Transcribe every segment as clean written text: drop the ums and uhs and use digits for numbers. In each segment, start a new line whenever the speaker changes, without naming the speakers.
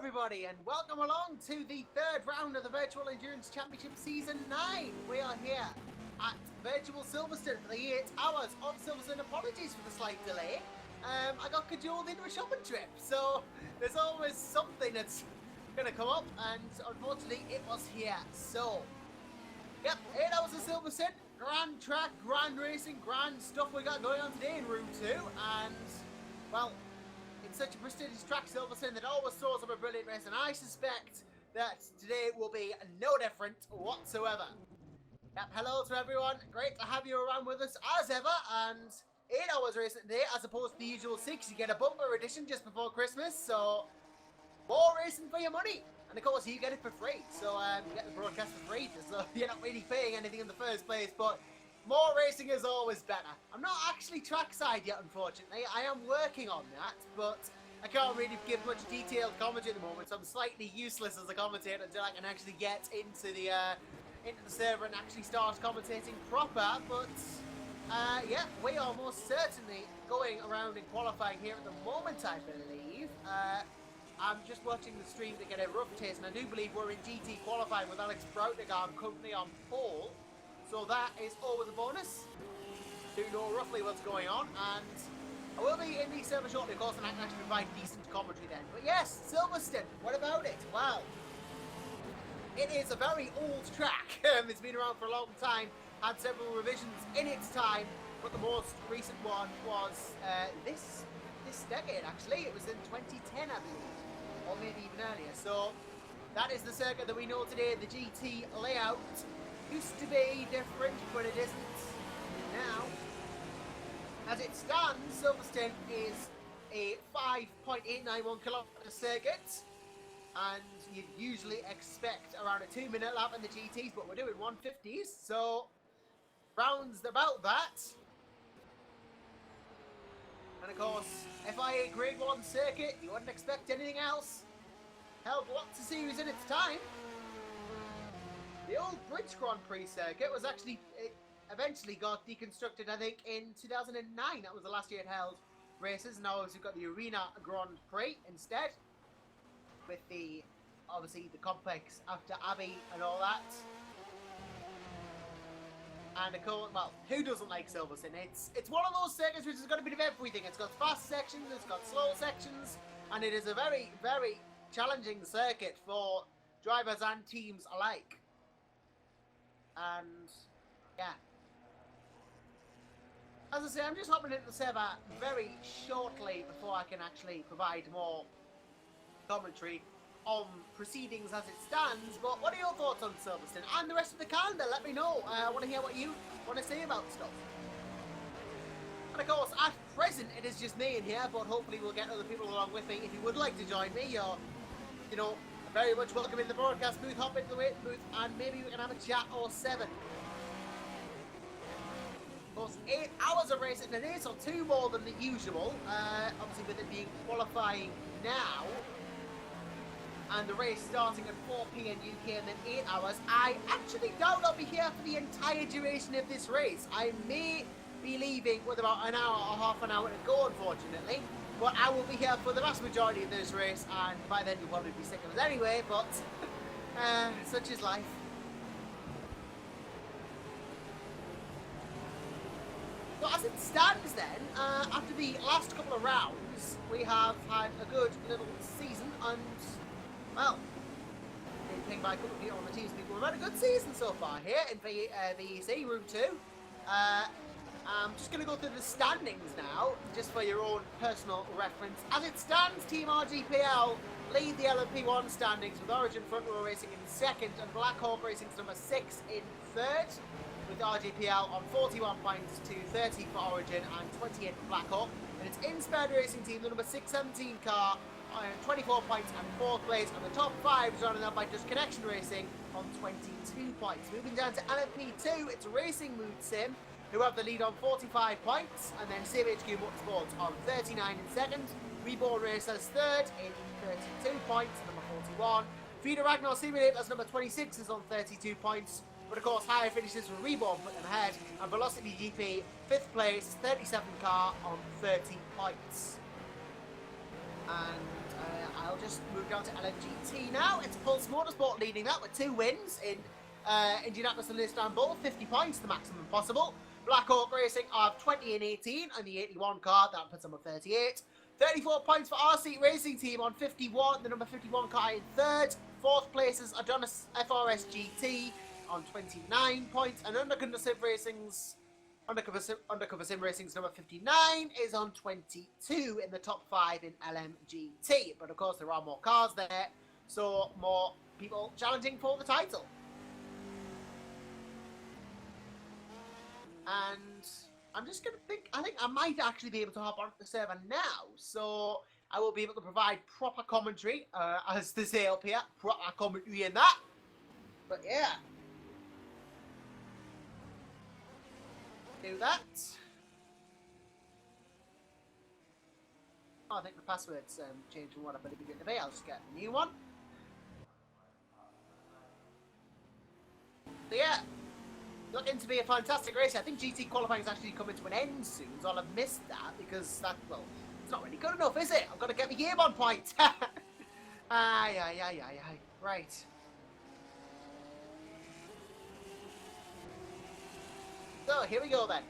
everybody, and welcome along to the third round of the Virtual Endurance Championship Season 9. We are here at Virtual Silverstone for the 8 hours of Silverstone. Apologies for the slight delay. I got cajoled into a shopping trip, so there's always something that's going to come up, and unfortunately it was here. So, yep, 8 hours of Silverstone, grand track, grand racing, grand stuff we got going on today in Room 2, and, well, it's such a prestigious track, Silverstone, that always throws up a brilliant race, and I suspect that today will be no different whatsoever. Yep, hello to everyone. Great to have you around with us as ever, and 8 hours racing today as opposed to the usual 6. You get a bumper edition just before Christmas, so more racing for your money. And of course, you get it for free, so you get the broadcast for free, so you're not really paying anything in the first place, but more racing is always better. I'm not actually trackside yet, unfortunately. I am working on that, but I can't really give much detailed commentary at the moment, so I'm slightly useless as a commentator until I can actually get into the server and actually start commentating proper. But yeah, we are most certainly going around in qualifying here at the moment, I believe. I'm just watching the stream to get a rough taste, and I do believe we're in GT qualifying with Alex Brautigam currently on pole. So that is always a bonus. Do know roughly what's going on, and I will be in the server shortly, of course, and I can actually provide decent commentary then. But yes, Silverstone, what about it? Well, it is a very old track. It's been around for a long time, had several revisions in its time, but the most recent one was this decade, actually. It was in 2010, I believe, or maybe even earlier. So that is the circuit that we know today, the GT layout. Used to be different, but it isn't now. As it stands, Silverstone is a 5.891 kilometre circuit, and you'd usually expect around a 2-minute lap in the GTs, but we're doing 150s, so rounds about that. And of course, FIA Grade 1 circuit, you wouldn't expect anything else. Held lots of series in its time. The old Bridge Grand Prix circuit was actually, it eventually got deconstructed, I think, in 2009. That was the last year it held races. Now we've got the Arena Grand Prix instead, with the, obviously, the complex after Abbey and all that. And of course, well, who doesn't like Silverstone? It's one of those circuits which has got a bit of everything. It's got fast sections, it's got slow sections, and it is a very, very challenging circuit for drivers and teams alike. And yeah, as I say, I'm just hopping into the server very shortly before I can actually provide more commentary on proceedings as it stands. But what are your thoughts on Silverstone and the rest of the calendar? Let me know. I want to hear what you want to say about stuff. And of course, at present it is just me in here, but hopefully we'll get other people along with me. If you would like to join me, you're, you know, very much welcome in the broadcast booth. Hop into the waiting booth and maybe we can have a chat or 7. Of course, 8 hours of racing today, so 2 more than the usual. Obviously with it being qualifying now, and the race starting at 4 p.m. UK and then 8 hours. I actually doubt I'll be here for the entire duration of this race. I may be leaving with about an hour or half an hour to go, unfortunately. But I will be here for the vast majority of this race, and by then you'll probably be sick of us anyway, but such is life. So as it stands then, after the last couple of rounds, we have had a good little season, and, well, ping by a couple of people on the teams, we've had a good season so far here in VEC Room 2. I'm just going to go through the standings now, just for your own personal reference. As it stands, Team RGPL lead the LMP1 standings, with Origin Front Row Racing in 2nd and Black Hawk Racing's number 6 in 3rd, with RGPL on 41 points to 30 for Origin and 28 for Black Hawk. And it's Inspired Racing Team, the number 617 car, on 24 points and 4th place, and the top 5 is running up by Just Connection Racing on 22 points. Moving down to LMP2, it's Racing Mood Sim, who have the lead on 45 points, and then CMHQ Motorsports on 39 in 2nd. Reborn Racers 3rd in 32 points, number 41. Feeder Ragnar Simulators number 26 is on 32 points, but of course higher finishes for Reborn put them ahead, and Velocity GP 5th place, 37 car on 30 points. And I'll just move down to LMGT now. It's Pulse Motorsport leading that with 2 wins in Indianapolis and Istanbul. 50 points, the maximum possible. Black Hawk Racing have 20 and 18 on the 81 car. That puts them on 38. 34 points for RC Racing Team on 51. The number 51 car in 3rd. 4th place is Adonis FRS GT on 29 points. And Undercover Sim Racing's number 59 is on 22 in the top 5 in LMGT. But of course there are more cars there, so more people challenging for the title. And I'm just going to I think I might actually be able to hop onto the server now, so I will be able to provide proper commentary, as they say up here, proper commentary in that. But yeah. Do that. Oh, I think the password's changed from what I put it in today. I'll just get a new one. So yeah, looking to be a fantastic race. I think GT qualifying is actually coming to an end soon, so I'll have missed that because that, well, it's not really good enough, is it? I've got to get my game on point. Aye. Right. So, here we go then.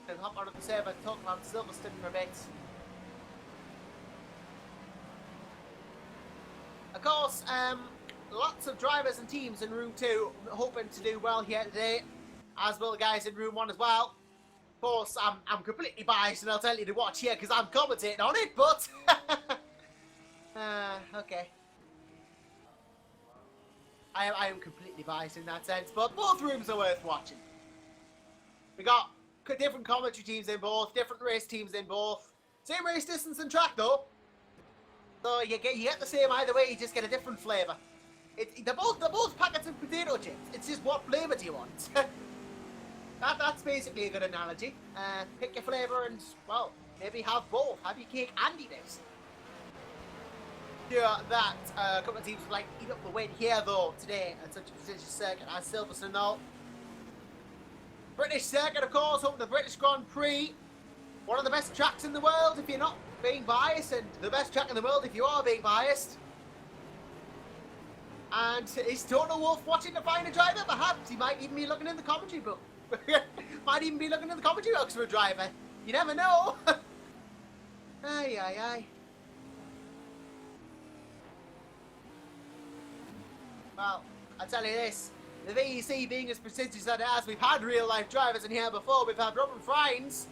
I'll hop onto the server and talk about Silverstone for a bit. Of course, lots of drivers and teams in Room 2 hoping to do well here today, as will the guys in Room 1 as well. Of course, I'm completely biased and I'll tell you to watch here because I'm commentating on it, but... okay. I am completely biased in that sense, but both rooms are worth watching. We got different commentary teams in both, different race teams in both. Same race distance and track though. So you get the same either way, you just get a different flavour. They're both packets of potato chips. It's just what flavour do you want? That's basically a good analogy. Pick your flavour and, well, maybe have both. Have your cake and eat it. Sure that a couple of teams would like to eat up the win here though today at such a prestigious circuit as Silverstone though. British circuit, of course, home to the British Grand Prix. One of the best tracks in the world if you're not being biased, and the best track in the world if you are being biased. And is Total Wolf watching to find a driver? Perhaps he might even be looking in the commentary book. Might even be looking in the commentary box for a driver. You never know. Aye. Well, I'll tell you this. The VEC being as prestigious as it has, we've had real-life drivers in here before. We've had Robin Friends,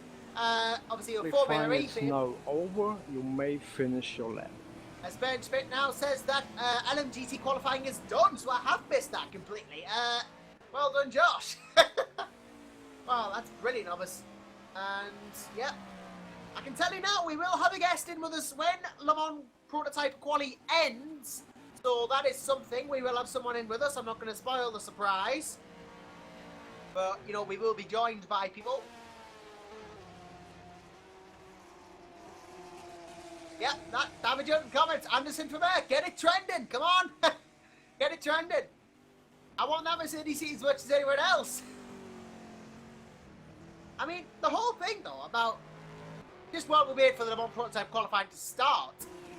obviously a Formula E fan.
Now over, you may finish your lap.
As Ben Schmidt now says that LMGT qualifying is done, so I have missed that completely. Well done, Josh. Well, that's brilliant of us. And, yeah, I can tell you now, we will have a guest in with us when Le Mans Prototype Quali ends. So that is something. We will have someone in with us. I'm not going to spoil the surprise. But, you know, we will be joined by people. Yeah, that Damage comments. Anderson from there. Get it trending. Come on. Get it trending. I want that Mercedes seat as much as anyone else. I mean, the whole thing, though, about just while we wait for the Le Mans Prototype qualifying to start,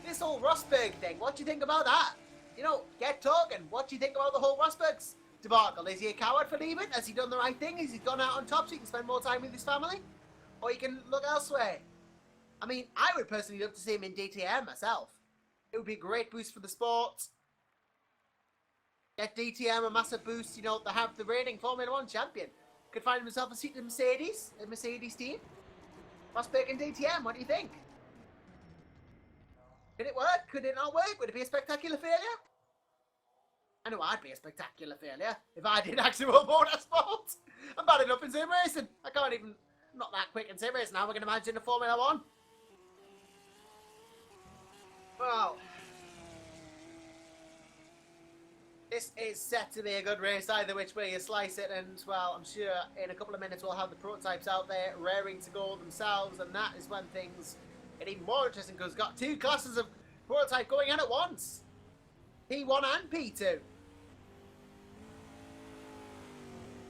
this whole Rosberg thing, what do you think about that? You know, get talking. What do you think about the whole Rosberg's debacle? Is he a coward for leaving? Has he done the right thing? Has he gone out on top so he can spend more time with his family? Or he can look elsewhere? I mean, I would personally love to see him in DTM myself. It would be a great boost for the sport. Get DTM a massive boost, you know, to have the reigning Formula 1 champion. Could find himself a seat in a Mercedes team. Rosberg in DTM, what do you think? Could it work? Could it not work? Would it be a spectacular failure? I know I'd be a spectacular failure if I did actual motorsport. I'm bad enough in sim racing. I can't even, not that quick in sim racing now. We're going to imagine a Formula 1. Well, this is set to be a good race either which way you slice it, and well, I'm sure in a couple of minutes we'll have the prototypes out there raring to go themselves, and that is when things get even more interesting because we've got 2 classes of prototype going in at once. P1 and P2.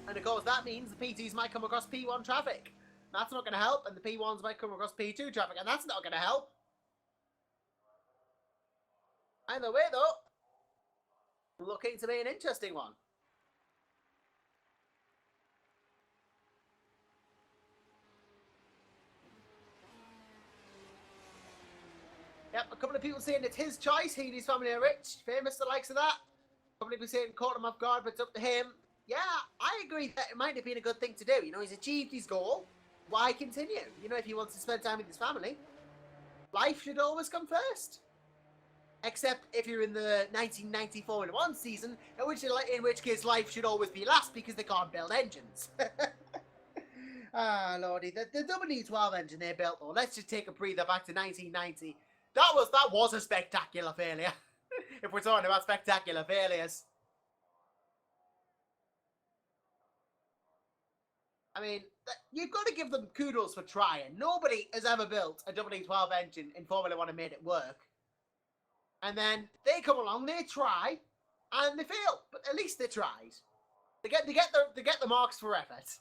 And of course that means the P2s might come across P1 traffic. That's not going to help, and the P1s might come across P2 traffic, and that's not going to help. Either way, though, looking to be an interesting one. Yep, a couple of people saying it's his choice. He and his family are rich, famous, the likes of that. A couple of people saying caught him off guard, but it's up to him. Yeah, I agree that it might have been a good thing to do. You know, he's achieved his goal. Why continue? You know, if he wants to spend time with his family, life should always come first. Except if you're in the 1990 Formula 1 season, in which case life should always be last because they can't build engines. Ah, lordy, the W12 engine they built, though. Let's just take a breather back to 1990. That was a spectacular failure. If we're talking about spectacular failures. I mean, you've got to give them kudos for trying. Nobody has ever built a W12 engine in Formula 1 and made it work. And then they come along, they try, and they fail. But at least they tried. They get the marks for effort.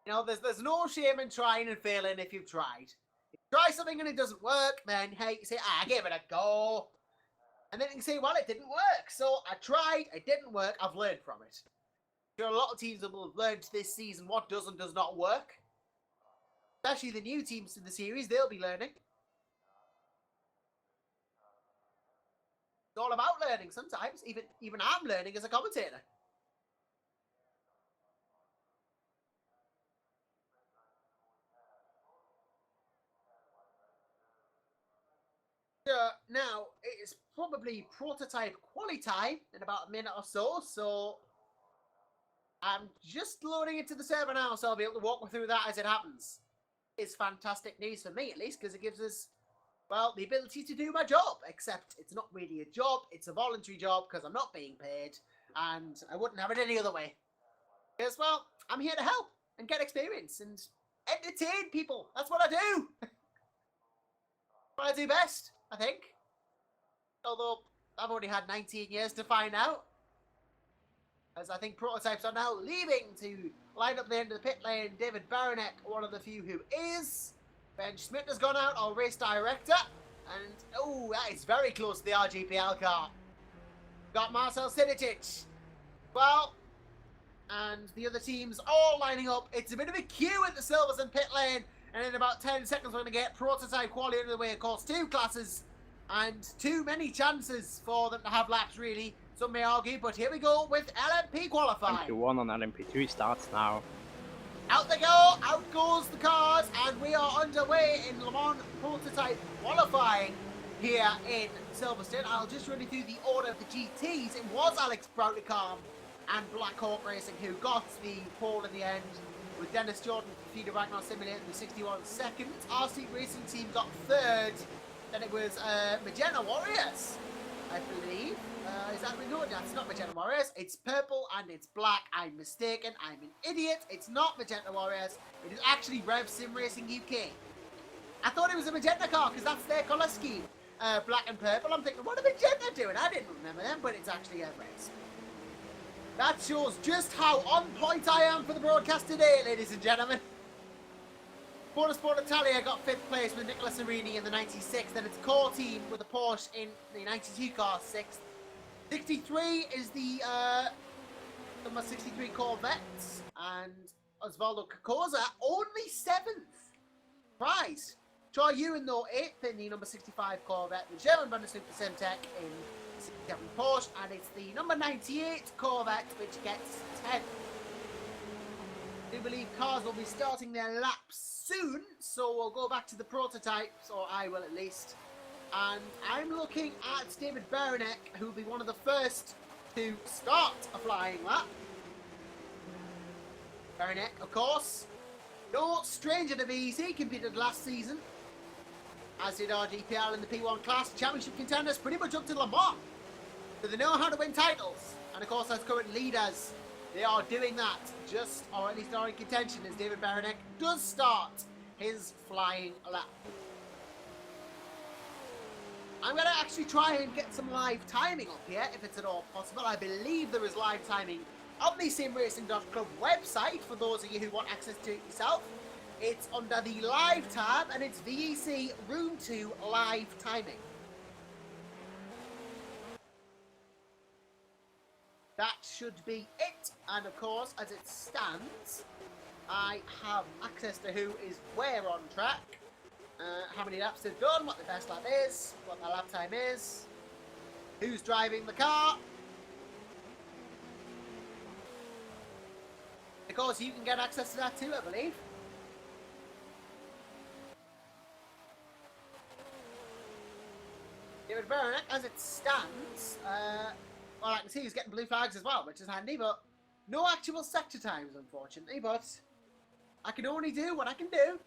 You know, there's no shame in trying and failing if you've tried. If you try something and it doesn't work, then hey, you say, I gave it a go. And then you can say, well, it didn't work. So I tried, it didn't work, I've learned from it. There are a lot of teams that will have learned this season what does and does not work. Especially the new teams in the series, they'll be learning. It's all about learning sometimes. Even I'm learning as a commentator. Now, it's probably prototype quali time in about a minute or so I'm just loading into the server now, so I'll be able to walk through that as it happens. It's fantastic news for me, at least, because it gives us, well, the ability to do my job, except it's not really a job, it's a voluntary job, because I'm not being paid, and I wouldn't have it any other way. Because, well, I'm here to help, and get experience, and entertain people. That's what I do. What I do best, I think. Although, I've only had 19 years to find out. As I think prototypes are now leaving to line up the end of the pit lane. David Baranek, one of the few who is. Ben Schmidt has gone out, our race director. And, oh, that is very close to the RGPL car. Got Marcel Siditic. Well, and the other teams all lining up. It's a bit of a queue at the Silverstone pit lane. And in about 10 seconds, we're going to get prototype quality out of the way. Of course, 2 classes and too many chances for them to have laps, really. Some may argue, but here we go with LMP qualifying.
LMP1 on LMP2 starts now.
Out they go, out goes the cars, and we are underway in Le Mans prototype qualifying here in Silverstone. I'll just run you through the order of the GTs. It was Alex Brownicom and Black Hawk Racing who got the pole in the end, with Dennis Jordan defeated Ragnar Simulator in the 61 seconds. RC Racing Team got 3rd. Then it was Magenta Warriors, I believe. Is that no? That's not Magenta Warriors. It's purple and it's black. I'm mistaken. I'm an idiot. It's not Magenta Warriors. It is actually Rev Sim Racing UK. I thought it was a Magenta car because that's their colour scheme. Black and purple. I'm thinking, what are Magenta doing? I didn't remember them, but it's actually Reds. That shows just how on point I am for the broadcast today, ladies and gentlemen. Motorsport Italia got 5th place with Nicola Serini in the 96. Then it's core team with the Porsche in the 92 car 6th. 63 is the number 63 Corvette, and Osvaldo Cacosa only 7th. Prize. Troy Ewan though 8th in the number 65 Corvette. The German Bundesliga Super Semtech in 67 Porsche, and it's the number 98 Corvette which gets 10th. I do believe cars will be starting their laps soon, so we'll go back to the prototypes, or I will at least. And I'm looking at David Baranek, who will be one of the first to start a flying lap. Baranek, of course, no stranger to VEC, competed last season, as did RGPL in the P1 class. Championship contenders pretty much up to Le Mans. So they know how to win titles. And of course, as current leaders, they are doing that, just, or at least are in contention, as David Baranek does start his flying lap. I'm going to actually try and get some live timing up here, if it's at all possible. I believe there is live timing on the simracing.club website, for those of you who want access to it yourself. It's under the live tab, and it's VEC Room 2 live timing. That should be it. And of course, as it stands, I have access to who is where on track, how many laps they've done, what the best lap is, what the lap time is, who's driving the car. Of course, you can get access to that too, I believe. David Beranek, as it stands, well, I can see he's getting blue flags as well, which is handy, but no actual sector times, unfortunately, but I can only do what I can do.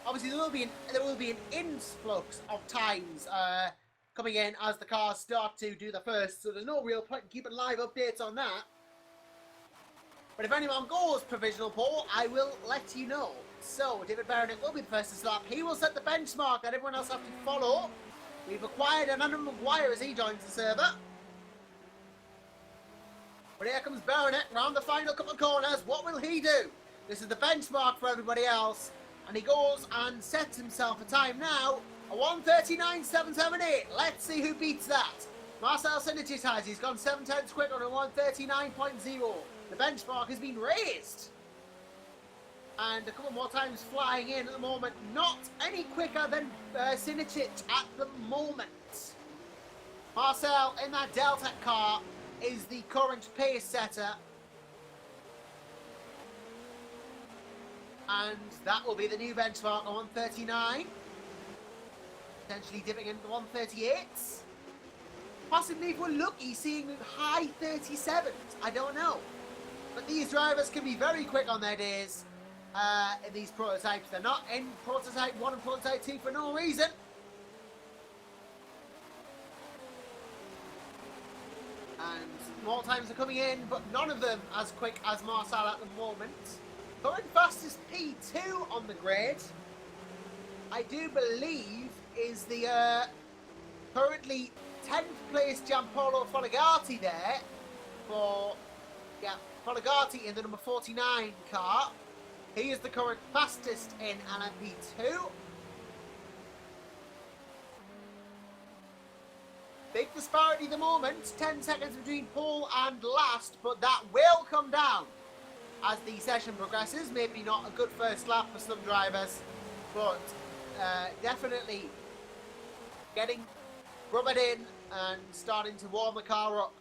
Obviously, there will be an influx of times coming in as the cars start to do the first, so there's no real point in keeping live updates on that. But if anyone goes provisional pole, I will let you know. So, David Beranek will be the first to stop. He will set the benchmark that everyone else has to follow. We've acquired Ananda Maguire as he joins the server. But here comes Beranek round the final couple of corners. What will he do? This is the benchmark for everybody else. And he goes and sets himself a time now. A 1:39.778. Let's see who beats that. Marcel Synergis has. He's gone 7 tenths quicker on a 1:39.0. The benchmark has been raised. And a couple more times flying in at the moment. Not any quicker than Synergis at the moment. Marcel in that Delta car is the current pace setter. And that will be the new benchmark on 1:39. Potentially dipping into 1:38. Possibly, if we're lucky, seeing high 37s. I don't know. But these drivers can be very quick on their days in these prototypes. They're not in Prototype 1 and Prototype 2 for no reason. And more times are coming in, but none of them as quick as Marcel at the moment. Current fastest P2 on the grid, I do believe, is the currently 10th place Giampaolo Folligati there for, Folligati in the number 49 car. He is the current fastest in LMP2. Big disparity at the moment, 10 seconds between pole and last, but that will come down as the session progresses. Maybe not a good first lap for some drivers, but definitely getting rubbered in and starting to warm the car up.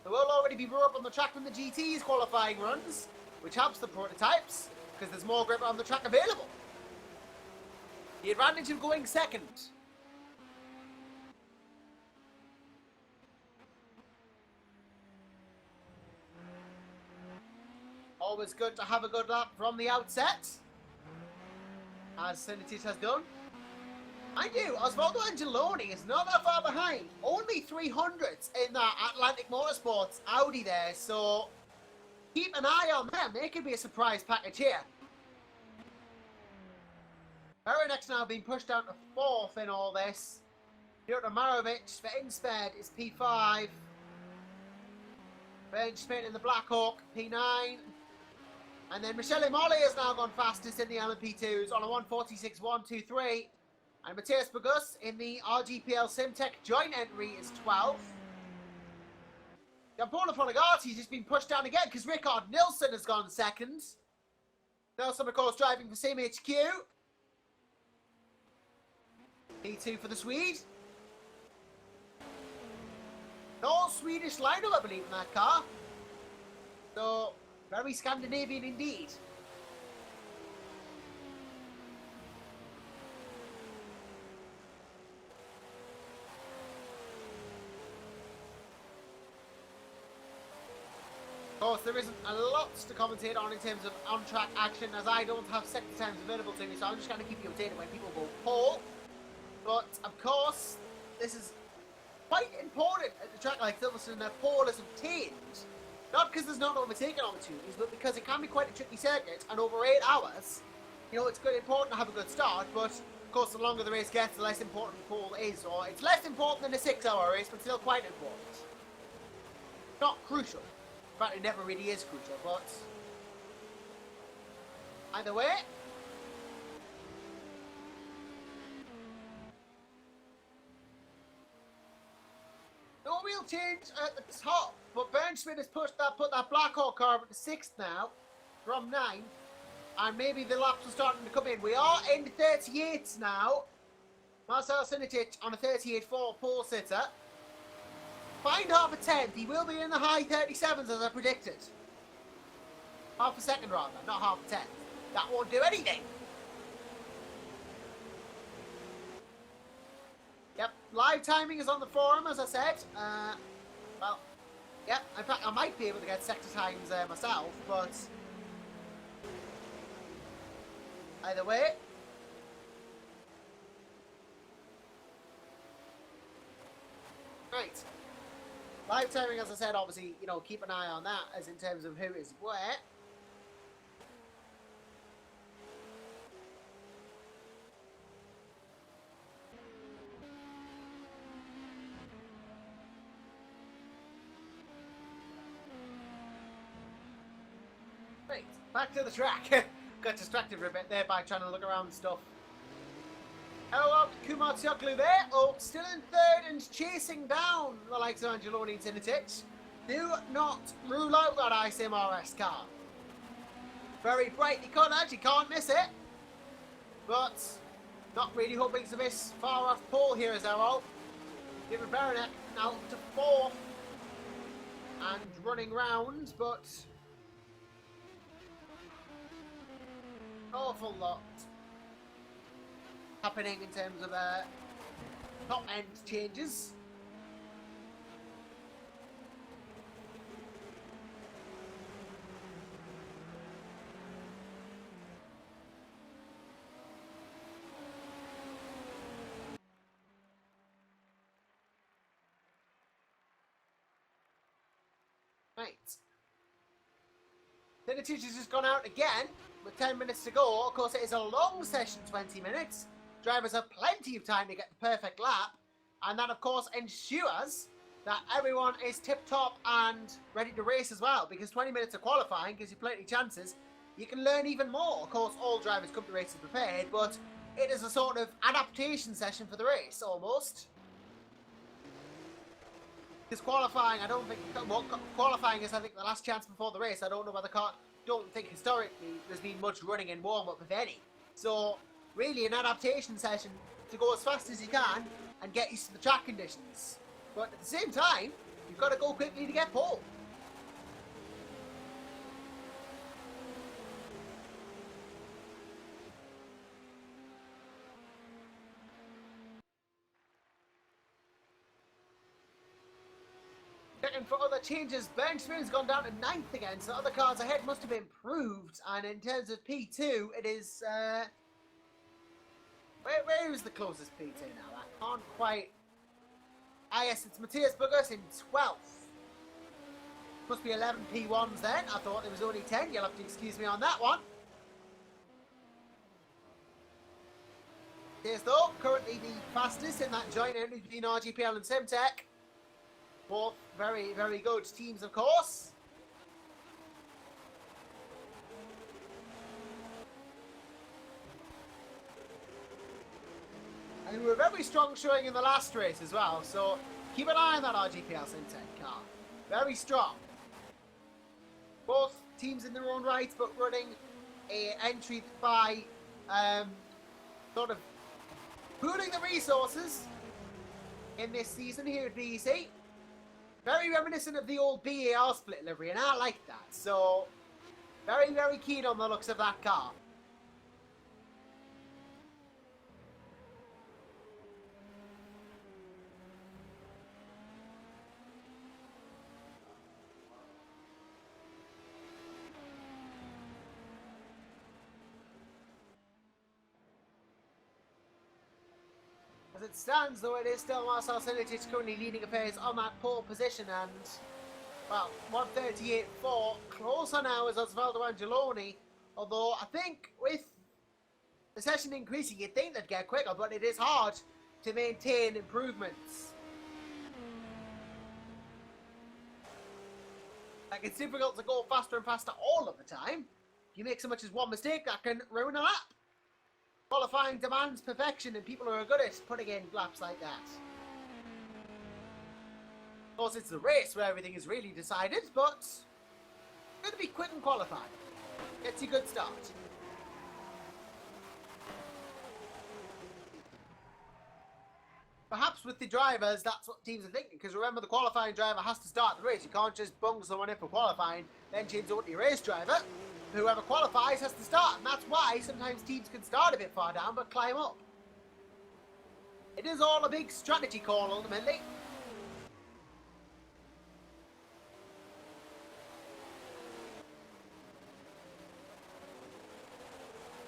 There will already be rub up on the track from the GT's qualifying runs, which helps the prototypes because there's more grip on the track available. The advantage of going second. Always good to have a good lap from the outset, as Synergis has done. Mind you, Osvaldo Angeloni is not that far behind. Only 300s in that Atlantic Motorsports Audi there, so keep an eye on them. They could be a surprise package here. Berenek's now being pushed down to 4th in all this. Piotr Marovic for Insped is P5. Ben Schmidt in the Blackhawk, P9. And then Michele Molli has now gone fastest in the LMP2s on a 1:46.123. And Matthias Bogus in the RGPL Simtech joint entry is 12th. Giampaolo Folligati has just been pushed down again because Rickard Nilsson has gone second. Nilsson, of course, driving for Sim HQ. P2 for the Swede. No Swedish lineup, I believe, in that car. So, very Scandinavian indeed. Of course, there isn't a lot to commentate on in terms of on-track action, as I don't have sector times available to me, so I'm just going to keep you updated when people go pole. But, of course, this is quite important at the track like Silverstone that pole is obtained. Not because there's not overtaking opportunities, but because it can be quite a tricky circuit, and over 8 hours, you know, it's good, important to have a good start, but, of course, the longer the race gets, the less important the pole is, or it's less important than a 6-hour race, but still quite important. Not crucial. fact, it never really is crucial, but either way. No real change at the top, but Bernschmidt has put that Blackhawk car up to 6th now, from 9th, and maybe the laps are starting to come in. We are in 38s now. Marcel Sinitic on a 38.4 pole sitter. Find half a 10th. He will be in the high 37s as I predicted. Half a second rather, not half a 10th. That won't do anything. Yep, live timing is on the forum, as I said. Well, yep, in fact, I might be able to get sector times myself, but either way. Right. Live timing, as I said, obviously, you know, keep an eye on that as in terms of who is where. Right, back to the track. Got distracted for a bit there by trying to look around and stuff. Hello, Kumar Tsioglu there. Oh, still in 3rd and chasing down the likes of Angeloni and Sinitic. Do not rule out that ISMRS car. Very brightly coloured, you can't miss it. But not really hoping to miss far off pole here as Errol. David Beranek now to 4th and running round, but awful lot happening in terms of top end changes. Right. Sinitic has just gone out again with 10 minutes to go. Of course, it is a long session, 20 minutes. Drivers have plenty of time to get the perfect lap. And that, of course, ensures that everyone is tip-top and ready to race as well. Because 20 minutes of qualifying gives you plenty of chances. You can learn even more. Of course, all drivers come to races prepared, but it is a sort of adaptation session for the race, almost. Because qualifying, I don't think... Well, qualifying is, I think, the last chance before the race. I don't know whether don't think historically there's been much running in warm-up, if any. So, really an adaptation session to go as fast as you can and get used to the track conditions. But at the same time, you've got to go quickly to get pole. Checking for other changes, Bernschmidt's gone down to 9th again, so other cars ahead must have improved. And in terms of P2, it is... Where is the closest P2 now? I can't quite... Ah yes, it's Matthias Burgos in 12th. Must be 11 P1s then. I thought there was only 10. You'll have to excuse me on that one. Here's though, currently the fastest in that joint entry between RGPL and Simtech. Both very, very good teams, of course. And we were very strong showing in the last race as well, so keep an eye on that RGPL Simtech car. Very strong. Both teams in their own right, but running a entry by sort of pooling the resources in this season here at VEC. Very reminiscent of the old BAR split livery, and I like that. So, very, very keen on the looks of that car. As it stands, though, it is still Marcel Sinitic currently leading affairs on that pole position, and, well, 138.4, closer now is Osvaldo Angeloni, although I think with the session increasing, you'd think they'd get quicker, but it is hard to maintain improvements. Like, it's difficult to go faster and faster all of the time. If you make so much as one mistake, that can ruin a lap. Qualifying demands perfection, and people are good at putting in laps like that. Of course, it's the race where everything is really decided, but going to be quick and qualifying. Gets you a good start. Perhaps with the drivers, that's what teams are thinking, because remember, the qualifying driver has to start the race. You can't just bung someone in for qualifying, then change over to your race driver. Whoever qualifies has to start, and that's why sometimes teams can start a bit far down, but climb up. It is all a big strategy call, ultimately.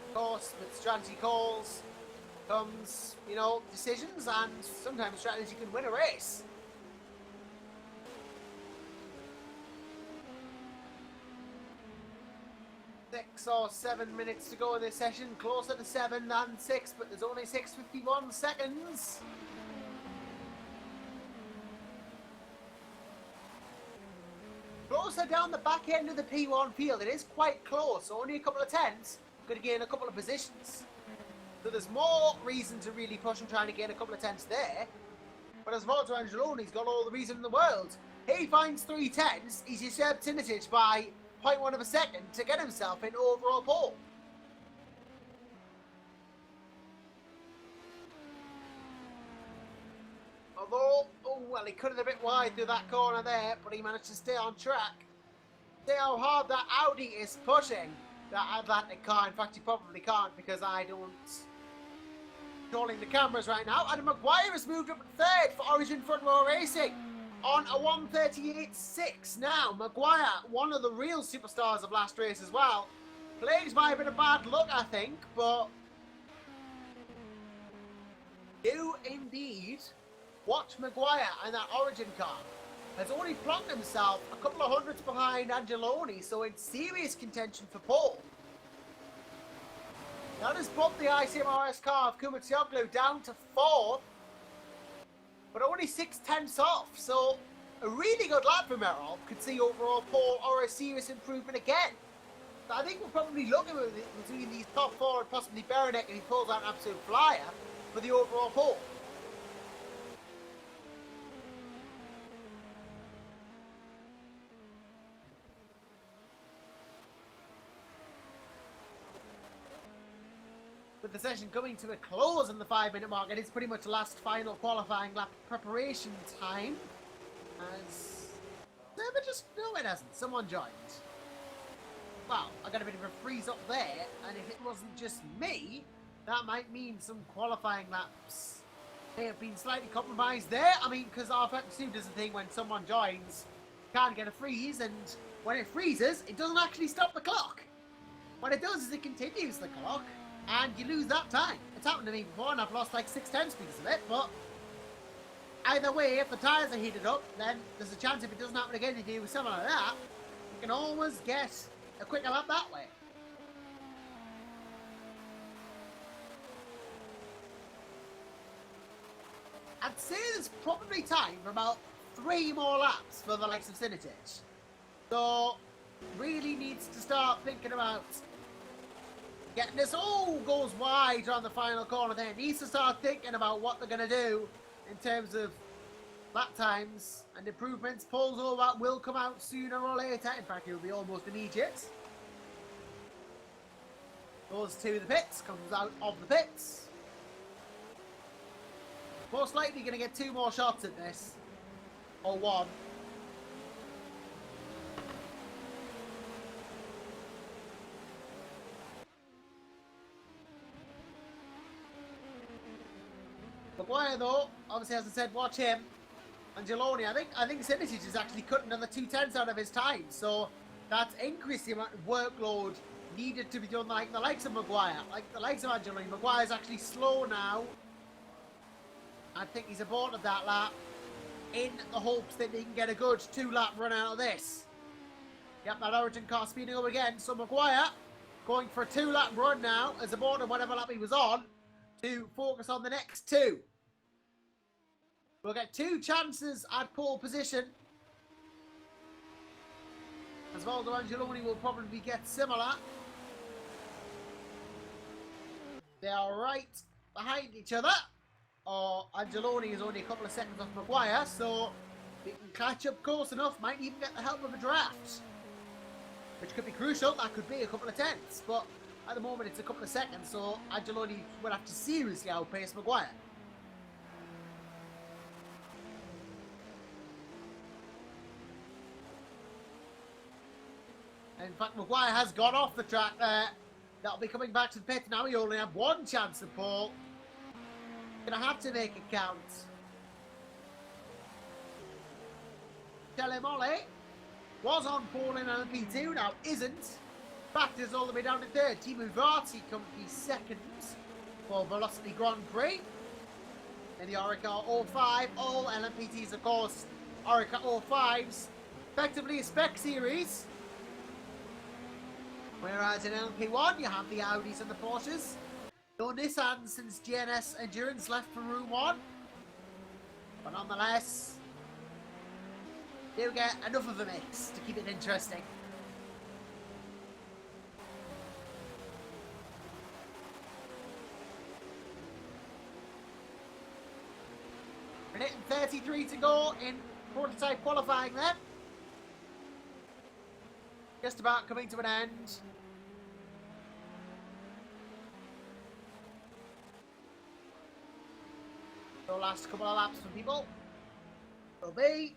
Of course, with strategy calls comes, you know, decisions, and sometimes strategy can win a race. Six or 7 minutes to go in this session, closer to 7 than 6, but there's only 6:51 seconds. Closer down the back end of the P1 field, it is quite close, only a couple of tenths, going to gain a couple of positions. So there's more reason to really push and trying to gain a couple of tenths there. But as Volta Angeloni's got all the reason in the world. He finds 3 tenths, he's usurped Tinnitage by 0.1 of a second to get himself in overall pole. Although, oh well, he cut it a bit wide through that corner there, but he managed to stay on track. See how hard that Audi is pushing that Atlantic car. In fact, he probably can't because I don't controlling the cameras right now. Adam Maguire has moved up to 3rd for Origin Front Row Racing on a 1:38.6. Now, Maguire, one of the real superstars of last race as well. Plagued by a bit of bad luck, I think, but do indeed watch Maguire and that Origin car. Has only plonked himself a couple of hundreds behind Angeloni, so in serious contention for pole. That has bumped the ICMRS car of Kumatioglu down to 4th, but only 6 tenths off, so a really good lap for Merrill. Could see overall pole or a serious improvement again. So I think we're probably looking between these top 4 and possibly Berenek, and he pulls out an absolute flyer for the overall pole. With the session coming to a close on the 5-minute mark, it is pretty much the last final qualifying lap preparation time. As no, it hasn't. Someone joined. Wow, I got a bit of a freeze up there, and if it wasn't just me, that might mean some qualifying laps may have been slightly compromised there. I mean, because R52 does the thing when someone joins, can't get a freeze, and when it freezes, it doesn't actually stop the clock. What it does is it continues the clock, and you lose that time. It's happened to me before, and I've lost like 6 tenths because of it, but either way, if the tyres are heated up, then there's a chance if it doesn't happen again, if you do something like that, you can always get a quicker lap that way. I'd say there's probably time for about 3 more laps for the likes of Sinitage. So, really needs to start thinking about getting this all goes wide on the final corner there. Needs to start thinking about what they're going to do in terms of lap times and improvements. Polls all that will come out sooner or later. In fact, it will be almost immediate. Goes to the pits, comes out of the pits. Most likely going to get 2 more shots at this. Or 1. Maguire though, obviously as I said, watch him. Angeloni, I think Sinitage is actually cutting another 2 tenths out of his time, so that's increased the amount of workload needed to be done like the likes of Maguire, like the likes of Angeloni. Maguire's actually slow now. I think he's aborted that lap in the hopes that he can get a good 2-lap run out of this. Yep, that Origin car speeding up again, so Maguire going for a 2-lap run now, as aborted whatever lap he was on, to focus on the next 2. We'll get 2 chances at pole position. Osvaldo Angeloni will probably get similar. They are right behind each other. Or Angeloni is only a couple of seconds off Maguire, so they can catch up close enough, might even get the help of a draft. Which could be crucial, that could be a couple of tenths, but at the moment it's a couple of seconds, so Angeloni will have to seriously outpace Maguire. In fact, Maguire has gone off the track there. That'll be coming back to the pit now. He only had one chance of pole. Gonna have to make it count. Telemole was on pole in LMP2, now isn't. Factors all the way down to third. Timo Varty currently second for Velocity Grand Prix. In the Orica 05, all LMPTs, of course, Orica 05s, effectively a spec series. Whereas in LMP1, you have the Audis and the Porsches. No Nissan since GNS Endurance left for Room 1. But nonetheless, you get enough of a mix to keep it interesting. Minute and 33 to go in prototype qualifying then. Just about coming to an end. The last couple of laps for people will be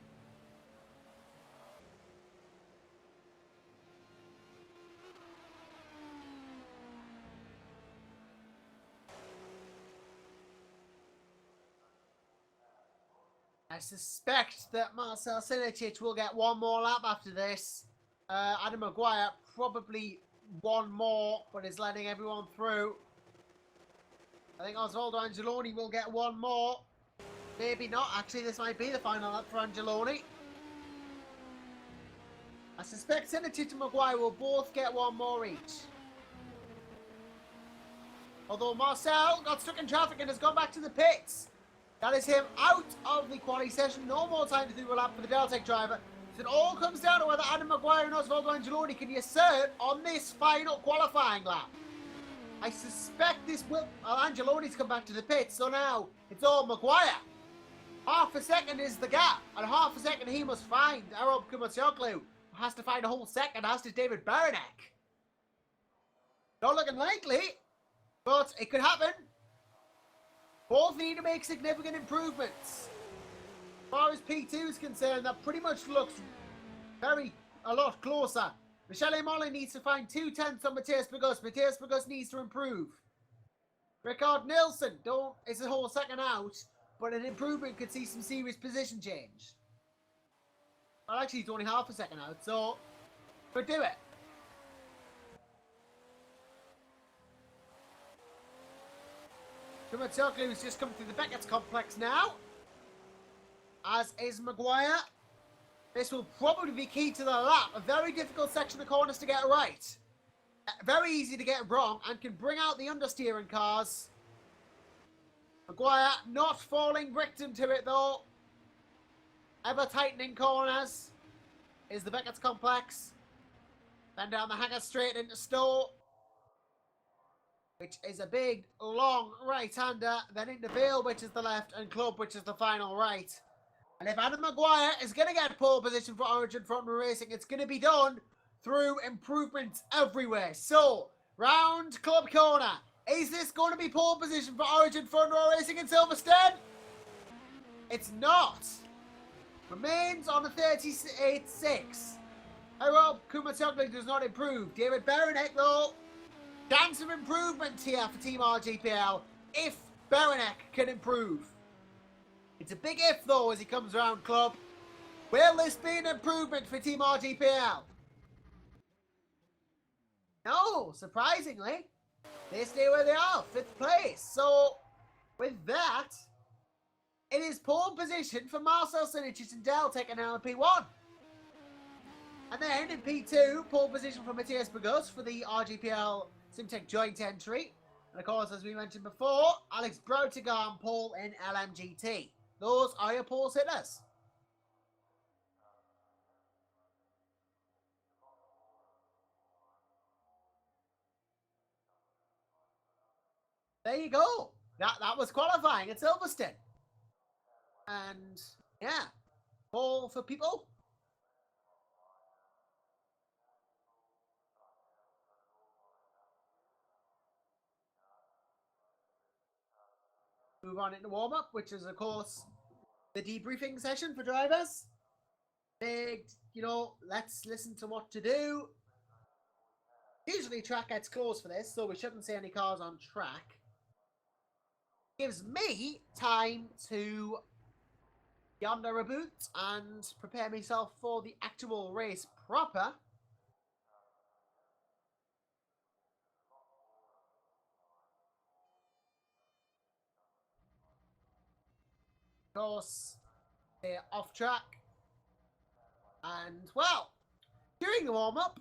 I suspect that Marcel Sinicic will get one more lap after this. Adam Maguire probably one more, but is letting everyone through. I think Osvaldo Angeloni will get one more. Maybe not. Actually, this might be the final lap for Angeloni. I suspect Sinicic and Maguire will both get one more each. Although Marcel got stuck in traffic and has gone back to the pits. That is him out of the quali session. No more time to do a lap for the Deltec driver. So it all comes down to whether Adam Maguire and Osvaldo Angeloni can assert on this final qualifying lap. I suspect this will... Well, Angeloni's come back to the pit, so now it's all Maguire. Half a second is the gap, and half a second he must find Arab Kumatioglu. Has to find a whole second, as does David Baranek. Not looking likely, but it could happen. Both need to make significant improvements. As far as P2 is concerned, that pretty much looks a lot closer. Michele Molly needs to find 2 tenths on Matthias Burgos. Matthias Burgos needs to improve. Rickard Nilsson is a whole second out, but an improvement could see some serious position change. Well, actually, he's only half a second out, so could do it. Kumatioglu has just come through the Beckett's complex now, as is Maguire. This will probably be key to the lap. A very difficult section of corners to get right. Very easy to get wrong and can bring out the understeering cars. Maguire not falling victim to it though. Ever tightening corners is the Beckett's complex. Then down the Hanger straight into Stowe, which is a big, long right-hander. Then into Vale, which is the left, and Club, which is the final right. And if Adam Maguire is going to get pole position for Origin Front Row Racing, it's going to be done through improvements everywhere. So, round Club corner. Is this going to be pole position for Origin Front Row Racing in Silverstone? It's not. Remains on the 38.6. Arab Kumatioglu does not improve. David Baranek, though, chance of improvement here for Team RGPL if Baranek can improve. It's a big if, though, as he comes around, Club. Will this be an improvement for Team RGPL? No, surprisingly. They stay where they are, 5th place. So, with that, it is pole position for Marcel Sinicic and Deltec in LMP1. And then in P2, pole position for Matthias Burgos for the RGPL Simtech joint entry. And of course, as we mentioned before, Alex Broutigan pole in LMGT. Those are your pole sitters. There you go. That was qualifying at Silverstone. And yeah, all for people. Move on into warm-up, which is, of course, the debriefing session for drivers. Big, let's listen to what to do. Usually track gets closed for this, so we shouldn't see any cars on track. Gives me time to yonder a boot and prepare myself for the actual race proper. Of course, they're off track. And, well, during the warm-up,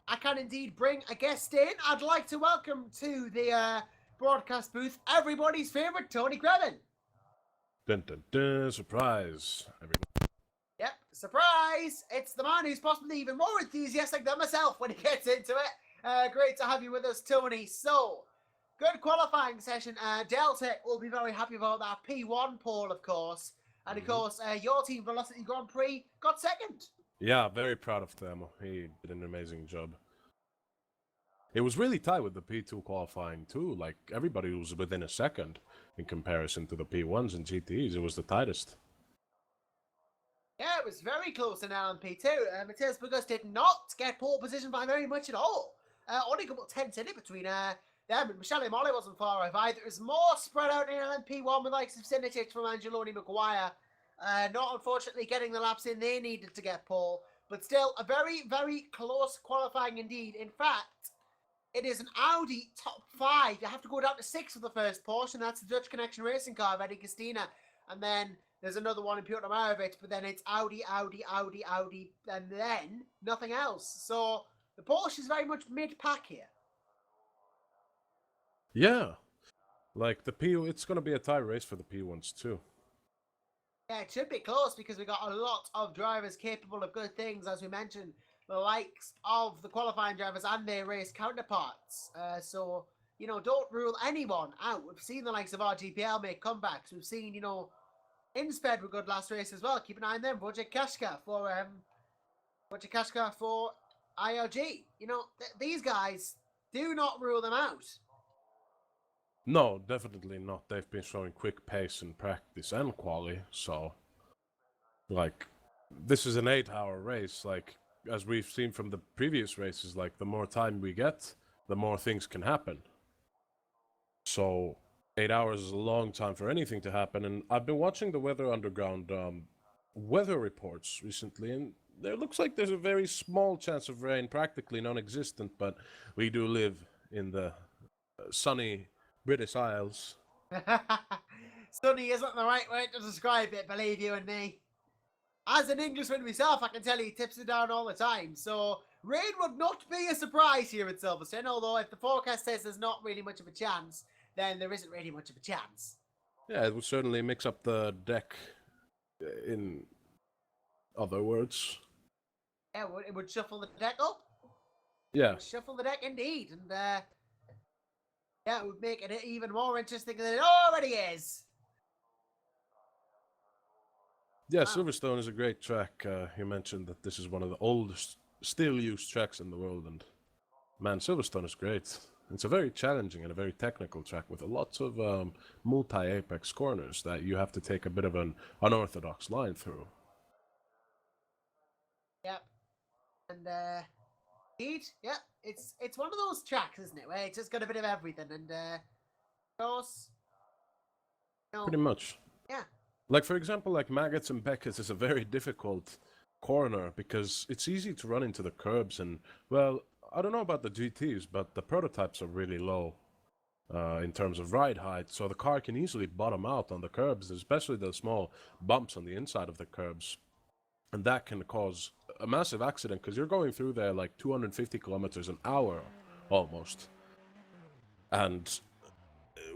I can indeed bring a guest in. I'd like to welcome to the broadcast booth everybody's favourite Tony Crevin.
Dun dun dun, surprise, everyone.
Yep, surprise! It's the man who's possibly even more enthusiastic than myself when he gets into it. Great to have you with us, Tony. So, good qualifying session. Delta will be very happy about that P1 pole, of course. And, of course, your team, Velocity Grand Prix, got second.
Yeah, very proud of them. He did an amazing job. It was really tight with the P2 qualifying, too. Like, everybody was within a second in comparison to the P1s and GTEs. It was the tightest.
Yeah, it was very close in LMP2. Matthias Burgos did not get pole position by very much at all. Only a couple of tenths in it between them, and Michele Molly wasn't far off either. It was more spread out in LMP1 with likes of Sinicic from Angeloni Maguire. Not unfortunately getting the laps in they needed to get pole, but still a very, very close qualifying indeed. In fact, it is an Audi top 5. You have to go down to 6 for the first portion. That's the Dutch Connection Racing car of Eddie Castina. And then there's another one in Piotr Marovich, but then it's Audi, and then nothing else. So the Porsche is very much mid-pack here.
Yeah. Like, it's going to be a tie race for the P1s, too.
Yeah, it should be close because we got a lot of drivers capable of good things, as we mentioned. The likes of the qualifying drivers and their race counterparts. So, don't rule anyone out. We've seen the likes of RGPL make comebacks. We've seen, Insped were good last race as well. Keep an eye on them. Wojciech Kaszka for IRG. These guys, do not rule them out.
No, definitely not. They've been showing quick pace in practice and quali, so... Like, this is an 8-hour race. Like, as we've seen from the previous races, like, the more time we get, the more things can happen. So, 8 hours is a long time for anything to happen, and I've been watching the Weather Underground weather reports recently, and there looks like there's a very small chance of rain, practically non-existent, but we do live in the sunny British Isles.
Sunny isn't the right way to describe it, believe you and me. As an Englishman myself, I can tell you he tips it down all the time. So, rain would not be a surprise here at Silverstone, although if the forecast says there's not really much of a chance, then there isn't really much of a chance.
Yeah, it would certainly mix up the deck, in other words.
Yeah, it would shuffle the deck up.
Yeah.
Shuffle the deck indeed, and yeah, it would make it even more interesting than it already is.
Yeah, Silverstone is a great track. You mentioned that this is one of the oldest, still used tracks in the world, and man, Silverstone is great. It's a very challenging and a very technical track with lots of multi-apex corners that you have to take a bit of an unorthodox line through.
Yep. And indeed, yeah, it's one of those tracks, isn't it, where it's just got a bit of everything, and of course,
Pretty much.
Yeah.
Like, for example, like Maggots and Beckett's is a very difficult corner because it's easy to run into the curbs, and, well, I don't know about the GTs, but the prototypes are really low in terms of ride height, so the car can easily bottom out on the curbs, especially the small bumps on the inside of the curbs. And that can cause a massive accident because you're going through there like 250 kilometers an hour almost. And,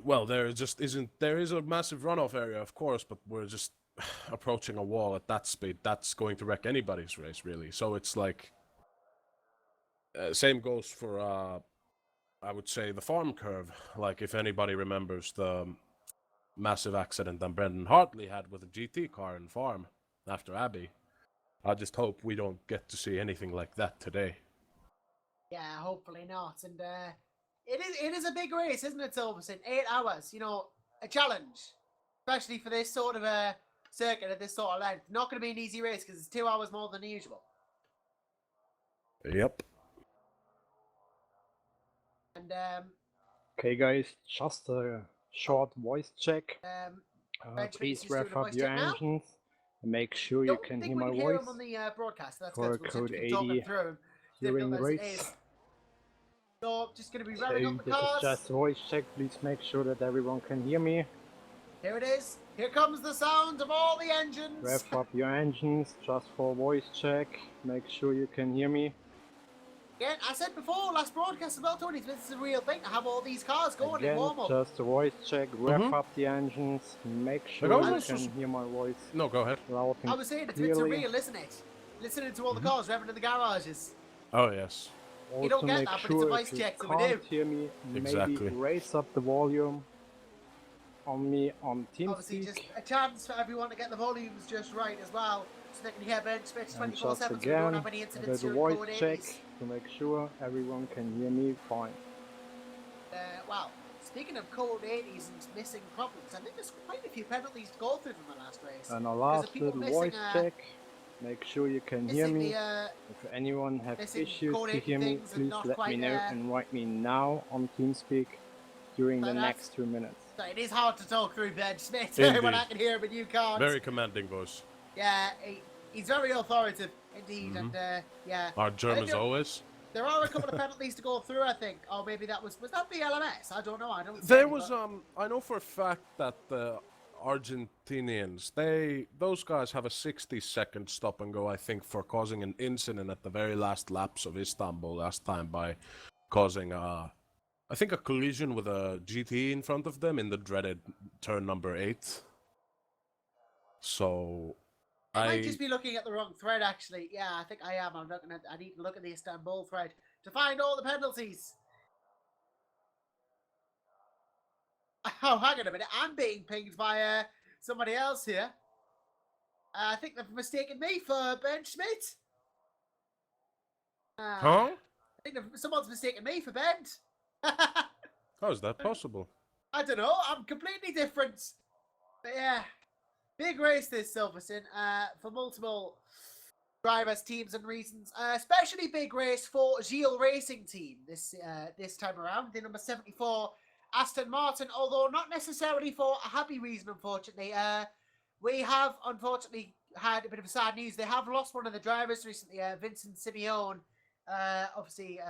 well, there is a massive runoff area, of course, but we're just approaching a wall at that speed. That's going to wreck anybody's race, really. So it's like, same goes for, I would say, the farm curve. Like, if anybody remembers the massive accident that Brendan Hartley had with a GT car in farm after Abbey. I just hope we don't get to see anything like that today.
Yeah, hopefully not. And it is a big race, isn't it, Silverstone? 8 hours, you know, a challenge, especially for this sort of a circuit at this sort of length. Not going to be an easy race because it's 2 hours more than usual.
Yep.
And
Okay, guys, just a short voice check. Please
just doing
rev
a
up
voice
your
check now.
engines and make sure you can hear my
Hear
voice
him on the broadcast. That's
for
good. We'll
code
just keep talking
80
through him.
during the
As it
race.
is. So, just going to be
So
revving up the
this is
cars.
just a voice check. Please make sure that everyone can hear me.
Here it is. Here comes the sound of all the engines.
Rev up your engines just for a voice check. Make sure you can hear me.
Again, I said before, last broadcast as well, Tony, this is a real thing to have all these cars going in
Again,
warm-up.
just a voice check. Rev up the engines. Make sure
I
you
was
can
just-
hear my voice
No, go ahead.
loud and
I was saying, it's
clearly.
real, isn't it? Listening to all the cars revving in the garages.
Oh, yes.
You don't
Also
get
make
that, but it's a
sure
voice
if you
check, so we
can't
do.
hear me,
Exactly.
maybe raise up the volume on me on
Obviously,
TeamSpeak.
just a chance for everyone to get the volumes just right as well, so they can hear Ben Smith
And
24/7,
just
so we don't
again,
have any incidents
there's a
during
voice
code
check
80s.
to make sure everyone can hear me fine.
Wow, speaking of cold 80s and missing problems, I think there's quite a few penalties to go through from the last race.
And a
Because
last
of people
little
missing,
voice check. Make sure you can hear
missing
me.
the,
If anyone have
missing
issues
code
to
80
hear me,
things and
please
not
let me
quite,
know and write me now on TeamSpeak during the
But
next 2 minutes.
So it is hard to talk through Ben Smith
Indeed.
when I can hear him and you can't.
Very commanding voice.
Yeah, he's very authoritative indeed,
Mm-hmm.
and yeah.
Our germ
I
as
think
always.
there are a couple of penalties to go through, I think. Oh, maybe that was that the LMS? I don't know. I don't. see
There
any,
was
but-
I know for a fact that the Argentinians, those guys have a 60-second stop and go, I think, for causing an incident at the very last laps of Istanbul last time by causing I think a collision with a GT in front of them in the dreaded turn number 8. So
I might just be looking at the wrong thread, actually. Yeah, I think I am. I need to look at the Istanbul thread to find all the penalties. Oh, hang on a minute. I'm being pinged by somebody else here. I think they've mistaken me for Ben Schmidt.
Huh?
I think someone's mistaken me for Ben.
How is that possible?
I don't know. I'm completely different. But yeah, big race this Silverstone for multiple drivers, teams, and reasons. Especially big race for Gilles Racing Team this time around. The number 74 Aston Martin, although not necessarily for a happy reason, unfortunately. We have unfortunately had a bit of sad news. They have lost one of the drivers recently, Vincent Simeone. Obviously,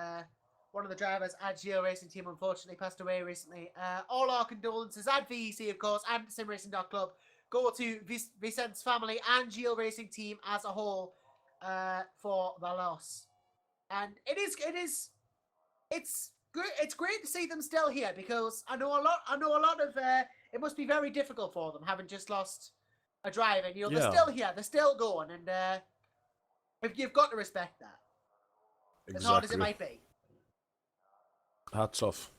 one of the drivers at Gilles Racing Team unfortunately passed away recently. All our condolences at VEC, of course, and SimRacing.club go to Vicente's family and Gilles Racing Team as a whole for the loss. And it's great to see them still here, because I know a lot of it must be very difficult for them having just lost a driver. And, you know,
Yeah.
they're still here, they're still going, and if you've got to respect that, as hard as it might be.
Hats off.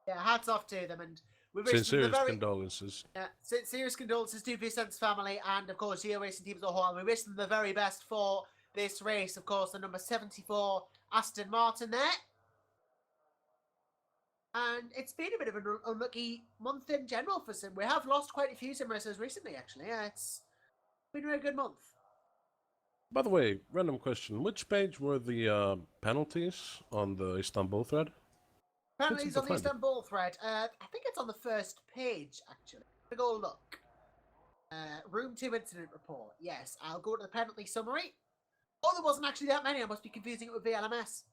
Yeah, hats off to them, and we wish them the
Sincerest
very
condolences.
serious condolences to Vicente's family and, of course, Gilles Racing Team as a whole. And we wish them the very best for this race. Of course, the number 74 Aston Martin there. And it's been a bit of an unlucky month in general for Sim. We have lost quite a few sim racers recently, actually. Yeah, it's been a very good month.
By the way, random question. Which page were the penalties on the Istanbul thread?
Penalties
seem to
on the
find it.
Istanbul thread. I think it's on the first page, actually. I'm gonna go look. Room 2 incident report. Yes, I'll go to the penalty summary. Oh, there wasn't actually that many. I must be confusing it with VLMS.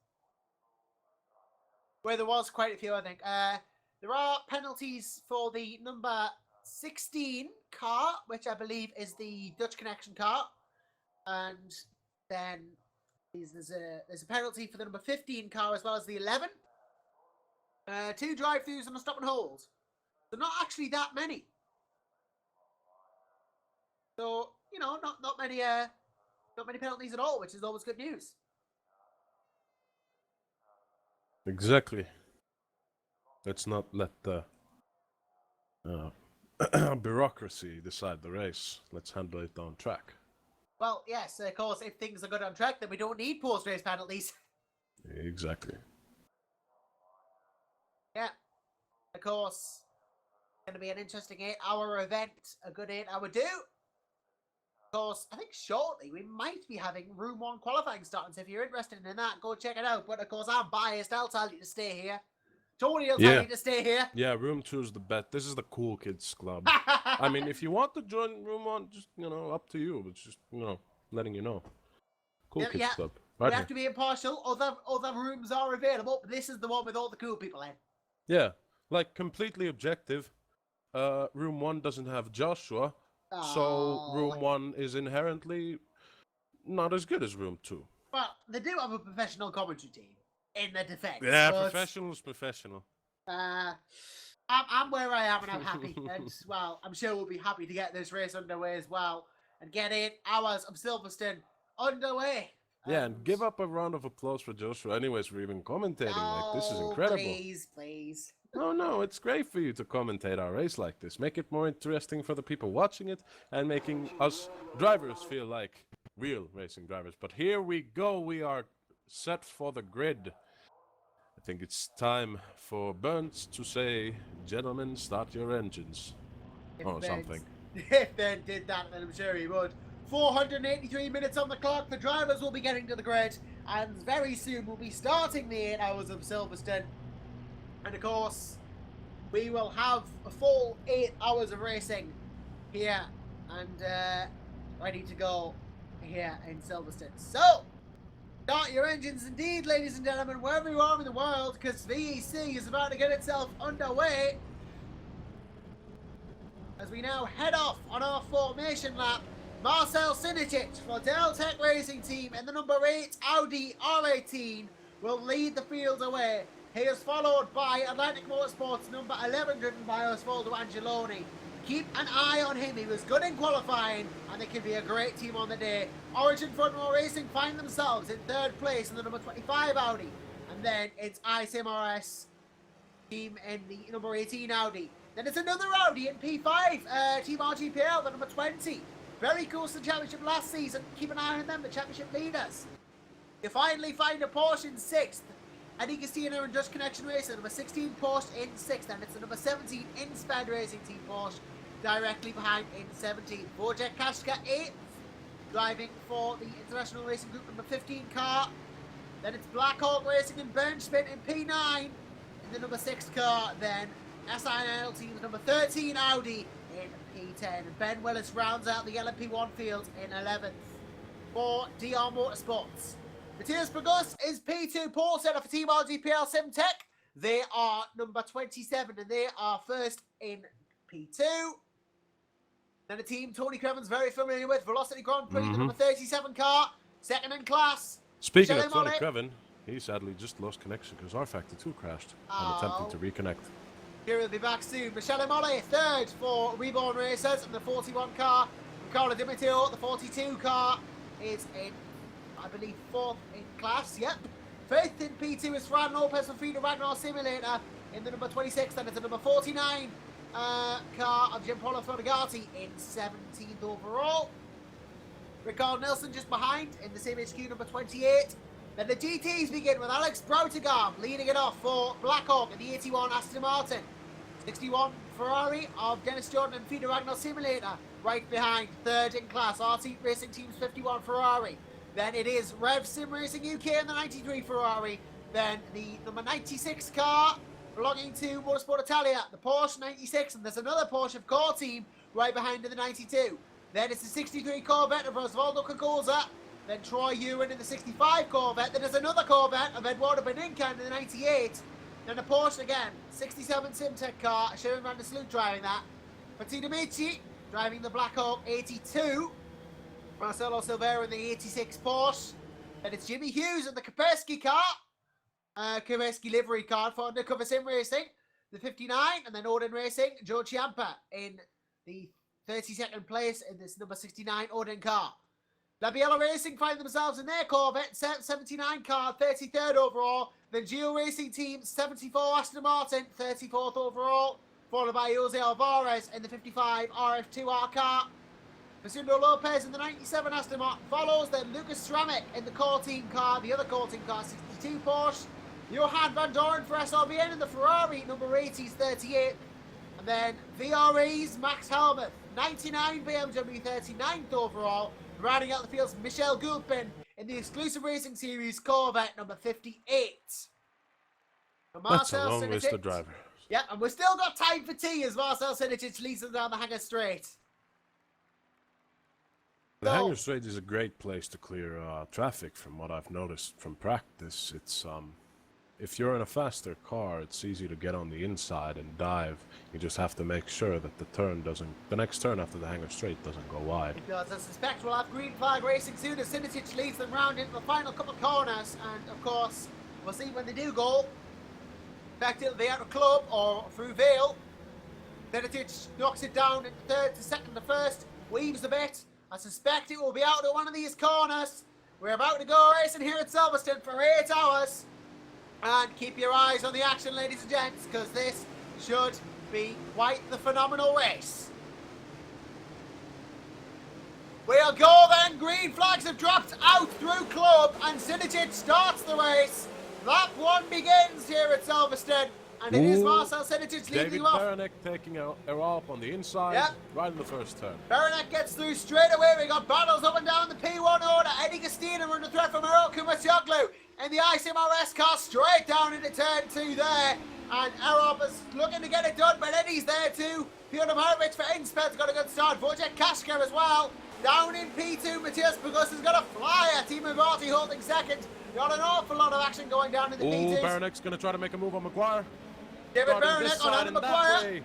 Where there was quite a few, I think. There are penalties for the number 16 car, which I believe is the Dutch Connection car. And then there's a penalty for the number 15 car as well as the 11. 2 drive-throughs and a stop and hold. So not actually that many. So, you know, not many penalties at all, which is always good news.
Exactly. Let's not let the bureaucracy decide the race. Let's handle it on track.
Well, yes, of course, if things are good on track, then we don't need post-race penalties.
Exactly.
Yeah, of course, it's going to be an interesting 8-hour event, a good 8-hour do. Of course, I think shortly we might be having Room 1 qualifying starting, so if you're interested in that, go check it out. But of course, I'm biased, I'll tell you to stay here. Tony will tell you to stay here.
Yeah, Room 2 is the bet. This is the cool kids club. I mean, if you want to join Room 1, just, up to you. But just, letting you know. Cool kids club. Right
we have to be impartial. Other rooms are available, but this is the one with all the cool people in.
Yeah, like completely objective. Room 1 doesn't have Joshua, so Room 1 is inherently not as good as Room 2.
Well, they do have a professional commentary team in their defense.
Yeah, professional's professional.
I'm where I am and I'm happy. And, well, I'm sure we'll be happy to get this race underway as well and get 8 hours of Silverstone underway.
Yeah, and give up a round of applause for Joshua anyways for even commentating. Like, this is incredible.
Please.
No, it's great for you to commentate our race like this. Make it more interesting for the people watching it and making us drivers feel like real racing drivers. But here we go. We are set for the grid. I think it's time for Burns to say, "Gentlemen, start your engines." Or something.
If Ben did that, then I'm sure he would. 483 minutes on the clock. The drivers will be getting to the grid, and very soon we'll be starting the 8 hours of Silverstone. And of course, we will have a full 8 hours of racing here and ready to go here in Silverstone. So, start your engines indeed, ladies and gentlemen, wherever you are in the world, because VEC is about to get itself underway. As we now head off on our formation lap, Marcel Sinicic for Dell Tech Racing Team in the number 8 Audi R18 will lead the field away. He is followed by Atlantic Motorsports number 11 driven by Osvaldo Angeloni. Keep an eye on him. He was good in qualifying and they can be a great team on the day. Origin Front Row Racing find themselves in 3rd place in the number 25 Audi. And then it's ISIMRS team in the number 18 Audi. Then it's another Audi in P5, Team RGPL, the number 20. Very close to the championship last season. Keep an eye on them, the championship leaders. You finally find a Porsche in 6th. Eddie Castina and Just Connection Racing, number 16 Porsche in 6th, and it's the number 17 Insped Racing Team Porsche directly behind in 17th. Wojciech Kaszka 8th, driving for the International Racing Group number 15 car. Then it's Black Hawk Racing and Bernspin in P9 in the number 6 car. Then SINL Team's number 13 Audi in P10. And Ben Willis rounds out the LMP1 field in 11th for DR Motorsports. Matthias Bragus is P2 pole setter for Team RGPL Simtech. They are number 27 and they are first in P2. Then a team Tony Creven's very familiar with, Velocity Grand Prix, the number 37 car, second in class.
Speaking of Tony Creven, he sadly just lost connection because our Factor 2 crashed. I'm attempting to reconnect.
Here we'll be back soon. Michele Mollet, third for Reborn Racers in the 41 car. Ricardo Dimitio, the 42 car, is in, I believe, 4th in class. Yep. 5th in P2 is Fran Lopez for Feeder Ragnar Simulator in the number 26. And it's the number 49 car of Gianpaolo Frodegati in 17th overall. Rickard Nelson just behind in the same HQ, number 28. Then the GTs begin with Alex Brautigam leading it off for Blackhawk in the 81 Aston Martin. 61 Ferrari of Dennis Jordan and Feeder Ragnar Simulator right behind. Third in class, RT Racing Team's 51 Ferrari. Then it is Rev Sim Racing UK in the 93 Ferrari. Then the number 96 car belonging to Motorsport Italia, the Porsche 96, and there's another Porsche core team right behind in the 92. Then it's the 63 Corvette of Osvaldo Cagoza. Then Troy Ewan in the 65 Corvette. Then there's another Corvette of Eduardo Beninca in the 98. Then a Porsche again, 67 Simtech car, Sharon Van der Sloot driving that. Patino Michi driving the Blackhawk 82. Marcelo Silveira in the 86 Porsche. Then it's Jimmy Hughes in the Kaspersky car. Kaspersky livery car for Undercover Sim Racing, the 59. And then Odin Racing, Joe Ciampa in the 32nd place in this number 69 Odin car. Labiella Racing find themselves in their Corvette 79 car, 33rd overall. Then Geo Racing Team 74 Aston Martin, 34th overall, followed by Jose Alvarez in the 55 RF2R car. Facundo Lopez in the 97 Aston Martin follows, then Lucas Stramick in the core team car, the other core team car, 62 Porsche. Johan van Doren for SRBN in the Ferrari, number 80s, 38. And then VRE's Max Helmuth, 99 BMW, 39th overall. Rounding out the fields, Michel Gulpin in the Exclusive Racing Series Corvette, number 58. And
That's a long list of drivers.
Yeah, and we've still got time for tea as Marcel Sinicic leads them down the Hangar Straight.
The Hangar Straight is a great place to clear traffic from what I've noticed from practice. It's if you're in a faster car, it's easy to get on the inside and dive. You just have to make sure that the next turn after the Hangar Straight doesn't go wide.
Because I suspect we'll have green flag racing soon as Sinicic leads them round into the final couple of corners. And of course, we'll see when they do go. Back to the outer club or through Vale. Sinicic knocks it down into third to second to first, weaves a bit. I suspect it will be out of one of these corners. We're about to go racing here at Silverstone for 8 hours. And keep your eyes on the action, ladies and gents, because this should be quite the phenomenal race. We'll go then. Green flags have dropped out through club, and Sinicic starts the race. Lap 1 begins here at Silverstone, and it is Marcel Sinicic leading you off.
David Baranek taking her off on the inside, right in the first turn.
Baranek gets through straight away. We got battles up and down the P1 order. Eddie Castina under threat from Earl Kumasioglu in the ICMRS car, straight down into turn 2 there. And Arab is looking to get it done, but Eddie's there too. Piotr Marovic for Insped's got a good start. Wojciech Kashka as well. Down in P2, Matthias Pagos has got a flyer. Team Mavati holding second. Got an awful lot of action going down in the P2s.
Baranek's going to try to make a move on Maguire.
David Baranek on Adam Maguire.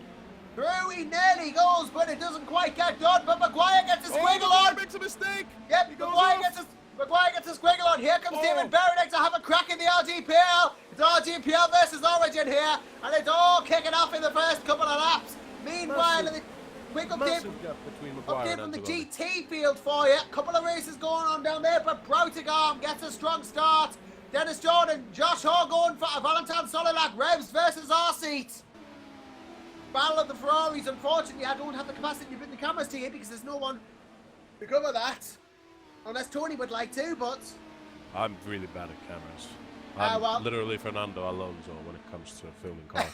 Through he nearly goes, but it doesn't quite get done. But Maguire gets a squiggle on.
Makes a mistake.
Yep, Maguire gets a squiggle on. Here comes David Baranek to have a crack in the RGPL. It's RGPL versus Origin here, and it's all kicking off in the first couple of laps. Meanwhile, quick update from the GT field for you. A couple of races going on down there, but Broutigam gets a strong start. Dennis Jordan, Josh Hall going for a Valentin Solilak, Revs versus R-Seat. Battle of the Ferraris. Unfortunately, I don't have the capacity to bring the cameras to you because there's no one to cover that. Unless Tony would like to, but...
I'm really bad at cameras. I'm literally Fernando Alonso when it comes to filming cars.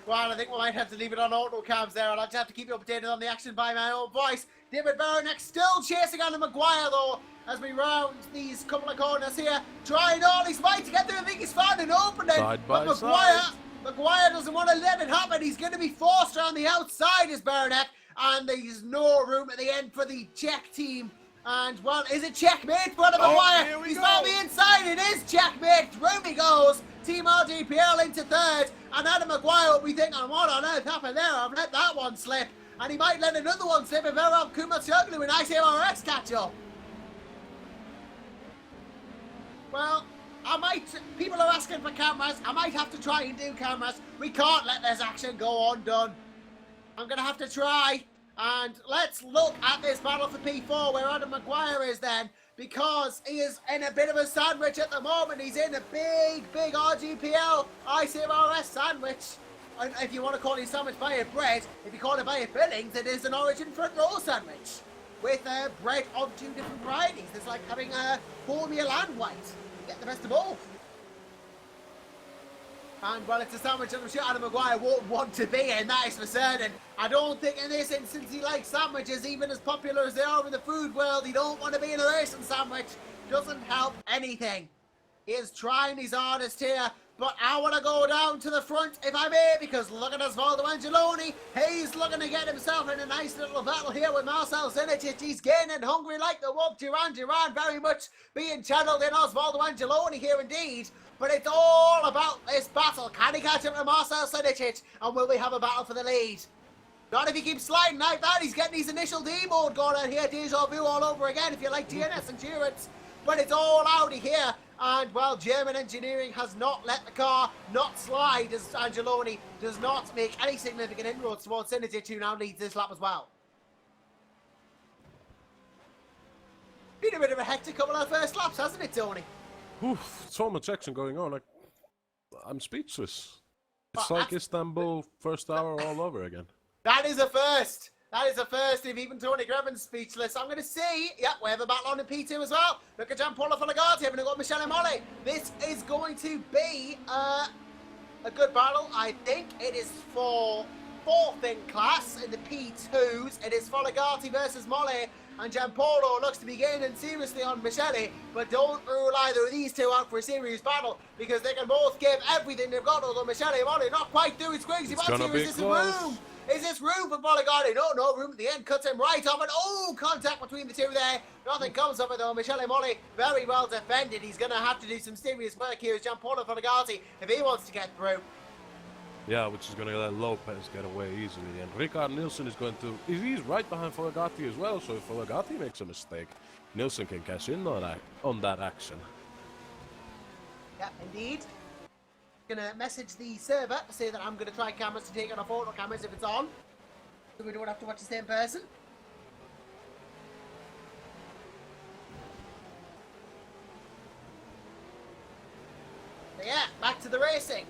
Well, I think we might have to leave it on auto cams there. I'll have to keep you updated on the action by my own voice. David Baranek still chasing Alan Maguire though, as we round these couple of corners here. Trying all his might to get there. I think he's found an opening. But Maguire doesn't want to let it happen. He's going to be forced around the outside as Baranek. And there's no room at the end for the Czech team. And, well, is it checkmate for Maguire? He's found the inside. It is checkmate. Through he goes. Team RGPL into third. And Adam Maguire will be thinking, what on earth happened there? I've let that one slip. And he might let another one slip if Erab Kumasioglu and ICMRS catch up. Well, people are asking for cameras. I might have to try and do cameras. We can't let this action go undone. I'm going to have to try. And let's look at this battle for P4 where Adam Maguire is then, because he is in a bit of a sandwich at the moment. He's in a big RGPL ICMRS sandwich. And if you want to call it sandwich by a bread, if you call it by a Billings, it is an Origin front row sandwich with bread of 2 different varieties. It's like having a wholemeal and white. You get the best of both. And, well, it's a sandwich I'm sure Adam Maguire won't want to be in, that is for certain. I don't think in this instance he likes sandwiches, even as popular as they are in the food world. He don't want to be in a racing sandwich. Doesn't help anything. He is trying his hardest here, but I want to go down to the front, if I may, because look at Osvaldo Angeloni. He's looking to get himself in a nice little battle here with Marcel Sinicic. He's gaining hungry like the wolf. Duran very much being channeled in Osvaldo Angeloni here indeed. But it's all about this battle. Can he catch up to Marcel Sinicic? And will we have a battle for the lead? Not if he keeps sliding like that. He's getting his initial D mode going on here. Deja vu all over again if you like DNS endurance. But it's all Audi here. And, well, German engineering has not let the car not slide as Angeloni does not make any significant inroads towards Sinicic, who now leads this lap as well. Been a bit of a hectic couple of first laps, hasn't it, Tony?
Oof, so much action going on. I I'm speechless.
Well,
It's like Istanbul first hour all over again.
That is a first. That is a first if even Tony Grevin's speechless. I'm going to see. Yep, we have a battle on in P2 as well. Look at Gianpaolo Folagati having a go at Michele Molli. This is going to be a good battle. I think it is for fourth in class in the P2s. It is Folagati versus Molli. And Gianpaolo looks to be gaining seriously on Michele, but don't rule either of these two out for a serious battle because they can both give everything they've got. Although Michele and Molli not quite through his crazy
It's
bounce
gonna
here.
be
Is this
close.
room? Is this room for Folagati? No room at the end. Cuts him right off, and contact between the two there. Nothing comes of it though. Michele Molli very well defended. He's going to have to do some serious work here as Gianpaolo Folagati if he wants to get through.
Yeah, which is going to let Lopez get away easily. And Ricard Nielsen is going to... He's right behind Folagati as well, so if Folagati makes a mistake, Nielsen can cash in on that action.
Yeah, indeed. Gonna message the server to say that I'm gonna try cameras to take on our photo cameras if it's on, so we don't have to watch the same person. So yeah, back to the racing.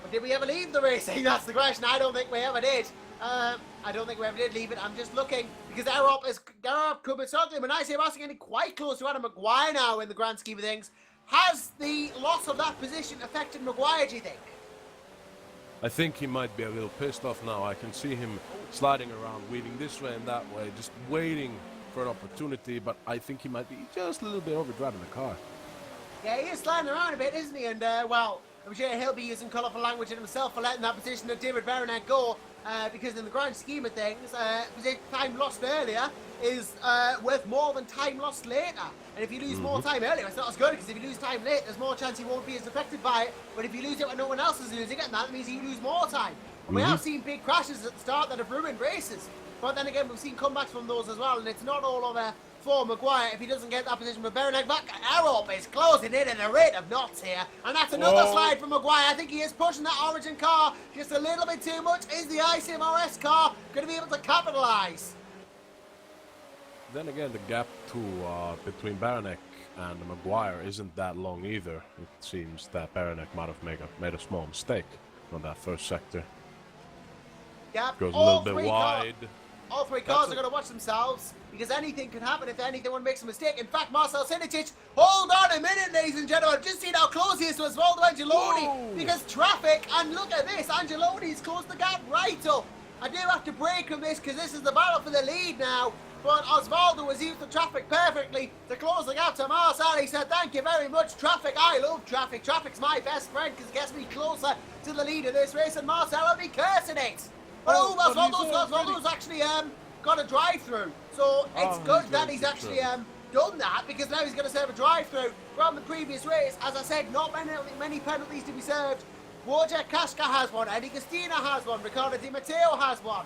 But did we ever leave the racing? That's the question. I don't think we ever did. I don't think we ever did leave it. I'm just looking because Arop could be struggling, but I say Ross getting quite close to Adam Maguire now in the grand scheme of things. Has the loss of that position affected Maguire, do you think?
I think he might be a little pissed off now. I can see him sliding around, weaving this way and that way, just waiting for an opportunity, but I think he might be just a little bit overdriving the car.
Yeah, he is sliding around a bit, isn't he? And, well, I'm sure he'll be using colourful language in himself for letting that position of David Baronet go, because in the grand scheme of things, time lost earlier is worth more than time lost later. And if you lose more time earlier, it's not as good, because if you lose time late, there's more chance he won't be as affected by it. But if you lose it when no one else is losing it, that means you lose more time. And we have seen big crashes at the start that have ruined races. But then again, we've seen comebacks from those as well, and it's not all over for Maguire if he doesn't get that position with Baronet back. Arop is closing in at a rate of knots here, and that's another slide from Maguire. I think he is pushing that Origin car just a little bit too much. Is the ICMRS car going to be able to capitalise?
Then again, the gap between Baronek and Maguire isn't that long either. It seems that Baronek might have made a small mistake on that first sector.
Yep,
Goes a little bit wide.
All three cars are going to watch themselves because anything could happen if anyone makes a mistake. In fact, Marcel Sinicic, hold on a minute, ladies and gentlemen. Just seen how close he is to Osvaldo Angeloni because traffic, and look at this, Angeloni's closed the gap right up. I do have to break from this because this is the battle for the lead now. But Osvaldo has used the traffic perfectly to close the gap to Marcel. He said, thank you very much, traffic. I love traffic. Traffic's my best friend because it gets me closer to the lead of this race, and Marcel will be cursing it. But Osvaldo's actually got a drive-through. So it's good that he's actually done that, because now he's going to serve a drive-through from the previous race. As I said, not many penalties to be served. Wojciech Kaszka has one, Eddie Castina has one, Ricardo Di Matteo has one.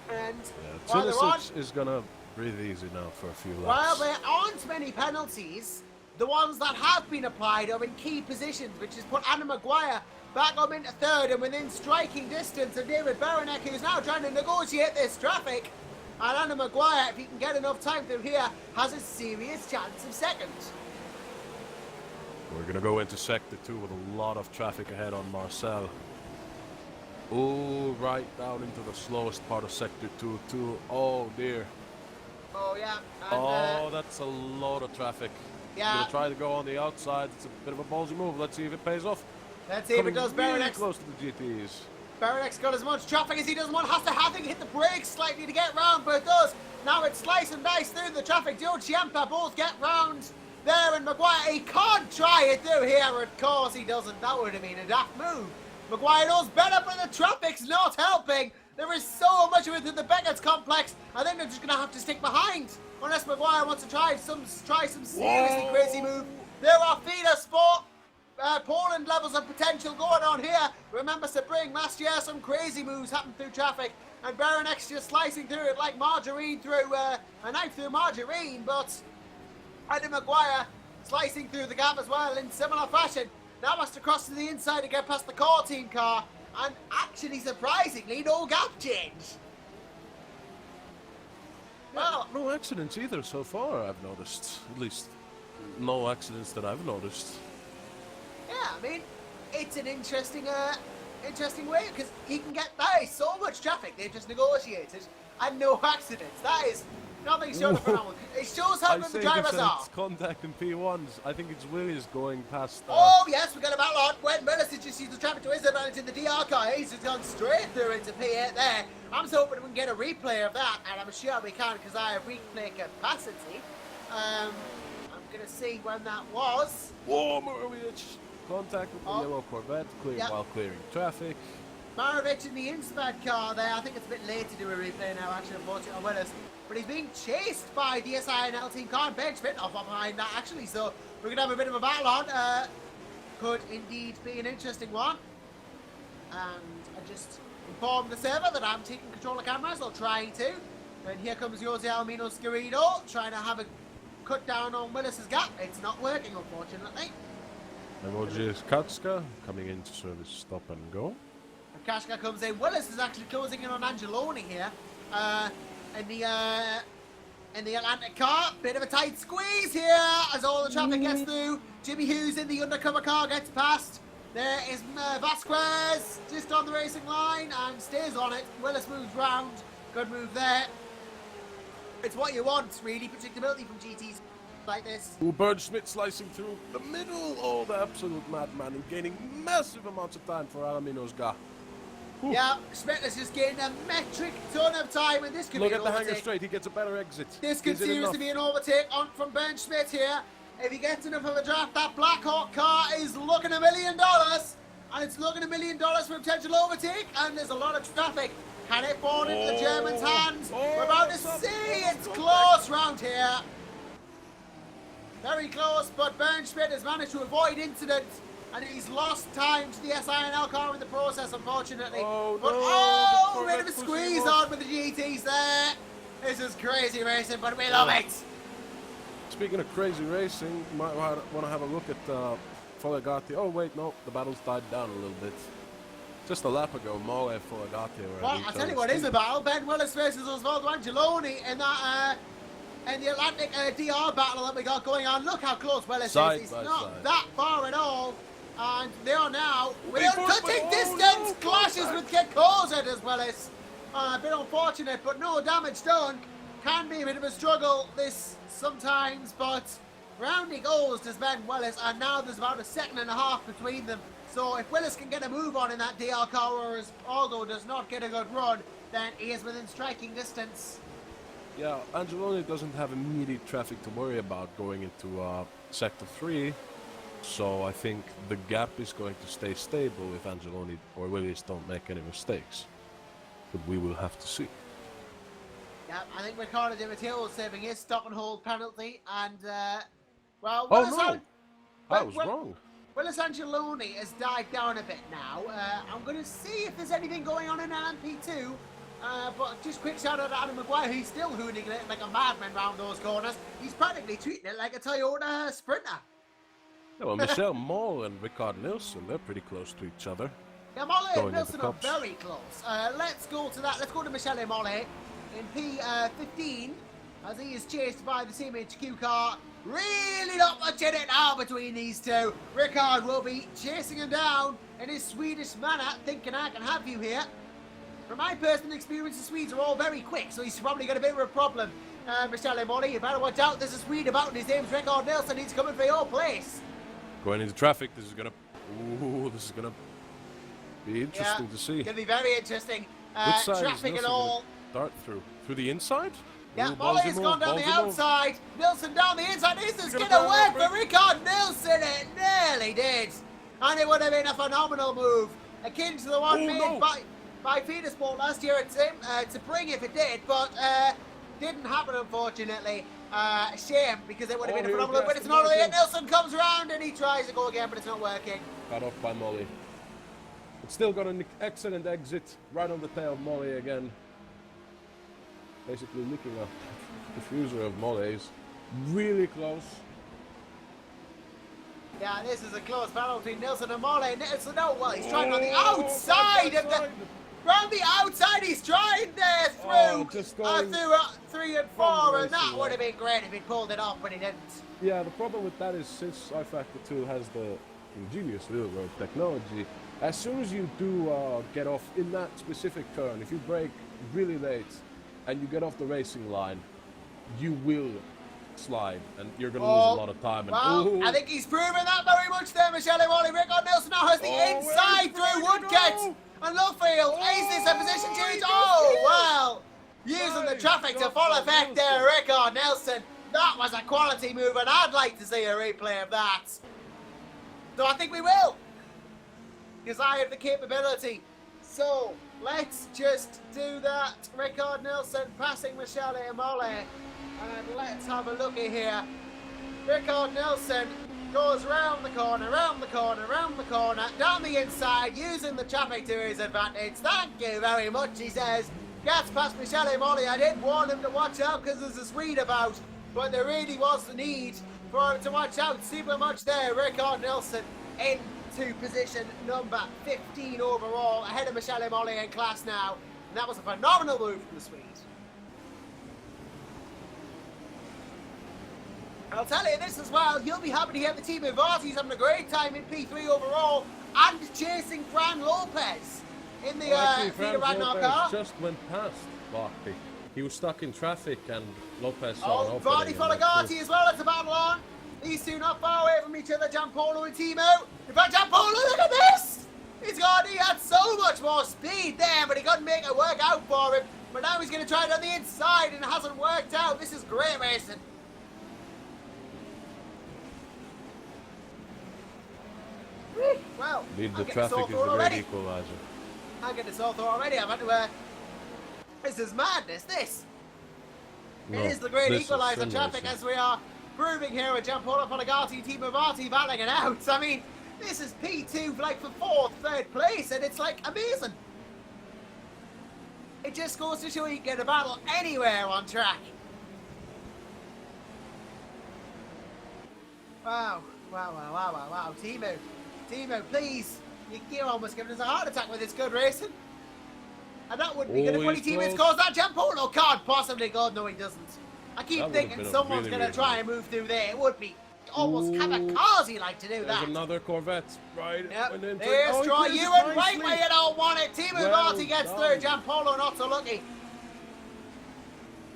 And while they're on,
is going to breathe easy now for a few laps.
while there aren't many penalties, the ones that have been applied are in key positions, which has put Anna Maguire back up into third and within striking distance of David Baronek, who's now trying to negotiate this traffic. And Anna Maguire, if he can get enough time through here, has a serious chance of second.
We're going to go into Sector 2 with a lot of traffic ahead on Marcel. Oh, right down into the slowest part of Sector 2 too. Oh dear.
Oh yeah. And,
that's a lot of traffic.
Yeah.
Going to try to go on the outside. It's a bit of a ballsy move. Let's see if it pays off.
Let's see if it does.
Really
Baronek's
close to the GTs.
Baronek's got as much traffic as he doesn't want. Has to have to hit the brakes slightly to get round, but it does. Now it's slice and dice through the traffic. Joe Ciampa both get round there, and Maguire, he can't try it through here. Of course he doesn't. That would have been a daft move. Maguire knows better, but the traffic's not helping. There is so much of it through the Beckett's complex. I think they're just going to have to stick behind, unless Maguire wants to try some seriously crazy move. There are feeder sport. Poland levels of potential going on here. Remember Spring last year, some crazy moves happened through traffic, and Baronek's just slicing through it like margarine through a knife through margarine. But Eddie Maguire slicing through the gap as well in similar fashion. Now has to cross to the inside to get past the core team car, and actually surprisingly no gap change. Well,
no accidents either so far, I've noticed. At least no accidents that I've noticed.
yeah, I mean, it's an interesting way because he can get by so much traffic they've just negotiated and no accidents. That is nothing short of phenomenal. It shows how good the drivers are.
Contact in P1s. I think it's Willis going past.
Oh yes, we got a battle on. When Willis just used the traffic to his advantage in the DR car, he's just gone straight through into P8 there. I'm just hoping we can get a replay of that, and I'm sure we can because I have replay capacity. I'm gonna see when that was.
Whoa, Marovich! Contact with the yellow Corvette, while clearing traffic.
Marovich in the Inspad car there. I think it's a bit late to do a replay now, actually, unfortunately, on Willis. But he's being chased by the SINL team car and bench fit off behind that, actually. So we're going to have a bit of a battle on. Could indeed be an interesting one. And I just informed the server that I'm taking control of cameras, or trying to. And here comes Jose Almino Scarino, trying to have a cut down on Willis's gap. It's not working, unfortunately.
Emojis Katska coming in to service stop and go.
Kashka comes in. Willis is actually closing in on Angeloni here. In the Atlantic car, bit of a tight squeeze here as all the traffic gets through. Jimmy Hughes in the undercover car gets past. There is Vasquez just on the racing line and stays on it. Willis moves round. Good move there. It's what you want, really, predictability from GTs like this.
Ooh, Bernd Schmidt slicing through the middle. Oh, the absolute madman and gaining massive amounts of time for Alamino's guy. Ooh.
Yeah, Schmidt has just gained a metric ton of time, and this could be an overtake.
Look at the hanger straight, he gets a better exit.
This could seriously be an overtake from Bernd Schmidt here. If he gets enough of a draft, that Blackhawk car is looking $1 million. And it's looking $1 million for a potential overtake, and there's a lot of traffic. Can it fall into the German's hands? We're about to see. It's close round here. Very close, but Bernd Schmidt has managed to avoid incident. And he's lost time to the SINL car in the process, unfortunately. Oh, bit of a squeeze on with the GTs there. This is crazy racing, but we love it.
Speaking of crazy racing, you might want to have a look at Foligati. Oh, wait, no, the battle's died down a little bit. Just a lap ago, Mole Foligati.
Well, I'll tell you what is a battle. Ben Willis versus Osvaldo Angeloni in that... in the Atlantic DR battle that we got going on. Look how close Willis is. He's not that far at all. And they are now within cutting distance. Clashes with Kekoza as Willis. A bit unfortunate, but no damage done. Can be a bit of a struggle this sometimes, but round he goes to Ben Willis, and now there's about 1.5 seconds between them. So if Willis can get a move on in that DR car, whereas Aldo does not get a good run, then he is within striking distance.
Yeah, Angeloni doesn't have immediate traffic to worry about going into Sector 3, so I think the gap is going to stay stable if Angeloni or Willis don't make any mistakes. But we will have to see.
Yeah, I think Riccardo Di Matteo is saving his stop and hold penalty, and, well...
Oh, no! I was wrong.
Willis Angeloni has died down a bit now. I'm going to see if there's anything going on in LMP2. But just quick shout out to Adam Maguire. He's still hooning it like a madman round those corners. He's practically treating it like a Toyota Sprinter.
Yeah, well, Michel Moll and Ricard Nilsson, they're pretty close to each other.
Yeah, Molle and Nilsson are very close. Let's go to that. Let's go to Michele Molle in P15 as he is chased by the CMHQ car. Really not much in it now between these two. Ricard will be chasing him down in his Swedish manner, thinking I can have you here. From my personal experience, the Swedes are all very quick, so he's probably got a bit of a problem. Michele Molle, you better watch out. There's a Swede about, and his name's Ricard Nilsson. He's coming for your place.
Going into traffic, this is gonna be interesting to see.
Gonna be very interesting.
Which side
traffic
is
and all.
Start through the inside.
Yeah, Molle's gone down the outside. Nilsson down the inside. Is this gonna work for Ricard Nilsson? It nearly did, and it would have been a phenomenal move, akin to the one made by Feedersport last year at Spring if it did, but didn't happen unfortunately. Shame, because it would have been a phenomenal, but it's not really. Nilsson comes around and he tries to go again, but it's not working.
Cut off by Molle. It's still got an excellent exit right on the tail of Molle again. Basically licking a diffuser of Molle's. Really close.
Yeah, this is a close battle between Nilsson and Molle. Nilsson, no, well, he's trying on the outside of the... From the outside, he's trying there through 3 and 4, and that would have been great if he'd pulled it off, but he didn't.
Yeah, the problem with that is since iFactor 2 has the ingenious little bit of technology. As soon as you do get off in that specific turn, if you brake really late and you get off the racing line, you will slide and you're going to lose a lot of time. And,
well, I think he's proven that very much there, Michele Wally. Rickard Nilsson now has the inside through Woodgate. And Lovefield, is this a position change? Oh, well, using the traffic to full effect there, Rickard Nilsson. That was a quality move, and I'd like to see a replay of that. So I think we will, because I have the capability. So let's just do that. Rickard Nilsson passing Michele Wally. And let's have a looky here. Rickard Nilsson goes round the corner, round the corner, round the corner, down the inside, using the traffic to his advantage. Thank you very much, he says. Gets past Michele Wally. I did warn him to watch out because there's this read about, but there really was the need for him to watch out super much there. Rickard Nilsson into position number 15 overall, ahead of Michele Wally in class now. And that was a phenomenal move from the Swede. I'll tell you this as well, you'll be happy to hear the team of Varty's having a great time in P3 overall and chasing Fran Lopez in the Peter Ragnar car.
Just went past Varty. He was stuck in traffic and Lopez saw an
Oh,
opening.
Varty Folagati as well, it's a battle on. These two not far away from each other, Giampolo and Timo. In fact, Giampolo, look at this! He had so much more speed there, but he couldn't make it work out for him. But now he's going to try it on the inside and it hasn't worked out. This is great racing. Well,
the traffic is the great equalizer.
I get this all thought already. I've had to, this is madness, this.
No,
it is the great
this
equalizer
is
traffic as we are proving here with Giampolo Folagati, Team Varty battling it out. I mean, this is P2 like for fourth, third place, and it's like amazing. It just goes to show you can get a battle anywhere on track. Wow, wow, wow, wow, wow, wow. Timo, please. You're almost giving us a heart attack with this good racing. And that wouldn't be good if one of your teammates calls that Giampolo can't possibly. God, no, he doesn't. I keep thinking someone's going to try and move through there. It would be almost kamikaze-like to do that.
There's another Corvette, right?
Yep. There's Troy Ewan, right where you don't want it. Timo Varty gets through. Giampolo not so lucky.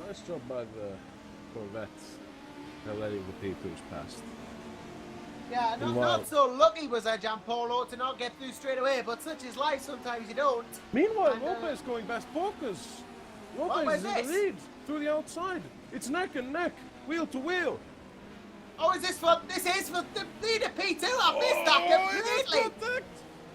Nice job by the Corvette. They're letting the P2s past.
Yeah, not so lucky was Giampolo to not get through straight away, but such is life, sometimes you don't.
Meanwhile, Lopez going past Focus. Lopez is in the lead through the outside. It's neck and neck, wheel to wheel.
Oh, this is for the lead of P2. I missed that completely.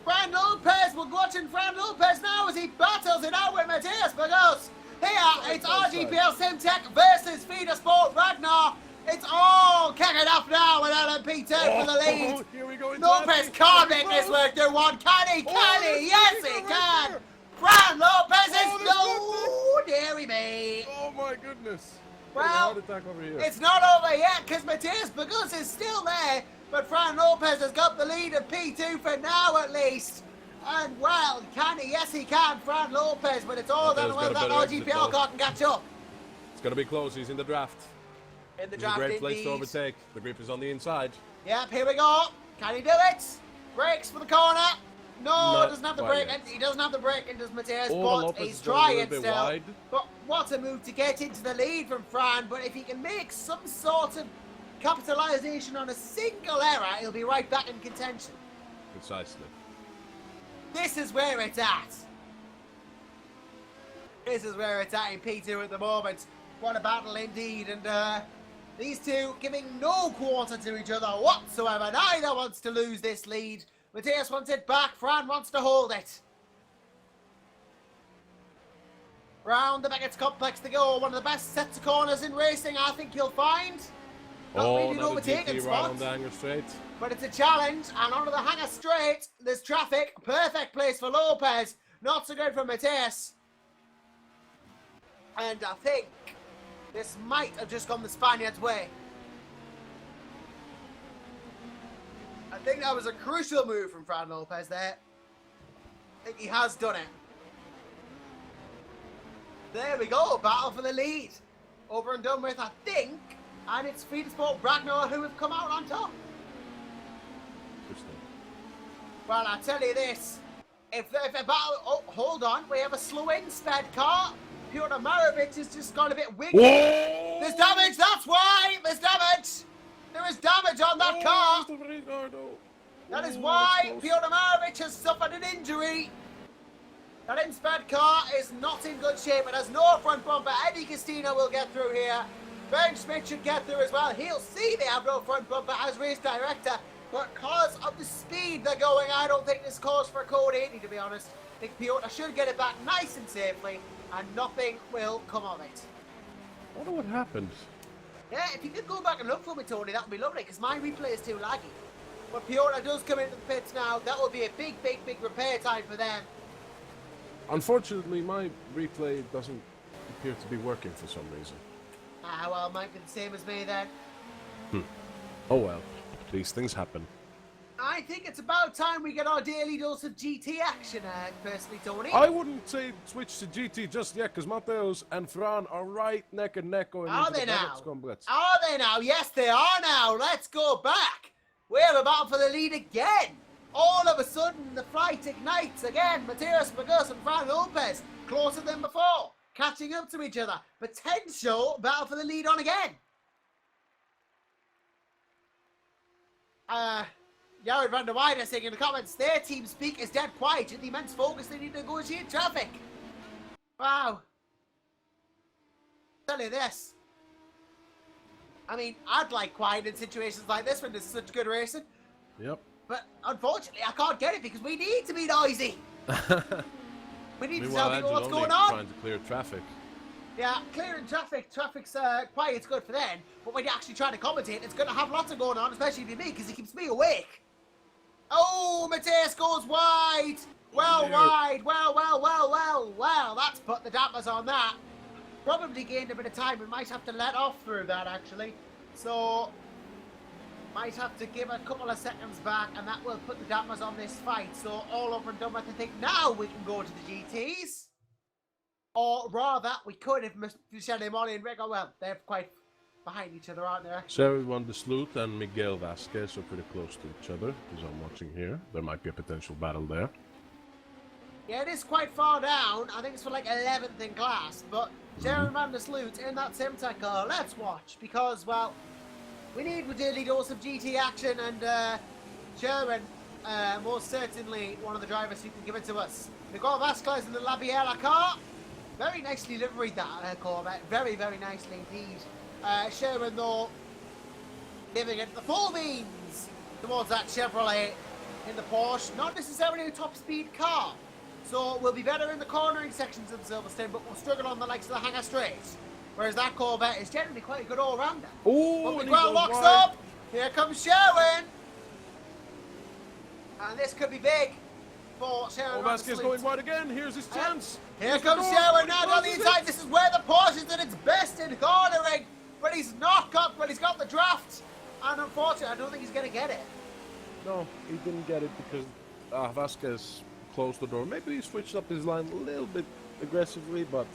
Fran Lopez, we're watching Fran Lopez now as he battles it out with Matthias Bagos. Here, it's RGPL Simtech versus Feeder Sport Ragnar. It's all kicking off now with LMP2 for the lead.
Here we go.
Lopez can't make this work through one. Can he? Yes, he can. Fran Lopez is no dairy me.
Oh my goodness.
Well, it's not over yet because Matthias Bagos is still there, but Fran Lopez has got the lead of P2 for now at least. And well, can he? Yes, he can, Fran Lopez, but it's all done well that RGPL car can catch up.
It's going to be close. He's in the draft.
In the draft,
a great place to overtake. The grip is on the inside.
Yep, here we go. Can he do it? Brakes for the corner. No, he doesn't have the brake. He doesn't have the brake into Matthias, but he's trying still. Wide. But what a move to get into the lead from Fran. But if he can make some sort of capitalization on a single error, he'll be right back in contention.
Precisely.
This is where it's at. This is where it's at in P2 at the moment. What a battle indeed. And these two giving no quarter to each other whatsoever. Neither wants to lose this lead. Matthias wants it back. Fran wants to hold it. Round the Beckett's complex to go. One of the best sets of corners in racing, I think you'll find. Not really an overtaking spot.
Right on the hanger straight.
But it's a challenge. And onto the hanger straight, there's traffic. Perfect place for Lopez. Not so good for Matthias. And I think this might have just gone the Spaniard's way. I think that was a crucial move from Fran Lopez there. I think he has done it. There we go, battle for the lead. Over and done with, I think. And it's Feeder Sport Ragnar who have come out on top.
Interesting.
Well, I tell you this. If a battle... Oh, hold on. We have a slow-in sped car. Piotr Marovich has just gone a bit wiggly.
Whoa!
There's damage. That's why. There's damage. There is damage on that car. That is why Piotr Marovich has suffered an injury. That insped car is not in good shape. It has no front bumper. Eddie Castina will get through here. Ben Schmidt should get through as well. He'll see they have no front bumper as race director. But because of the speed they're going, I don't think this calls for a code 80, to be honest. I think Piotr should get it back nice and safely, and nothing will come of it.
I wonder what happened.
Yeah, if you could go back and look for me, Tony, that would be lovely, because my replay is too laggy. But Piotr does come into the pits now. That will be a big, big, big repair time for them.
Unfortunately, my replay doesn't appear to be working for some reason.
Ah, well, might be the same as me then.
Oh well, these things happen.
I think it's about time we get our daily dose of GT action, personally, Tony.
I wouldn't say switch to GT just yet, because Mateus and Fran are right neck and neck going
Are
into
they
the
now?
Blitz.
Are they now? Yes, they are now. Let's go back. We have a battle for the lead again. All of a sudden, the fight ignites again. Mateus Magus and Fran Lopez closer than before, catching up to each other. Potential battle for the lead on again. Jared van der Weide saying in the comments, their team speak is dead quiet due to the immense focus they need to negotiate traffic. Wow. Tell you this. I mean, I'd like quiet in situations like this when there's such good racing.
Yep.
But unfortunately, I can't get it because we need to be noisy. We need to tell people what's going on.
Trying to clear traffic.
Yeah, clearing traffic. Traffic's quiet's good for them. But when you're actually trying to commentate, it's going to have lots of going on, especially for me, because it keeps me awake. Oh, Mateus goes wide. Well, wide. Well. That's put the dampers on that. Probably gained a bit of time. We might have to let off through that, actually. So, might have to give a couple of seconds back, and that will put the dampers on this fight. So, all over and done with. I think now we can go to the GTs. Or rather, we could if Michele Molly and Rico, well, they're quite behind each other, aren't they?
Sherry van der Sloot and Miguel Vasquez are pretty close to each other, as I'm watching here. There might be a potential battle there.
Yeah, it is quite far down. I think it's for like 11th in class, but Sharon van der Sloot in that Simtech car. Let's watch, because, well, we need a daily dose of GT action, and Sharon, most certainly one of the drivers who can give it to us. Miguel Vasquez in the Labiella car. Very nicely liveried that Corvette. Very, very nicely indeed. Sherman, though, giving it the full beans towards that Chevrolet in the Porsche. Not necessarily a top speed car. So we'll be better in the cornering sections of the Silverstone, but we'll struggle on the likes of the hangar straight. Whereas that Corvette is generally quite a good all-rounder.
Oh,
but Miguel locks up. Here comes Sherwin. And this could be big for Sherwin.
Oh, Vasquez going wide again. Here's his chance.
Here comes Sherwin now down the inside. This is where the Porsche is at its best in cornering. But he's not got, but he's got the draft. And unfortunately, I don't think he's going to get it.
No, he didn't get it because Vasquez closed the door. Maybe he switched up his line a little bit aggressively, but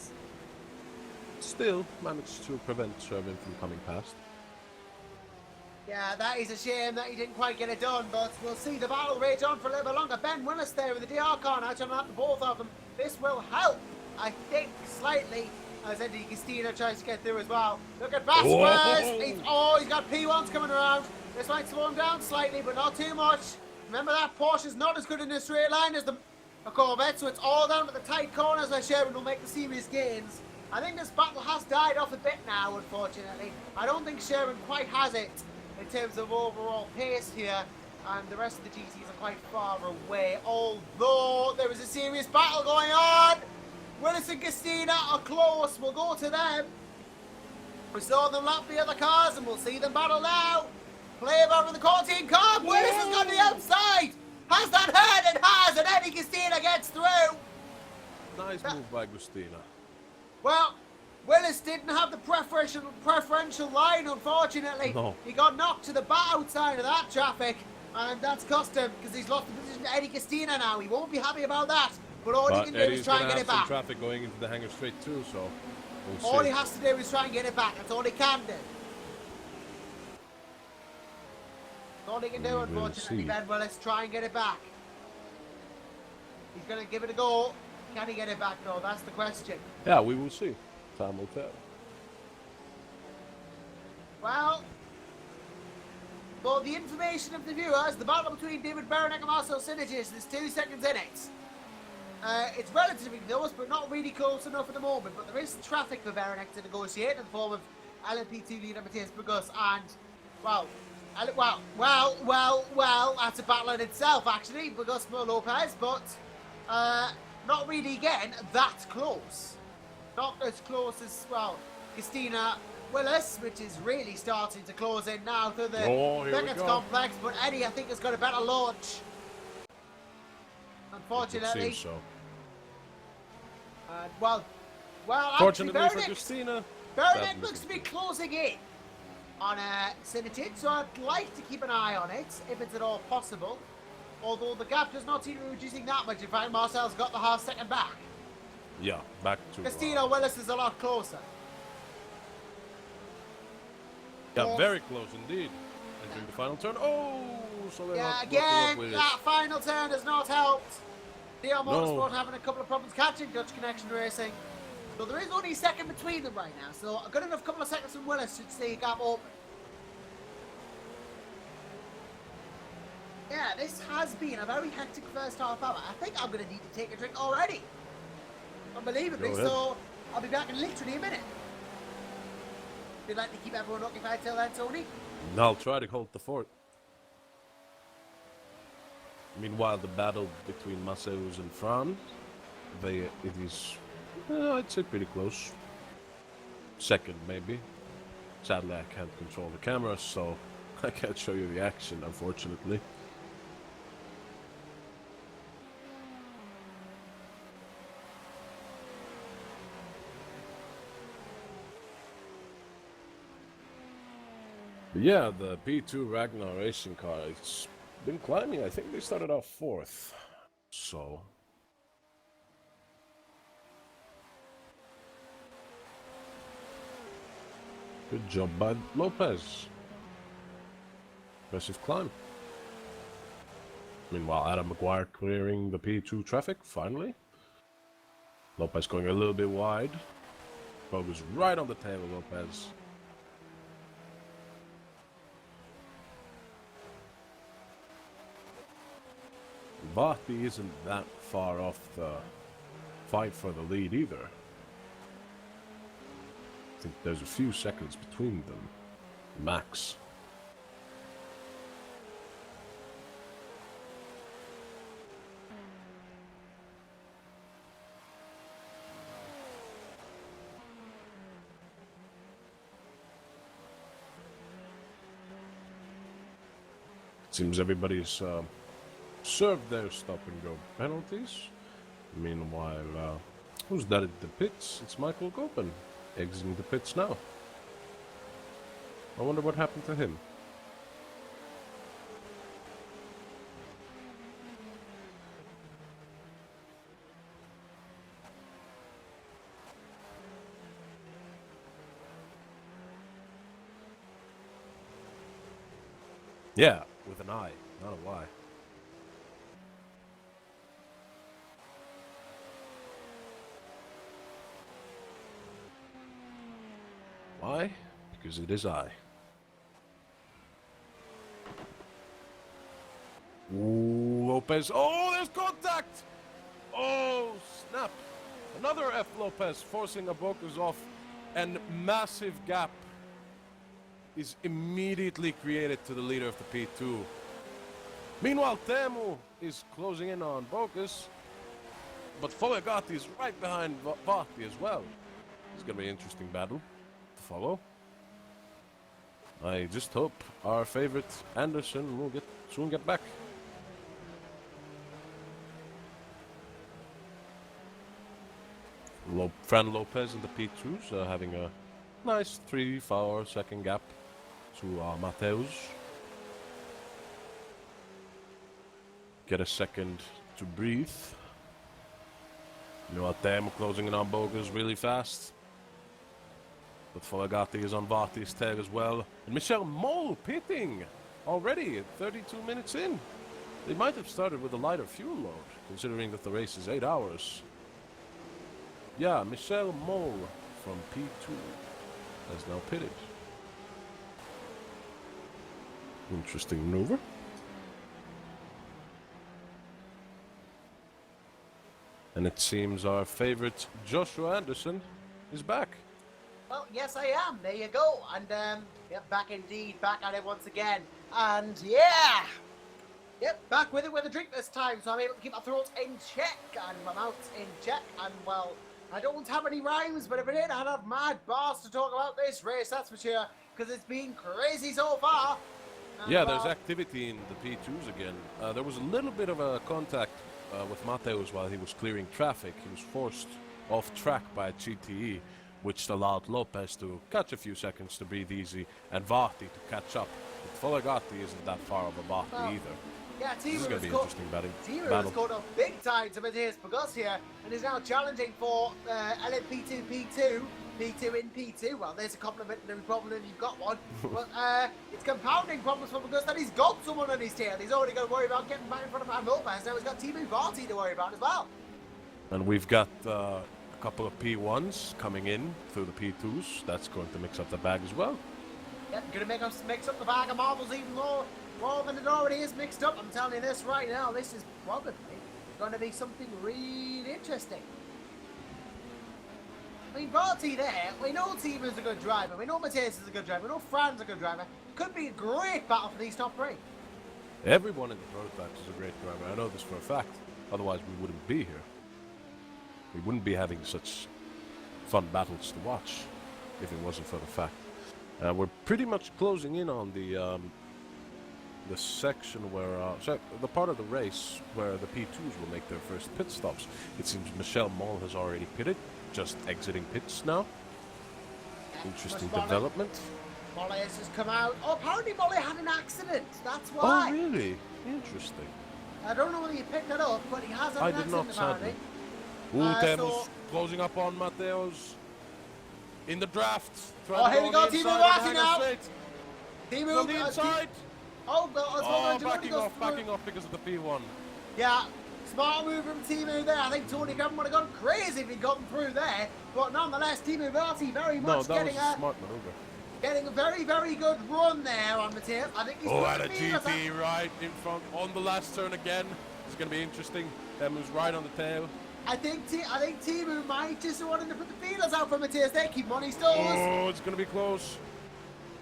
still managed to prevent Sherwin from coming past.
Yeah, that is a shame that he didn't quite get it done, but we'll see the battle rage on for a little bit longer. Ben Willis there with the DR car now, trying to the both of them. This will help, I think, slightly, as Eddie Castina tries to get through as well. Look at Vasquez! He's got P1s coming around. This might slow him down slightly, but not too much. Remember that Porsche's not as good in a straight line as the Corvette, so it's all down to the tight corners where Sherwin will make the serious gains. I think this battle has died off a bit now, unfortunately. I don't think Sherwin quite has it in terms of overall pace here, and the rest of the GTs are quite far away, although there is a serious battle going on. Willis and Castina are close. We'll go to them. We saw them lap the other cars, and we'll see them battle now. Play about with the core team car. Willis has got the outside. Has that heard? It has, and Eddie Castina gets through.
Nice move by Castina.
Well, Willis didn't have the preferential line, unfortunately.
No.
He got knocked to the outside of that traffic, and that's cost him because he's lost the position to Eddie Castina now. He won't be happy about that, but all he can do is try and get it back.
Traffic going into the hangar straight too, so we'll see.
All he has to do is try and get it back. That's all he can do. That's all he can do, unfortunately, Ben Willis. Try and get it back. He's going to give it a go. Can he get it back, though? That's the question.
Yeah, we will see. Time will tell.
Well, for the information of the viewers, the battle between David Baranek and Marcel Synergist is 2 seconds in it. It's relatively close, but not really close enough at the moment. But there is traffic for Baranek to negotiate in the form of LMP2 leader Matthias Burgos and, well, that's a battle in itself, actually. Burgos for Lopez, but not really, again, that close. Not as close as, well, Christina Willis, which is really starting to close in now through the Beckett's complex. But Eddie, I think, has got a better launch. Unfortunately.
It seems so.
Well,
Fortunately
actually,
for Christina,
Baranek looks to be closing in on Synergist, so I'd like to keep an eye on it, if it's at all possible. Although the gap does not seem to be reducing that much. In fact, Marcel's got the half second back.
Yeah, back to...
Christina Willis is a lot closer.
Yeah, very close indeed. Entering the final turn. Oh, so they're not
again,
with
that final turn has not helped. DR Motorsport having a couple of problems catching Dutch Connection Racing. So there is only a second between them right now. So a good enough couple of seconds from Willis should stay a gap open. Yeah, this has been a very hectic first half hour. I think I'm going to need to take a drink already. Unbelievably. So I'll be back in literally a minute. Would you like to keep everyone occupied till then, Tony?
I'll try to hold the fort. Meanwhile, the battle between Maceus and Fran, it is, I'd say, pretty close. Second, maybe. Sadly, I can't control the camera, so I can't show you the action, unfortunately. But yeah, the P2 Ragnar racing car, it's been climbing. I think they started off 4th. So... good job by Lopez. Impressive climb. Meanwhile, Adam McGuire clearing the P2 traffic, finally. Lopez going a little bit wide. Bogus right on the tail of Lopez. Vahti isn't that far off the fight for the lead either. I think there's a few seconds between them. Max. Seems everybody's served their stop-and-go penalties. Meanwhile, who's that at the pits? It's Michael Gopin, exiting the pits now. I wonder what happened to him. Yeah, with an I, not a Y. Why? Because it is I. Ooh, Lopez. Oh, there's contact! Oh, snap. Another F. Lopez forcing Abokas off, and massive gap is immediately created to the leader of the P2. Meanwhile, Teemu is closing in on Bokus, but Folegati is right behind Vahti as well. It's going to be an interesting battle to follow. I just hope our favorite Anderson will soon get back. Fran Lopez and the P2s having a nice 3-4 second gap to Mateus. Get a second to breathe. You know what, Teemu closing in on Bogus really fast. But Folegati is on Vahti's tail as well. And Michel Mole pitting already at 32 minutes in. They might have started with a lighter fuel load, considering that the race is 8 hours. Yeah, Michel Mole from P2 has now pitted. Interesting maneuver. And it seems our favorite Joshua Anderson is back.
Well, yes, I am. There you go. And, yep, back indeed. Back at it once again. And, yeah! Yep, back with it with a drink this time, so I'm able to keep my throat in check and my mouth in check. And, well, I don't have any rhymes, but if I did, I'd have mad bars to talk about this race, that's for sure. Because it's been crazy so far. And,
yeah, there's activity in the P2s again. There was a little bit of a contact with Mateus while he was clearing traffic. He was forced off track by a GTE, which allowed Lopez to catch a few seconds to breathe easy and Vahti to catch up. But Foligatti isn't that far of a Vahti either.
Yeah,
This is going to be interesting battle.
Timu has caught up big time to Matthias Pagos here and is now challenging for LMP2 P2. P2 in P2. Well, there's a complimentary problem if you've got one. But it's compounding problems for Pagos that he's got someone on his tail. He's already got to worry about getting back in front of Lopez. Now he's got Timu Vahti to worry about as well.
And we've got a couple of P1s coming in through the P2s. That's going to mix up the bag as well.
Yep, going to make us mix up the bag of marbles even more than it already is mixed up. I'm telling you this right now. This is probably going to be something really interesting. I mean, Vahti there, we know Timu's a good driver, we know Matthias is a good driver, we know Fran's a good driver. Could be a great battle for these top three.
Everyone in the prototypes is a great driver. I know this for a fact. Otherwise, we wouldn't be here. We wouldn't be having such fun battles to watch if it wasn't for the fact. We're pretty much closing in on the section where, so the part of the race where the P2s will make their first pit stops. It seems Michel Moll has already pitted, just exiting pits now. Interesting development.
Molly has just come out. Oh, apparently Molly had an accident. That's why.
Oh, really? Interesting.
I don't know whether you picked that up, but he has had an accident apparently.
Temos closing up on Mateos in the draft.
Oh, here we go, Timu Vahti now. Timu
on the inside.
Backing
off because of the P1.
Yeah, smart move from Timu there. I think Tony Graham would have gone crazy if he'd gotten through there. But nonetheless, Timu Vahti very much getting
a smart maneuver.
Getting a very, very good run there on Matthias. I think he's
and a GT right in front on the last turn again. It's going to be interesting. Temu's right on the tail.
I think Timu might just wanting to put the feelers out for Matthias. They keep money stalls.
Oh, it's going to be close.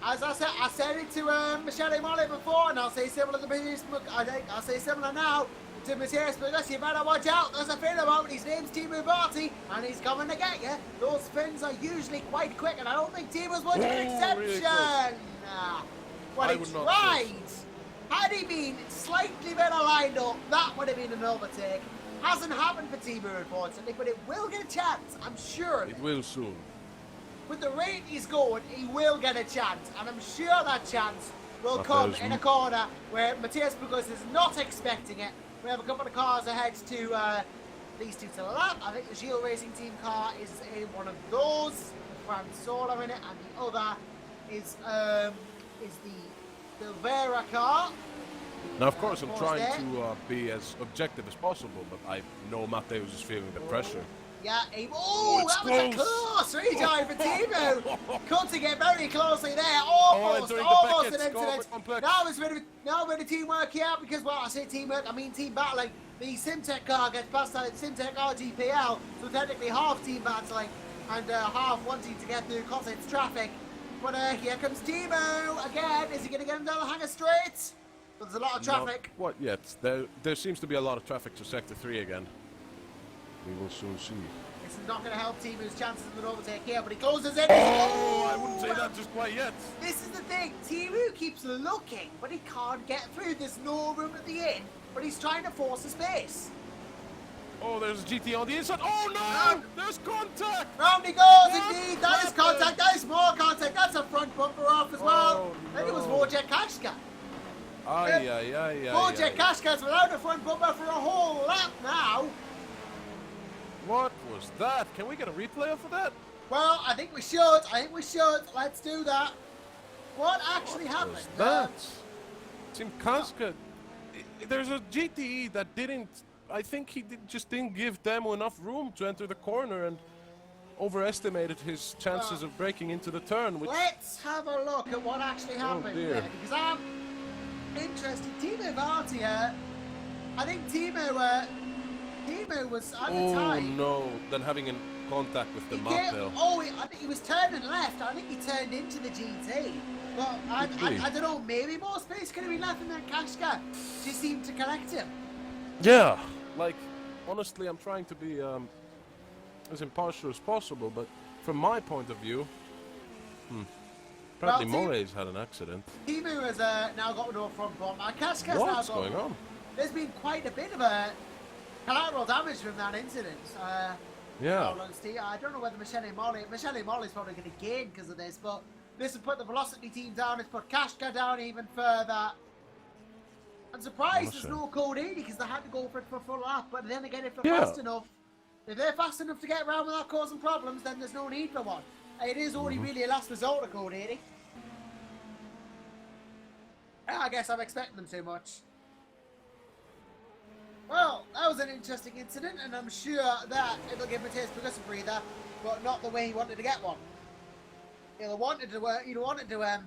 As I said it to Michele Molly before, and I'll say similar to Matthias. I'll say similar now to Matthias Pagos. You better watch out. There's a fin about it. His name's Timu Vahti, and he's coming to get you. Those fins are usually quite quick, and I don't think Timu's much of an exception. Really well, he tried. Had he been slightly better lined up, that would have been an overtake. Hasn't happened for Timu, unfortunately, but it will get a chance, I'm sure.
It will soon.
With the rate he's going, he will get a chance, and I'm sure that chance will come in a corner where Matthias Pagos is not expecting it. We have a couple of cars ahead to these two to the left. I think the Gilles Racing Team car is one of those. Fran Solar in it, and the other is the Silvera car.
Now, of course, I'm trying to be as objective as possible, but I know Mateus is feeling the pressure.
Yeah, that was a close redive for Timu. Cutting it very closely there, almost an incident. Now a bit of teamwork here, because, well, I say teamwork, I mean team battling. The Simtech car gets past the Simtech RGPL, so technically half team battling, and half wanting to get through because it's traffic. But here comes Timu again. Is he going to get him down the Hanger Straight? There's a lot of traffic.
Not yet. There seems to be a lot of traffic to Sector 3 again. We will soon see.
This is not going to help Timu's chances of an overtake here, but he closes in.
Oh, I wouldn't say that just quite yet.
This is the thing. Timu keeps looking, but he can't get through. There's no room at the end, but he's trying to force a space.
Oh, there's a GT on the inside. Oh, no! There's contact!
Round he goes, indeed. That is contact. That is more contact. That's a front bumper off as well. I think it was Wojciech Kaszka. Wojciech Kaszka's without a front bumper for a whole lap now.
What was that? Can we get a replay of that?
Well, I think we should. Let's do that. What actually happened?
Was that? Team Kaszka there's a GTE that didn't. I think just didn't give Demo enough room to enter the corner and overestimated his chances of breaking into the turn. Which,
let's have a look at what actually happened
dear.
there, because I'm interested. Timo Vartier, I think Timo was at the time.
no! Then having a contact with the Martel.
I think he was turning left. I think he turned into the GT. But I don't know, maybe more space could have been left, and then Kashka just seemed to collect him.
Yeah, like, honestly, I'm trying to be as impartial as possible, but from my point of view, apparently More's had an accident.
Timo has now got into a front bump. Kashka's now got...
What's going on?
There's been quite a bit of collateral damage from that incident.
Yeah.
I don't know whether Michele Molly's probably going to gain because of this, but this has put the Velocity team down. It's put Kashka down even further. I'm surprised there's no code 80 because they had to go for it for a full lap. But then again, if they're fast enough, if they're fast enough to get around without causing problems, then there's no need for one. It is only really a last resort of code 80. I guess I'm expecting them too much. Well, that was an interesting incident, and I'm sure that it'll give Matthias Progressive a breather, but not the way he wanted to get one. He wanted to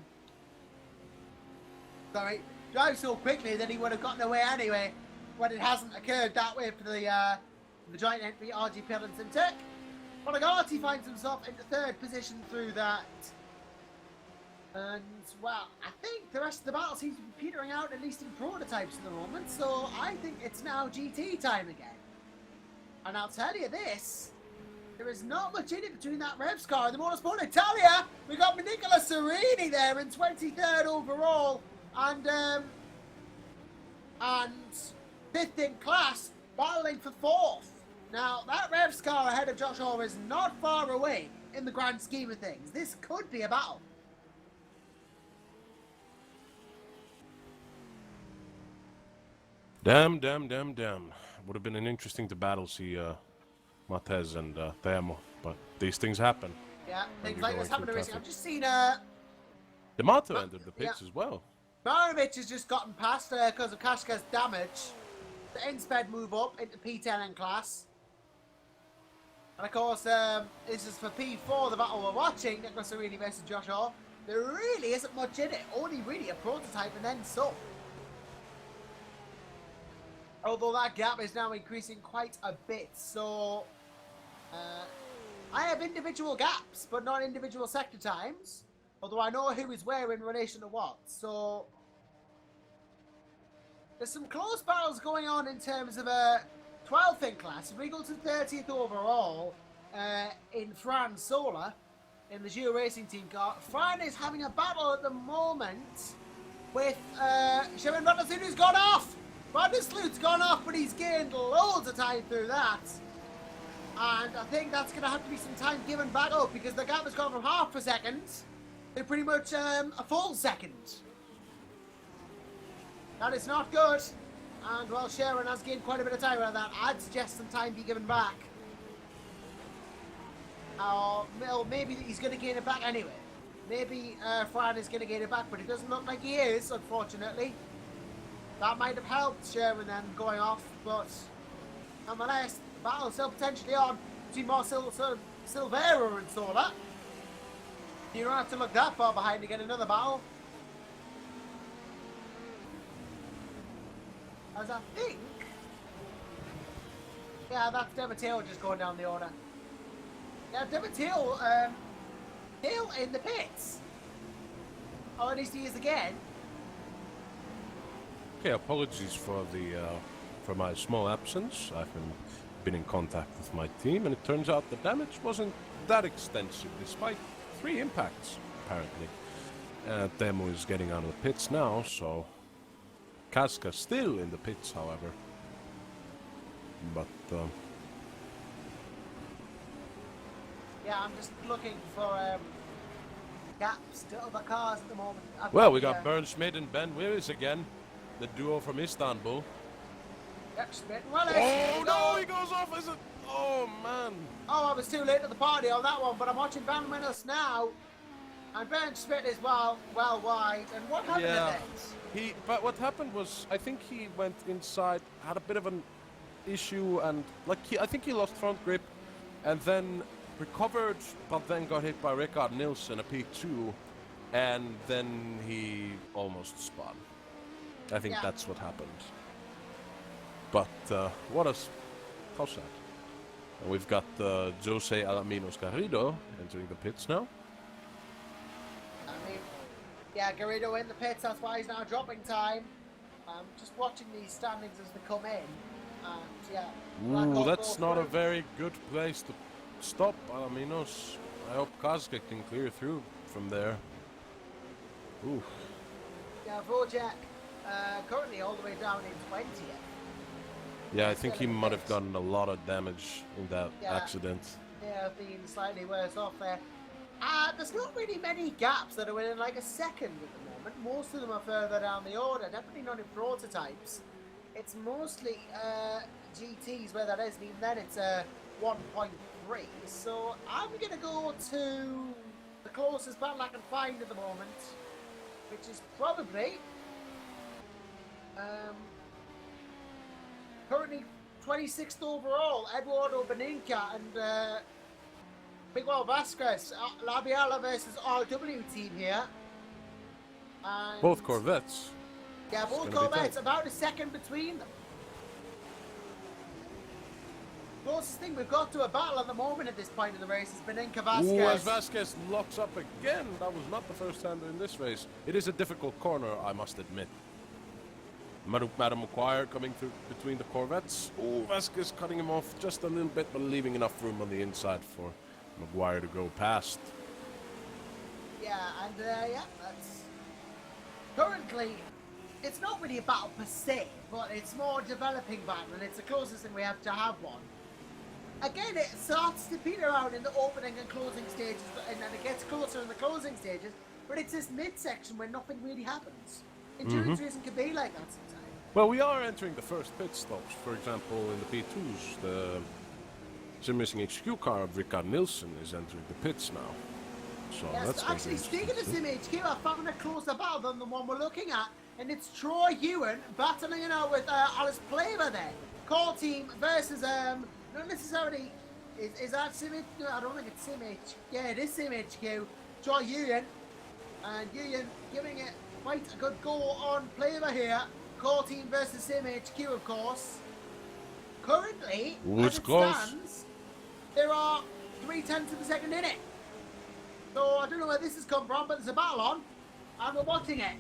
drive so quickly that he would have gotten away anyway, when it hasn't occurred that way for the joint entry RG Pill and Simtek. Bonagati finds himself in the third position through that. And, well, I think the rest of the battle seems to be petering out, at least in prototypes at the moment, so I think it's now GT time again. And I'll tell you this, there is not much in it between that Revs car and the Motorsport Italia. We got Nicola Serini there in 23rd overall, and 5th in class, battling for 4th. Now, that Revs car ahead of Josh Orr is not far away in the grand scheme of things. This could be a battle.
Damn. Would have been an interesting to battle, see Matez and Temo, but these things happen.
Yeah, things like this happen to racing. I've just seen
D'Amato entered the pits as well.
Marovic has just gotten past because of Kashka's damage. The Insped move up into P10 in class. And of course, this is for P4, the battle we're watching, Nicholas Arini versus Josh Orr. There really isn't much in it, only really a prototype and then some. Although that gap is now increasing quite a bit, so I have individual gaps, but not individual sector times. Although I know who is where in relation to what, so there's some close battles going on in terms of 12th in class. If we go to 30th overall in Fran Sola in the Giro Racing Team car, Fran is having a battle at the moment with Shevin Vandersloot, who's gone off. Vandersloot's gone off, but he's gained loads of time through that. And I think that's going to have to be some time given back up because the gap has gone from half a second to pretty much a full second. That is not good. And, well, Sharon has gained quite a bit of time out of that. I'd suggest some time be given back. Or maybe he's going to gain it back anyway. Maybe Fran is going to gain it back, but it doesn't look like he is, unfortunately. That might have helped Sharon then going off, but nonetheless, the battle's still potentially on between Marcel Silveira and Sola. You don't have to look that far behind to get another battle. As I think... Yeah, that's Demateo just going down the order. Yeah, Demateo, still in the pits. Or at least he is again.
Okay, apologies for for my small absence. I've been in contact with my team, and it turns out the damage wasn't that extensive, despite 3 impacts, apparently. Demo is getting out of the pits now, so Kaska's still in the pits, however. But
yeah, I'm just looking for gaps to other cars at the moment.
well, we got Bernd Schmidt and Ben Willis again. The duo from Istanbul.
Yep, Schmidt and Willis.
Oh no, he goes off as a... Oh man.
Oh, I was too late to the party on that one, but I'm watching Van Willis now. And Ben Schmidt is well wide. And what happened
Yeah.
then?
But what happened was, I think he went inside, had a bit of an issue, and I think he lost front grip, and then recovered, but then got hit by Rickard Nilsson, a P2, and then he almost spun. I think that's what happened. But how sad. And we've got Jose Alaminos Garrido entering the pits now.
I mean, yeah, Garrido in the pits, that's why he's now dropping time. Just watching these standings as they come in. And yeah.
Ooh, that's not a very good place to stop, Alaminos. I hope Kazka can clear through from there. Ooh.
Yeah, Vorjak currently all the way down in 20th.
Yeah, I think he might have gotten a lot of damage in that accident.
Yeah, being slightly worse off there. There's not really many gaps that are within like a second at the moment. Most of them are further down the order, definitely not in prototypes. It's mostly GTs where that is, and even then it's 1.3. So I'm going to go to the closest battle I can find at the moment, which is probably currently 26th overall, Eduardo Beninca and Miguel Vasquez, Labiala versus RW team here. And
Both Corvettes.
yeah, both Corvettes, about a second between them. Closest thing we've got to a battle at the moment at this point in the race is Beninca Vasquez.
Ooh, as Vasquez locks up again. That was not the first time in this race. It is a difficult corner, I must admit. Madam McGuire coming through between the Corvettes. Ooh, Vasquez cutting him off just a little bit, but leaving enough room on the inside for McGuire to go past.
Yeah, and yeah, that's currently, it's not really a battle per se, but it's more developing battle, and it's the closest thing we have to have one. Again, it starts to peter out in the opening and closing stages, and then it gets closer in the closing stages, but it's this midsection where nothing really happens. Endurance racing can be like that sometimes.
Well, we are entering the first pit stops. For example, in the P2s, the Sim Racing HQ car of Rickard Nilsson is entering the pits now. So
yes,
that's
actually, speaking of Sim HQ, I found a closer battle than the one we're looking at, and it's Troy Ewan battling it out with Alice Plaver there. Core team versus, not necessarily, is that Sim HQ? No, I don't think it's Sim HQ. Yeah, it is Sim HQ. Troy Ewan, and Ewan giving it quite a good go on Plaver here. Core team versus Sim HQ, of course. Currently, as it stands, there are 0.3 of a second in it. So I don't know where this has come from, but there's a battle on, and we're watching it.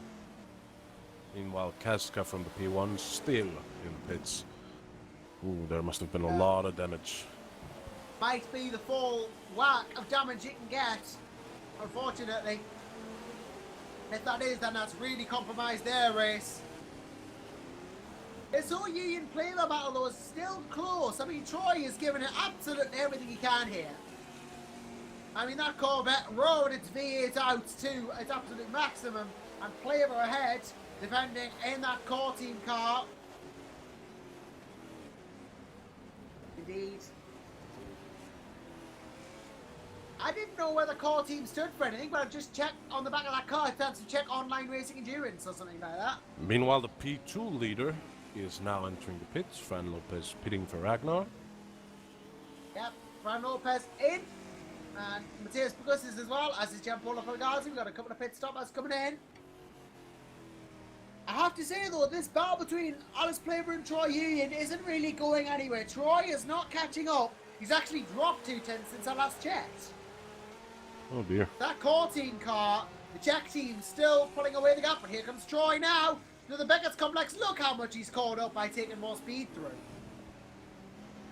Meanwhile, Kaska from the P1 still in the pits. Ooh, there must have been a lot of damage.
Might be the full whack of damage it can get, unfortunately. If that is, then that's really compromised their race. This whole Union Plaver battle, though, is still close. I mean, Troy is giving it absolutely everything he can here. I mean, that Corvette rode its V8 out to its absolute maximum, and Plaver ahead, defending in that core team car. Indeed. I didn't know where the core team stood for anything, but I've just checked on the back of that car. It stands to check online racing endurance or something like that.
Meanwhile, the P2 leader is now entering the pits. Fran Lopez pitting for Ragnar.
Yep, Fran Lopez in. And Matthias Bugussis as well, as is Gianpaolo Pagazzi. We've got a couple of pit stoppers coming in. I have to say, though, this battle between Alice Plaver and Troy Union isn't really going anywhere. Troy is not catching up. He's actually dropped 2 tenths since I last checked.
Oh dear.
That core team car, the Jack team, still pulling away the gap. But here comes Troy now. To the Beckett's complex. Look how much he's caught up by taking more speed through.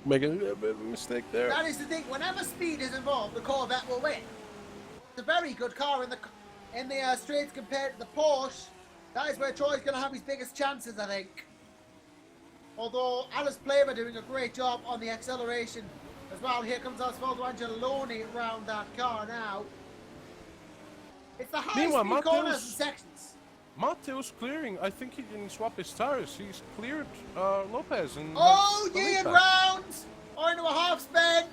Making a little bit of a mistake there.
That is the thing. Whenever speed is involved, the Corvette will win. It's a very good car in the straights compared to the Porsche. That is where Troy's going to have his biggest chances, I think. Although Alice Plaver doing a great job on the acceleration as well. Here comes Osvaldo Angeloni around that car now. It's the high speed corners and sections.
Matteo's clearing. I think he didn't swap his tires. He's cleared Lopez. And
Ian rounds! Or into a half spin.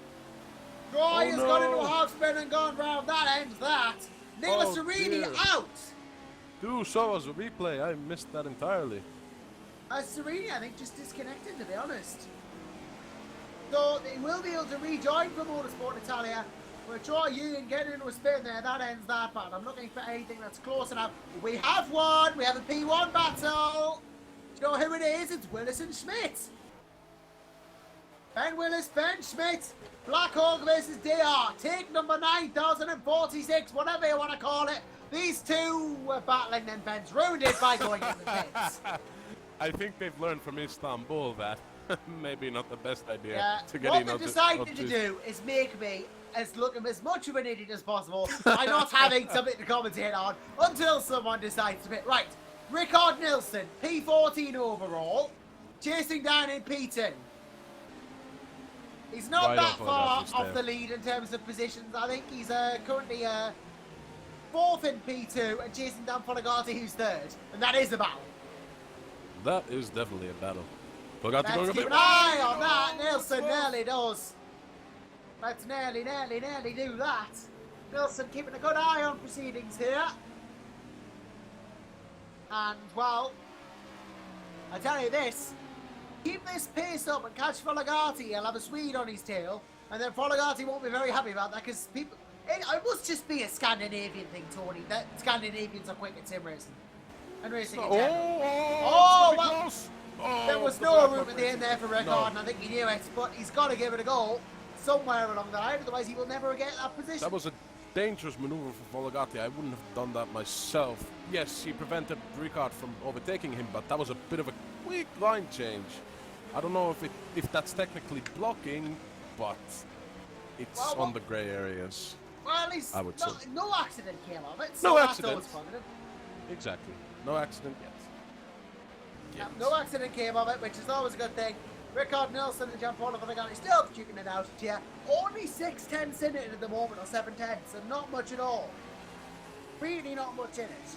Troy has gone into a half spin and gone round. That ends that. Nicola
Oh,
Serini
dear.
out.
Do show us a replay. I missed that entirely.
Serini, I think, just disconnected, to be honest. So they will be able to rejoin for Motorsport Italia. We'll try you and get into a spin there. That ends that part. I'm looking for anything that's close enough. We have one. We have a P1 battle. Do you know who it is? It's Willis and Schmidt. Ben Willis, Ben Schmidt. Black Hawk versus DR. Take number 9046, whatever you want to call it. These two were battling, then Ben's ruined it by going in the pits.
I think they've learned from Istanbul that maybe not the best idea
Yeah.
to get
What
in.
they decided to do is make me look as much of an idiot as possible by not having something to commentate on until someone decides to pit. Right, Rickard Nilsson, P14 overall, chasing down in P2. He's not
Right
that
up on
far
that,
off the lead in terms of positions. I think he's currently fourth in P2 and chasing down Foligati, who's third. And that is the battle.
That is definitely a battle. Forgot to
Let's
go a
keep
bit.
an eye on that. Nilsson nearly does. Let's nearly do that. Nilsson keeping a good eye on proceedings here. And, well, I tell you this. Keep this pace up and catch Foligati. He'll have a Swede on his tail. And then Foligati won't be very happy about that because people... It must just be a Scandinavian thing, Tony. That Scandinavians are quick at sim racing. And racing in general. Well, there was no room at the end there for Rickard, and I think he knew it, but he's got to give it a go somewhere along the line, otherwise he will never get that position.
That was a dangerous maneuver for Foligati. I wouldn't have done that myself. Yes, he prevented Rickard from overtaking him, but that was a bit of a quick line change. I don't know if that's technically blocking, but it's on the grey areas.
Well, at least no accident came of it. So
No
that's
accident.
always positive.
Exactly. No accident yet.
Yeah, no accident came of it, which is always a good thing. Rickard Nilsson and Gianpaolo Foligati still duking it out here. Only 6/10 in it at the moment, or 7/10, so not much at all. Really not much in it.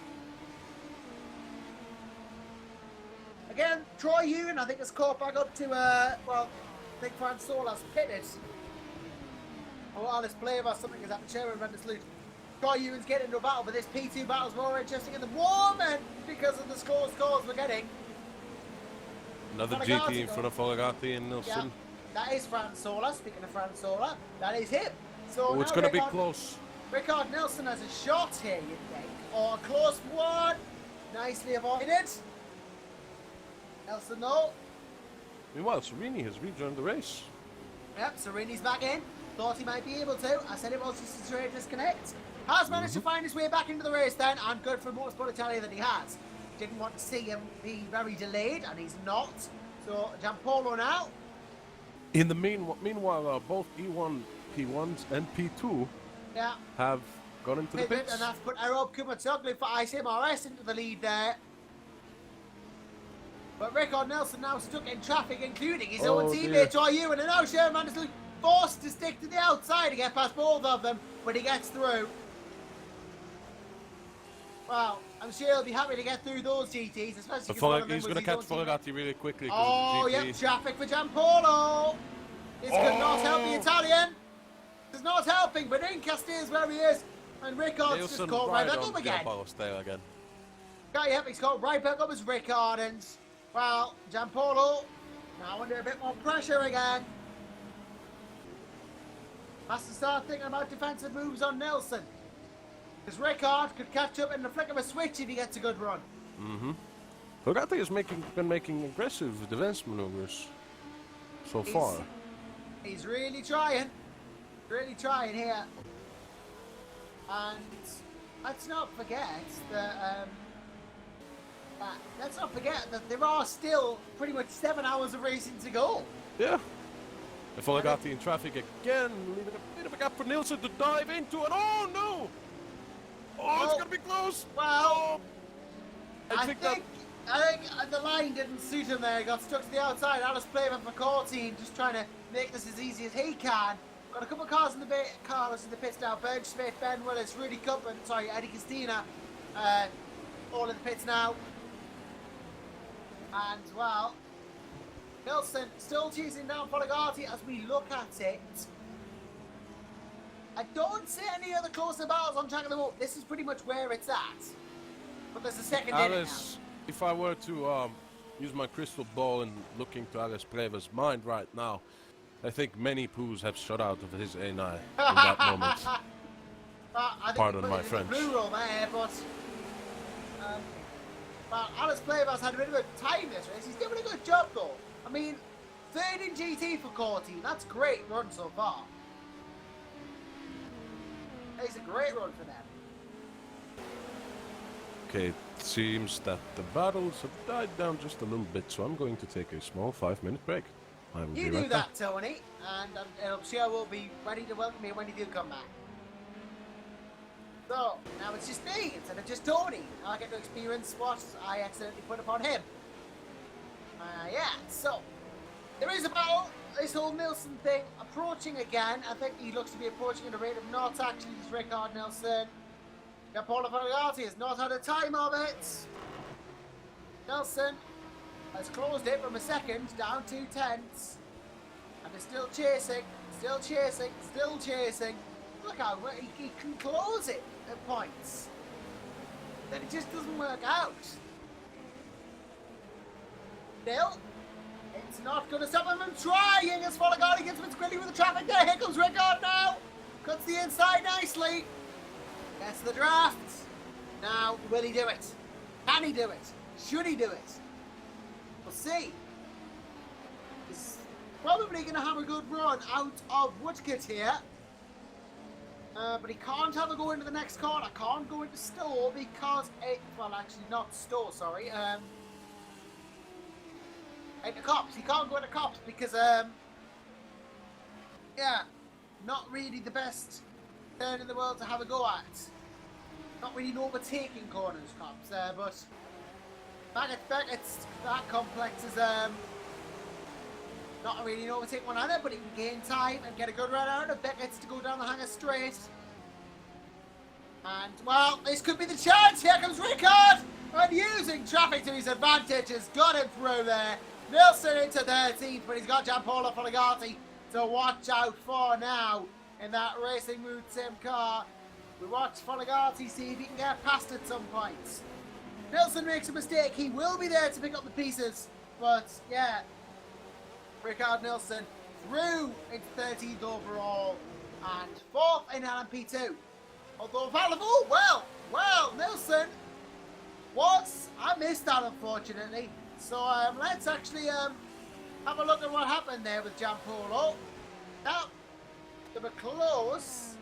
Again, Troy Ewan, I think, has caught back up to, well, I think Fransola's pitted. Or Alice Play or something is happening. Sherman ran this loot. Troy Ewan's getting into a battle, but this P2 battle's more interesting in the moment because of the scores we're getting.
Another
Foligati
GT in front of Foligati and Nilsson.
Yeah, that is Fransola. Speaking of Fransola, that is him. So
It's going to be close.
Rickard Nilsson has a shot here, you think. Or a close one. Nicely avoided. Nilsson, no.
Meanwhile, Serini has rejoined the race.
Yep, Sereni's back in. Thought he might be able to. I said it was just a straight disconnect. Has managed to find his way back into the race then, and good for Motorsport Italia that he has. Didn't want to see him be very delayed, and he's not. So, Gianpaolo now.
In the meanwhile, both E1, P1s and P2 have gone into the pits.
And that's put Arob Kumatoglu for ICMRS into the lead there. But Rickard Nilsson now stuck in traffic, including his own teammate Troy Ewan, and now Sherman is forced to stick to the outside to get past both of them, but he gets through. Well, I'm sure he'll be happy to get through those GTs, especially because one of them
He's
was
going to
his
catch
own teammate.
Foligati really quickly.
Oh, yep, traffic for Gianpaolo. This could not help the Italian. It's not helping, but Inca stays where he is, and Rickard's just caught right back up again. Yep, he's caught right back up as Rickard, and, well, Gianpaolo now under a bit more pressure again. Has to start thinking about defensive moves on Nilsson. Because Rickard could catch up in the flick of a switch if he gets a good run.
Foligati has been making aggressive defense maneuvers so far.
He's really trying. Really trying here. And let's not forget that there are still pretty much 7 hours of racing to go.
Yeah. And Foligati in traffic again, leaving a bit of a gap for Nilsson to dive into it. Oh no! Oh, it's gonna be close.
Well, I think the line didn't suit him there. He got stuck to the outside. Alice Playman for 14, just trying to make this as easy as he can. Got a couple of cars in the pits now. Ben Smith, Ben Willis, Rudy Cupman, Eddie Castina, all in the pits now. And well, Nilsson still chasing down Foligati as we look at it. I don't see any other closer battles on track at the moment. This is pretty much where it's at. But there's a second inning now.
Alice, if I were to use my crystal ball and look into Alice Preva's mind right now, I think many poos have shot out of his anus in that moment.
I think
Pardon my French.
Plural there, but Alice Preva's had a bit of a time this race. He's doing a good job though. I mean, third in GT for core team. That's a great run so far. It's a great run for them.
Okay, it seems that the battles have died down just a little bit, so I'm going to take a small 5-minute break. I will
You
be
do
right
that,
back.
Tony, and I'm sure we'll be ready to welcome you when you do come back. So, now it's just me instead of just Tony. I get to experience what I accidentally put upon him. Yeah, so, there is a battle. This whole Nilsson thing approaching again. I think he looks to be approaching at a rate of knots. Actually, this Rickard Nilsson. Paolo Fagati has not had a time of it. Nilsson has closed it from a second down 2 tenths. And is still chasing, still chasing, still chasing. Look how he can close it at points. Then it just doesn't work out. Still, it's not going to stop him from trying as Folagati gets with Grilly with the traffic there. Here comes Rickard now. Cuts the inside nicely. Gets the draft. Now, will he do it? Can he do it? Should he do it? We'll see. He's probably going to have a good run out of Woodcote here. But he can't have a go into the next corner. Can't go into Stowe because it... Well, actually, not Stowe, sorry. Into Cops. He can't go into Cops because, yeah, not really the best turn in the world to have a go at. Not really overtaking corners, Cops, but Beckett's that complex is not really an overtake one either, but he can gain time and get a good run out of Beckett's to go down the hanger straight. And, well, this could be the chance. Here comes Rickard! And using traffic to his advantage has got him through there. Nilsson into 13th, but he's got Gianpaolo Folagati to watch out for now in that Racing Mood Sim car. We watch Folagati see if he can get past at some points. Nilsson makes a mistake. He will be there to pick up the pieces. But, yeah, Rickard Nilsson through into 13th overall and 4th in LMP2. Although valuable, well, Nilsson I missed that unfortunately. So let's actually have a look at what happened there with Gianpaolo. Now, they were close.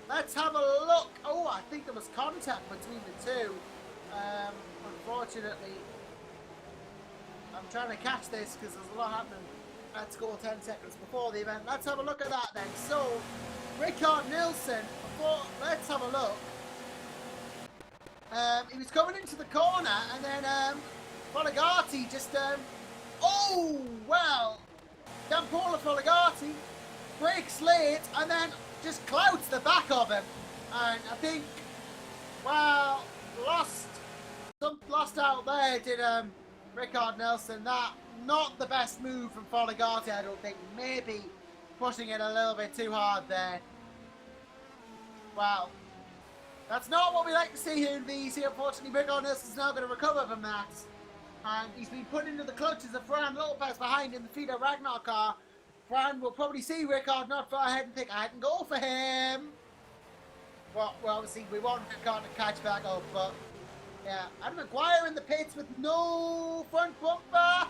Let's have a look. Oh, I think there was contact between the two. Unfortunately, I'm trying to catch this because there's a lot happening. Let's go 10 seconds before the event. Let's have a look at that then. So, Rickard Nilsson, let's have a look. He was coming into the corner and then Folagati just, oh, well, Gianpaolo Folagati breaks late and then just clouds the back of him. And I think, well, lost out there did Rickard Nilsson. That, not the best move from Folagati, I don't think. Maybe pushing it a little bit too hard there. Well, that's not what we like to see here in VEC. Unfortunately, Rickard Nilsson's now going to recover from that. And he's been put into the clutches of Fran Lopez behind in the Fido Ragnar car. Fran will probably see Rickard not far ahead and think, I can go for him. Well, obviously, we want Rickard to catch back up, but yeah. Adam McGuire in the pits with no front bumper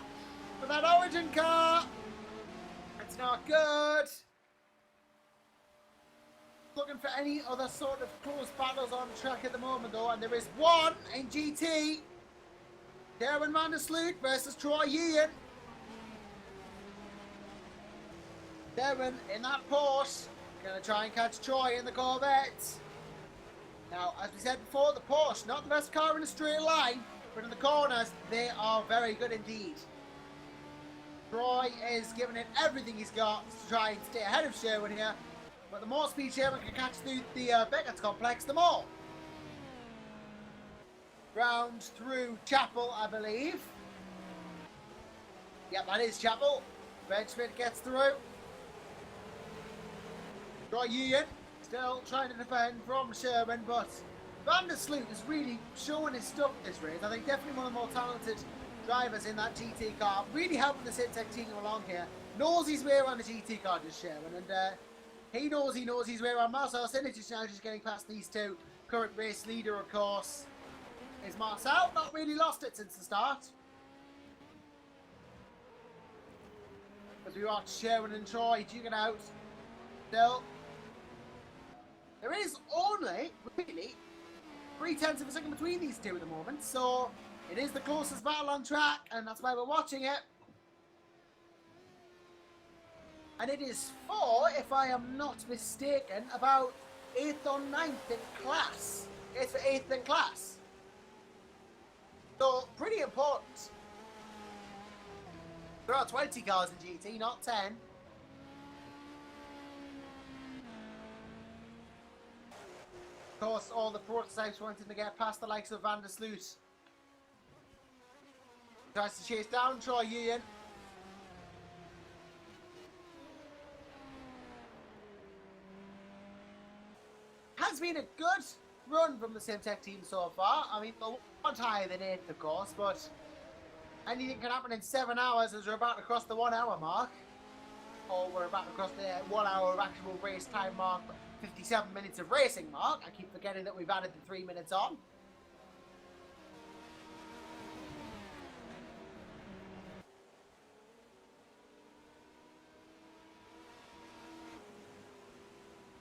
for that Origin car. That's not good. Looking for any other sort of close battles on track at the moment, though, and there is one in GT. Darren van der Sloot versus Troy Ian. Darren in that Porsche, gonna try and catch Troy in the Corvette. Now, as we said before, the Porsche, not the best car in a straight line, but in the corners, they are very good indeed. Troy is giving it everything he's got to try and stay ahead of Sherwin here. But the more speed Sherwin can catch through the Beckett's complex, the more. Round through Chapel, I believe. Yep, that is Chapel. Benchmid gets through. Right, Ian, still trying to defend from Sherman, but Van der Sloot is really showing his stuff this race. I think definitely one of the more talented drivers in that GT car. Really helping the Simtech team along here. Knows his way around the GT car, just Sherman, and he knows his way around. Marcel Sinich now just getting past these two. Current race leader, of course, is Marcel. Not really lost it since the start. As we watch Sherman and Troy duke it out. Still, there is only, really, 0.3 of a second between these two at the moment, so it is the closest battle on track, and that's why we're watching it. And it is for, if I am not mistaken, about 8th or 9th in class. It's for 8th in class. So, pretty important. There are 20 cars in GT, not 10. Of course, all the prototypes wanting to get past the likes of Van der Sloot. Tries to chase down Troy Ewan. Has been a good run from the Simtech team so far. I mean, they're one higher than 8th, of course, but anything can happen in 7 hours as we're about to cross the 1 hour mark. Or we're about to cross the 1 hour of actual race time mark, 57 minutes of racing mark. I keep forgetting that we've added the 3 minutes on.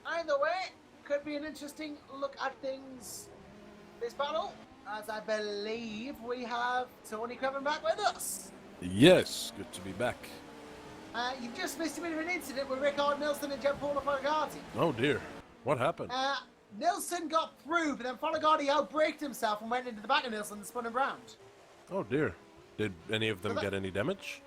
Either way, could be an interesting look at things this battle, as I believe we have Tony Craven back with us.
Yes, good to be back.
You've just missed a bit of an incident with Rickard Nilsson and Gianpaolo Folgati.
Oh dear, what happened?
Nilsson got through, but then Folgati outbraked himself and went into the back of Nilsson and spun him round.
Oh dear, did any of them get any damage?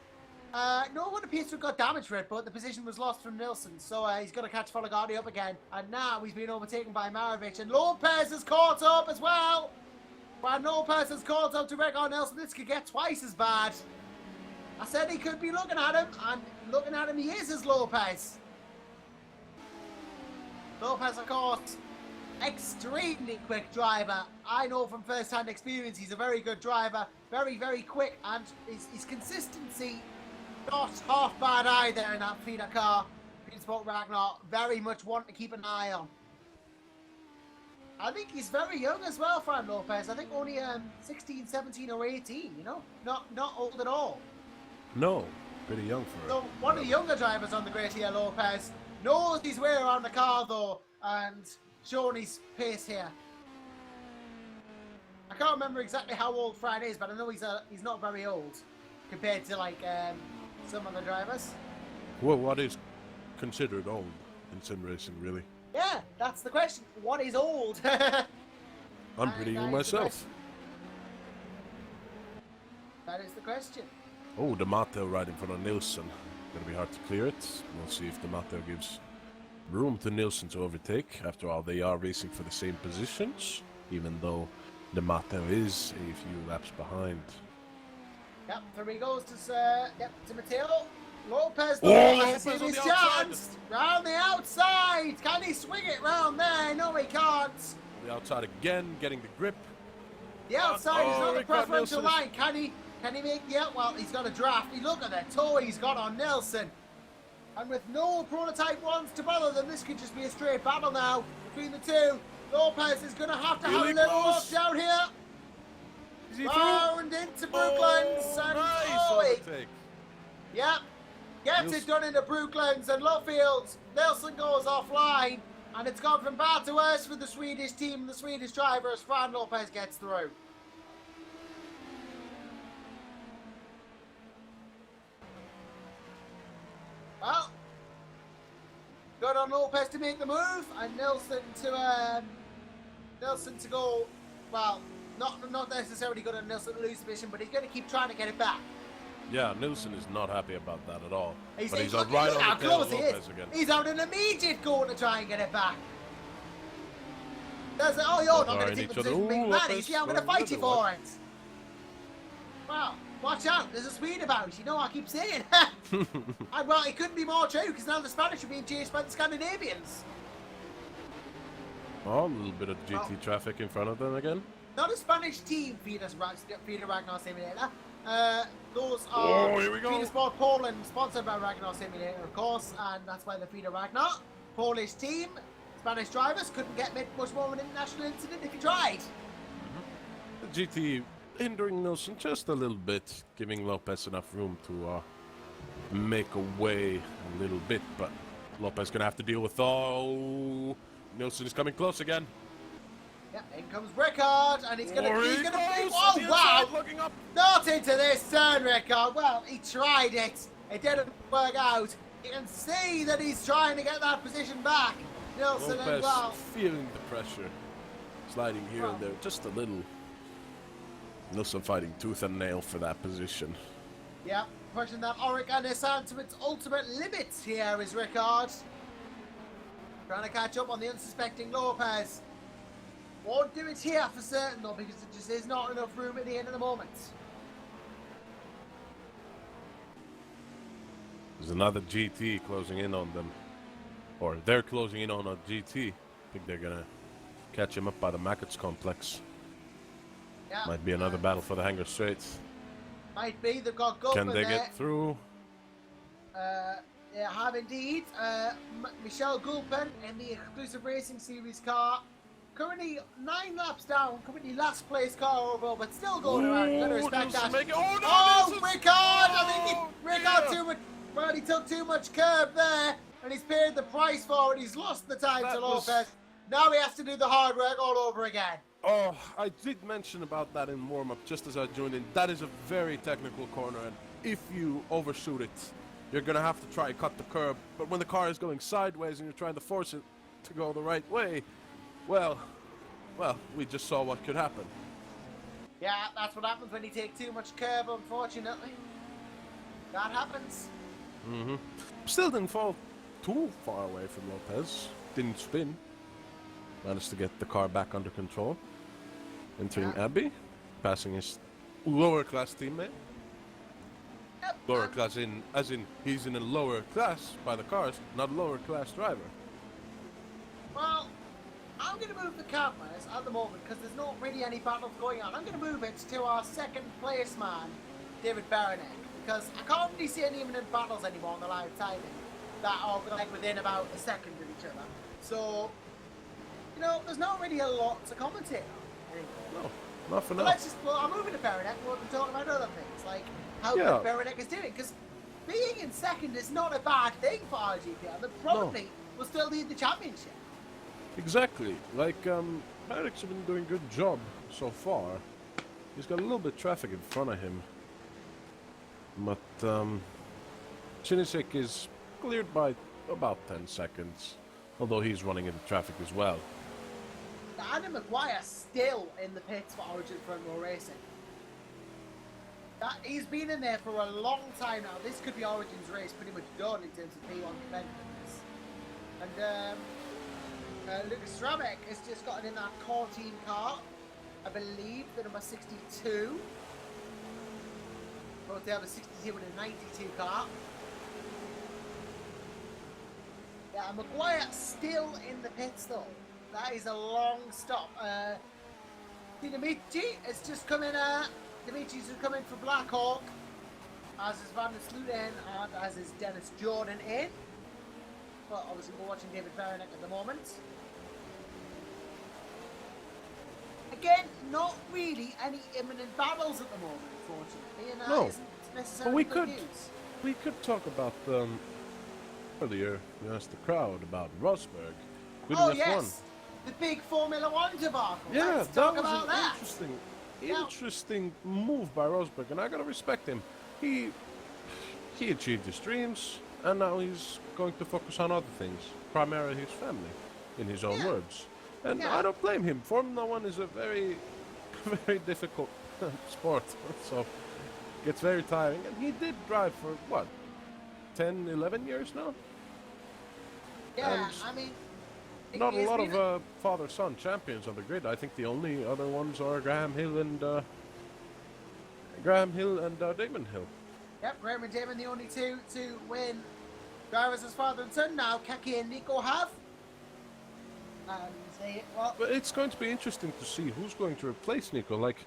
No one appears to have got damage for it, but the position was lost from Nilsson, so he's got to catch Folgati up again. And now he's been overtaken by Marovic, and Lopez has caught up as well. While Lopez has caught up to Rickard Nilsson, this could get twice as bad. I said he could be looking at him, and looking at him he is as Lopez. Lopez, of course, extremely quick driver. I know from first-hand experience he's a very good driver, very, very quick, and his consistency not half bad either in that feeder car. Sport Ragnar, very much one to keep an eye on. I think he's very young as well, Fran Lopez. I think only 16, 17 or 18, you know? Not old at all.
No, pretty young for
So one of the younger drivers on the grid here, Lopez, knows his way around the car though, and showing his pace here. I can't remember exactly how old Fran is, but I know he's not very old compared to like some other drivers.
Well, what is considered old in sim racing, really?
Yeah, that's the question. What is old?
I'm pretty young myself.
That is the question.
Oh, the Matteo right in front of Nilsson. Gonna be hard to clear it. We'll see if the Matteo gives room to Nilsson to overtake. After all, they are racing for the same positions, even though the Matteo is a few laps behind.
Yep, there he goes to Matteo. Lopez,
Lopez
has
on
his
the
chance. Round the outside. Can he swing it round there? No, he can't.
The outside again, getting the grip.
The outside is not the
Rickard
preferential
Nilsson.
line. Can he make the out? Well, he's got a draft. Look at the toe he's got on Nelson. And with no prototype ones to bother them, this could just be a straight battle now between the two. Lopez is going to have a
Really
little walk
close.
down here.
Is he
Round into Brooklands. And
nice overtake.
Yep. Gets it done into Brooklands and Lovefield. Nelson goes offline. And it's gone from bad to worse for the Swedish team, the Swedish driver, as Fran Lopez gets through. Well, good on Lopez to make the move, and Nelson to go. Well, not necessarily good on Nelson to lose the position, but he's going to keep trying to get it back.
Yeah, Nilsson is not happy about that at all. But he's
Look
right
how
on the tail
close
of
he is.
Lopez again.
He's out an immediate goal to try and get it back. You're not going to take the position, big man.
Lopez
Yeah, I'm going to
going
fight you
the other
for it. Well, Watch out, there's a Swede about, you know what I keep saying. And well, it couldn't be more true, because now the Spanish are being chased by the Scandinavians.
Oh, a little bit of GT traffic in front of them again.
Not a Spanish team, Feeder Ragnar Simulator. Those are
here we go.
Feeder Sport Poland, sponsored by Ragnar Simulator, of course, and that's why the Feeder Ragnar. Polish team, Spanish drivers couldn't get much more of an international incident if you tried.
The GT hindering Nilsson just a little bit, giving Lopez enough room to make a way a little bit, but Lopez gonna have to deal with Nilsson is coming close again.
Yeah, in comes Rickard, and he's gonna
oh
wow!
Looking up.
Not into this turn, Rickard. Well, he tried it. It didn't work out. You can see that he's trying to get that position back. Nilsson
Lopez
and well,
feeling the pressure, sliding here and there, just a little. Nilsson fighting tooth and nail for that position.
yeah, pushing that Orica Nissan to its ultimate limits here is Rickard. Trying to catch up on the unsuspecting Lopez. Won't do it here for certain though, because it just is not enough room at the end of the moment.
There's another GT closing in on them. Or they're closing in on a GT. I think they're gonna catch him up by the Maggots complex.
Yeah,
Might be another battle for the Hanger Straits.
might be. They've got Gulpin
Can they
there.
get through?
They have indeed. Michelle Gulpin in the exclusive racing series car. Currently 9 laps down. Currently last place car overall, but still going around. You gotta respect that. Rickard! I think Rickard too much. Well, he took too much curb there, and he's paid the price for it. He's lost the time to Lopez. Now he has to do the hard work all over again.
Oh, I did mention about that in warm-up just as I joined in. That is a very technical corner, and if you overshoot it, you're gonna have to try and cut the curb. But when the car is going sideways and you're trying to force it to go the right way, well, we just saw what could happen.
Yeah, that's what happens when you take too much curb, unfortunately. That happens.
Still didn't fall too far away from Lopez. Didn't spin. Managed to get the car back under control. Entering Abbey, passing his lower class teammate.
Yep,
Lower class as in he's in a lower class by the cars, not a lower class driver.
Well, I'm going to move the cameras at the moment because there's not really any battles going on. I'm going to move it to our second place man, David Baranek, because I can't really see any imminent battles anymore on the live timing that are like within about a second of each other. So, you know, there's not really a lot to commentate on anymore.
No, not for now.
I'm moving to Baranek and we'll be talking about other things, like how good Baranek is doing, because being in second is not a bad thing for RGPR. They probably will still lead the championship.
Exactly. Like, Marek's been doing a good job so far. He's got a little bit of traffic in front of him. But, Chinisek is cleared by about 10 seconds. Although he's running into traffic as well.
Adam McGuire still in the pits for Origin Front Row Racing. He's been in there for a long time now. This could be Origin's race pretty much done in terms of P1 competitiveness. And Lucas Stramek has just gotten in that core team car. I believe the number 62. Both they have a 62 and a 92 car. Yeah, McGuire still in the pits though. That is a long stop. Dimitri has just come in. Dimitri's just come in for Blackhawk, as is Van der Sluten and as is Dennis Jordan in. But obviously we're watching David Baranek at the moment. Again, not really any imminent battles at the moment, unfortunately. And
No,
isn't necessarily
but we
good
could
news.
we could talk about earlier. We asked the crowd about Rosberg.
Oh yes, the big Formula One debacle.
Yeah,
Let's
that
talk
was
about
an
that.
interesting move by Rosberg, and I gotta respect him. He achieved his dreams, and now he's going to focus on other things, primarily his family, in his own words. And I don't blame him. Formula One is a very, very difficult sport, so it gets very tiring. And he did drive for what, 10, 11 years now?
Yeah,
And
I mean,
not a
it's
lot
been
of father-son champions on the grid. I think the only other ones are Graham Hill and Graham Hill and Damon Hill.
Yep, Graham and Damon, the only two to win drivers as father and son. Now Keke and Nico have.
But it's going to be interesting to see who's going to replace Nico. Like,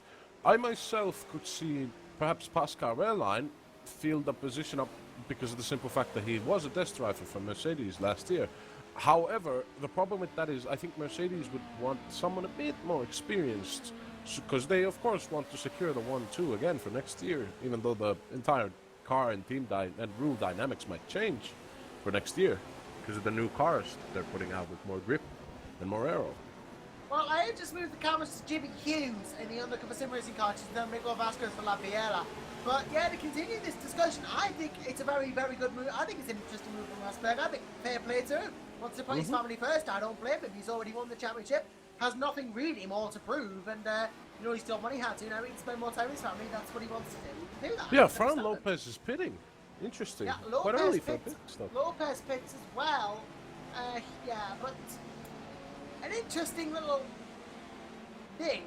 I myself could see perhaps Pascal Wehrlein fill the position up because of the simple fact that he was a test driver for Mercedes last year. However, the problem with that is I think Mercedes would want someone a bit more experienced, because they of course want to secure the 1-2 again for next year, even though the entire car and team and rule dynamics might change for next year because of the new cars they're putting out with more grip and more aero.
Well, I just moved the cameras to Jimmy Hughes in the undercover sim racing car, and then Miguel Vasquez for La Viera. But yeah, to continue this discussion, I think it's a very, very good move. I think it's an interesting move from Rosberg. I think fair play to him. Wants to put his family first. I don't blame him. He's already won the championship. Has nothing really more to prove, and you know, he's still money had to. Now he can spend more time with his family. That's what he wants to do. He can do that.
Yeah, Fran Lopez is pitting. Interesting.
Yeah,
Quite early for pit stop.
Lopez picks as well. Yeah, but an interesting little thing.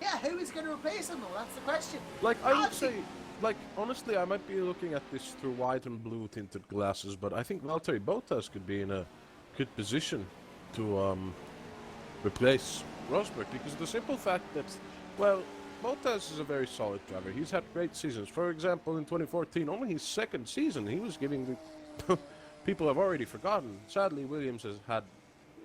Yeah, who is going to replace him though? That's the question.
Like, I would say, like, honestly, I might be looking at this through white and blue tinted glasses, but I think Valtteri Bottas could be in a good position to replace Rosberg, because of the simple fact that, well, Bottas is a very solid driver. He's had great seasons. For example, in 2014, only his second season, he was giving the people have already forgotten. Sadly, Williams has had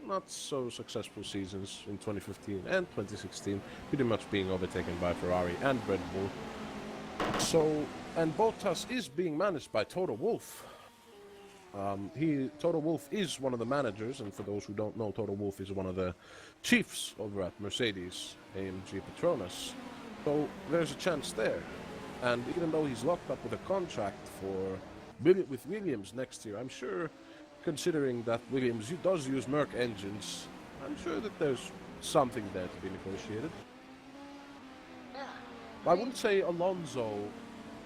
not so successful seasons in 2015 and 2016, pretty much being overtaken by Ferrari and Red Bull. So, and Bottas is being managed by Toto Wolff. Toto Wolff is one of the managers, and for those who don't know, Toto Wolff is one of the chiefs over at Mercedes AMG Petronas. So there's a chance there. And even though he's locked up with a contract with Williams next year, I'm sure, considering that Williams does use Merc engines, I'm sure that there's something there to be negotiated.
Yeah.
I wouldn't say Alonso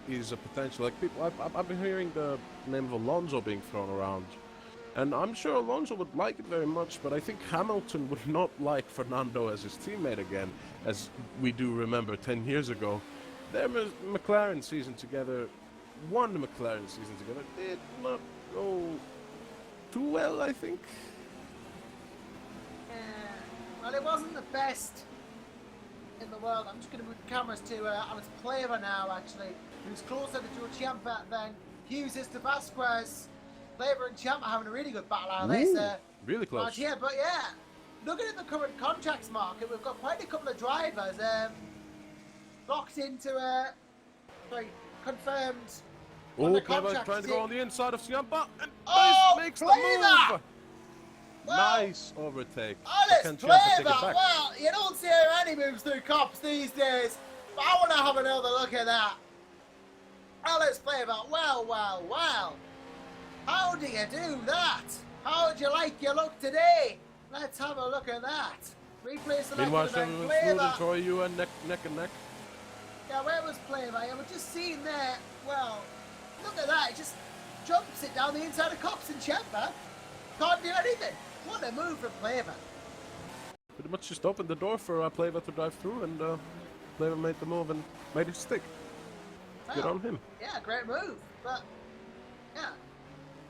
is a potential, like, people, I've been hearing the name of Alonso being thrown around, and I'm sure Alonso would like it very much, but I think Hamilton would not like Fernando as his teammate again, as we do remember 10 years ago. Their McLaren season together, one McLaren season together, did not go too well, I think.
Well, it wasn't the best in the world. I'm just going to move the cameras to Alex Pleva now, actually, who's closer to Joe Ciampa than Hughes is to Vasquez. Pleva and Ciampa having a really good battle out of this.
Really close.
Yeah, but yeah, looking at the current contracts market, we've got quite a couple of drivers locked into confirmed.
Oh, Pleva trying to go on the inside of Ciampa, and makes the
Pleva!
move.
Well,
nice overtake.
Alex Pleva, well, you don't see any moves through cops these days, but I want to have another look at that. Alex Pleva, well. How do you do that? How do you like your look today? Let's have a look at that. Replay selected.
Meanwhile,
Pleva.
Troy, you and neck and neck.
Yeah, where was Pleva? Yeah, we're just seeing there. Well, look at that. He just jumps it down the inside of Cops and Ciampa. Can't do anything. What a move from Pleva.
Pretty much just opened the door for Pleva to drive through, and Pleva made the move and made it stick. Good on him.
Yeah, great move. But, yeah.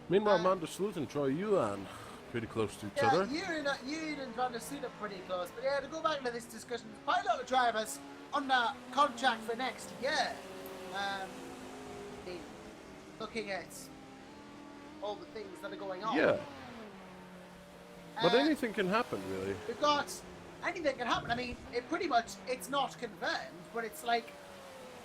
Meanwhile, Amanda Sloot and Troy Yuan pretty close to each other.
Yeah, Ewan and Van der Sloot are pretty close. But yeah, to go back into this discussion, there's quite a lot of drivers under contract for next year. Looking at all the things that are going on.
Yeah. But anything can happen, really.
We've got anything can happen. I mean, it's not confirmed, but it's like,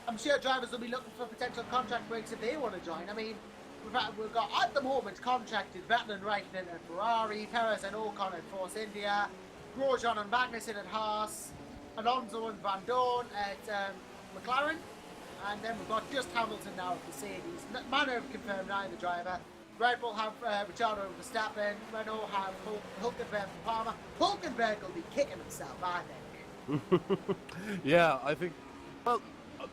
I'm sure drivers will be looking for potential contract breaks if they want to join. I mean, we've got at the moment contracted Vettel and Raikkonen at Ferrari, Perez and Ocon at Force India, Grosjean and Magnussen at Haas, Alonso and Van Dorn at McLaren, and then we've got just Hamilton now at Mercedes. Manor have confirmed neither driver. Red Bull have Ricciardo and Verstappen. Renault have Hulkenberg and Palmer. Hulkenberg will be kicking himself, I think.
Yeah, I think, well,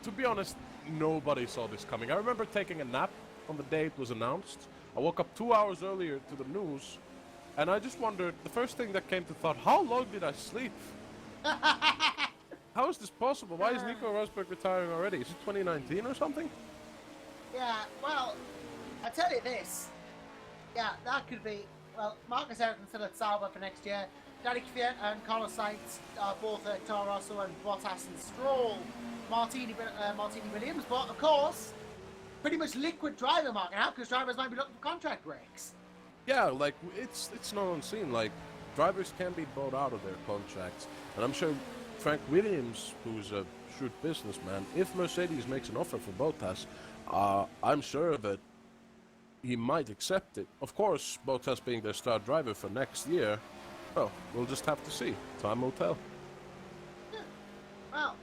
to be honest, nobody saw this coming. I remember taking a nap on the day it was announced. I woke up 2 hours earlier to the news, and I just wondered, the first thing that came to thought, how long did I sleep? How how is this possible? Why is Nico Rosberg retiring already? Is it 2019 or something?
Yeah, well, I tell you this. Yeah, that could be. Well, Marcus Ericsson still at Sauber for next year. Danny Kvyat and Carlos Sainz are both at Toro Rosso, and Bottas and Stroll, Martini Williams. But of course, pretty much liquid driver market now, because drivers might be looking for contract breaks.
Yeah, like it's no unseen. Like drivers can be bought out of their contracts, and I'm sure Frank Williams, who's a shrewd businessman, if Mercedes makes an offer for Bottas, I'm sure that he might accept it. Of course, Bottas being their star driver for next year. Well, we'll just have to see. Time will tell.
Yeah. Well,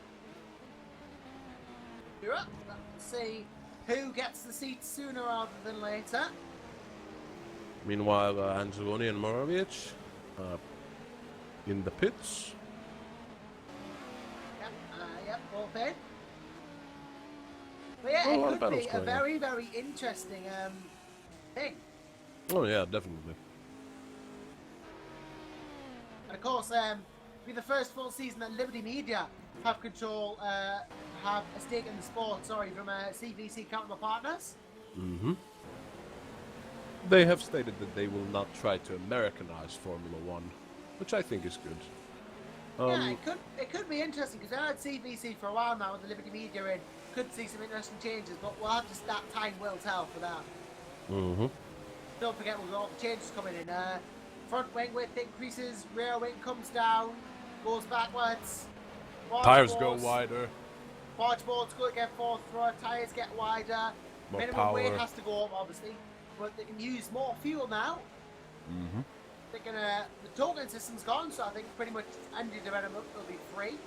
you're up. Let's see who gets the seat sooner rather than later.
Meanwhile, Angeloni and Moravic in the pits.
Yep, both in. But yeah,
Oh,
it could be a very, very interesting thing.
Oh yeah, definitely.
And of course, be the first full season that Liberty Media have have a stake in the sport. Sorry, from CVC Capital Partners.
Mm-hmm. They have stated that they will not try to Americanize Formula One, which I think is good.
Yeah, it could be interesting because I had CVC for a while now with the Liberty Media in. Could see some interesting changes, but we'll have to that time will tell for that.
Mm-hmm.
Don't forget we've got all the changes coming in. Front wing width increases, rear wing comes down, goes backwards.
Tires go wider.
Barge boards go get forth, tires get wider.
More
Minimum
power.
weight has to go up, obviously, but they can use more fuel now.
Mm-hmm.
They're gonna the token system's gone, so I think pretty much any development will be free.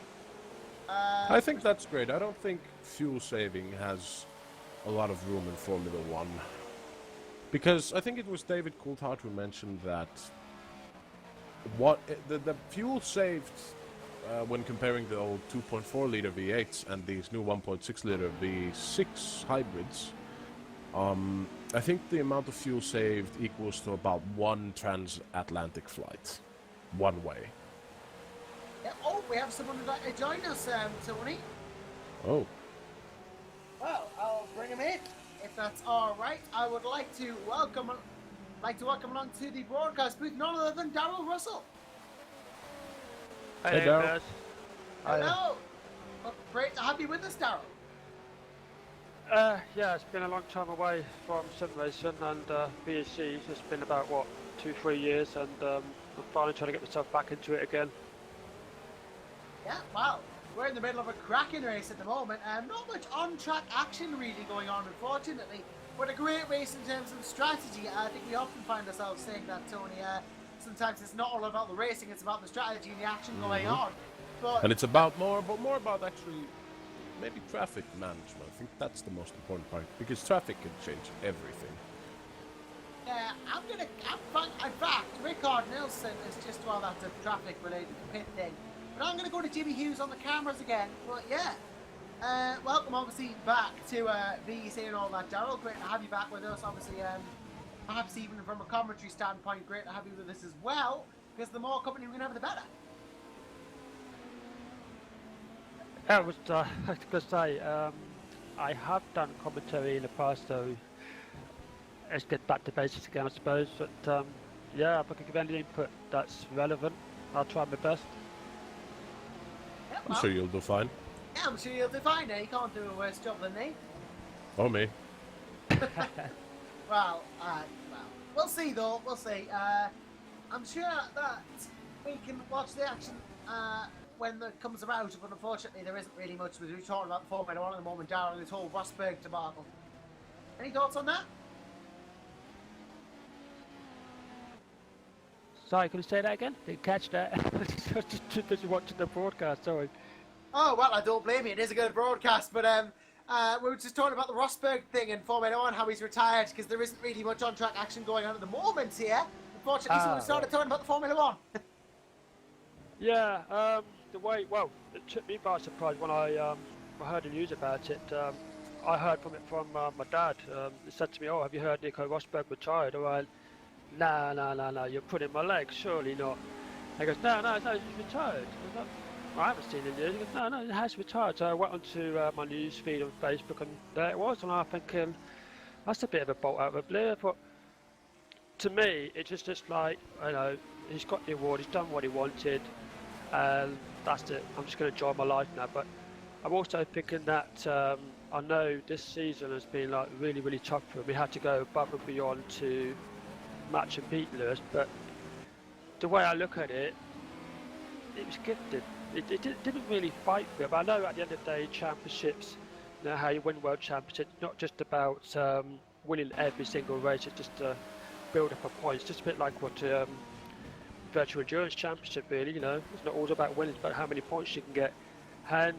I think that's great. I don't think fuel saving has a lot of room in Formula One. Because I think it was David Coulthard who mentioned that the fuel saved when comparing the old 2.4 liter V8s and these new 1.6 liter V6 hybrids, I think the amount of fuel saved equals to about one transatlantic flight, one way.
Yeah, oh, we have someone who'd like to join us, Tony.
Oh.
Well, I'll bring him in if that's all right. I would like to welcome along to the broadcast booth none other than Darryl Russell.
Hey, Darryl.
Guys.
Hello. Well, great to have you with us, Darryl.
Yeah, it's been a long time away from sim racing and VEC. It's been about, 2-3 years, and I'm finally trying to get myself back into it again.
Yeah, well, we're in the middle of a cracking race at the moment. Not much on-track action really going on, unfortunately, but a great race in terms of strategy. I think we often find ourselves saying that, Tony. Sometimes it's not all about the racing; it's about the strategy and the action going on. But
And it's about more about actually maybe traffic management. I think that's the most important part, because traffic can change everything.
yeah, in fact, Rickard Nilsson is just that's a traffic-related pit thing. But I'm going to go to Jimmy Hughes on the cameras again. But yeah, welcome obviously back to VEC and all that, Darryl. Great to have you back with us. Obviously, perhaps even from a commentary standpoint, great to have you with us as well. Because the more company we can have, the better.
Yeah, I was going to say, I have done commentary in the past, so let's get back to basics again, I suppose. But yeah, if I can give any input that's relevant, I'll try my best.
Yeah,
I'm sure you'll do fine.
Yeah, I'm sure you'll do fine. You can't do a worse job than me.
Or me.
Well, we'll see though. We'll see. I'm sure that we can watch the action when it comes about, but unfortunately there isn't really much. We're talking about the Formula One at the moment, Darryl, this whole Rosberg debacle. Any thoughts on that?
Sorry, can you say that again? Didn't catch that. I was just too busy watching the broadcast, sorry.
Oh, well, I don't blame you. It is a good broadcast, but we were just talking about the Rosberg thing in Formula One, how he's retired, because there isn't really much on-track action going on at the moment here. Unfortunately, so we started talking about the Formula One.
Yeah, the way, it took me by surprise when I heard the news about it. I heard from my dad. He said to me, "Oh, have you heard Nico Rosberg retired?" I went, "No, you're pulling my leg, surely not." He goes, no, he's retired. I was like, I haven't seen it yet. He goes, no, it has retired. So I went onto my news feed on Facebook, and there it was. And I was thinking, that's a bit of a bolt out of the blue. I thought, to me, it's just like, he's got the award, he's done what he wanted, and that's it. I'm just going to enjoy my life now. But I'm also thinking that I know this season has been like really, really tough for him. We had to go above and beyond to match and beat Lewis, but the way I look at it, it was gifted. It didn't really fight for him. I know at the end of the day, championships, how you win world championships, not just about winning every single race, it's just to build up a points, just a bit like what virtual endurance championship really, it's not always about winning, it's about how many points you can get. And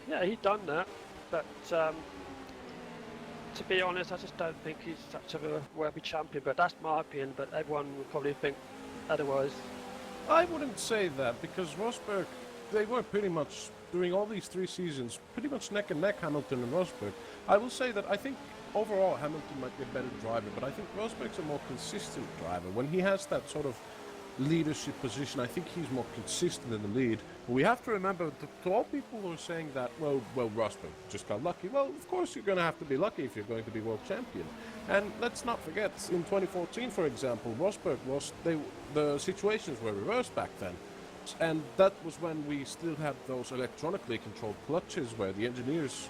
yeah, he'd done that, but to be honest, I just don't think he's such a worthy champion, but that's my opinion, but everyone would probably think otherwise.
I wouldn't say that, because Rosberg, they were pretty much, during all these 3 seasons, pretty much neck and neck, Hamilton and Rosberg. I will say that I think overall Hamilton might be a better driver, but I think Rosberg's a more consistent driver. When he has that sort of leadership position, I think he's more consistent in the lead. But we have to remember, to all people who are saying that, well, Rosberg just got lucky. Well, of course you're going to have to be lucky if you're going to be world champion. And let's not forget, in 2014, for example, Rosberg lost, the situations were reversed back then. And that was when we still had those electronically controlled clutches where the engineers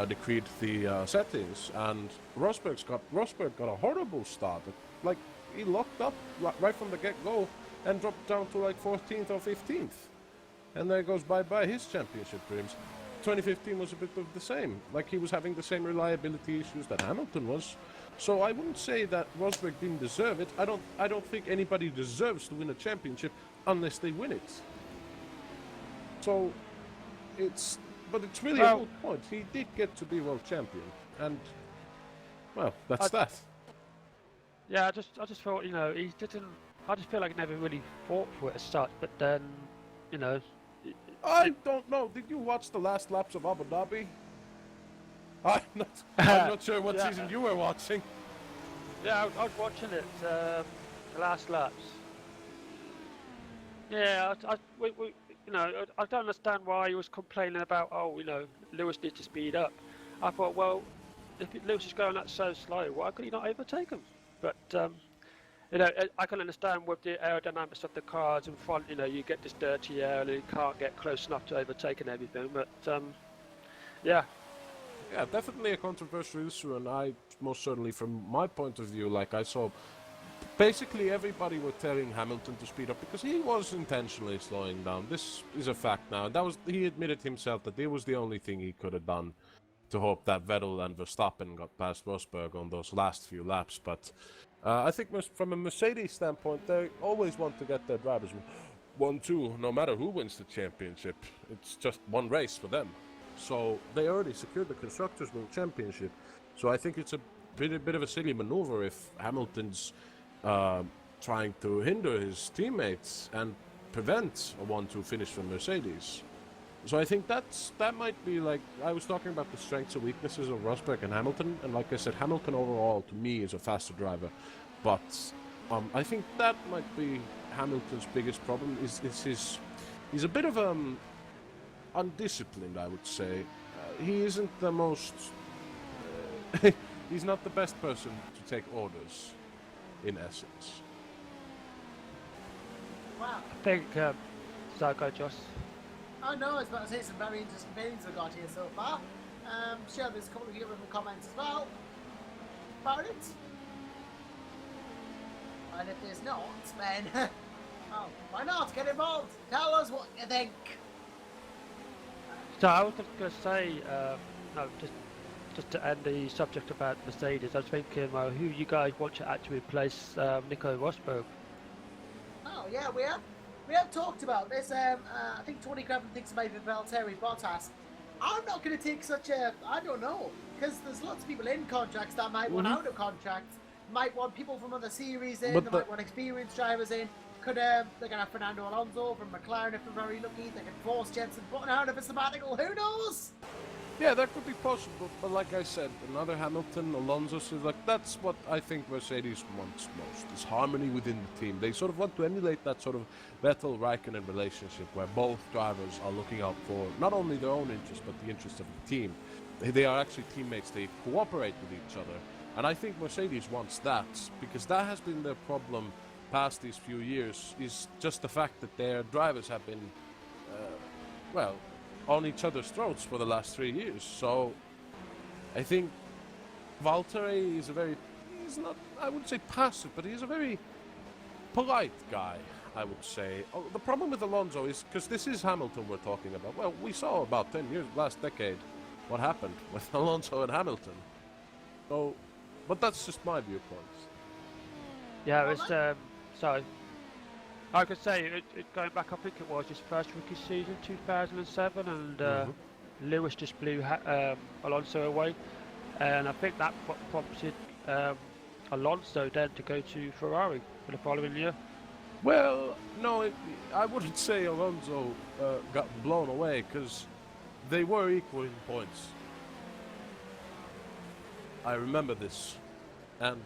decreed the settings, and Rosberg got a horrible start. Like, he locked up right from the get-go and dropped down to like 14th or 15th. And there goes bye-bye his championship dreams. 2015 was a bit of the same. Like, he was having the same reliability issues that Hamilton was. So I wouldn't say that Rosberg didn't deserve it. I don't think anybody deserves to win a championship unless they win it. So but it's really a good point. He did get to be world champion, and well, that's that.
Yeah, I just thought, he didn't. I just feel like he never really fought for it as such. But then,
I don't know. Did you watch the last laps of Abu Dhabi? I'm not sure what season you were watching.
Yeah, I was watching it. The last laps. Yeah, I don't understand why he was complaining about, Lewis needs to speed up. I thought, well, if Lewis is going that so slow, why could he not overtake him? But, I can understand with the aerodynamics of the cars in front, you get this dirty air and you can't get close enough to overtake and everything, but, yeah.
Yeah, definitely a controversial issue, and I, most certainly from my point of view, like I saw, basically everybody were telling Hamilton to speed up because he was intentionally slowing down. This is a fact now, and he admitted himself that it was the only thing he could have done to hope that Vettel and Verstappen got past Rosberg on those last few laps. But I think from a Mercedes standpoint, they always want to get their drivers 1-2, no matter who wins the championship. It's just one race for them. So they already secured the Constructors' World Championship. So I think it's a bit of a silly maneuver if Hamilton's trying to hinder his teammates and prevent a 1-2 finish from Mercedes. So I think that might be, like, I was talking about the strengths and weaknesses of Rosberg and Hamilton, and like I said, Hamilton overall to me is a faster driver, but I think that might be Hamilton's biggest problem is he's a bit of undisciplined, I would say. He isn't the most he's not the best person to take orders, in essence.
Wow.
I think, so go, Josh.
Oh no, I was about to say some very interesting opinions we've got here so far. Sure, there's a couple of other comments as well about it. And if there's not, then oh, why not? Get involved. Tell us what you think.
So I was going to say, just to end the subject about Mercedes, I was thinking, well, who you guys want to actually replace Nico Rosberg?
Oh yeah, we have talked about this. I think Tony Craven thinks maybe Valtteri Bottas. I'm not going to take such a, I don't know, because there's lots of people in contracts that might want out of contracts, might want people from other series in, they might want experienced drivers in. They're going to have Fernando Alonso from McLaren if they're very lucky. They can force Jenson Button out of a sabbatical. Who knows?
Yeah, that could be possible, but like I said, another Hamilton, Alonso, so like that's what I think Mercedes wants most, is harmony within the team. They sort of want to emulate that sort of Vettel-Raikkonen relationship where both drivers are looking out for not only their own interests, but the interests of the team. They are actually teammates, they cooperate with each other. And I think Mercedes wants that, because that has been their problem past these few years, is just the fact that their drivers have been, well, on each other's throats for the last 3 years. So I think Valtteri is he's not, I wouldn't say passive, but he's a very polite guy, I would say. Oh, the problem with Alonso is, because this is Hamilton we're talking about, well, we saw about 10 years, last decade, what happened with Alonso and Hamilton. So, but that's just my viewpoint.
Yeah, it's sorry. I could say going back, I think it was his first rookie season, 2007, and Lewis just blew Alonso away, and I think that prompted Alonso then to go to Ferrari for the following year.
Well, no, I wouldn't say Alonso got blown away, because they were equal in points. I remember this. And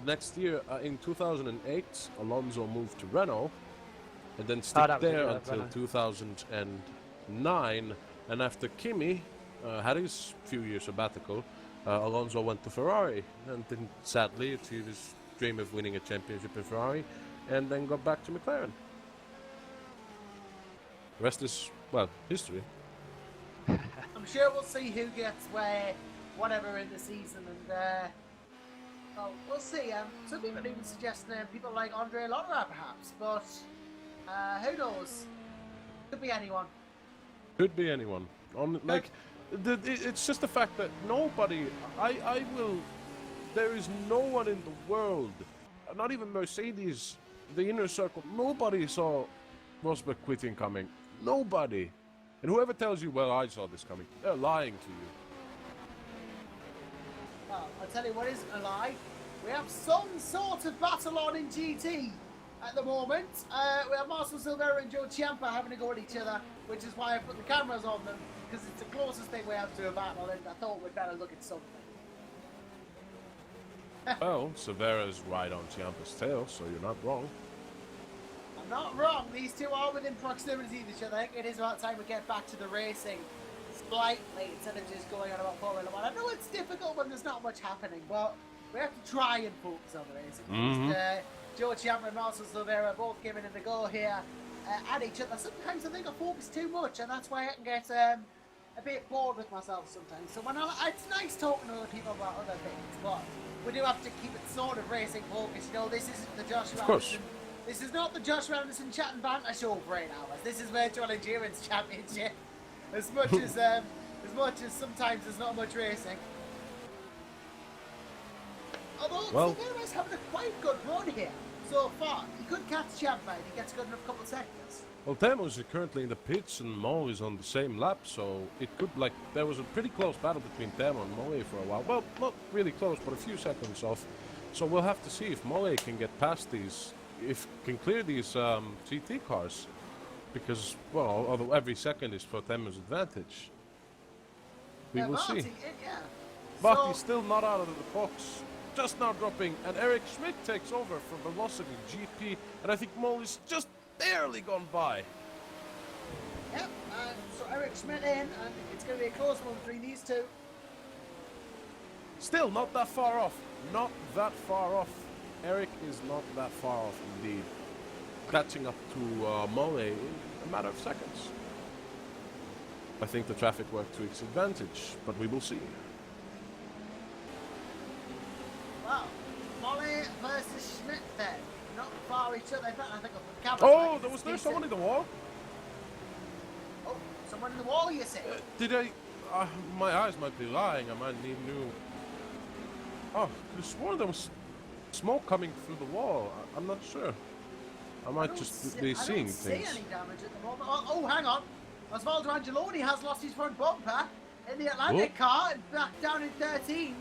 next year, in 2008, Alonso moved to Renault, and then stayed there until Renault. 2009. And after Kimi had his few years sabbatical, Alonso went to Ferrari, and then sadly achieved his dream of winning a championship in Ferrari, and then got back to McLaren. The rest is, well, history.
I'm sure we'll see who gets where, whatever in the season, and well, we'll see. Some people are even suggesting people like Andre Lotterer perhaps, but who knows? Could be anyone.
Could be anyone. Like, it's just the fact that nobody, there is no one in the world, not even Mercedes, the inner circle, nobody saw Rosberg quitting coming. Nobody. And whoever tells you, well, I saw this coming, they're lying to you.
Well, I'll tell you what isn't a lie. We have some sort of battle on in GT at the moment. We have Marcel Silvera and Joe Ciampa having a go at each other, which is why I put the cameras on them, because it's the closest thing we have to a battle, and I thought we'd better look at something.
Well, Silvera's right on Ciampa's tail, so you're not wrong.
I'm not wrong. These two are within proximity of each other. I think it is about time we get back to the racing slightly instead of just going on about Formula 1. I know it's difficult when there's not much happening, but we have to try and focus on the racing. Joe Ciampa and Marcel Silvera both giving it a go here at each other. Sometimes I think I focus too much, and that's why I can get a bit bored with myself sometimes. So when it's nice talking to other people about other things, but we do have to keep it sort of racing focused. You know, this isn't the Josh Anderson. This is not the Josh Anderson chat and banter show for 8 hours. This is Virtual Endurance Championship. As much as sometimes there's not much racing. Although Silvera's having a quite good run here so far. He could catch Ciampa if he gets a good enough couple of seconds.
Well, Temu's currently in the pits and Mo is on the same lap, so it could, like, there was a pretty close battle between Temu and Mole for a while. Well, not really close, but a few seconds off. So we'll have to see if Mole can get past these, if can clear these GT cars. Because, well, although every second is for Temu's advantage. We will see. But he's still not out of the box. Just now dropping, and Eric Schmidt takes over for Velocity GP, and I think Mole is just barely gone by.
Yep, so Eric Schmidt in, and it's going to be a close one between these two.
Still not that far off. Not that far off. Eric is not that far off indeed. Catching up to Mole in a matter of seconds. I think the traffic worked to its advantage, but we will see.
Well, Mole versus Schmidt then. Not far each other. In fact, I think I'll put the camera.
Oh, was there someone in the wall?
Oh, someone in the wall, you say?
Did I? My eyes might be lying. I might need new. Oh, I could have sworn there was smoke coming through the wall. I'm not sure. I might just be seeing things.
I don't see any damage at the moment. Oh, hang on. Osvaldo Angeloni has lost his front bumper in the Atlantic car and back down in 13.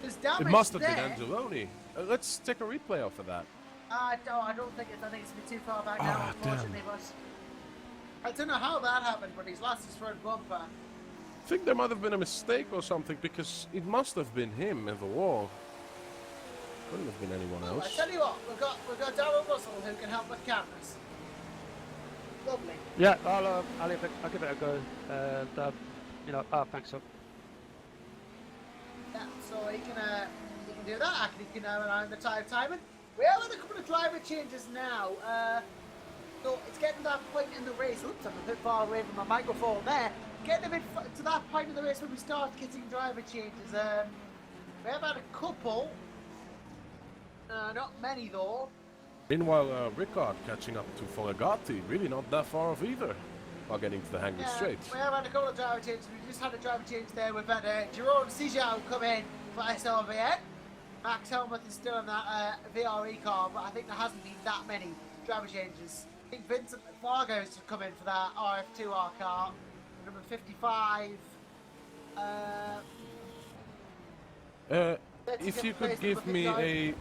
There's damage.
It must have
there.
been Angeloni. Let's take a replay off of that.
I don't think it's. I think it's a bit too far back now, unfortunately. But I don't know how that happened, but he's lost his front bumper.
think there might have been a mistake or something, because it must have been him in the wall. Couldn't have been anyone
Oh, I
else.
tell you what, we've got Darryl Russell who can help with cameras. Lovely.
Yeah, I'll give it a go. And you know, thanks. So.
Yeah, so he can do that. I can around the tyre timing. We have had a couple of driver changes now. So it's getting to that point in the race. Oops, I'm a bit far away from my microphone there. Getting a bit to that point in the race when we start getting driver changes. We have had a couple. Not many though.
Meanwhile, Ricard catching up to Foligati, really not that far off either, while getting to the hanging straight.
We have had a couple of driver changes. We just had a driver change there. We've had Jerome Sijau come in for SLVN. Max Helmuth is still in that VRE car, but I think there hasn't been that many driver changes. I think Vincent Fargo's to come in for that RF2R car, number 55.
If you could give me a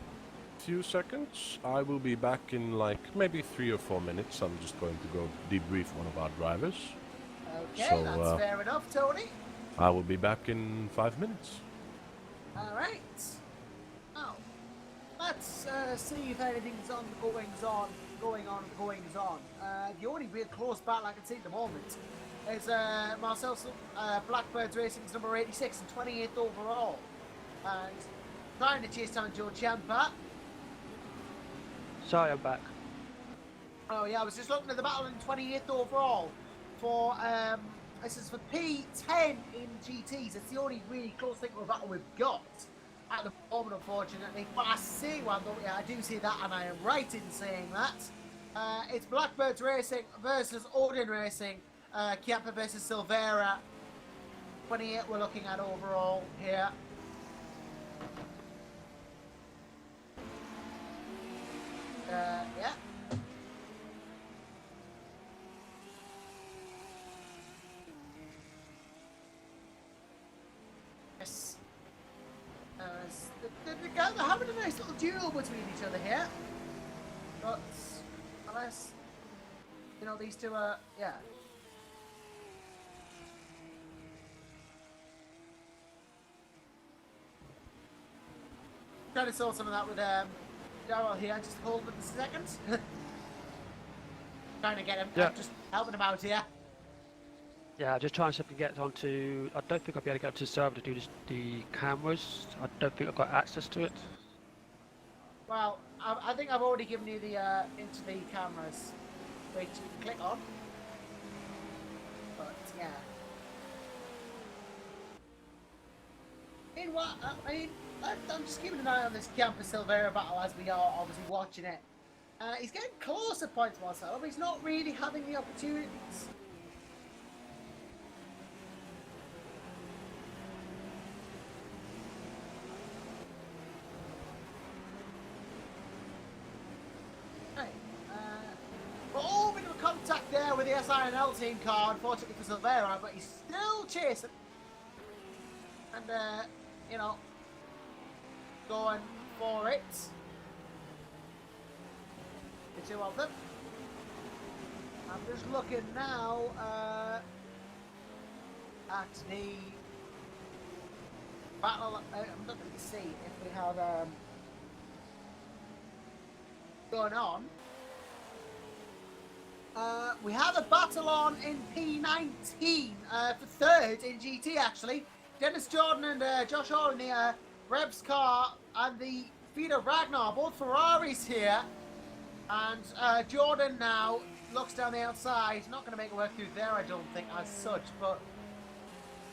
few seconds, I will be back in like maybe 3 or 4 minutes. I'm just going to go debrief one of our drivers.
Okay,
So,
that's fair enough, Tony.
I will be back in 5 minutes.
All right. Now, let's see if anything's on the going on. The only real close battle I can see at the moment is Marcel Blackbird's Racing's number 86 and 28th overall, and trying to chase down Joe Ciampa.
Sorry, I'm back.
Oh yeah, I was just looking at the battle in 28th overall for this is for P10 in GTs. It's the only really close thing of a battle we've got at the moment, unfortunately. But I see one though. Yeah, I do see that, and I am right in saying that. It's Blackbirds Racing versus Odin Racing. Ciampa versus Silvera. 28 we're looking at overall here. Yeah. Yes. They're having a nice little duel between each other here. But unless, you know, these two are, yeah. Trying to sort some of that with Darryl here. Just hold him a second. Trying to get him.
Yeah.
Just helping him out here.
Yeah, just trying to see if I can get onto. I don't think I'll be able to get up to the server to do the cameras. I don't think I've got access to it.
Well, I think I've already given you the into the cameras. Wait, you can click on. But yeah. I'm just keeping an eye on this Ciampa Silvera battle as we are obviously watching it. He's getting close at points myself, but he's not really having the opportunities. Right. Well, bit of a contact there with the SINL team car, unfortunately for Silvera, but he's still chasing. And, you know, going for it. The two of them. I'm just looking now at the battle. I'm looking to see if we have going on. We have a battle on in P19 for third in GT actually. Dennis Jordan and Josh Hall in the Rebs car and the Vito Ragnar, both Ferraris here. And Jordan now looks down the outside. Not going to make it work through there, I don't think, as such. But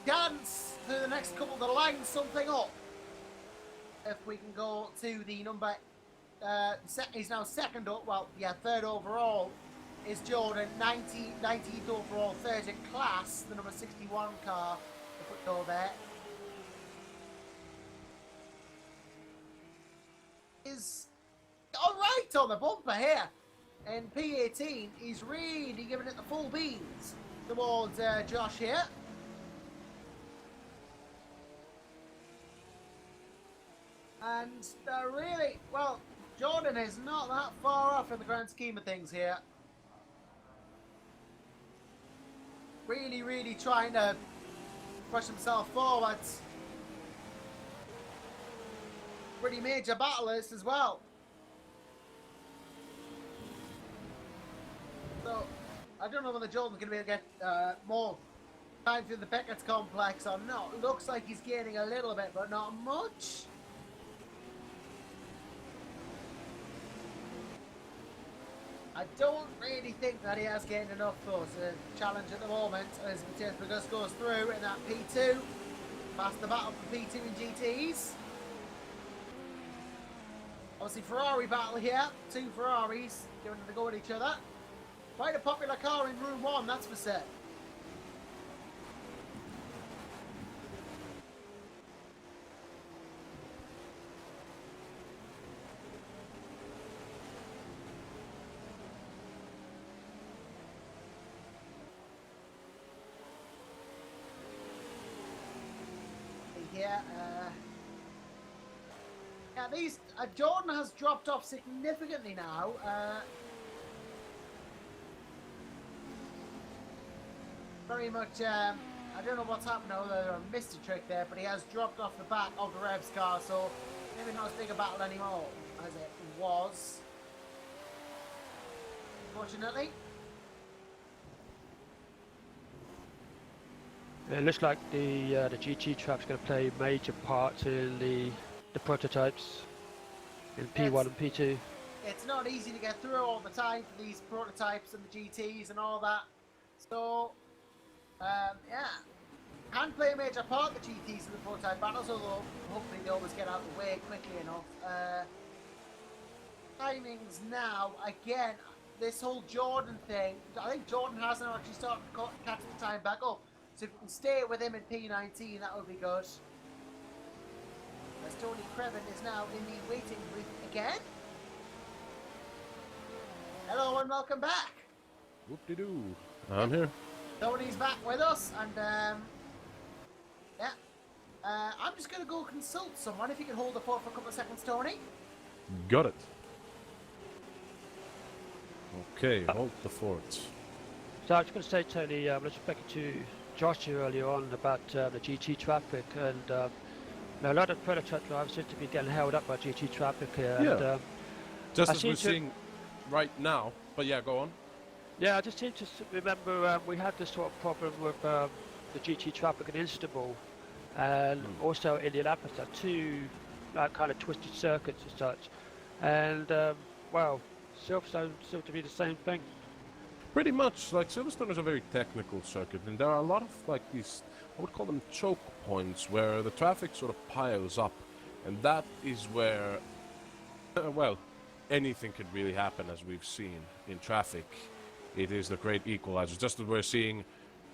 chance through the next couple to line something up. If we can go to the number... he's now second up. Well, yeah, third overall is Jordan. 19th overall, third in class. The number 61 car. If we go there. Is alright on the bumper here. In P18, he's really giving it the full beans towards Josh here. And really, well, Jordan is not that far off in the grand scheme of things here. Really, really trying to push himself forwards. Pretty major battle this as well. So, I don't know whether Jordan's going to be able to get more time through the Beckett's complex or not. Looks like he's gaining a little bit, but not much. I don't really think that he has gained enough though to challenge at the moment as Matthias Bogus goes through in that P2. Past the battle for P2 and GTs. Obviously Ferrari battle here. Two Ferraris giving it a go at each other. Quite a popular car in room 1, that's for certain. Yeah, these Jordan has dropped off significantly now. Very much, I don't know what's happened now, whether I missed a trick there, but he has dropped off the back of the Revs car, so maybe not as big a battle anymore as it was. Unfortunately.
It looks like the GT track's going to play major parts in the prototypes in P1 and P2.
It's not easy to get through all the time for these prototypes and the GTs and all that. So, yeah, can play a major part, the GTs in the prototype battles, although hopefully they always get out of the way quickly enough. Timings now, again, this whole Jordan thing, I think Jordan has now actually started to catch the time back up. So if we can stay with him in P19, that would be good. As Tony Creven is now in the waiting booth again. Hello and welcome back.
Whoop-de-doo. I'm here.
Tony's back with us, and yeah. I'm just going to go consult someone. If you can hold the fort for a couple of seconds, Tony.
Got it. Okay, hold the fort.
So I was going to say, Tony, let's back to Josh here earlier on about the GT traffic, and a lot of prototype drivers seem to be getting held up by GT traffic here.
Yeah.
And,
Just
I
as
seem
we're
to-
seeing right now. But yeah, go on.
Yeah, I just seem to remember we had this sort of problem with the GT traffic in Istanbul, and also Indianapolis, are two kind of twisted circuits and such. And well, Silverstone seemed to be the same thing.
Pretty much, like Silverstone is a very technical circuit, and there are a lot of like these, I would call them choke points, where the traffic sort of piles up, and that is where, well, anything could really happen, as we've seen in traffic. It is the great equalizer. Just as we're seeing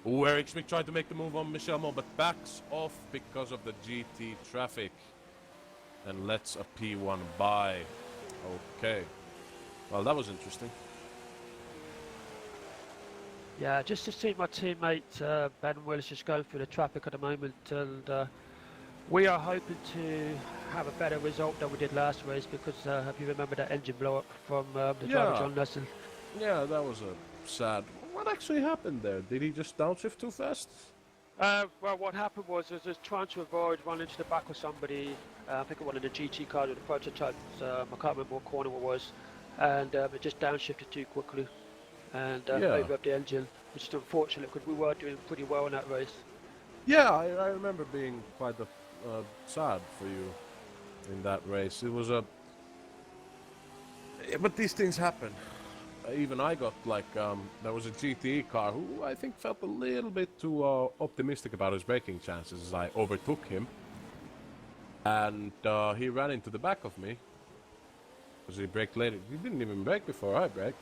Eric Schmidt tried to make the move on Michel Mo, but backs off because of the GT traffic, and lets a P1 by. Okay, well that was interesting.
Yeah, just to see my teammate Ben Willis just going through the traffic at the moment, and we are hoping to have a better result than we did last race, because if you remember that engine blow up from the driver John Nelson.
Yeah, that was a sad. What actually happened there? Did he just downshift too fast?
Well, what happened was just trying to avoid running into the back of somebody. I think it was one of the GT cars or the prototypes. I can't remember what corner it was, and it just downshifted too quickly and over up the engine, which is unfortunate because we were doing pretty well in that race.
Yeah, I remember being quite sad for you in that race. It was a... But these things happen. Even I got like, there was a GTE car who I think felt a little bit too optimistic about his braking chances as I overtook him. And he ran into the back of me. Because he braked later. He didn't even brake before I braked.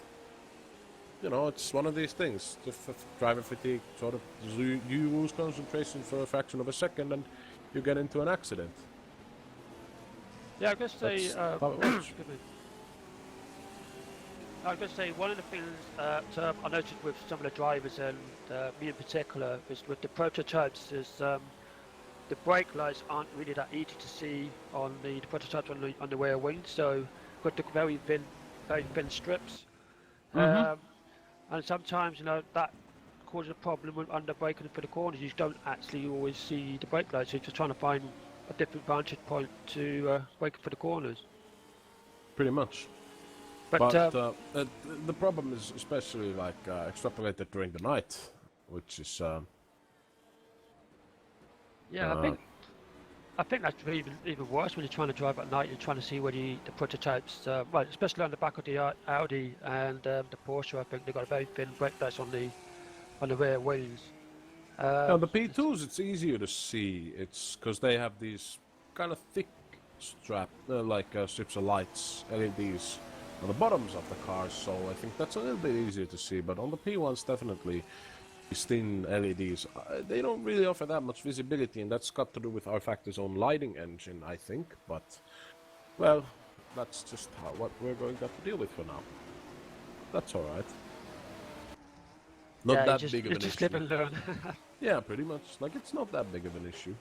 You know, it's one of these things. Just driver fatigue, sort of, you lose concentration for a fraction of a second and you get into an accident.
Yeah, I was going to say,
That's how it works.
I was going to say, one of the things that I noticed with some of the drivers, and me in particular, is with the prototypes, is the brake lights aren't really that easy to see on the prototypes on the rear wing, so got the very thin strips. And sometimes, you know, that causes a problem under braking for the corners. You don't actually always see the brake lights. So you're just trying to find a different vantage point to brake for the corners.
Pretty much.
But
The problem is especially like extrapolated during the night, which is
yeah, I think that's even worse when you're trying to drive at night and trying to see where the prototypes, well, especially on the back of the Audi and the Porsche. I think they've got a very thin brake lights on the rear wheels.
now the P2s, it's easier to see. It's because they have these kind of thick strips of lights, LEDs, on the bottoms of the cars. So I think that's a little bit easier to see. But on the P1s, definitely. These thin LEDs, they don't really offer that much visibility, and that's got to do with our factory's own lighting engine, I think. But, well, that's just what we're going to have to deal with for now. That's alright. Not that big of an
just
issue.
live and learn.
Yeah, pretty much. Like, it's not that big of an issue.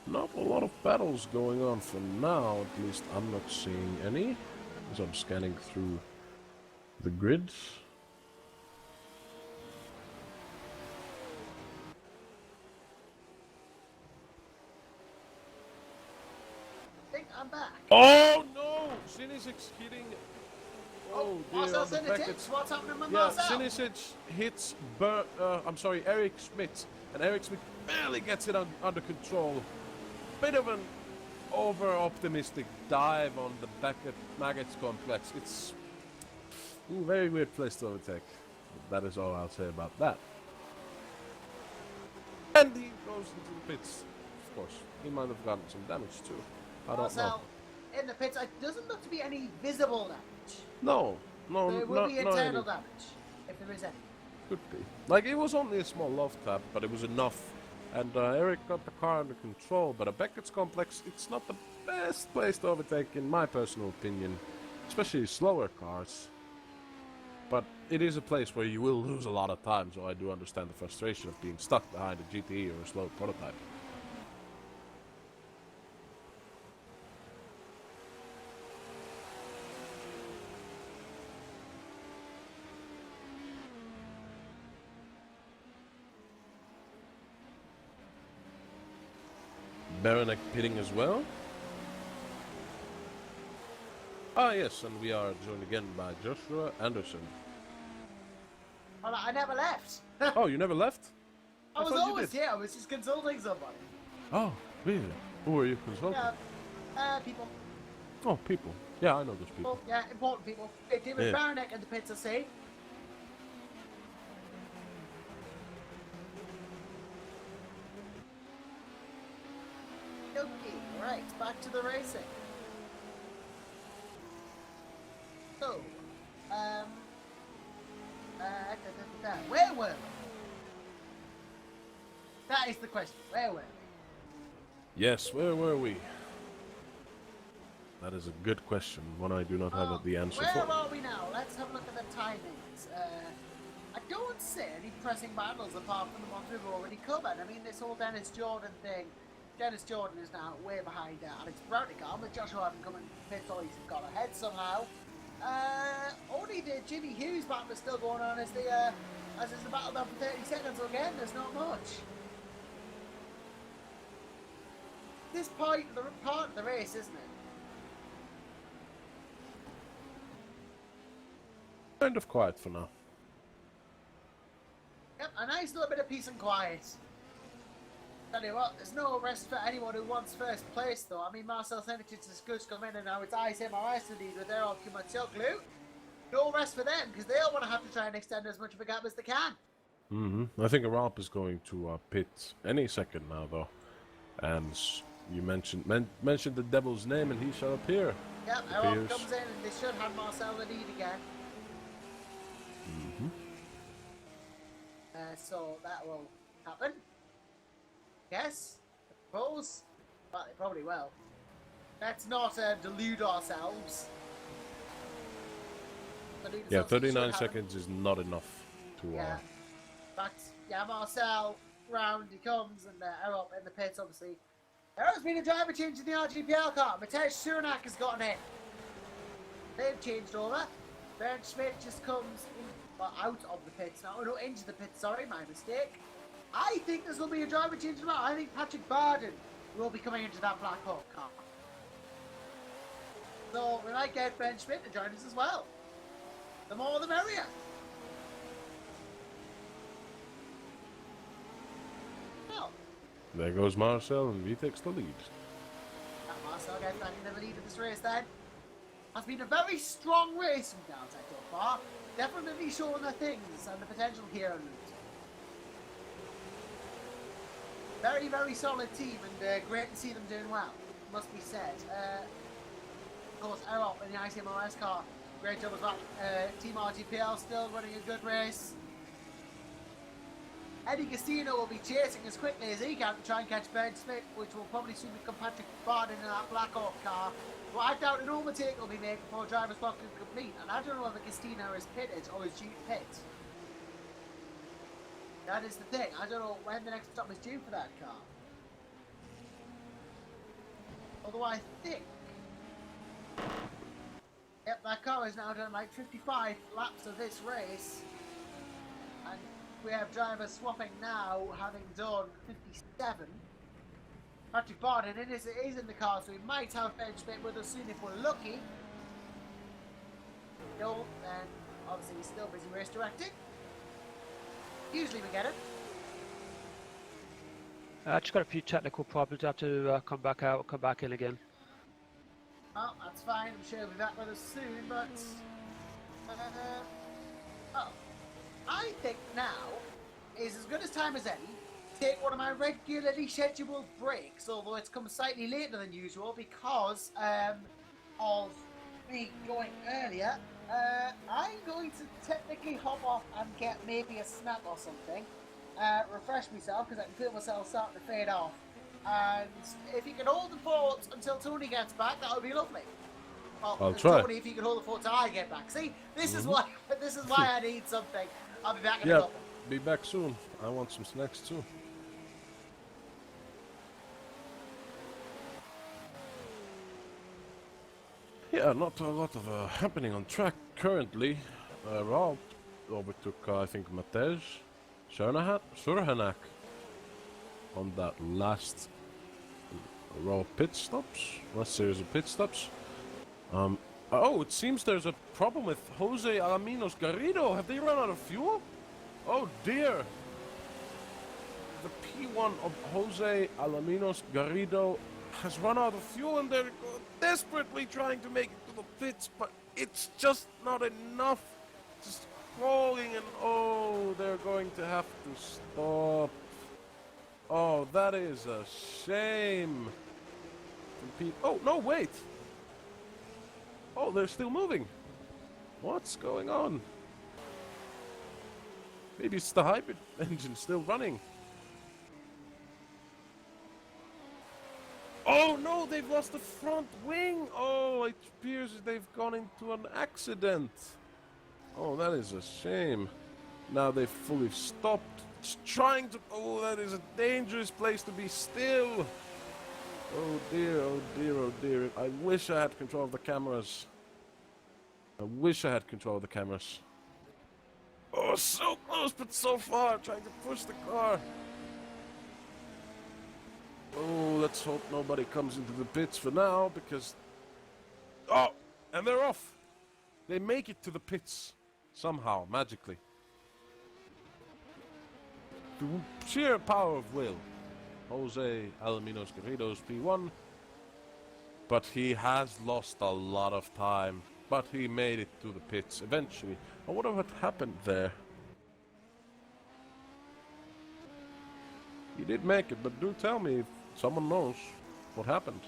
Not a lot of battles going on for now, at least I'm not seeing any, as I'm scanning through the grids.
I think I'm back.
Oh no! Sinisic's hitting...
Oh,
dear,
Marcel
on the
sent a
brackets.
tips. What's happening with
Yeah,
Marcel?
Sinisic hits Eric Schmidt, and Eric Schmidt barely gets it under control. Bit of an over-optimistic dive on the Beckett Maggots complex. It's a very weird place to overtake. That is all I'll say about that. And he goes into the pits. Of course, he might have gotten some damage too. I don't know.
Marcel, in the pits, it doesn't look to be any visible damage.
No,
There will be internal
any.
damage, if there is any.
Could be. Like, it was only a small love tap, but it was enough. And Eric got the car under control, but a Beckett's complex, it's not the best place to overtake, in my personal opinion. Especially slower cars. But it is a place where you will lose a lot of time, so I do understand the frustration of being stuck behind a GTE or a slow prototype. Baranek pitting as well. Ah yes, and we are joined again by Joshua Anderson.
Well, I never left.
Oh, you never left?
I was
thought you
always
did.
here. I was just consulting somebody.
Oh, really? Who are you consulting?
Yeah, people.
Oh, people. Yeah, I know those people.
Well, yeah, important people. David
Yeah.
Baranek and the pits, I see. Okay, right, back to the racing. So, where were we? That is the question. Where were we?
Yes, where were we? That is a good question, one I do not have the answer
Where
for.
are we now? Let's have a look at the timings. I don't see any pressing battles apart from the ones we've already covered. I mean, this whole Dennis Jordan thing. Dennis Jordan is now way behind Alex Brownigam, with Joshua having come in pit, or he's got ahead somehow. Only the Jimmy Hughes battle is still going on as is the battle down for 30 seconds, so again, there's not much. This part of the race, isn't it?
Kind of quiet for now.
Yep, a nice little bit of peace and quiet. Tell you what, there's no rest for anyone who wants first place, though. I mean, Marcel Senetic is good to come in, and now it's ISMRS indeed with their Okumachoglu. No rest for them, because they'll want to have to try and extend as much of a gap as they can.
I think Aralp is going to pit any second now, though. And you mentioned the devil's name, and he shall appear.
Yep, Aralp comes in, and they should have Marcel the lead again. So that will happen. Yes, I suppose. Well, they probably will. Let's not delude ourselves.
Yeah, 39 seconds is not enough to...
Yeah. But, yeah, Marcel, round he comes, and Erop in the pits, obviously. There has been a driver change in the RGPL car. Matej Sunak has gotten in. They've changed over. Bernd Schmidt just comes in, well, out of the pits now. Oh, no, into the pits, sorry, my mistake. I think there's going to be a driver change as well. I think Patrick Barden will be coming into that Black Hawk car. So we might get Bernd Schmidt to join us as well. The more the merrier. Well,
There goes Marcel, and V takes the lead.
Marcel gets back in the lead of this race then. Has been a very strong race from downside so far. Definitely showing their things and the potential here. Very, very solid team, and great to see them doing well, must be said. Of course, Errol in the ICMOS car, great job as well. Team RGPL still running a good race. Eddie Castino will be chasing as quickly as he can to try and catch Bernd Smith, which will probably soon become Patrick Barden in that Black Hawk car. But I doubt an overtake will be made before driver's block can complete, and I don't know whether Castino is pitted or is due to pit. That is the thing. I don't know when the next stop is due for that car. Although I think... Yep, that car is now done like 55 laps of this race. And we have drivers swapping now, having done 57. Patrick Barden is in the car, so we might have Bernd Schmidt with us soon if we're lucky. No, and obviously he's still busy race directing. Usually we get it.
I just got a few technical problems. I have to come back out, come back in again.
Well, that's fine. I'm sure he'll be back with us soon, but... I think now is as good as time as any. Take one of my regularly scheduled breaks, although it's come slightly later than usual because of me going earlier. I'm going to technically hop off and get maybe a snack or something, refresh myself because I can feel myself starting to fade off. And if you can hold the fort until Tony gets back, that would be lovely. Well,
I'll try.
Tony, if you can hold the fort till I get back. See, this is why I need something. I'll be back in a
Yeah,
couple.
be back soon. I want some snacks too. Yeah, not a lot of happening on track currently. Rob overtook, I think, Matej Surhanak on that last row of pit stops, last series of pit stops. Oh, it seems there's a problem with Jose Alaminos Garrido. Have they run out of fuel? Oh dear. The P1 of Jose Alaminos Garrido has run out of fuel and they're desperately trying to make it to the pits, but it's just not enough. Just crawling and oh, they're going to have to stop. Oh, that is a shame. Oh, no, wait. Oh, they're still moving. What's going on? Maybe it's the hybrid engine still running. Oh no, they've lost the front wing. Oh, it appears they've gone into an accident. Oh, that is a shame. Now they've fully stopped. It's trying to... Oh, that is a dangerous place to be still. Oh dear, oh dear, oh dear. I wish I had control of the cameras. I wish I had control of the cameras. Oh, so close, but so far. Trying to push the car. Oh, let's hope nobody comes into the pits for now, because... Oh, and they're off. They make it to the pits. Somehow, magically. Through sheer power of will. Jose Alaminos Garrido's P1. But he has lost a lot of time. But he made it to the pits eventually. I wonder what happened there. He did make it, but do tell me if someone knows what happened.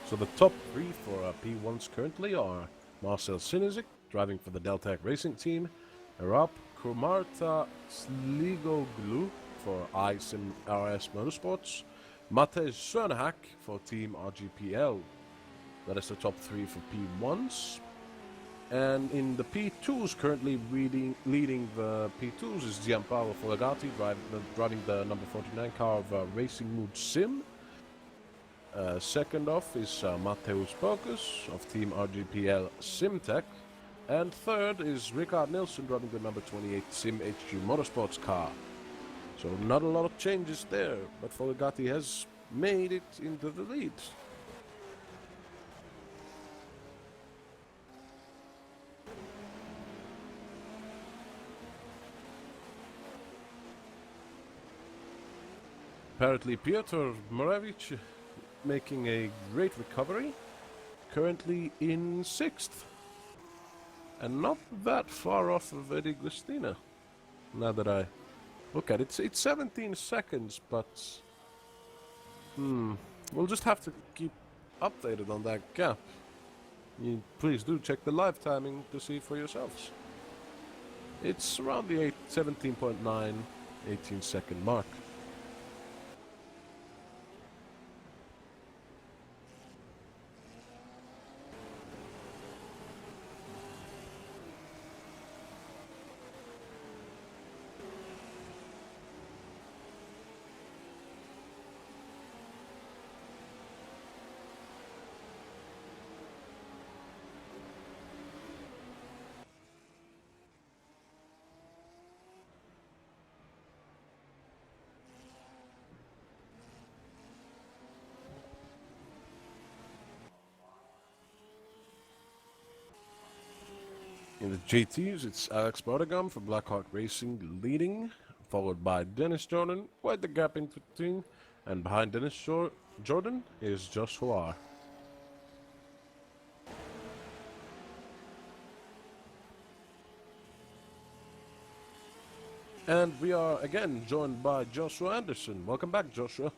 So the top 3 for P1s currently are Marcel Sinizik, driving for the Deltec Racing Team, Arap Kromarta Sligoglu for iSim RS Motorsports, Matej Sernhak for Team RGPL. That is the top 3 for P1s. And in the P2s, currently leading the P2s is Gianpaolo Folgati, driving the number 49 car of Racing Mood Sim. Second off is Mateusz Bokus of Team RGPL Simtech. And third is Rickard Nilsson driving the number 28 Sim HG Motorsports car. So not a lot of changes there, but Folgati has made it into the lead. Apparently Piotr Moravich making a great recovery, currently in 6th. And not that far off of Eddie Gustina, now that I look at it. It's 17 seconds, but we'll just have to keep updated on that gap. Please do check the live timing to see for yourselves. It's around the 17.9, 18 second mark. In the GTs, it's Alex Bodegam for Blackhawk Racing leading, followed by Dennis Jordan, quite the gap in between, and behind Dennis Jordan is Josh Huar. And we are again joined by Joshua Anderson. Welcome back, Joshua.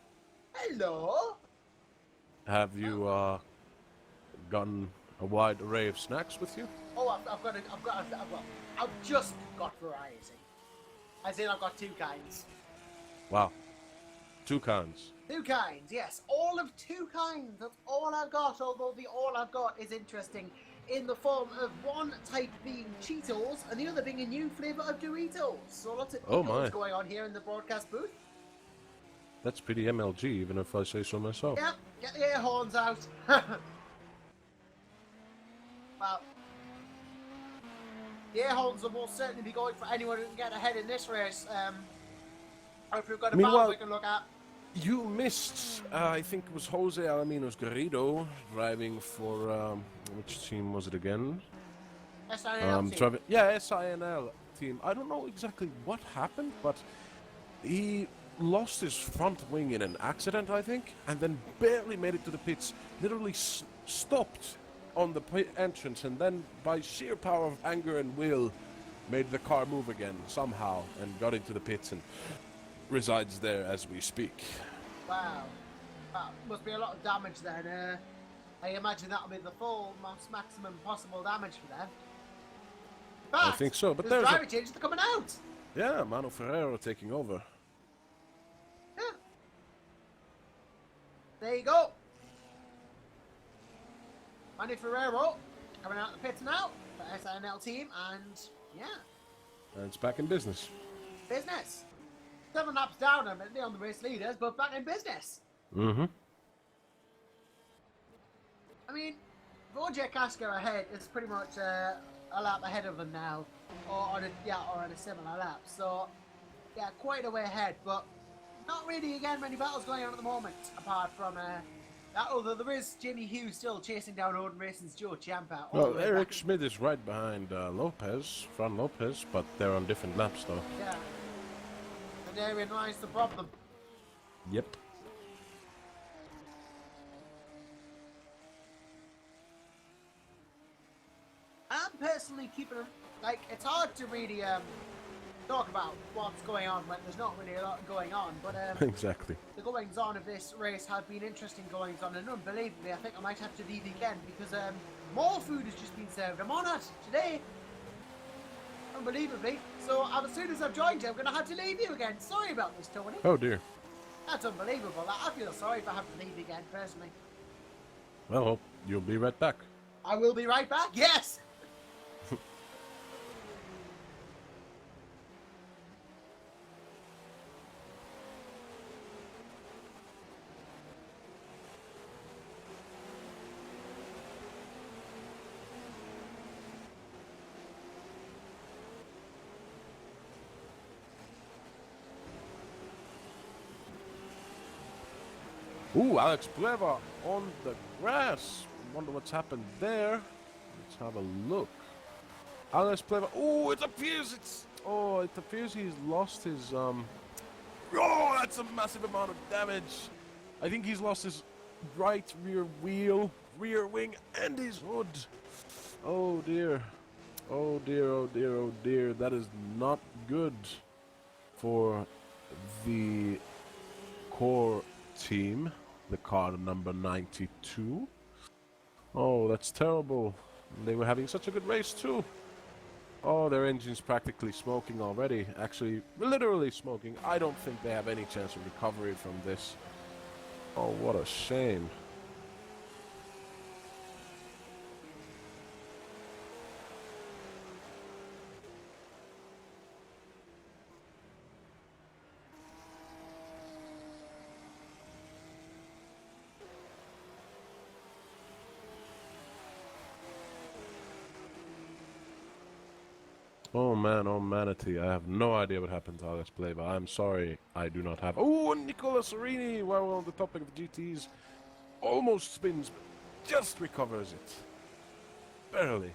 Hello.
Have you gotten a wide array of snacks with you?
Oh, I've just got variety. As in, I've got 2 kinds.
Wow. 2 kinds.
2 kinds, yes. All of 2 kinds. That's all I've got, although the all I've got is interesting in the form of one type being Cheetos and the other being a new flavour of Doritos. So lots of Doritos going on here in the broadcast booth.
That's pretty MLG, even if I say so myself.
Yeah, get the air horns out. Well, the air horns will most certainly be going for anyone who can get ahead in this race. If we've got a battle we can look at.
You missed, I think it was Jose Alaminos Garrido driving for, which team was it again?
SINL team.
SINL team. I don't know exactly what happened, but he lost his front wing in an accident, I think, and then barely made it to the pits. Literally stopped on the pit entrance, and then by sheer power of anger and will made the car move again somehow and got into the pits and resides there as we speak.
Wow. Must be a lot of damage then. I imagine that'll be the full maximum possible damage for them. But
I think so, but
there's
there's
driver changes are coming out.
Yeah, Mano Ferrero taking over.
Yeah. There you go. Manny Ferrero coming out of the pits now for SINL team, and yeah.
And it's back in business.
Business. 7 laps down, admittedly, on the race leaders, but back in business.
Mm-hmm.
I mean, Roger Casca ahead is pretty much a lap ahead of them now, or on a similar lap. So, yeah, quite a way ahead, but not really again many battles going on at the moment, apart from that. Although there is Jimmy Hughes still chasing down Odin Racing's Joe Ciampa.
Well, Eric Schmidt is right behind Fran Lopez, but they're on different laps though.
Yeah. And therein lies the problem.
Yep.
I'm personally keeping, like, it's hard to really talk about what's going on when there's not really a lot going on. But
Exactly.
the goings on of this race have been interesting goings on, and unbelievably, I think I might have to leave again because more food has just been served. I'm on it today. Unbelievably. So as soon as I've joined you, I'm going to have to leave you again. Sorry about this, Tony.
Oh dear.
That's unbelievable. I feel sorry for having to leave you again, personally.
Well, you'll be right back.
I will be right back, yes!
Ooh, Alex Pleva on the grass. Wonder what's happened there. Let's have a look. Alex Pleva. Ooh, it appears he's lost his Oh, that's a massive amount of damage. I think he's lost his right rear wheel, rear wing, and his hood. Oh dear. Oh dear, oh dear, oh dear. That is not good for the core team, the car number 92. Oh, that's terrible. They were having such a good race too. Oh, their engine's practically smoking already. Actually, literally smoking. I don't think they have any chance of recovery from this. Oh, what a shame. Oh man, oh manatee. I have no idea what happened to Alex Pleva. I'm sorry, I do not have... Oh, and Nicola Sorini, while we're on the topic of GTs, almost spins, but just recovers it. Barely.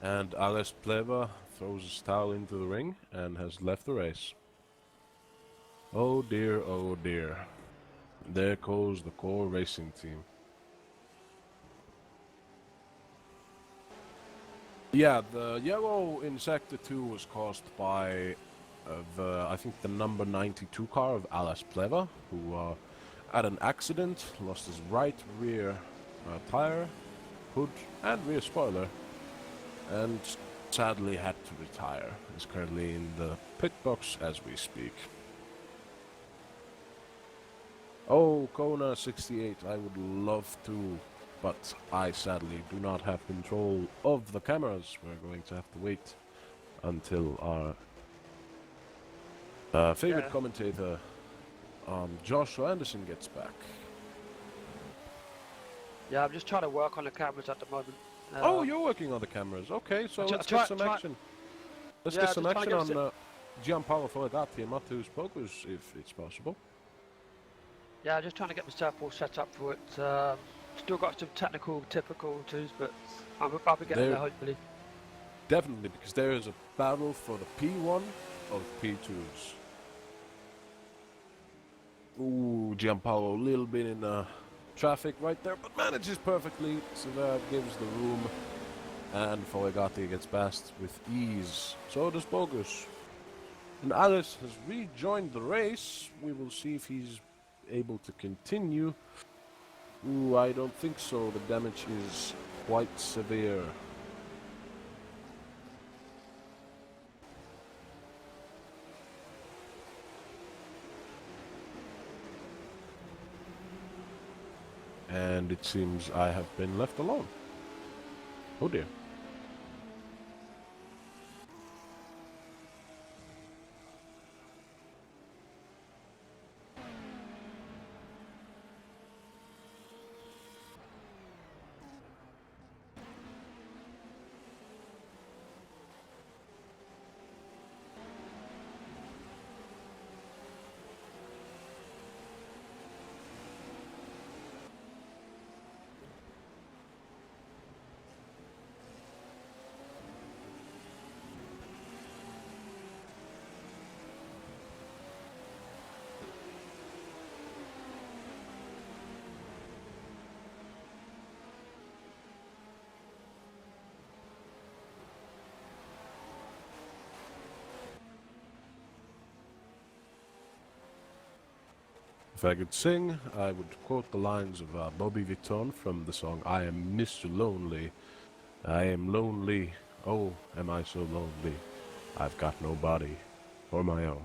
And Alex Pleva throws his towel into the ring and has left the race. Oh dear, oh dear. There goes the core racing team. Yeah, the yellow in Sector 2 was caused by I think the number 92 car of Alex Pleva, who had an accident, lost his right rear tire, hood, and rear spoiler, and sadly had to retire. He's currently in the pit box as we speak. Oh, Kona 68, I would love to, but I sadly do not have control of the cameras. We're going to have to wait until our favorite commentator, Joshua Anderson, gets back.
Yeah, I'm just trying to work on the cameras at the moment.
Oh, you're working on the cameras. Okay, so let's get some action. Let's get some action on Gianpaolo Foligatti and Matheus Pokus, if it's possible.
Yeah, just trying to get myself all set up for it. Still got some technical difficulties, but I'll be getting there hopefully.
Definitely, because there is a battle for the P1 of P2s. Ooh, Gianpaolo, a little bit in traffic right there, but manages perfectly. Severa gives the room, and Foligatti gets past with ease. So does Bogus. And Alice has rejoined the race. We will see if he's able to continue. Ooh, I don't think so. The damage is quite severe. And it seems I have been left alone. Oh dear. If I could sing, I would quote the lines of Bobby Vuitton from the song I Am Mr. Lonely. I am lonely, oh, am I so lonely? I've got nobody for my own.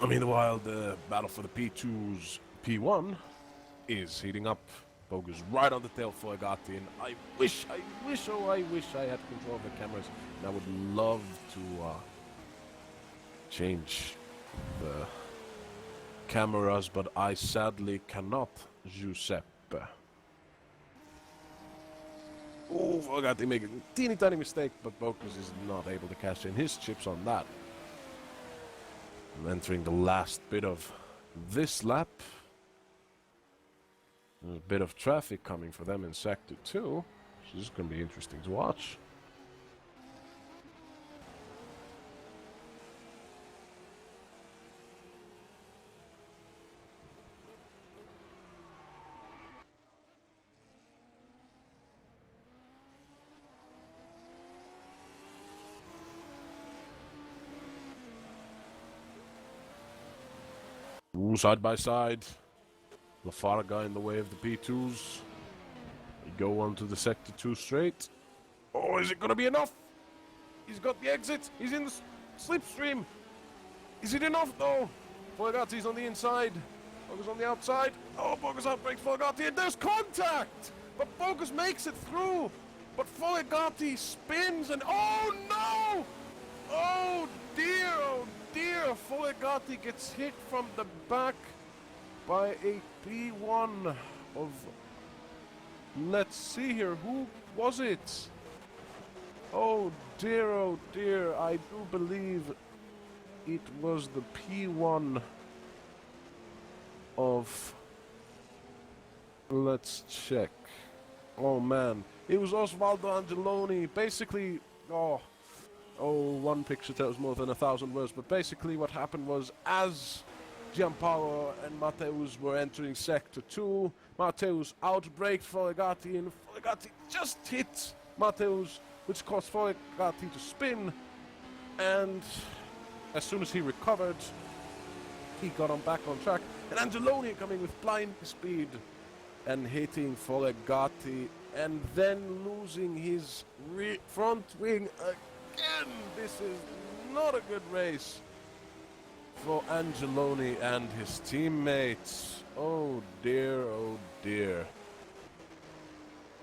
Meanwhile, the battle for the P2's P1 is heating up. Bogus right on the tail for Agati, and I wish I had control of the cameras. And I would love to change the cameras, but I sadly cannot, Giuseppe. Oh, Agati making a teeny tiny mistake, but Bogus is not able to cash in his chips on that. I'm entering the last bit of this lap. There's a bit of traffic coming for them in Sector 2, so this is going to be interesting to watch. Ooh, side by side. Lafarga in the way of the P2s. We go on to the Sector 2 straight. Oh, is it going to be enough? He's got the exit. He's in the slipstream. Is it enough, though? Folgati's on the inside. Bogus on the outside. Oh, Bogus outbreaks Folgati, and there's contact! But Bogus makes it through. But Folgati spins, and oh, no! Oh, dear, oh, dear. Folgati gets hit from the back by a P1 of... Let's see here, who was it? Oh dear, I do believe it was the P1 of... Let's check. Oh man, it was Osvaldo Angeloni. Basically, one picture tells more than 1,000 words, but basically what happened was, as Giampaolo and Matteus were entering Sector 2, Matteus outbraked Folgati, and Folgati just hit Matteus, which caused Folgati to spin, and as soon as he recovered, he got on back on track, and Angeloni coming with blind speed and hitting Folgati, and then losing his front wing again. This is not a good race for Angeloni and his teammates. Oh dear, oh dear.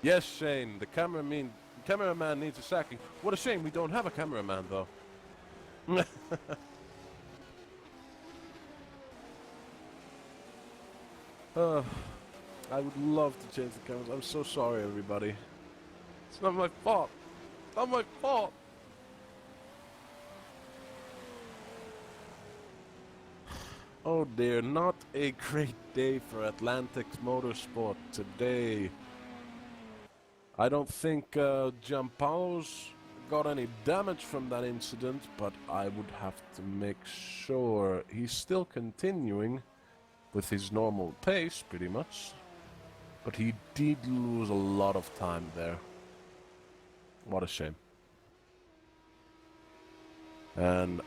Yes, Shane, the cameraman needs a sacking. What a shame we don't have a cameraman, though. I would love to change the cameras. I'm so sorry, everybody. It's not my fault. It's not my fault. Oh dear, not a great day for Atlantic Motorsport today. I don't think Giampaolo's got any damage from that incident, but I would have to make sure he's still continuing with his normal pace, pretty much. But he did lose a lot of time there. What a shame. And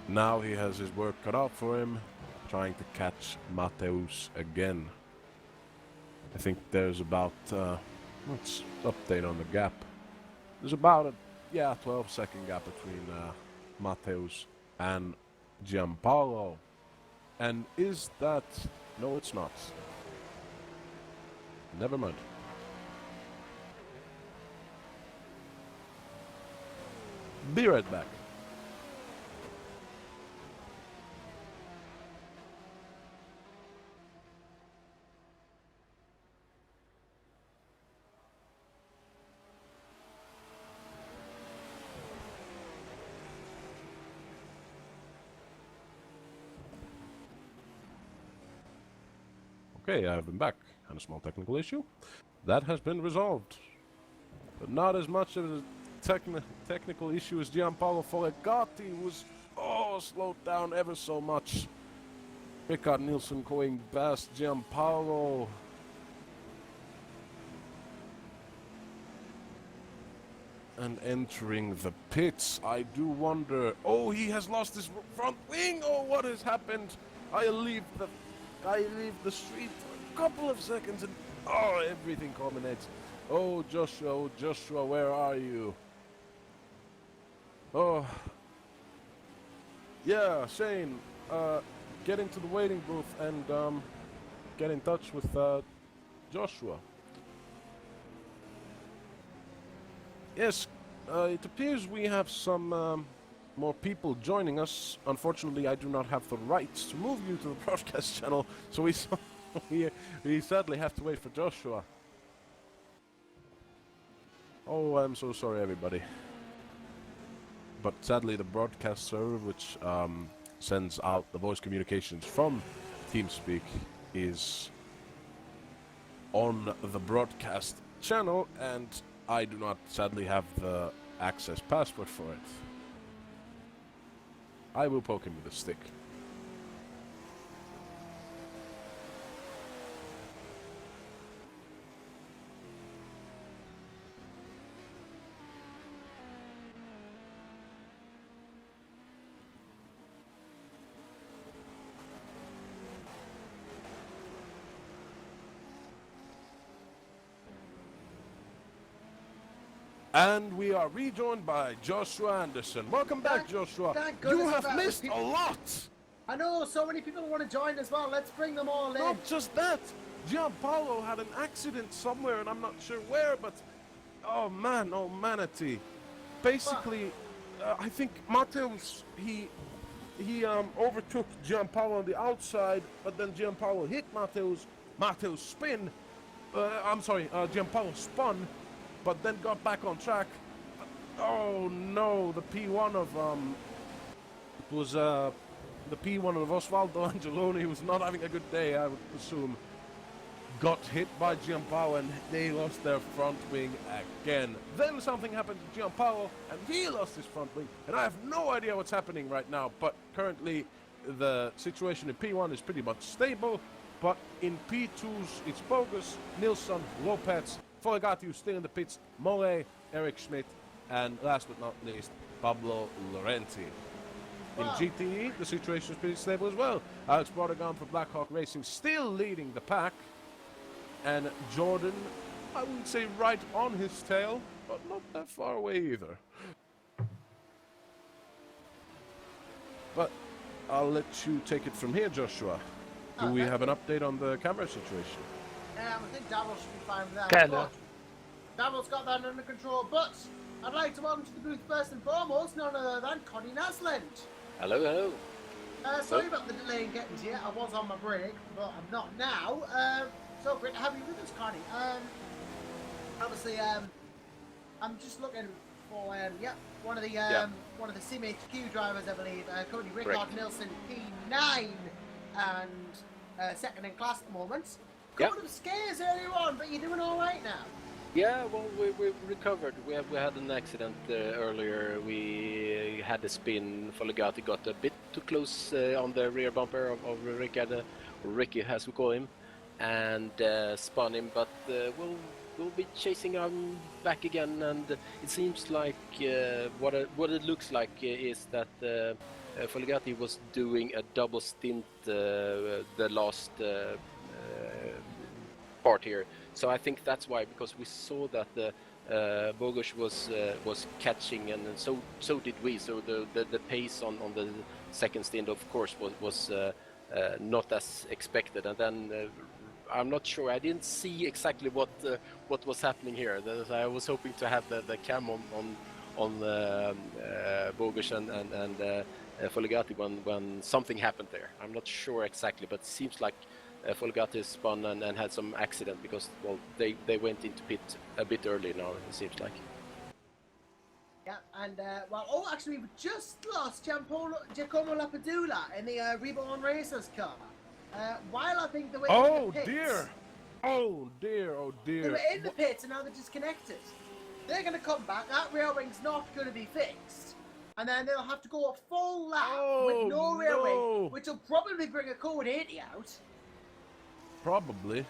now he has his work cut out for him, trying to catch Matteus again. I think there's about, let's update on the gap. There's about a, 12-second gap between Matteus and Giampaolo. And is that... No, it's not. Never mind. Be right back. Okay, I've been back. Had a small technical issue. That has been resolved. But not as much of a technical issue as Giampaolo Folgati was slowed down ever so much. Rickard Nielsen going past Giampaolo. and entering the pits. I do wonder. Oh, he has lost his front wing. Oh, what has happened? I leave the street for a couple of seconds, and oh, everything culminates. Oh, Joshua, where are you? Oh, yeah, Shane. Get into the waiting booth and get in touch with Joshua. Yes, it appears we have some more people joining us. Unfortunately, I do not have the rights to move you to the broadcast channel, so we sadly have to wait for Joshua. Oh, I'm so sorry, everybody. But sadly, the broadcast server, which sends out the voice communications from TeamSpeak, is on the broadcast channel, and I do not sadly have the access password for it. I will poke him with a stick. And we are rejoined by Joshua Anderson. Welcome back, Joshua. You have missed a lot.
I know, so many people want to join as well. Let's bring them all in.
Not just that. Gianpaolo had an accident somewhere, and I'm not sure where, but oh manatee. Basically, I think Mateus, he overtook Gianpaolo on the outside, but then Gianpaolo hit Mateus. Mateus spin. Gianpaolo spun, but then got back on track. Oh no, the P1 of the P1 of Osvaldo Angeloni, who was not having a good day, I would assume, got hit by Gianpaolo, and they lost their front wing again. Then something happened to Gianpaolo, and he lost his front wing, and I have no idea what's happening right now, but currently the situation in P1 is pretty much stable, but in P2s it's Bogus, Nilsson, Lopez, Foligati, who's still in the pits, Mole, Eric Schmidt, and last but not least, Pablo Laurenti. In GTE, the situation is pretty stable as well. Alex Brodegan for Blackhawk Racing still leading the pack, and Jordan, I wouldn't say right on his tail, but not that far away either. But I'll let you take it from here, Joshua. Do we have an update on the camera situation?
I think Davos should be fine with that.
Kinda.
Davos got that under control, but I'd like to welcome to the booth first and foremost none other than Connie Naslund.
Hello, hello.
Sorry about the delay in getting to you. I was on my break, but I'm not now. So great to have you with us, Connie. Obviously, I'm just looking for one of the Sim HQ drivers, I believe. Cody Rickard
Correct.
Nilsson P9 and second in class at the moment.
Yeah.
Couple of scares earlier on, but you're doing all right now.
Yeah, well, we recovered. We had an accident earlier. We had a spin. Foligati got a bit too close on the rear bumper of Rickard, Ricky as we call him, and spun him. But we'll be chasing him back again. And it seems like what it looks like is that Foligati was doing a double stint the last part here. So I think that's why, because we saw that the Bogusz was catching, and so did we. So the pace on the second stint, of course, was not as expected. And then I'm not sure. I didn't see exactly what was happening here. I was hoping to have the cam on Bogusz and Foligati when something happened there. I'm not sure exactly, but it seems like Foligati spun and had some accident because, well, they went into pit a bit early now, it seems like.
Yeah, and actually, we just lost Giacomo Lapadula in the Reborn Racers car. While I think they were in the pits,
dear! Oh dear, oh dear.
They were in the pits and now they're disconnected. They're going to come back, that rear wing's not going to be fixed. And then they'll have to go a full lap with no rear wing, which will probably bring a code 80 out.
Probably.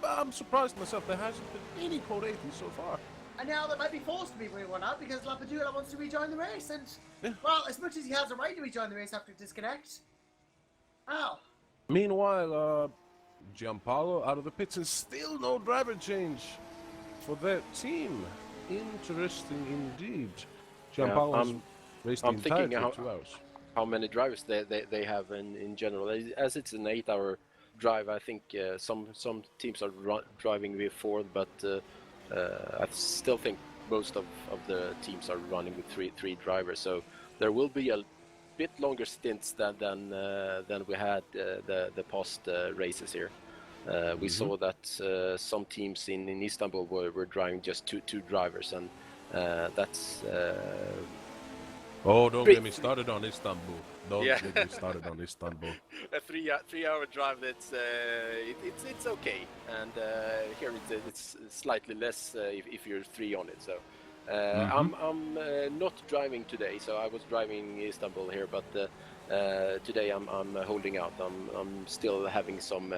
I'm surprised myself. There hasn't been any code 80 so far.
And now they might be forced to be rerun out because Lapadula wants to rejoin the race. And,
Yeah.
well, as much as he has a right to rejoin the race after disconnect. Oh.
Meanwhile, Gianpaolo out of the pits and still no driver change for their team. Interesting indeed. Gianpaolo's raced the
I'm thinking
entirety of 2 hours.
how many drivers they have in general. As it's an 8-hour drive, I think some teams are driving with 4, but I still think most of the teams are running with three drivers. So there will be a bit longer stints than we had the past races here. We saw that some teams in Istanbul were driving just two drivers, and that's.
Oh, don't get me started on Istanbul. Don't
Yeah.
get me started on Istanbul.
A 3-hour drive. It's okay, and here it's slightly less if you're 3 on it. So I'm not driving today. So I was driving Istanbul here, but today I'm holding out. I'm still having some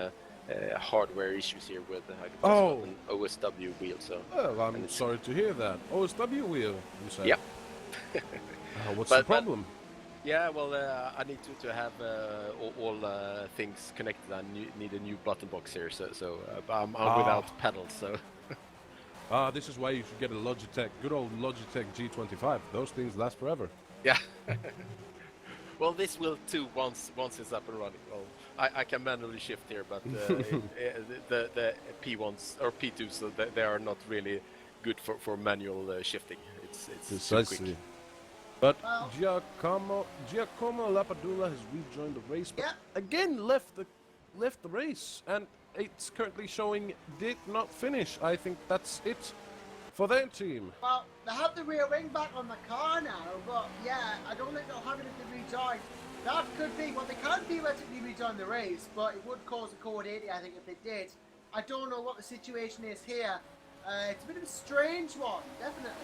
hardware issues here with an OSW wheel. So
Well, I'm sorry to hear that. OSW wheel, you said?
Yeah.
What's the problem?
Yeah, well, I need to have all things connected. I need a new button box here, so I'm without pedals. So
This is why you should get a Logitech, good old Logitech G25. Those things last forever.
yeah. Well, this will too once it's up and running. Well, I can manually shift here, but the P1s or P2s, so they are not really good for manual shifting. It's too quick.
But Giacomo Lapadula has rejoined the race, but again left the race, and it's currently showing did not finish. I think that's it for their team.
Well, they have the rear wing back on the car now, but yeah, I don't think they'll have it if they rejoin. That could be, well, they can theoretically rejoin the race, but it would cause a code 80, I think, if they did. I don't know what the situation is here. It's a bit of a strange one, definitely.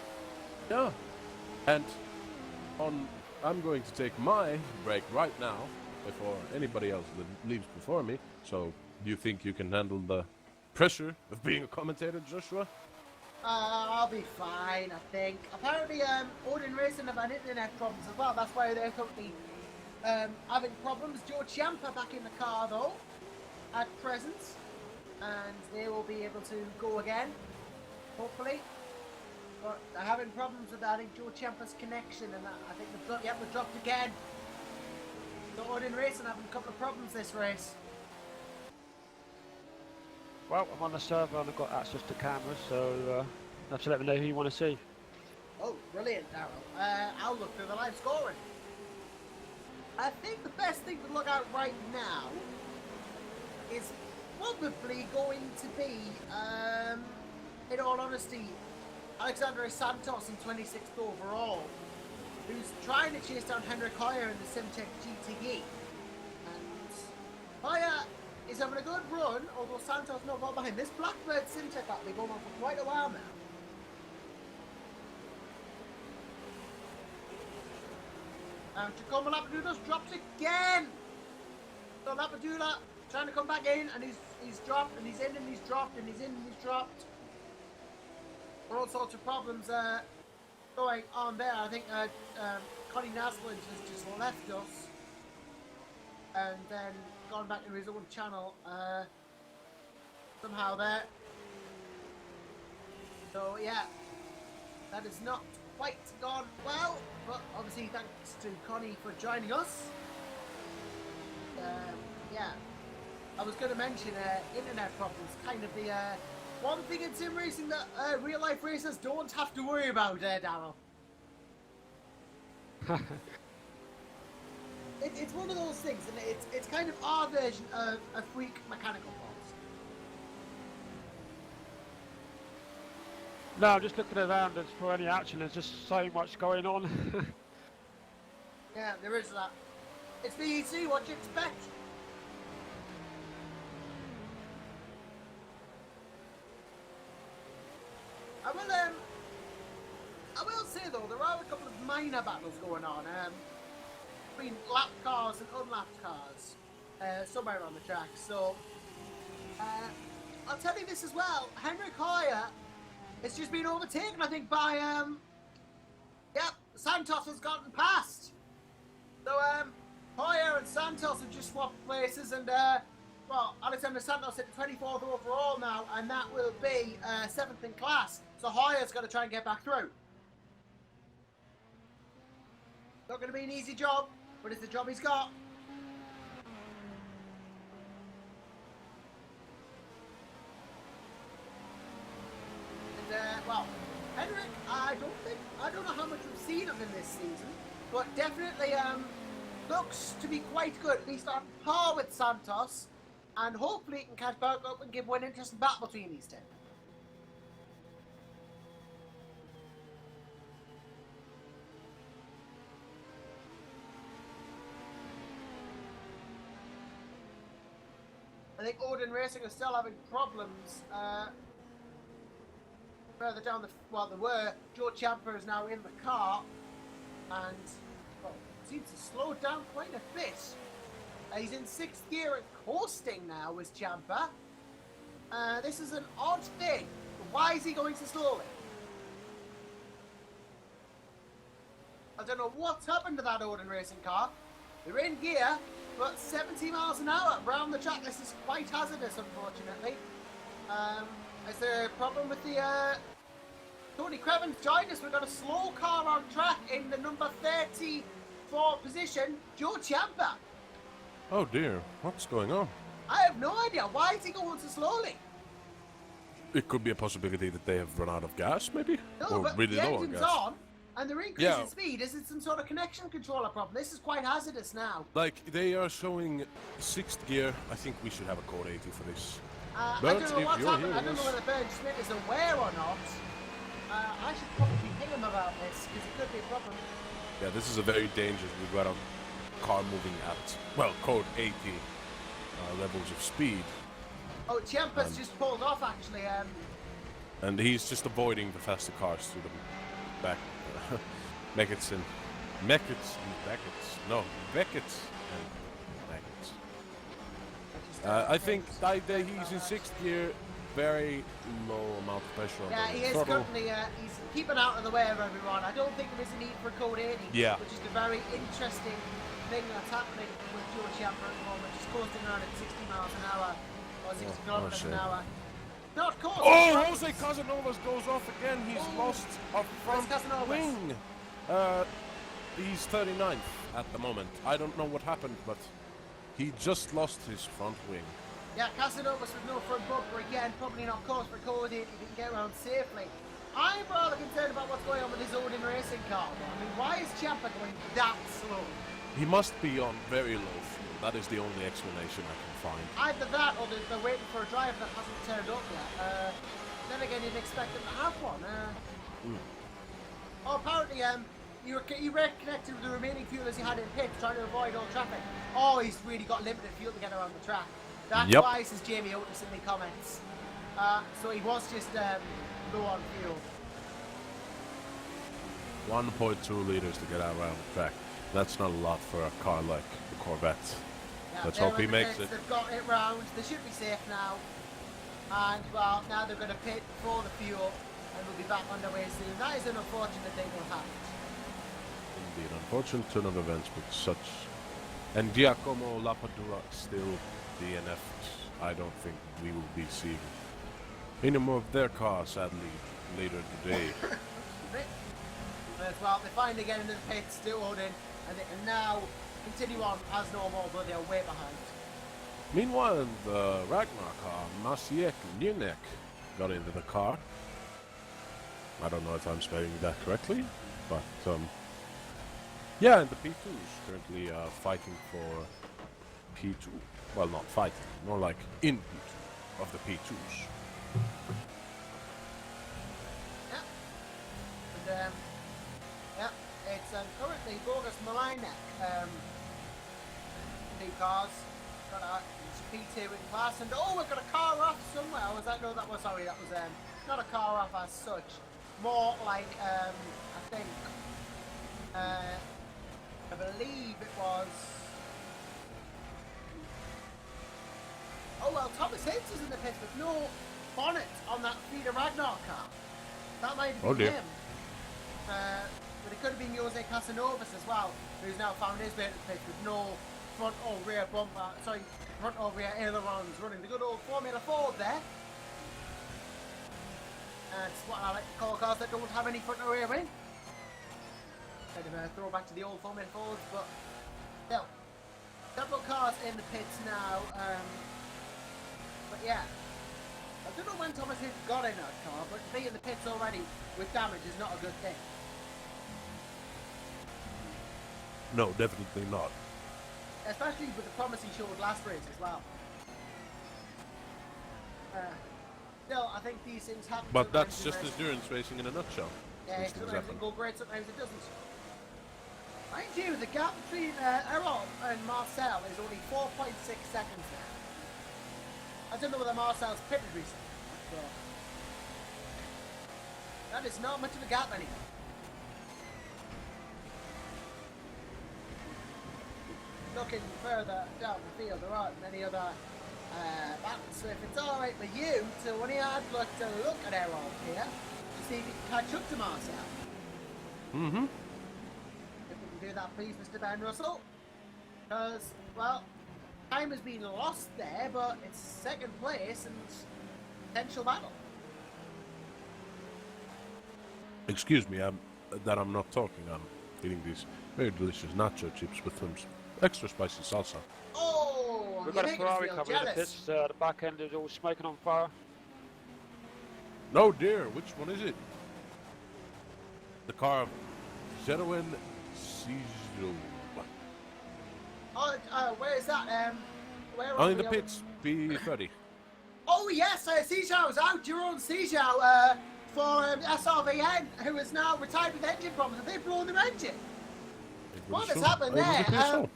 Yeah, and I'm going to take my break right now before anybody else leaves before me. So, do you think you can handle the pressure of being a commentator, Joshua?
I'll be fine, I think. Apparently, Odin Racing have had internet problems as well. That's why they're currently having problems. Joe Ciampa back in the car, though, at present. And they will be able to go again, hopefully. But they're having problems with, I think, Joe Ciampa's connection, and I think they've dropped again. So Odin Racing having a couple of problems this race.
Well, I'm on the server and I've got access to cameras, so you have to let me know who you want to see.
Oh, brilliant, Darryl. I'll look through the live scoring. I think the best thing to look at right now is probably going to be, in all honesty, Alexandre Santos in 26th overall, who's trying to chase down Henrik Hoyer in the Simtek GTE. And Hoyer is having a good run, although Santos not far behind. This Blackbird Simtek has been going on for quite a while now. Giacomo Lapadula's dropped again! So Lapadula trying to come back in, and he's dropped, and he's in, and he's dropped, and he's in, and he's dropped. All sorts of problems going on there. I think Connie Naslund has just left us and then gone back to his own channel somehow there. So yeah, that has not quite gone well, but obviously thanks to Connie for joining us. Yeah, I was going to mention internet problems, kind of the one thing in sim racing that real life racers don't have to worry about, Darryl. It's one of those things, and it's kind of our version of a freak mechanical faults.
No, I'm just looking around for any action. There's just so much going on.
Yeah, there is that. It's VEC, what do you expect? I will say though, there are a couple of minor battles going on between lapped cars and unlapped cars somewhere on the track. So I'll tell you this as well: Henrik Hoyer It's just been overtaken, I think, by yep, Santos has gotten past. So Hoyer and Santos have just swapped places, and well, Alexander Santos at 24th overall now, and that will be 7th in class. So Hoyer's got to try and get back through. Not going to be an easy job, but it's the job he's got. And well, Henrik, I don't know how much we've seen of him this season, but definitely looks to be quite good, at least on par with Santos, and hopefully he can catch back up and give one interesting battle between these two. I think Odin Racing are still having problems further down the... Well, there were. Joe Ciampa is now in the car and well, seems to slow down quite a bit. He's in 6th gear and coasting now with Ciampa. This is an odd thing. Why is he going so slowly? I don't know what's happened to that Odin Racing car. They're in gear, but 70 miles an hour around the track. This is quite hazardous, unfortunately. Is there a problem with the... Tony Creven's joined us. We've got a slow car on track in the number 34 position, Joe Ciampa.
Oh dear, what's going on?
I have no idea. Why is he going so slowly?
It could be a possibility that they have run out of gas, maybe?
No,
or
but
really
the
low on
engine's
gas.
on, and they're increasing speed. Is it some sort of connection controller problem? This is quite hazardous now.
Like, they are showing 6th gear. I think we should have a code 80 for this.
I
But
don't know
if
what's
you're
happened. I
hearing
don't know
us-
whether Bernd Schmidt is aware or not. I should probably ping him about this, because it could be a problem.
Yeah, this is a very dangerous. We've got a car moving at, well, code 80 levels of speed.
Oh, Ciampa's just pulled off, actually.
And he's just avoiding the faster cars to the back. Beckett's and Beckett's and Beckett's. No, Beckett's and Beckett's. I think he's in 6th gear, very low amount of pressure on
Yeah,
the
he is
throttle.
currently, he's keeping out of the way of everyone. I don't think there is a need for a code 80,
Yeah.
which is a very interesting thing that's happening with Joe Ciampa at the moment. Just coasting around at 60 miles an hour, or 60 kilometers an
shame.
hour. Not coasting.
Oh, Jose Casanovas goes off again. He's
Oh.
lost a front
Casanovas?
wing. He's 39th at the moment. I don't know what happened, but he just lost his front wing.
Yeah, Casanovas with no front bumper again, probably not close for code 80 if he can get around safely. I'm rather concerned about what's going on with his Odin Racing car. I mean, why is Ciampa going that slow?
He must be on very low fuel. That is the only explanation I can find.
Either that or they're waiting for a driver that hasn't turned up yet. Then again, you'd expect them to have one. Oh, apparently, you reconnected with the remaining fuel as you had in pit, trying to avoid all traffic. Oh, he's really got limited fuel to get around the track. That's
Yep.
why, says Jamie Otis in the comments. So he was just low on fuel.
1.2 liters to get out around the track. That's not a lot for a car like the Corvette.
Yeah,
Let's
they're
hope he
in the
makes
pits,
it.
They've got it round. They should be safe now. And, well, now they're going to pit for the fuel and we'll be back on their way soon. That is an unfortunate thing that happened.
Indeed, unfortunate turn of events, but such. And Giacomo Lapadura still DNF'd. I don't think we will be seeing any more of their car, sadly, later today.
As well, they finally get into the pits to Odin and they can now continue on as normal, but they're way behind.
Meanwhile, in the Ragnar car, Maciek Nienek got into the car. I don't know if I'm spelling that correctly, but yeah, and the P2s currently fighting for P2. Well, not fighting, more like in P2 of the P2s.
Yeah. And yeah, it's currently Bogus Malajnek. Two cars. Got a P2 in class, and oh, we've got a car off somewhere. Was that no? That was sorry. That was not a car off as such. More like I think. I believe it was. Oh well, Thomas Hicks is in the pit with no bonnet on that Feeder Ragnar car. That might have
Oh,
been
dear.
him. But it could have been Jose Casanovas as well, who's now found his way to the pit with no front or rear bumper, front or rear ailerons, running the good old Formula Ford there. It's what I like to call cars that don't have any front or rear wing. Kind of a throwback to the old Formula Fords, but still. Several cars in the pits now. But yeah. I don't know when Thomas had got in that car, but to be in the pits already with damage is not a good thing.
No, definitely not.
Especially with the promise he showed last race as well. Still, I think these things happen.
But that's
sometimes in
just
racing.
endurance racing in a nutshell.
Yeah,
These things
sometimes
happen.
it go great, sometimes it doesn't. Mind you, the gap between Errol and Marcel is only 4.6 seconds now. I don't know whether Marcel's pitted recently, but that is not much of a gap anymore. Looking further down the field, there aren't many other battles, so if it's alright for you to only have to look at Errol here to see if you can catch up to Marcel.
Mm-hmm.
If we can do that, please, Mr. Ben Russell. Because, well, time has been lost there, but it's second place and potential battle.
Excuse me, I'm not talking. I'm eating these very delicious nacho chips with some extra spicy salsa.
Oh,
We've
you're
got a
making us
Ferrari
feel
coming in the
jealous.
pits. The back end is all smoking on fire.
No, dear, which one is it? The car of Zeroen Cizo.
Oh, where is that? Where
Oh,
are
in the
we?
pits, P30.
Oh yes, Sijau's out. Jerome Sijau for SRVN, who is now retired with engine problems. Have they blown their engine? What has happened there?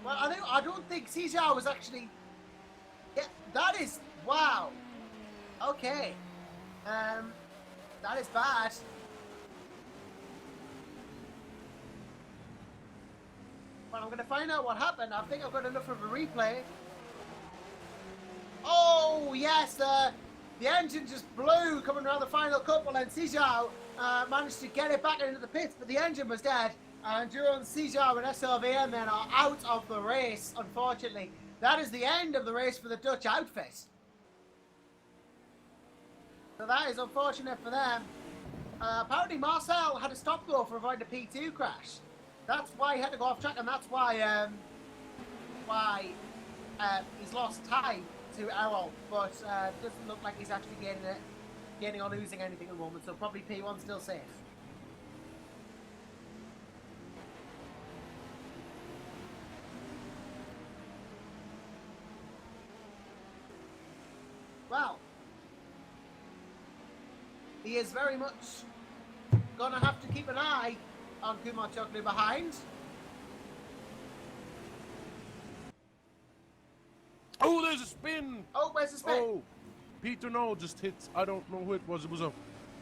Well, I don't think Sijau was actually. Yeah, that is wow. Okay, that is bad. But I'm going to find out what happened. I think I've got enough of a replay. Oh, yes, the engine just blew coming around the final couple, and Sijau managed to get it back into the pits, but the engine was dead. And Jerome Sijau and SLVM then are out of the race, unfortunately. That is the end of the race for the Dutch outfit. So that is unfortunate for them. Apparently Marcel had to stop though for avoiding a P2 crash. That's why he had to go off track, and that's why he's lost time to Errol. But it doesn't look like he's actually gaining or losing anything at the moment. So probably P1 still safe. Well, he is very much gonna have to keep an eye on Kumar Choklu behind.
Oh, there's a spin!
Oh, where's the spin?
Oh, Peter Noel just hit. I don't know who it was. It was a.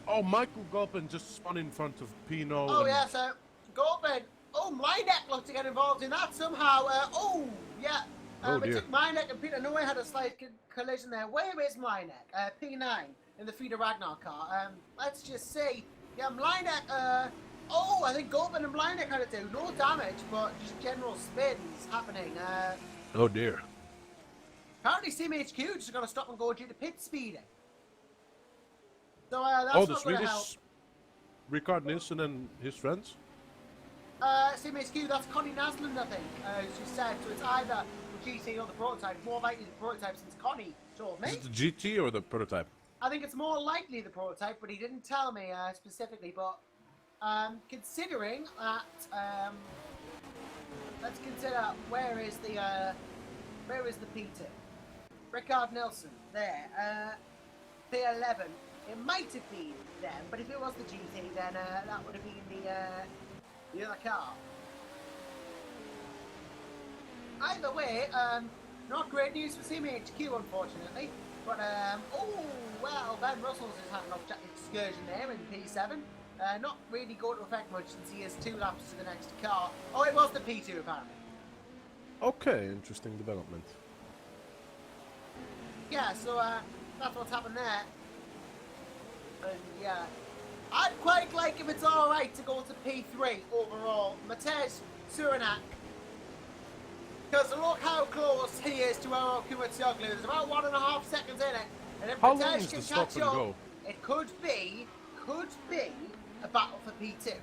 Oh, Michael Gulpin just spun in front of Pino.
Oh, yeah, so Gulpin. Oh, Meinek looked to get involved in that somehow. Oh, yeah.
Oh,
It
dear.
took Meinek and Peter Noe had a slight collision there. Where is Meinek? P9 in the Frida Ragnar car. Let's just see. Yeah, Meinek. Oh, I think Gulpin and Meinek had to do. No damage, but just general spins happening.
Oh dear.
Apparently, CMHQ just got to stop and go due to pit speeding. So that's
Oh, the
not going to help.
Swedish Ricard Nilsson and his friends.
CMHQ, that's Connie Naslund, I think, as you said. So it's either the GT or the prototype. More likely the prototype, since Connie told me.
Is it the GT or the prototype?
I think it's more likely the prototype, but he didn't tell me specifically. But considering that, let's consider where is the P2? Ricard Nilsson there. P11. It might have been them, but if it was the GT, then that would have been the other car. Either way, not great news for CMHQ, unfortunately. But, oh, well, Ben Russell's has had an excursion there in P7. Not really going to affect much since he has 2 laps to the next car. Oh, it was the P2, apparently.
Okay, interesting development.
Yeah, so that's what's happened there. And yeah, I'd quite like if it's alright to go to P3 overall. Matej Suranak. Because look how close he is to our Kumatioglu. There's about 1.5 seconds in it. And if
How long
Matej
is
can
the stop
catch
and
up,
go?
it could be a battle for P2.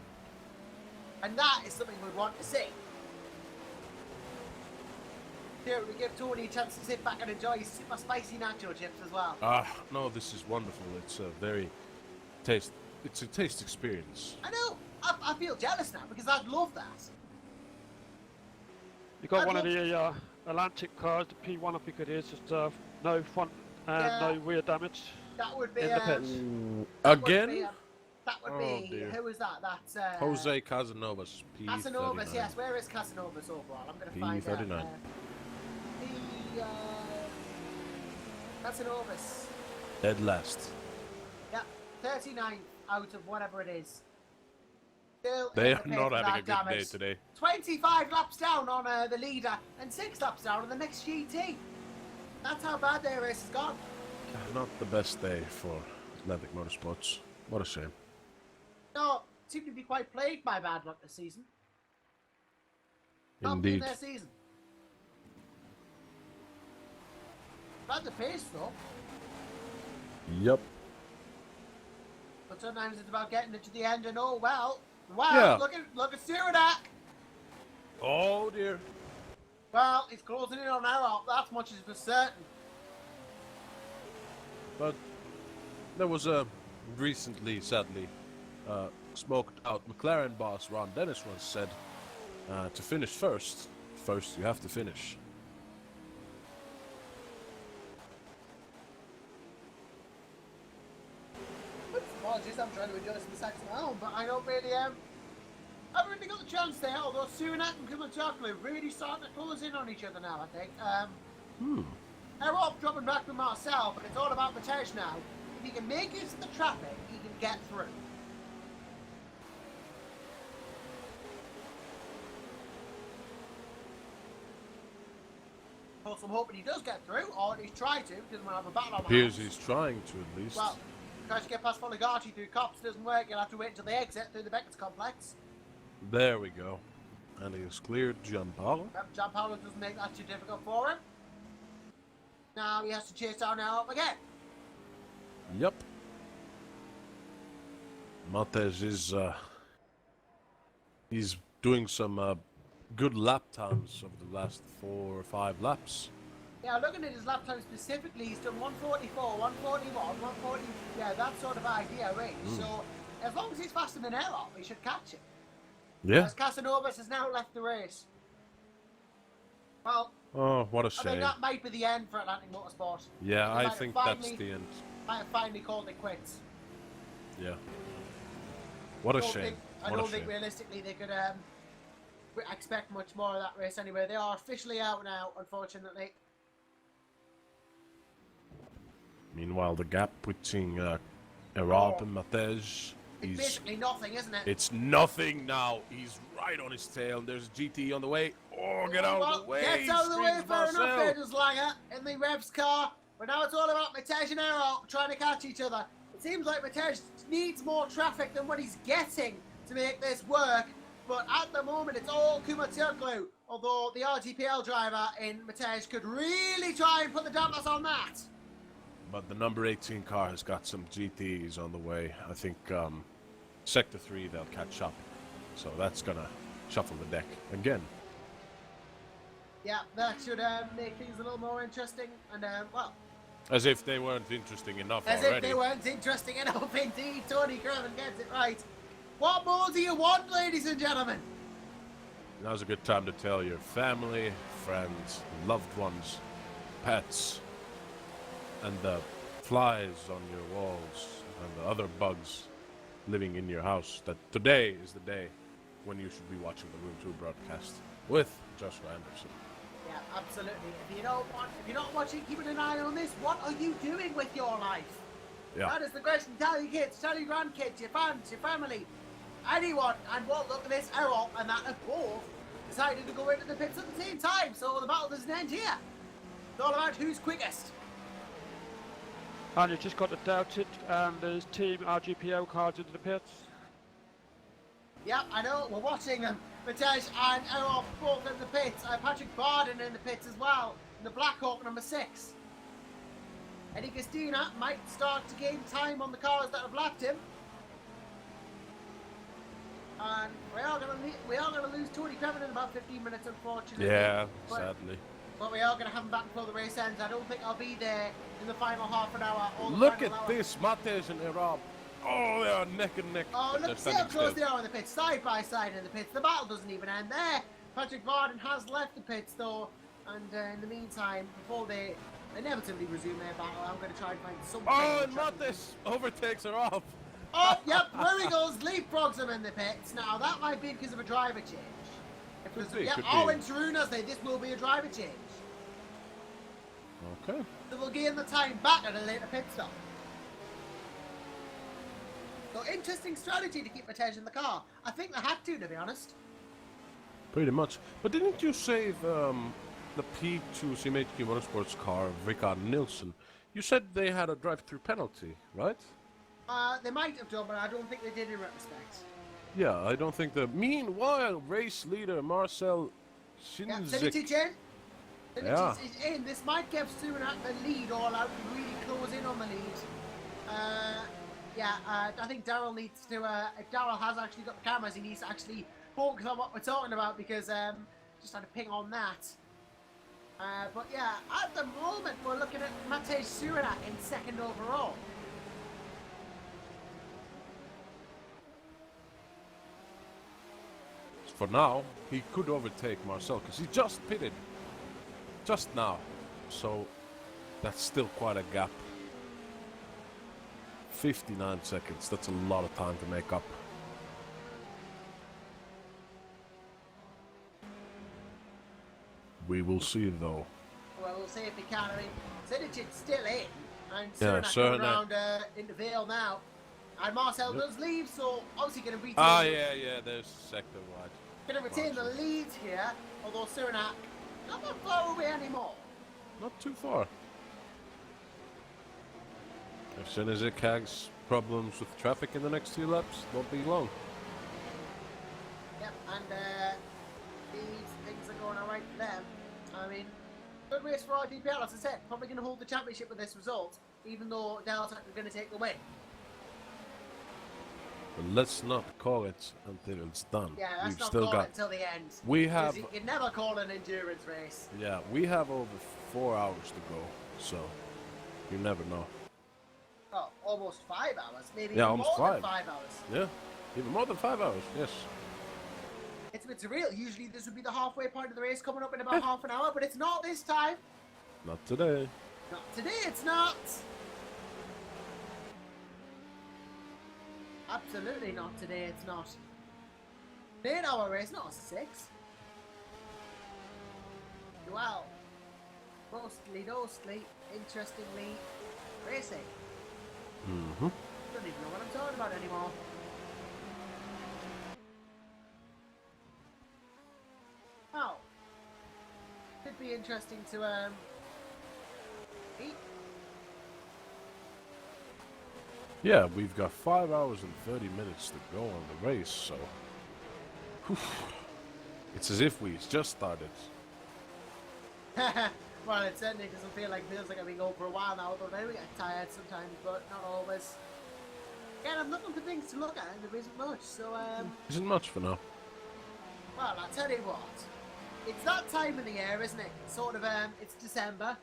And that is something we'd want to see. Here, we give Tony a chance to sit back and enjoy his super spicy nacho chips as well.
No, this is wonderful. It's a very taste. It's a taste experience.
I know. I feel jealous now because I'd love that.
You got
I'd
one of
love-
the Atlantic cars, the P1 I think it is, just no front and
Yeah.
no rear damage.
That would be
In the pits.
that would
Again?
be, that would
Oh,
be
dear.
who was that? That's
Jose Casanovas, P39.
Casanovas. Yes, where is Casanovas overall? I'm going to find out.
P39.
Casanovas.
Dead last.
Yeah, 39 out of whatever it is. Still
They
in
are
the pit
not
for
having a
that
good day
damage.
today.
25 laps down on the leader and 6 laps down on the next GT. That's how bad their race has gone.
Not the best day for Atlantic Motorsports. What a shame.
No, seem to be quite plagued by bad luck this season. Not being
Indeed.
their season. Bad the pace though,
Yep.
but sometimes it's about getting it to the end and oh well. Wow,
Yeah.
look at Cyranac.
Oh dear.
Well, he's closing in on Arrow. That much is for certain.
But there was a recently, sadly, smoked out McLaren boss Ron Dennis once said, to finish first you have to finish.
Apologies, I'm trying to enjoy some sex at home, but I don't really I haven't really got the chance there, although Cyranac and Kumachaklu really starting to close in on each other now, I think. They're off dropping back with Marcel, but it's all about Matej now. If he can make use of the traffic, he can get through. Of course, I'm hoping he does get through, or at least try to, because we'll have a battle on the
Appears
hands.
he's trying to at least.
Well, tries to get past Foligati through cops, doesn't work, you'll have to wait until they exit through the Beckett's complex.
There we go. And he has cleared Gianpaolo.
Gianpaolo doesn't make that too difficult for him. Now he has to chase down now again.
Yep. Matej is he's doing some good lap times over the last 4 or 5 laps.
Yeah, looking at his lap time specifically, he's done 144, 141, 140, yeah, that sort of idea range. So, as long as he's faster than Errol, he should catch it.
Yeah.
As Casanovas has now left the race. Well,
Oh, what a
I
shame.
think that might be the end for Atlantic Motorsport.
Yeah,
They
I
might have
think that's
finally-
the end.
Might have finally called it quits.
Yeah. What a
Don't
shame.
think- I
What a
don't think
shame.
realistically they could expect much more of that race anyway. They are officially out now, unfortunately.
Meanwhile, the gap between Erap and Matej
It's
is
basically nothing, isn't it?
it's nothing now. He's right on his tail. There's GT on the way. Oh, get out of the way!
Gets out of the way,
screams
fair enough
Marcel.
there, does Langer in the Revs car. But now it's all about Matej and Errol trying to catch each other. It seems like Matej needs more traffic than what he's getting to make this work. But at the moment, it's all Kumatioglu. Although the RTPL driver in Matej could really try and put the dampers on that.
But the number 18 car has got some GTs on the way. I think Sector 3 they'll catch up. So that's gonna shuffle the deck again.
Yeah, that should make things a little more interesting. And, well,
As if they weren't interesting enough
as
already.
if they weren't interesting enough indeed. Tony Kerman gets it right. What more do you want, ladies and gentlemen?
Now's a good time to tell your family, friends, loved ones, pets, and the flies on your walls and the other bugs living in your house that today is the day when you should be watching the Room 2 broadcast with Joshua Anderson.
Yeah, absolutely. If you're not watching, keeping an eye on this, what are you doing with your life?
Yeah.
That is the question. Tell your kids, tell your grandkids, your fans, your family, anyone. And well, look at this, Errol and that have both decided to go into the pits at the same time. So the battle doesn't end here. It's all about who's quickest.
And you've just got the Delta and there's Team RGPO cars into the pits.
Yep, I know, we're watching them. Matej and Errol both in the pits. Patrick Barden in the pits as well. In the Black Hawk number 6. Eddie Castina might start to gain time on the cars that have lapped him. And we are going to lose Tony Crevin in about 15 minutes, unfortunately.
Yeah, sadly.
But we are going to have him back before the race ends. I don't think I'll be there in the final half an hour. Or the
Look
final
at
hour.
this, Matej and Erab. Oh, they are neck and neck.
Oh,
but
look,
they're
see how
standing
close
still.
they are in the pits, side by side in the pits. The battle doesn't even end there. Patrick Varden has left the pits though, and in the meantime, before they inevitably resume their battle, I'm going to try and find something.
Oh, and Matej overtakes Erab.
Oh, yep, there he goes. Leapfrogs him in the pits. Now, that might be because of a driver change.
Could be,
Yep,
could
oh,
be.
and Taruna say this will be a driver change.
Okay.
So we'll gain the time back at a later pit stop. So interesting strategy to keep Matej in the car. I think they had to be honest.
Pretty much. But didn't you save the P2 CMHQ Motorsports car, Rickard Nilsson? You said they had a drive-through penalty, right?
They might have done, but I don't think they did in retrospect.
Yeah, I don't think the... Meanwhile, race leader Marcel
Yeah,
Sinzik...
Sinicic in.
Yeah.
Sinicic is in. This might give Sunak the lead or allow him to really close in on the lead. I think Daryl needs to, if Daryl has actually got the cameras, he needs to actually focus on what we're talking about because just had a ping on that. But yeah, at the moment we're looking at Matej Sunak in second overall.
For now, he could overtake Marcel because he just pitted. Just now. So, that's still quite a gap. 59 seconds, that's a lot of time to make up. We will see though.
Well, we'll see if he can. I mean, Sinicic's still in, and
Yeah,
Sunak
Sunak.
coming around into Vale now. And Marcel does leave, so obviously going to retain.
Yeah, there's sector wide.
Going to retain the lead here, although Sunak not that far away anymore.
Not too far. If Sinisic has problems with traffic in the next 2 laps, won't be long.
Yep, and these things are going alright for them. I mean, good race for RDPL, as I said. Probably going to hold the championship with this result, even though Delta are going to take the win.
But let's not call it until it's done.
Yeah, let's
We've
not
still
call
got.
it until the end.
We
'Cause
have.
you can never call an endurance race.
Yeah, we have over 4 hours to go, so you never know.
Oh, almost 5 hours, maybe
Yeah,
even
almost
more
5.
than 5 hours.
Yeah, even more than 5 hours. Yes.
It's a bit surreal. Usually this would be the halfway point of the race coming up in about half an hour, but it's not this time.
Not today.
Not today, it's not. Absolutely not today, it's not. 8 hour race, not a 6. Well, mostly, interestingly, racing.
Mm-hmm.
Don't even know what I'm talking about anymore. Oh. Could be interesting to, eat.
Yeah, we've got 5 hours and 30 minutes to go on the race, so. Whew. It's as if we just started.
Well, it certainly doesn't feel like feels like I've been going for a while now, although maybe we get tired sometimes, but not always. Again, I'm looking for things to look at, and there isn't much, so,
Isn't much for now.
well, I'll tell you what. It's that time of the year, isn't it? Sort of, it's December,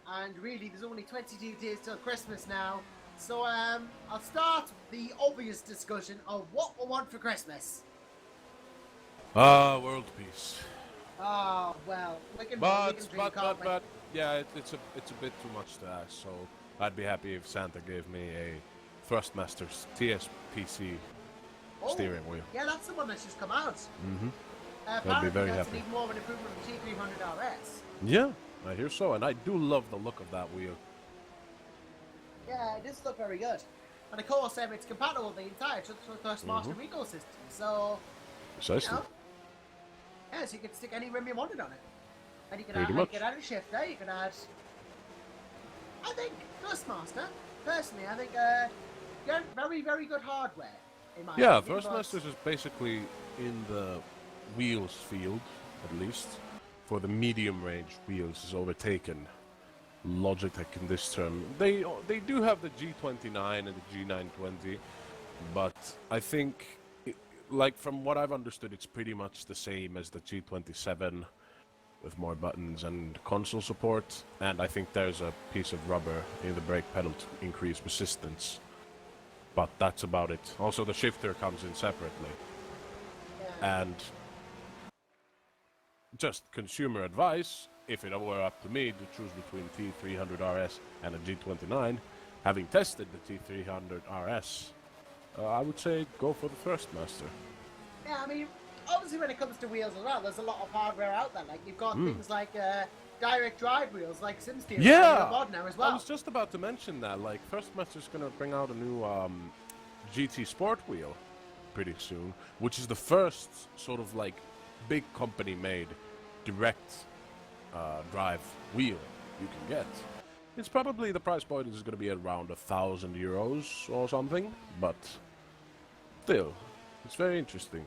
and really there's only 22 days till Christmas now. So, I'll start the obvious discussion of what we want for Christmas.
Ah, world peace.
Oh, well, we can dream, can't we?
But, yeah, it's a bit too much to ask, so I'd be happy if Santa gave me a Thrustmasters TSPC steering wheel.
Yeah, that's the one that's just come out.
Mm-hmm.
Apparently
very
that's
happy.
even more of an improvement from T300 RS.
Yeah, I hear so, and I do love the look of that wheel.
Yeah, it does look very good. And of course, it's compatible with the entire Thrustmaster ecosystem. So,
Precisely.
you know, yeah, so you can stick any rim you wanted on it. And you can
Pretty
add,
much.
you can add a shifter, you can add... I think Thrustmaster personally, I think very, very good hardware. In my
Yeah,
opinion,
Thrustmasters is basically in the wheels field, at least. For the medium range wheels is overtaken Logitech in this term. They do have the G29 and the G920, but I think, like from what I've understood, it's pretty much the same as the G27 with more buttons and console support. And I think there's a piece of rubber in the brake pedal to increase resistance. But that's about it. Also, the shifter comes in separately.
Yeah.
And just consumer advice, if it were up to me to choose between T300 RS and a G29, having tested the T300 RS, I would say go for the Thrustmaster.
Yeah, I mean, obviously when it comes to wheels as well, there's a lot of hardware out there. Like you've got things like direct drive wheels, like SimSteer,
Yeah!
mod now as well.
I was just about to mention that. Like, Thrustmaster's gonna bring out a new GT Sport wheel pretty soon, which is the first sort of like big company made direct drive wheel you can get. It's probably, the price point is going to be around €1,000 or something, but still, it's very interesting.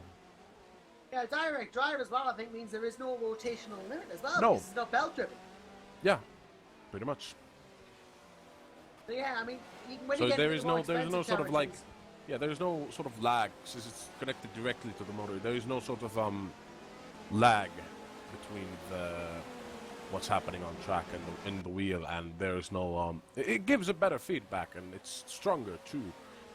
Yeah, direct drive as well, I think, means there is no rotational limit as well.
No.
Because it's not belt driven.
Yeah, pretty much.
So yeah, I mean, when
So
you get
there
into
is
the more
no
expensive
sort of like,
territories-
yeah, there is no sort of lag since it's connected directly to the motor. There is no sort of lag between what's happening on track and in the wheel, and there is no it gives a better feedback, and it's stronger too.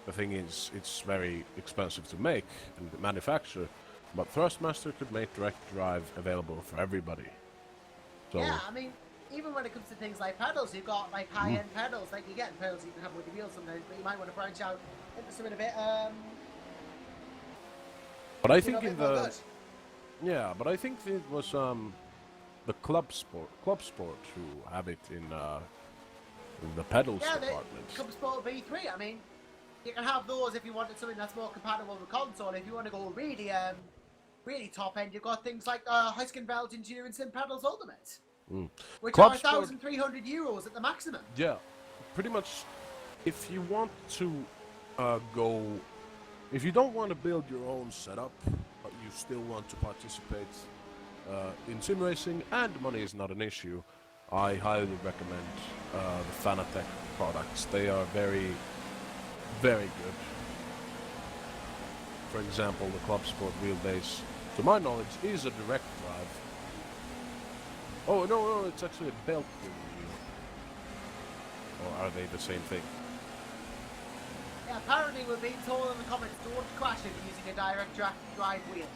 The thing is, it's very expensive to make and manufacture, but Thrustmaster could make direct drive available for everybody. So
Yeah, I mean, even when it comes to things like pedals, you've got like high-end pedals, like you get pedals you can have with the wheels sometimes, but you might want to branch out into something a bit,
but I
you know,
think
a bit
in
more
the
good.
yeah, but I think it was the Club Sport who have it in the pedals
Yeah, the
department.
Club Sport V3, I mean, you can have those if you wanted something that's more compatible with console. If you want to go really, really top end, you've got things like Husky Valve Endurance and Pedals Ultimate, which
Club
are
Sport-
€1,300 at the maximum.
Yeah, pretty much. If you want to if you don't want to build your own setup, but you still want to participate in sim racing and money is not an issue, I highly recommend the Fanatec products. They are very, very good. For example, the Club Sport wheelbase, to my knowledge, is a direct drive. Oh, no, it's actually a belt wheel. Or are they the same thing?
Yeah, apparently we're being told in the comments, don't crash if you're using a direct drive wheel.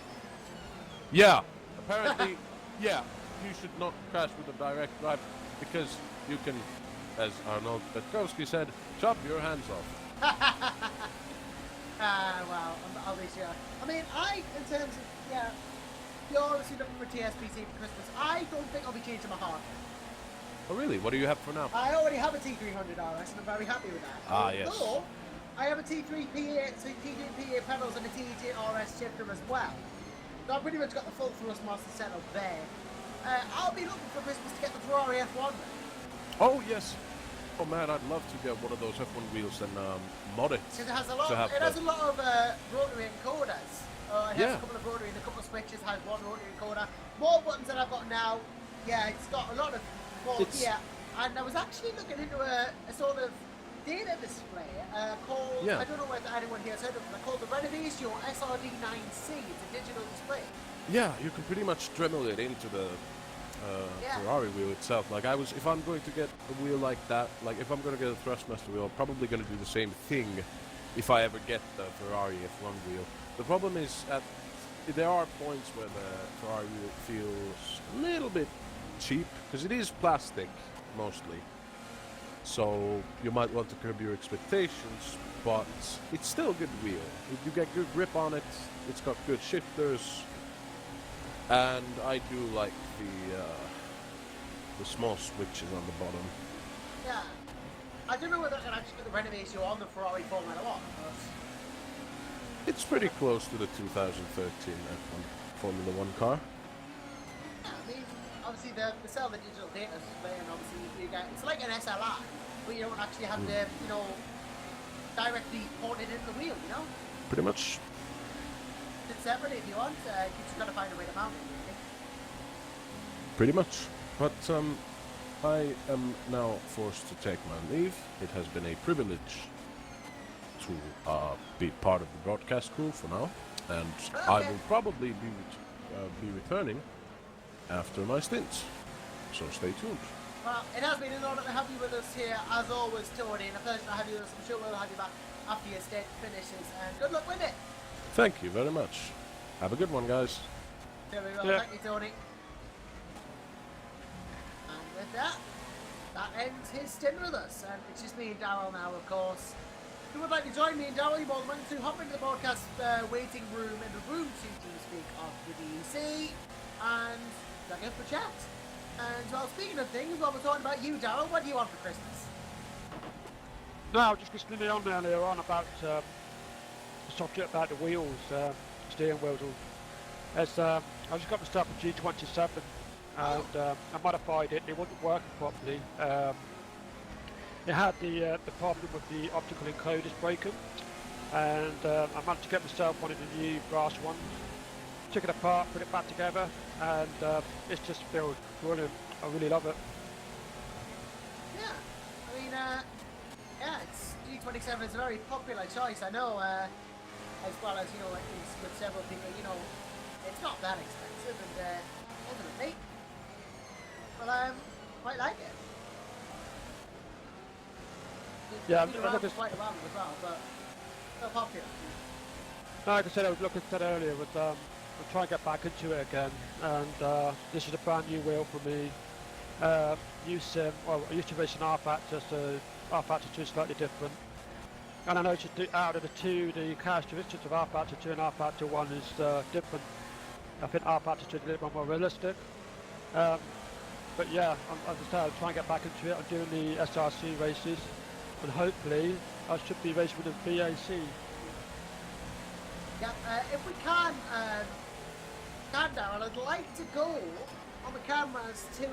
Yeah, apparently, yeah, you should not crash with a direct drive because you can, as Arnold Petkowski said, chop your hands off.
Well, I'll be sure. I mean, in terms of, yeah, you're obviously looking for TSPC for Christmas. I don't think I'll be changing my hardware.
Oh, really? What do you have for now?
I already have a T300 RS and I'm very happy with that.
Ah, yes.
Although, I have a T3PA pedals and a T8 RS shifter as well. So I've pretty much got the full Thrustmaster setup there. I'll be looking for Christmas to get the Ferrari F1 then.
Oh, yes. Oh, man, I'd love to get one of those F1 wheels and mod it.
Because it has a lot.
to have
It has
the-
a lot of rotary encoders. It has
Yeah.
a couple of rotary and a couple of switches. Has one rotary encoder. More buttons than I've got now. Yeah, it's got a lot of. Well,
It's-
yeah. And I was actually looking into a sort of data display called.
Yeah.
I don't know whether anyone here has heard of it. Called the Renovation SRD9C. It's a digital display.
Yeah, you can pretty much dremel it into the
Yeah.
Ferrari wheel itself. Like, if I'm going to get a wheel like that, like if I'm going to get a Thrustmaster wheel, I'm probably going to do the same thing if I ever get the Ferrari F1 wheel. The problem is there are points where the Ferrari wheel feels a little bit cheap, because it is plastic mostly. So you might want to curb your expectations, but it's still a good wheel. If you get good grip on it, it's got good shifters, and I do like the small switches on the bottom.
Yeah. I don't know whether I can actually get the Renovation on the Ferrari Formula 1, but
It's pretty close to the 2013 F1 Formula 1 car.
yeah, I mean, obviously the sell the digital data display, and obviously you get it's like an SLI. but you don't actually have to, you know, directly point it in the wheel, you know?
Pretty much.
It's separate if you want, you just gotta find a way to mount it, really.
Pretty much. But I am now forced to take my leave. It has been a privilege to be part of the broadcast crew for now, and I will probably be returning after my stints. So stay tuned.
Well, it has been an honour to have you with us here, as always, Tony, and a pleasure to have you with us. I'm sure we'll have you back after your stint finishes, and good luck with it.
Thank you very much. Have a good one, guys.
Very well,
Yeah.
thank you, Tony. And with that ends his stint with us, and it's just me and Daryl now, of course. If you would like to join me and Daryl, you're more than welcome to hop into the broadcast waiting room in the room to speak of the VEC, and log in for chat. And well, speaking of things, while we're talking about you, Daryl, what do you want for Christmas?
No, I was just listening on earlier on about the subject about the wheels, steering wheels. As I just got myself a G27 and I modified it. It wasn't working properly. It had the problem with the optical encoders breaking, and I managed to get myself one of the new brass ones. Took it apart, put it back together, and it's just feels brilliant. I really love it.
Yeah, I mean, yeah, it's G27 is a very popular choice. I know, as well as you know, at least with several people, you know, it's not that expensive, and ultimately, well, quite like it.
Yeah,
It's been around for quite a while as well, but so popular.
Like I said, I was looking at that earlier with I'm trying to get back into it again, and this is a brand new wheel for me. Well, I used to race an R-Factor, so R-Factor 2 is slightly different. And I noticed that out of the two, the characteristics of R-Factor 2 and R-Factor 1 is different. I think R-Factor 2 is a little bit more realistic. But yeah, I'm trying to get back into it. I'm doing the SRC races, and hopefully I should be racing with the VEC.
Yeah, if we can, Darryl, I'd like to go on the cameras to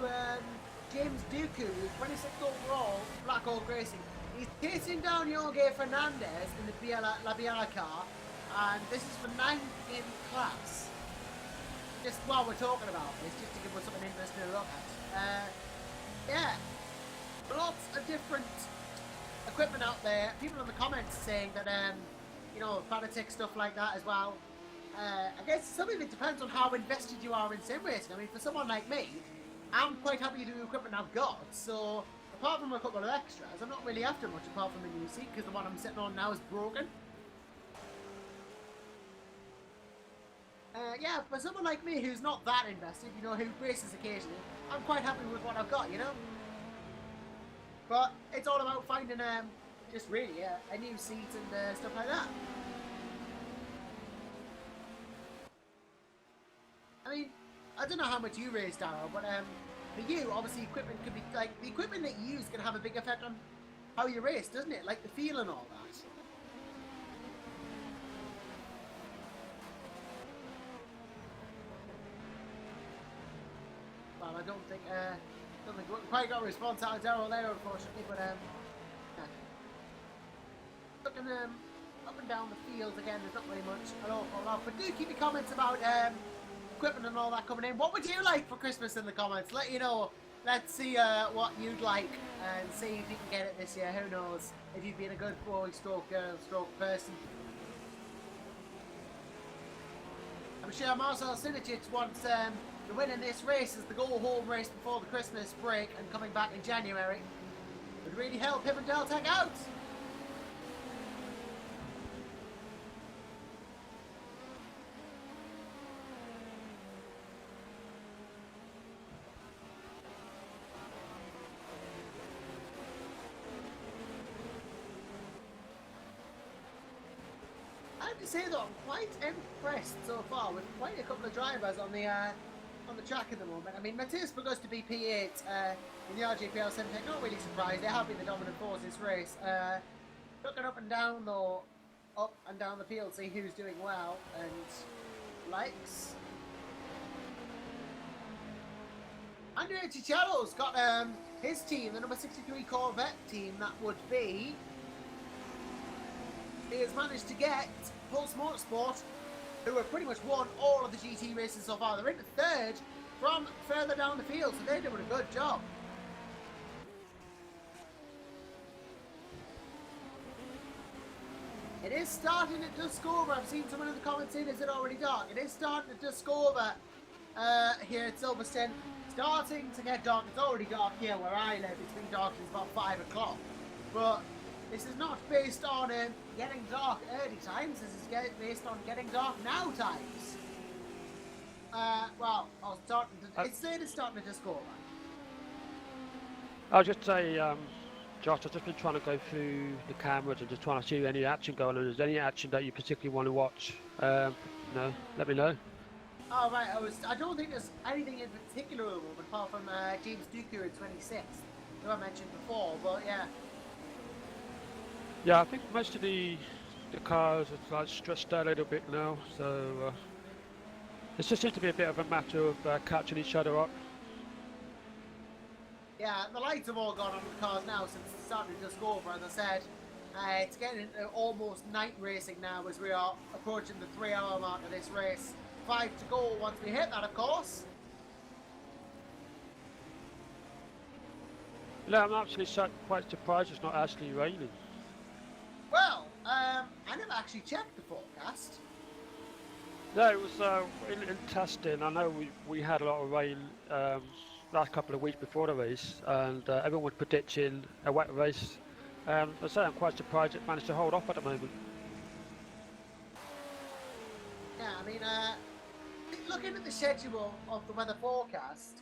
James Dooku, 26th overall, Black Hawk Racing. He's chasing down Jorge Fernandez in the La Biela car, and this is for 9th in class. Just while we're talking about this, just to give us something interesting to look at. Yeah, lots of different equipment out there. People in the comments saying that, you know, Fanatec stuff like that as well. I guess some of it depends on how invested you are in sim racing. I mean, for someone like me, I'm quite happy with the equipment I've got. So, apart from a couple of extras, I'm not really after much apart from the new seat, because the one I'm sitting on now is broken. Yeah, for someone like me who's not that invested, you know, who races occasionally, I'm quite happy with what I've got, you know? But it's all about finding, just really, a new seat and stuff like that. I mean, I don't know how much you race, Daryl, but for you, obviously, equipment could be, like, the equipment that you use can have a big effect on how you race, doesn't it? Like the feel and all that. Well, I don't think we quite got a response out of Daryl there, unfortunately, but yeah. Looking up and down the field again, there's not really much an awful lot, but do keep your comments about equipment and all that coming in. What would you like for Christmas in the comments? Let you know. Let's see what you'd like and see if you can get it this year. Who knows? If you've been a good boy, stroke girl, stroke person. I'm sure Marcel Sinicic wants the win in this race as the go-home race before the Christmas break and coming back in January. Would really help him and Deltec out. I have to say though, I'm quite impressed so far with quite a couple of drivers on the track at the moment. I mean, Matthias Burgos to be P8 in the RGPL 7 Tech, not really surprised. They have been the dominant force this race. Looking up and down though, up and down the field, see who's doing well and likes. Andrea Cicciaro's got his team, the number 63 Corvette team, that would be. He has managed to get Pulse Motorsport, who have pretty much won all of the GT races so far. They're into third from further down the field, so they're doing a good job. It is starting to dusk over. I've seen someone in the comments saying, is it already dark? It is starting to dusk over here at Silverstone. Starting to get dark. It's already dark here where I live. It's been dark since about 5 o'clock. But this is not based on getting dark early times. This is based on getting dark now times. Well, I was starting to, it's starting to dusk over.
I'll just say, Josh, I've just been trying to go through the cameras and just trying to see any action going on. Is there any action that you particularly want to watch? No, let me know.
Oh right, I don't think there's anything in particular apart from James Duku in 26th, who I mentioned before, but yeah.
Yeah, I think most of the cars are like stretched out a little bit now, so it just seems to be a bit of a matter of catching each other up.
Yeah, the lights have all gone on the cars now since it started to dusk over, as I said. It's getting into almost night racing now as we are approaching the 3-hour mark of this race. 5 to go once we hit that, of course.
No, I'm actually quite surprised it's not actually raining.
Well, I never actually checked the forecast.
No, it was in testing. I know we had a lot of rain last couple of weeks before the race, and everyone was predicting a wet race. I say I'm quite surprised it managed to hold off at the moment.
Yeah, I mean, looking at the schedule of the weather forecast,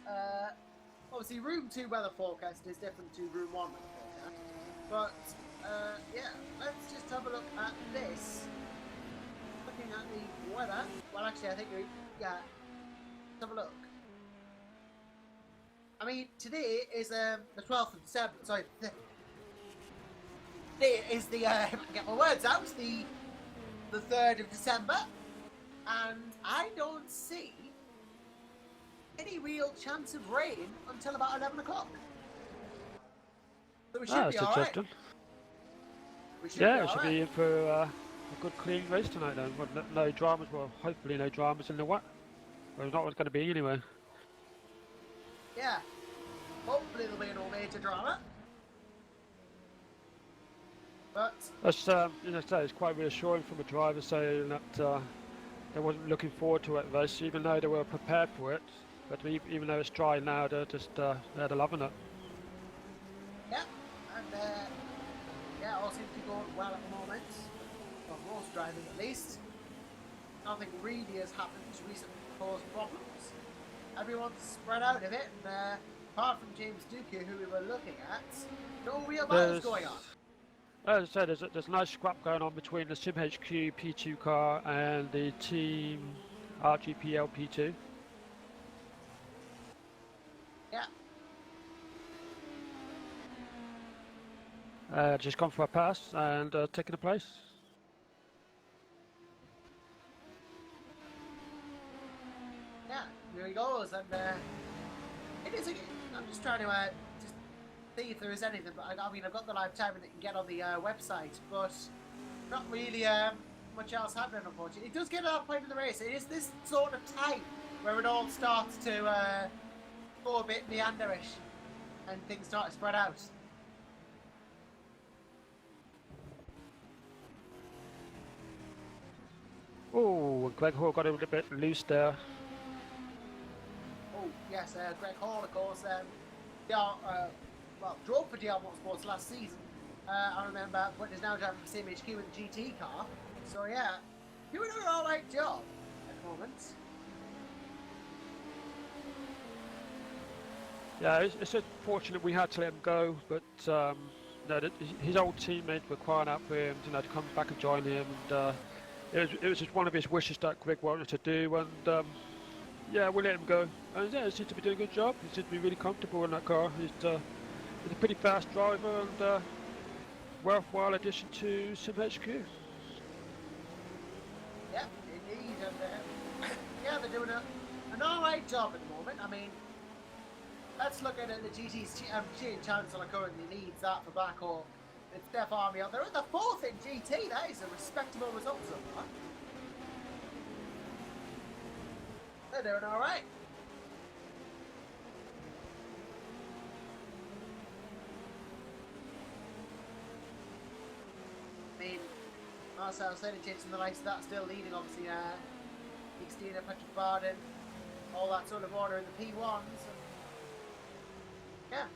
obviously Room 2 weather forecast is different to Room 1 weather forecast. But, yeah, let's just have a look at this. Looking at the weather, well actually I think let's have a look. I mean, today is the 12th of December, sorry, today is the, get my words out, the 3rd of December, and I don't see any real chance of rain until about 11 o'clock. So we should be alright.
Yeah, it should be in for a good clean race tonight then. Well, no dramas, well hopefully no dramas in the wet. Well, not what's going to be anyway.
Yeah, hopefully there'll be no major drama. But
that's it's quite reassuring from a driver saying that they wasn't looking forward to it race, even though they were prepared for it. But even though it's dry now, they're loving it.
Yeah, and yeah, all seems to be going well at the moment. For most drivers at least. Nothing really has happened to recently cause problems. Everyone's spread out of it, and apart from James Duku, who we were looking at, no real battles going on.
As I said, there's a nice scrap going on between the SimHQ P2 car and the Team RGPL P2.
Yeah.
Just gone for a pass and taking a place.
Yeah, here he goes, and it is. I'm just trying to just see if there is anything. But I mean, I've got the live timing that you can get on the website, but not really much else happening, unfortunately. It does get to that point of the race. It is this sort of time where it all starts to go a bit meanderish, and things start to spread out.
Oh, Greg Hall got a little bit loose there.
Oh, yes, Greg Hall, of course, well, drove for DR Motorsports last season. I remember, but is now driving for SimHQ with the GT car. So, yeah, doing an alright job at the moment.
Yeah, it's unfortunate we had to let him go, but no, his old teammates were crying out for him, to come back and join him, and it was just one of his wishes that Greg wanted to do, and yeah, we let him go. And yeah, he seems to be doing a good job. He seems to be really comfortable in that car. He's a pretty fast driver and worthwhile addition to SimHQ.
Yeah, indeed, and yeah, they're doing an alright job at the moment. I mean, let's look at it. The GT's Chancellor currently leads that for Baku. It's Steph Army up there. The 4th in GT. That is a respectable result so far. They're doing all right. I mean, Marcel Senicic and the likes of that still leading, obviously. Christina, Patrick Barden, all that sort of order in the P1s. Yeah.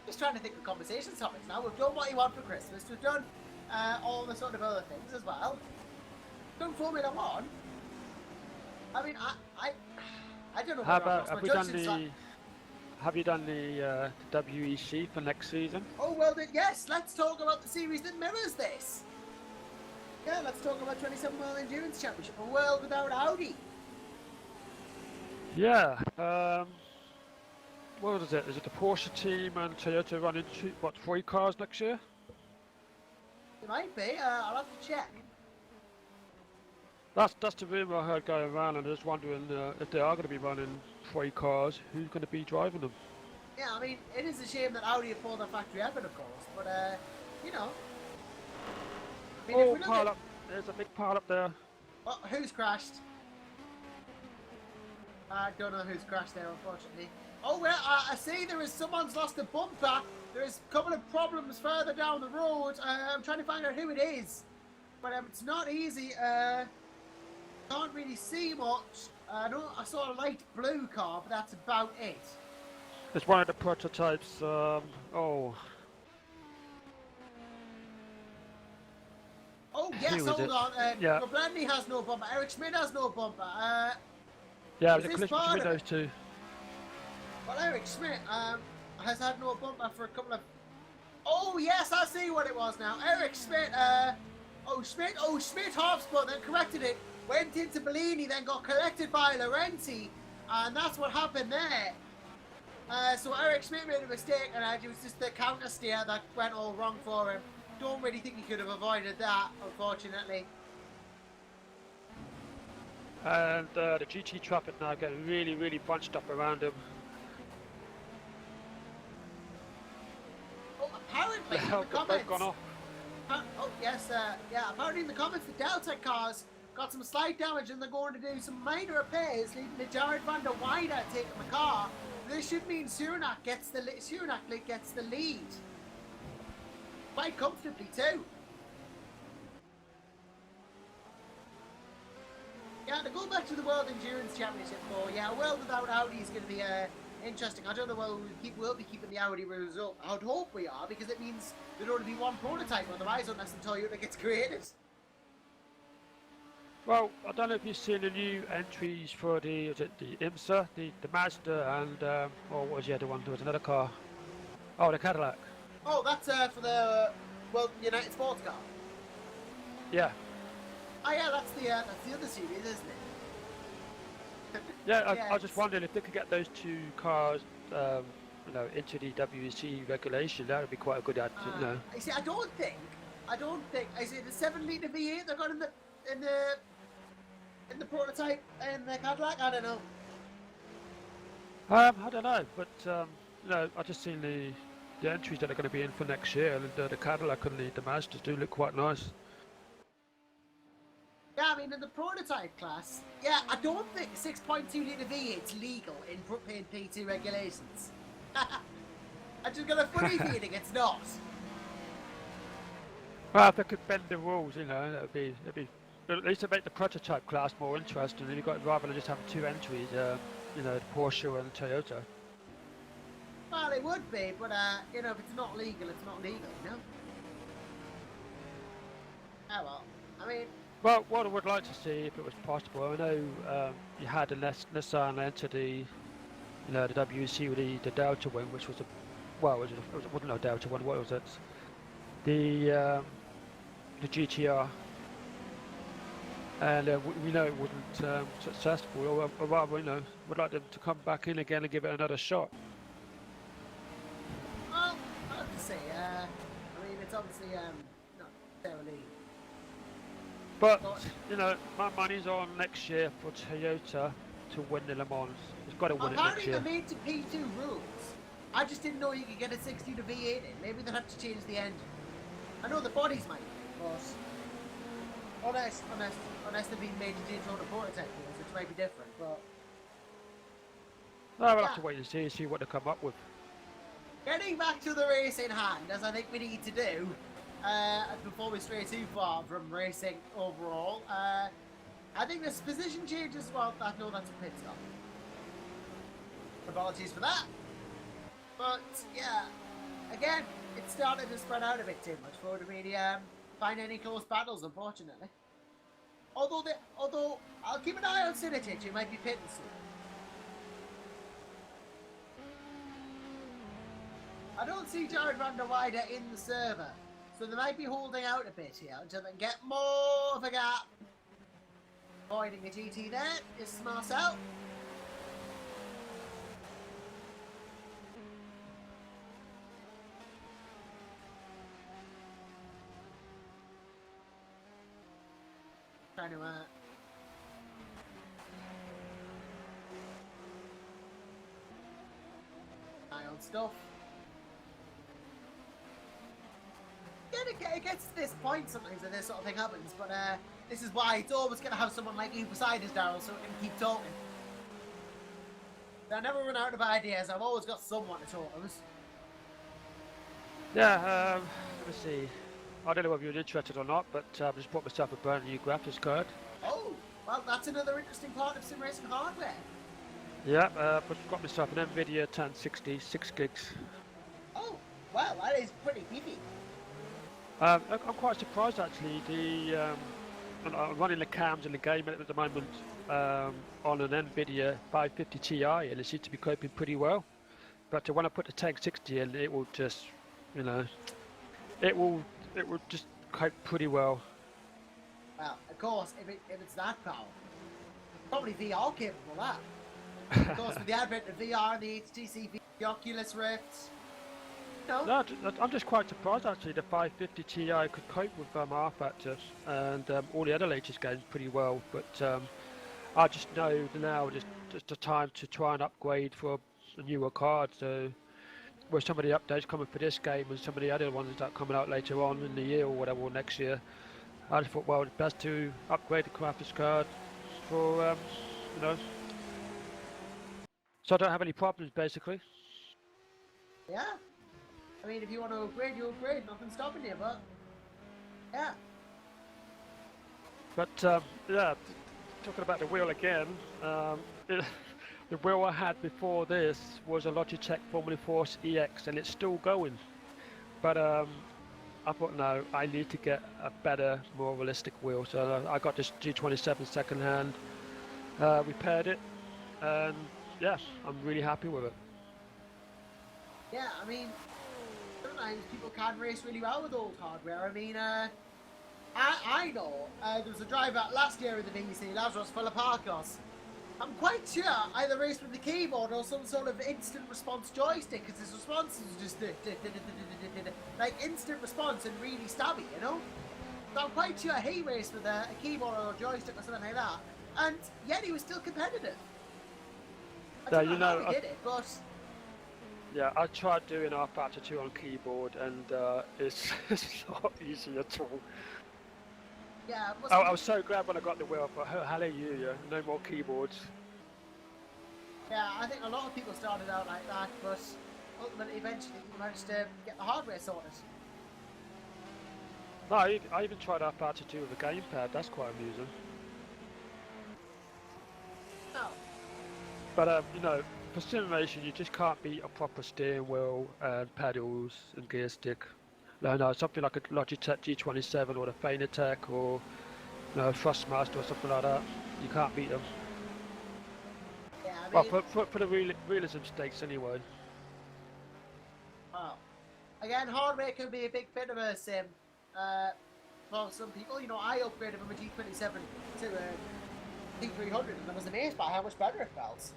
Just trying to think of conversation topics now. We've done what you want for Christmas. We've done all the sort of other things as well. Done Formula One. I mean, I don't know.
How about have you done the WEC for next season?
Oh well, then yes. Let's talk about the series that mirrors this. Yeah, let's talk about 27 World Endurance Championship, a world without Audi.
Yeah. What is it? Is it the Porsche team and Toyota running what 3 cars next year?
It might be. I'll have to check.
That's the rumour I heard going around, and I'm just wondering if they are going to be running 3 cars, who's going to be driving them?
Yeah, I mean, it is a shame that Audi have pulled their factory effort, of course, but you know. I mean,
Oh, pile up! There's a big pile up there.
Oh, who's crashed? I don't know who's crashed there, unfortunately. Oh well, I see someone's lost a bumper. There's a couple of problems further down the road. I'm trying to find out who it is, but it's not easy. Can't really see much. I saw a light blue car, but that's about it.
It's one of the prototypes. Oh
yes, hold on.
Yeah.
Blandy has no bumper. Eric Schmidt has no bumper.
yeah,
is
the
this
collision
part
between
of
those two.
Well, Eric Schmidt has had no bumper for a couple of... Oh, yes, I see what it was now. Eric Schmidt, Schmidt half-spun, then corrected it, went into Bellini, then got collected by Laurenti, and that's what happened there. So Eric Schmidt made a mistake, and it was just the counter steer that went all wrong for him. Don't really think he could have avoided that, unfortunately.
And the GT traffic now getting really, really bunched up around him.
Apparently, in the comments, oh yes, yeah. Apparently, in the comments, the Delta cars got some slight damage, and they're going to do some minor repairs, leading to Jared van der Weide taking the car. This should mean Surinach gets the lead quite comfortably too. Yeah, to go back to the World Endurance Championship, though, yeah, a world without Audi is going to be interesting. I don't know whether we'll be keeping the Audi result. I would hope we are, because it means there'd only be one prototype, otherwise, unless the Toyota gets created.
Well, I don't know if you've seen the new entries for the IMSA, the Mazda, and or what was the other one? There was another car. Oh, the Cadillac.
Oh, that's for the United Sports Car.
Yeah.
Oh yeah, that's the other series, isn't it?
Yeah, I was just wondering if they could get those 2 cars, into the WEC regulation. That would be quite a good add.
You see, I don't think. Is it the 7-litre V8 they got in the prototype in the Cadillac? I don't know.
I don't know, but I just seen the entries that are going to be in for next year, and the Cadillac and the Mazdas do look quite nice.
Yeah, I mean, in the prototype class, yeah, I don't think 6.2-litre V8's legal in P2 regulations. I just got a funny feeling it's not.
Well, if they could bend the rules, that'd be at least to make the prototype class more interesting. You've got rather than just having 2 entries, the Porsche and Toyota.
Well, it would be, but if it's not legal, it's not legal, Oh well, I mean.
Well, what I would like to see, if it was possible, I know you had a Nissan enter the WEC with the Delta wing, which was it wasn't a Delta one. What was it? The GTR. and we know it wasn't successful, or rather, we'd like them to come back in again and give it another shot.
Well, I have to say, I mean, it's obviously not necessarily.
But my money's on next year for Toyota to win the Le Mans. It's got to win it next
Apparently,
year.
they're made to P2 rules. I just didn't know you could get a 60 to V8 in. Maybe they'll have to change the engine. I know the bodies might be, but unless they're being made to change all the prototype rules, which might be different. But
No, we'll have to wait and see what they come up with.
getting back to the race in hand, as I think we need to do, before we stray too far from racing overall, I think this position change as well. No, that's a pit stop. Apologies for that. But yeah, again, it started to spread out a bit too much for me find any close battles, unfortunately. Although I'll keep an eye on Sinitich, who might be pitting soon. I don't see Jared van der Weide in the server, so they might be holding out a bit here until they can get more of a gap. Avoiding a GT there is Marcel. Trying to eye on stuff. It gets to this point sometimes that this sort of thing happens, but this is why it's always going to have someone like you beside us, Daryl, so we can keep talking. I never run out of ideas. I've always got someone to talk to.
Yeah, let me see. I don't know whether you're interested or not, but I've just bought myself a brand new graphics card.
Oh, well, that's another interesting part of sim racing hardware.
Yeah, but got myself an NVIDIA 1060, 6 gigs.
Oh, well, that is pretty beefy.
I'm quite surprised actually. I'm running the cams in the game at the moment on an NVIDIA 550 Ti, and it seems to be coping pretty well. But when I put the 1060 in, it will just, it will just cope pretty well.
Well, of course, if it's that powerful, probably VR capable of that. Of course, with the advent of VR and the HTC, the Oculus Rift. No,
I'm just quite surprised actually. The 550 Ti could cope with R factors and all the other latest games pretty well. But I just know now just the time to try and upgrade for a newer card. So with some of the updates coming for this game and some of the other ones that are coming out later on in the year or whatever, or next year, I just thought, well, it's best to upgrade the graphics card for so I don't have any problems basically.
Yeah. I mean, if you want to upgrade, you upgrade. Nothing's stopping you, but yeah.
But yeah, talking about the wheel again, the wheel I had before this was a Logitech Formula Force EX, and it's still going. But I thought, no, I need to get a better, more realistic wheel. So I got this G27 second hand, repaired it, and yeah, I'm really happy with it.
Yeah, I mean, sometimes people can race really well with old hardware. I mean, I know there was a driver last year in the VEC, Lazarus Philipparkos. I'm quite sure either raced with the keyboard or some sort of instant response joystick, because his response is just like instant response and really stabby, you know? So I'm quite sure he raced with a keyboard or a joystick or something like that, and yet he was still competitive. I don't know how he did it, but
yeah, I tried doing R-Factor 2 on keyboard, and it's not easy at all.
yeah,
I was so glad when I got the wheel. I thought, oh, hallelujah, no more keyboards.
yeah, I think a lot of people started out like that, but ultimately, eventually, you managed to get the hardware sorted.
No, I even tried R-Factor 2 with a gamepad. That's quite amusing.
Oh,
But for simulation, you just can't beat a proper steering wheel and pedals and gear stick. No, something like a Logitech G27 or the Fanatec or Thrustmaster or something like that. You can't beat them.
yeah, I mean,
Well, for the realism stakes anyway.
well, again, hardware can be a big bit of a sim. for some people. You know, I upgraded from a G27 to a T300 and I was amazed by how much better it felt.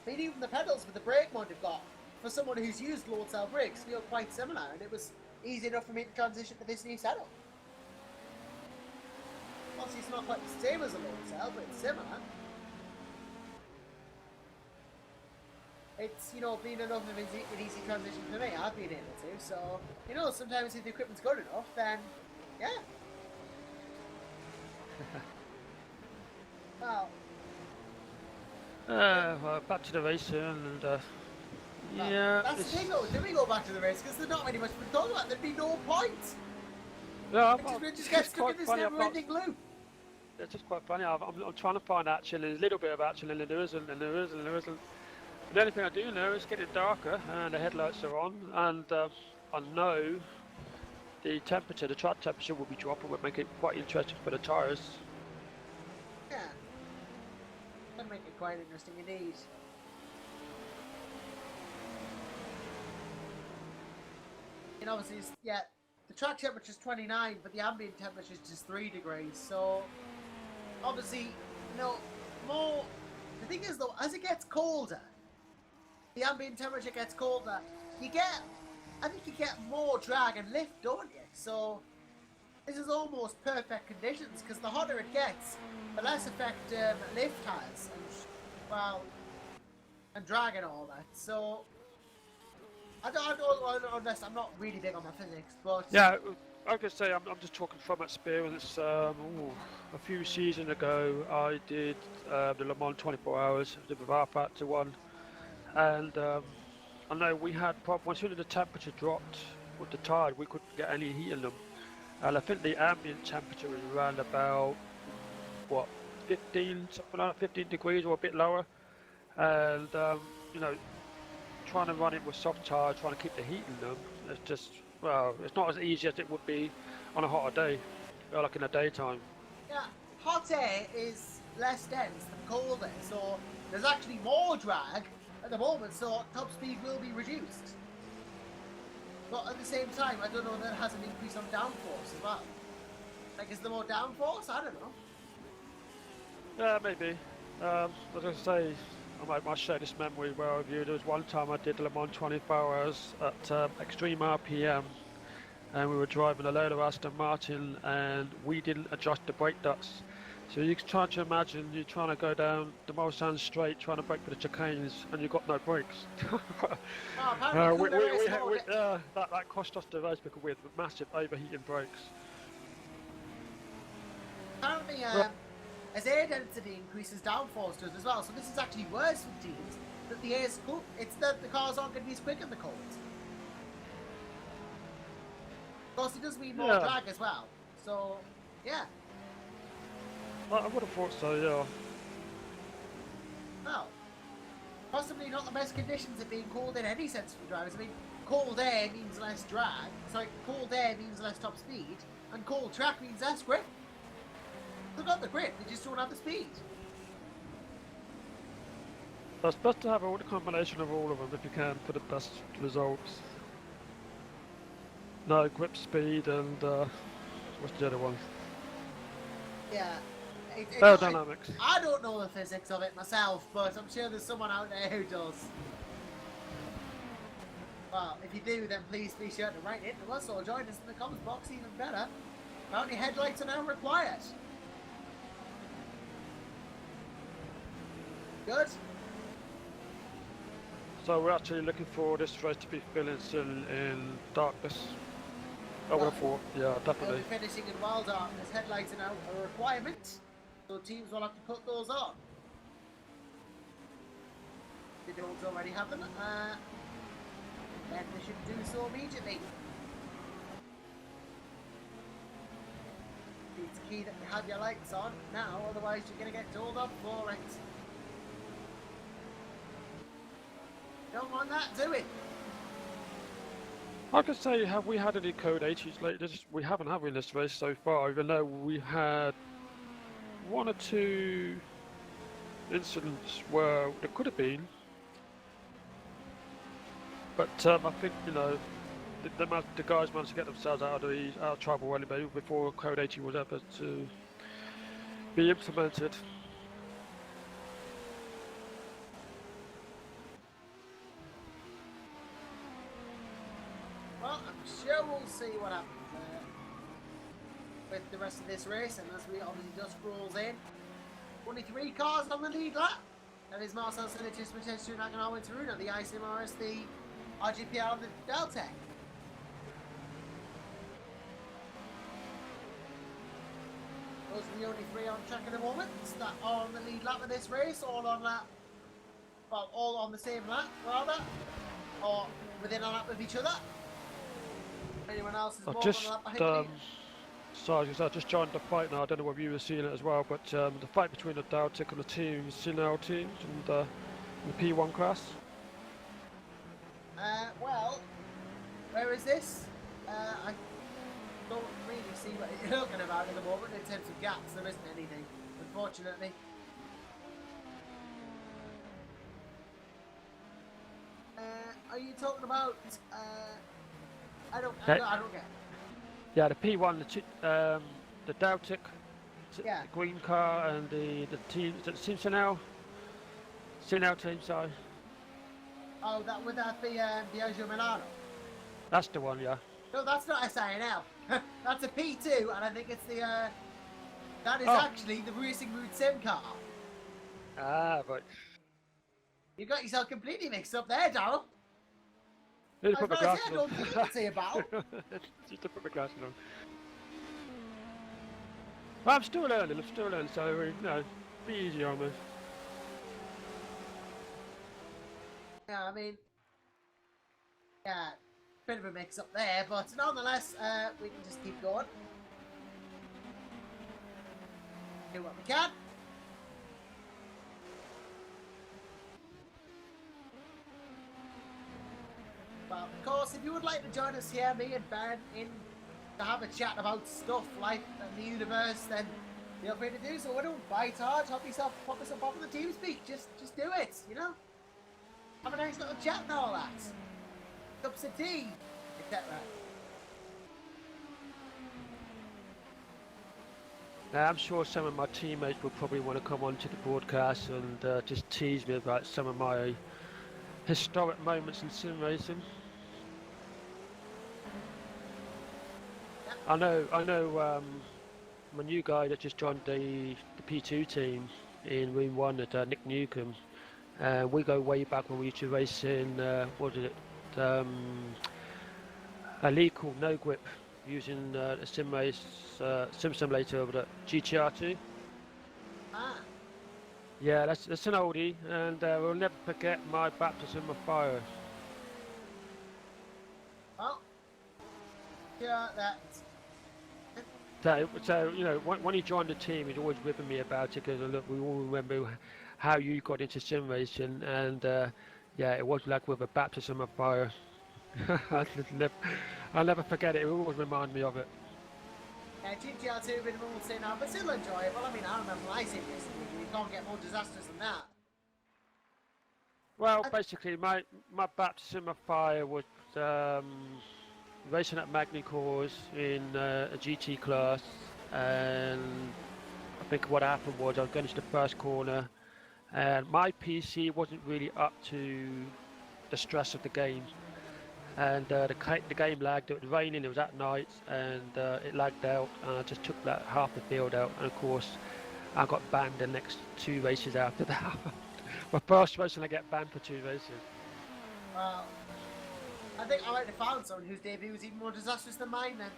I mean, even the pedals with the brake mod you've got, for someone who's used load cell brakes, feel quite similar, and it was easy enough for me to transition to this new setup. Obviously, it's not quite the same as a load cell, but it's similar. It's, you know, been enough of an easy transition for me. I've been able to, so, you know, sometimes if the equipment's good enough, then, yeah. Well,
Well, back to the racing, and yeah,
that's the thing though. Do we go back to the race? Because there's not really much to talk about. There'd be no point.
yeah,
We just get stuck in this never-ending loop.
It's just quite funny. I'm trying to find action. There's a little bit of action, and there isn't, and there isn't, and there isn't. The only thing I do know is getting darker, and the headlights are on, and I know the temperature, the track temperature, will be dropping, will make it quite interesting for the tyres.
Yeah. That'd make it quite interesting indeed. And obviously, yeah, the track temperature is 29, but the ambient temperature is just 3 degrees. So, obviously, you know, more. The thing is, though, as it gets colder, the ambient temperature gets colder. I think you get more drag and lift, don't you? So, this is almost perfect conditions because the hotter it gets, the less effect lift has, and drag and all that. So, I don't unless I'm not really big on my physics, but
Yeah, I could say I'm just talking from experience. A few seasons ago, I did the Le Mans 24 hours, the Bavard Factor one, and I know we had problems. As soon as the temperature dropped with the tire, we couldn't get any heat in them. And I think the ambient temperature was around about, what, 15, something like 15 degrees or a bit lower. And, you know, trying to run it with soft tire, trying to keep the heat in them, it's just, well, it's not as easy as it would be on a hotter day, like in the daytime.
yeah, hot air is less dense than cold air, so there's actually more drag at the moment, so top speed will be reduced. But at the same time, I don't know that it has an increase on downforce as well. Like, is there more downforce? I don't know.
Yeah, maybe. As I say, I might share this memory well with you. There was one time I did Le Mans 24 hours at extreme RPM, and we were driving a load of Aston Martin, and we didn't adjust the brake ducts. So you can try to imagine you're trying to go down the Mulsanne straight, trying to brake for the chicanes, and you've got no brakes. That cost us the race because we had massive overheating brakes.
Apparently, as air density increases, downforce does as well. So this is actually worse for teams that the air's cool. It's that the cars aren't going to be as quick in the cold. Of course, it does mean more drag as well. So, yeah.
I would have thought so, yeah.
Well, possibly not the best conditions of being cold in any sense for drivers. I mean, cold air means less drag. Sorry, cold air means less top speed, and cold track means less grip. They've got the grip, they just don't have the speed.
So it's best to have a combination of all of them if you can for the best results. No, grip speed and what's the other one?
Yeah.
Aerodynamics.
I don't know the physics of it myself, but I'm sure there's someone out there who does. Well, if you do, then please be sure to write it to us or join us in the comments box, even better. Apparently headlights are now required. Good.
So we're actually looking for this race to be finishing in darkness. I would have thought, yeah, definitely.
We'll be finishing in wild darkness. Headlights are now a requirement, so teams will have to put those on. If they don't already have them, then they should do so immediately. It's key that you have your lights on now, otherwise you're going to get told off for it. Don't want that, do we?
I could say, have we had any code 80s lately? We haven't, have we, in this race so far, even though we had one or two incidents where there could have been. But I think, you know, the guys managed to get themselves out of trouble anyway before Code 80 was ever to be implemented.
Well, I'm sure we'll see what happens with the rest of this race, and as we obviously just rolls in. Only 3 cars on the lead lap. That is Marcel Sinitis, Matescu, Naganal, and Taruna, the ICMRS, the RGPR, and the Deltec. Those are the only 3 on track at the moment that are on the lead lap of this race, all on lap, well, all on the same lap, rather, or within a lap of each other. Anyone else is more than a lap behind me?
Sorry, because I just joined the fight now. I don't know whether you were seeing it as well, but the fight between the Deltic and the teams, Sinel teams, and the P1 class.
Well, where is this? I don't really see what you're talking about at the moment in terms of gaps. There isn't anything, unfortunately. Are you talking about? I don't get.
Yeah, the P1, the Deltic,
Yeah.
the green car, and the team. Is it Team Sinel? Sinel team, sorry.
Oh, would that be Biagio Milano?
That's the one, yeah.
No, that's not SINL. That's a P2, and I think it's the. That is
Oh.
actually the Racing Mood Sim car.
Ah, right.
You got yourself completely mixed up there, Daryl.
Need to
I
put my
was about to
glasses
say, I don't think you can say about.
Just to put my glasses on. Well, I'm still learning, so, you know, be easy on me.
Yeah, I mean, yeah, bit of a mix up there, but nonetheless, we can just keep going. Do what we can. But of course, if you would like to join us here, me and Ben, to have a chat about stuff, life, and the universe, then feel free to do so. Don't bite hard, pop yourself up on the team speak. Just do it, you know? Have a nice little chat and all that. Cups of tea, etc.
Now, I'm sure some of my teammates will probably want to come onto the broadcast and just tease me about some of my historic moments in sim racing. I know. My new guy that just joined the P2 team in Room 1 at Nick Newcomb. We go way back when we used to race in what is it? A league called No Grip, using a sim simulator over the GTR2.
Ah,
Yeah, that's an oldie, and we'll never forget my baptism of fire.
well, yeah, that.
So you know, when he joined the team, he'd always ribbing me about it because look, we all remember how you got into sim racing, and yeah, it was like with a baptism of fire. I'll never forget it. It will always remind me of it.
Yeah, GTR2 a bit more say now, but still enjoyable. I mean, I remember when I seen this, you can't get more disastrous than that.
Well, basically, my baptism of fire was racing at Magny Cores in a GT class, and I think what happened was I was going into the first corner, and my PC wasn't really up to the stress of the game, and the game lagged. It was raining, it was at night, and it lagged out, and I just took that half the field out, and of course I got banned the next 2 races after that. My first race and I get banned for 2 races.
Well, I think I might have found someone whose debut was even more disastrous than mine then.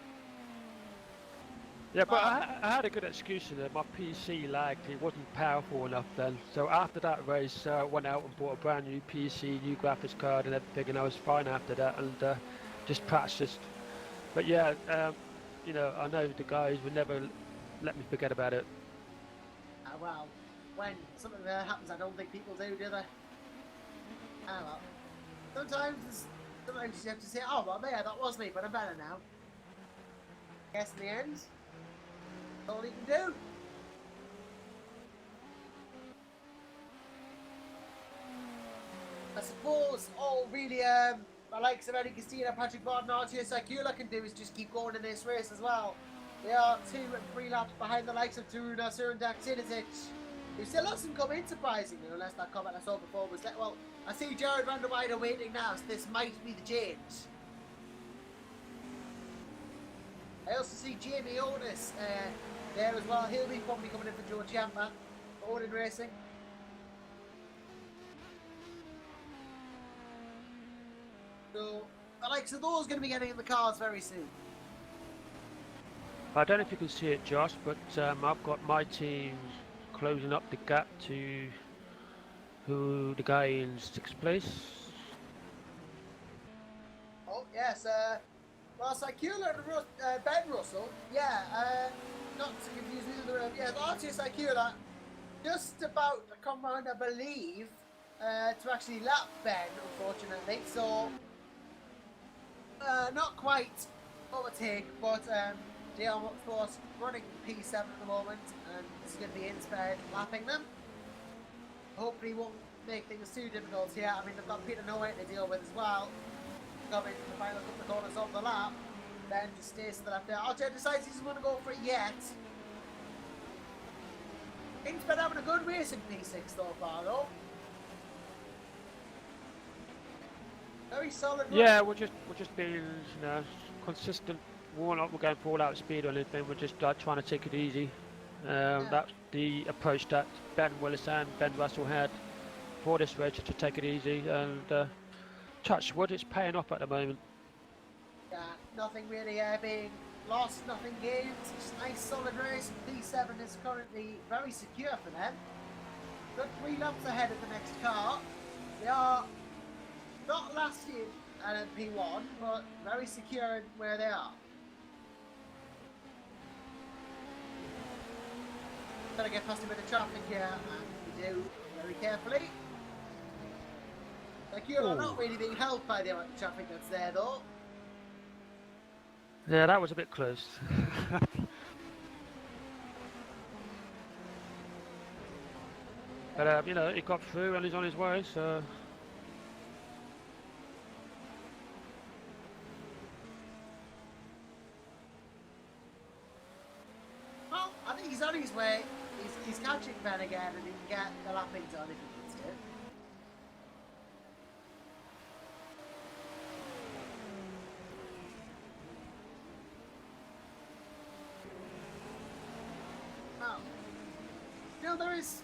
Yeah, but I had a good excuse in it. My PC lagged, it wasn't powerful enough then. So after that race, I went out and bought a brand new PC, new graphics card and everything, and I was fine after that, and just practiced. But yeah, you know, I know the guys would never let me forget about it.
Well, when something happens, I don't think people do they? Ah, well. Sometimes you have to say, oh, well, yeah, that was me, but I'm better now. Guess in the end, that's all you can do. I suppose all really, the likes of Eddie Castillo, Patrick Borden, Arturo Sakula can do is just keep going in this race as well. They are 2 and 3 laps behind the likes of Turuna, Sur and Daxidicic, who still hasn't come in surprisingly, unless that comment I saw before was that, well, I see Jared Vanderweide waiting now, so this might be the change. I also see Jamie Otis there as well. He'll be probably coming in for Joe Ciampa for Odin Racing. So, the likes of those going to be getting in the cars very soon.
I don't know if you can see it, Josh, but I've got my team closing up the gap to the guy in 6th place.
Oh, yes. Well, Sakula and Ben Russell, yeah, not to confuse either of them. Yeah, Archie Sakula just about to come round, I believe, to actually lap Ben, unfortunately. So, not quite overtake, but JR Motorsports running P7 at the moment, and he's going to be inspired lapping them. Hopefully, he won't make things too difficult here. I mean, they've got Peter Nowhere to deal with as well. Coming to the final couple of corners of the lap. Ben just stays to the left there. Archer decides he doesn't want to go for it yet. He's been having a good race in P6 so far, though. Very solid run.
Yeah, we're just being consistent. We're not going for all out speed or anything. We're just trying to take it easy. That's the approach that Ben Willis and Ben Russell had for this race, just to take it easy, and touch wood, it's paying off at the moment.
Yeah, nothing really being lost, nothing gained. Just a nice solid race. P7 is currently very secure for them. Good 3 laps ahead of the next car. They are not last in at P1, but very secure in where they are. Gotta get past a bit of traffic here, and we do very carefully. Like you're not really being helped by the amount of traffic that's there, though.
Yeah, that was a bit close. But he got through and he's on his way, so.
Well, I think he's on his way. He's catching Ben again, and he can get the lapping done if he needs to. Well, there is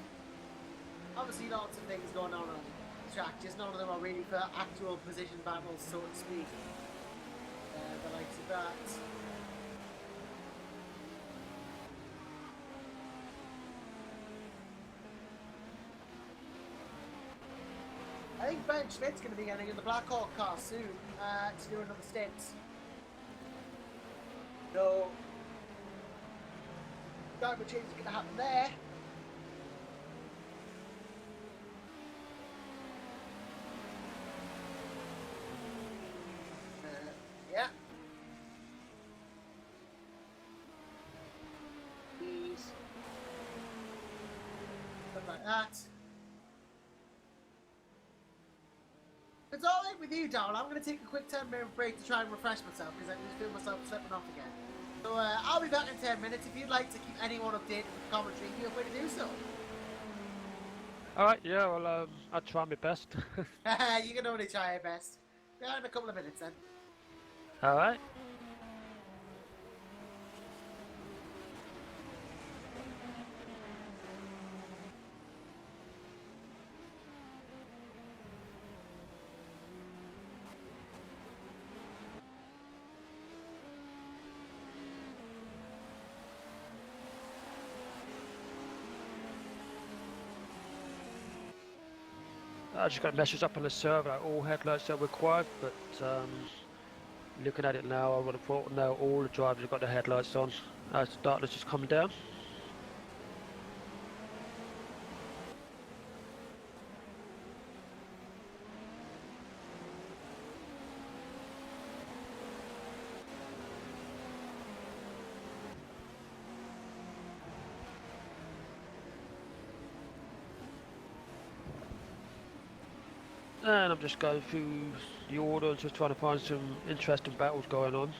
obviously lots of things going on the track, just none of them are really for actual position battles, so to speak. The likes of that. I think Ben Schmidt's going to be getting in the Black Hawk car soon to do another stint. So, driver change is going to happen there. Yeah. These. Stuff like that. It's all right with you, Darrell. I'm going to take a quick 10-minute break to try and refresh myself because I can just feel myself slipping off again. So I'll be back in 10 minutes. If you'd like to keep anyone updated with commentary, feel free to do so.
Alright, yeah, well, I'll try my best.
You can only try your best. Be out in a couple of minutes then.
Alright. I just got a message up on the server that all headlights are required, but looking at it now, I would have thought now all the drivers have got their headlights on as the darkness is coming down. And I'm just going through the order and just trying to find some interesting battles going on.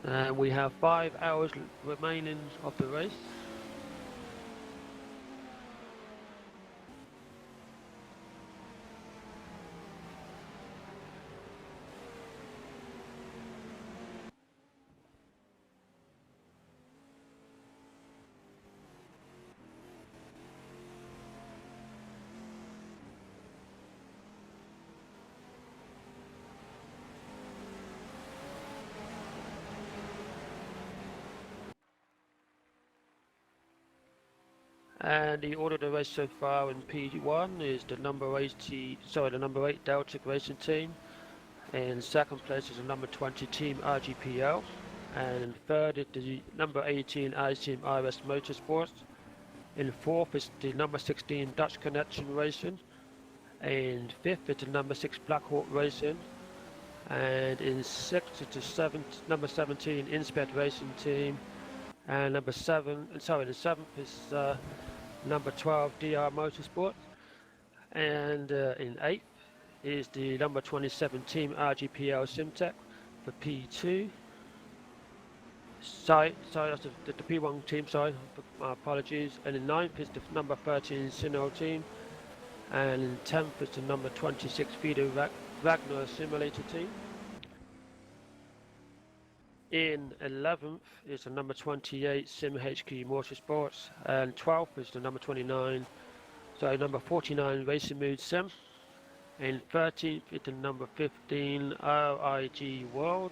And we have 5 hours remaining of the race. And the order of the race so far in P1 is the number 8 Delta Racing Team. In second place is the number 20 Team RGPL. And in third is the number 18 I Team RS Motorsports. In fourth is the number 16 Dutch Connection Racing. And fifth is the number 6 Black Hawk Racing. And in sixth is the number 17 Insped Racing Team. And the seventh is number 12 DR Motorsport, and in 8th is the number 27 Team RGPL Simtech for P2. Sorry, that's the P1 team, sorry, my apologies. And in 9th is the number 13 Sino team, and in 10th is the number 26 Fido Ragnar Simulator team. In 11th is the number 28 Sim HQ Motorsports, and 12th is the number 49 Racing Mood Sim. In 13th is the number 15 RIG World.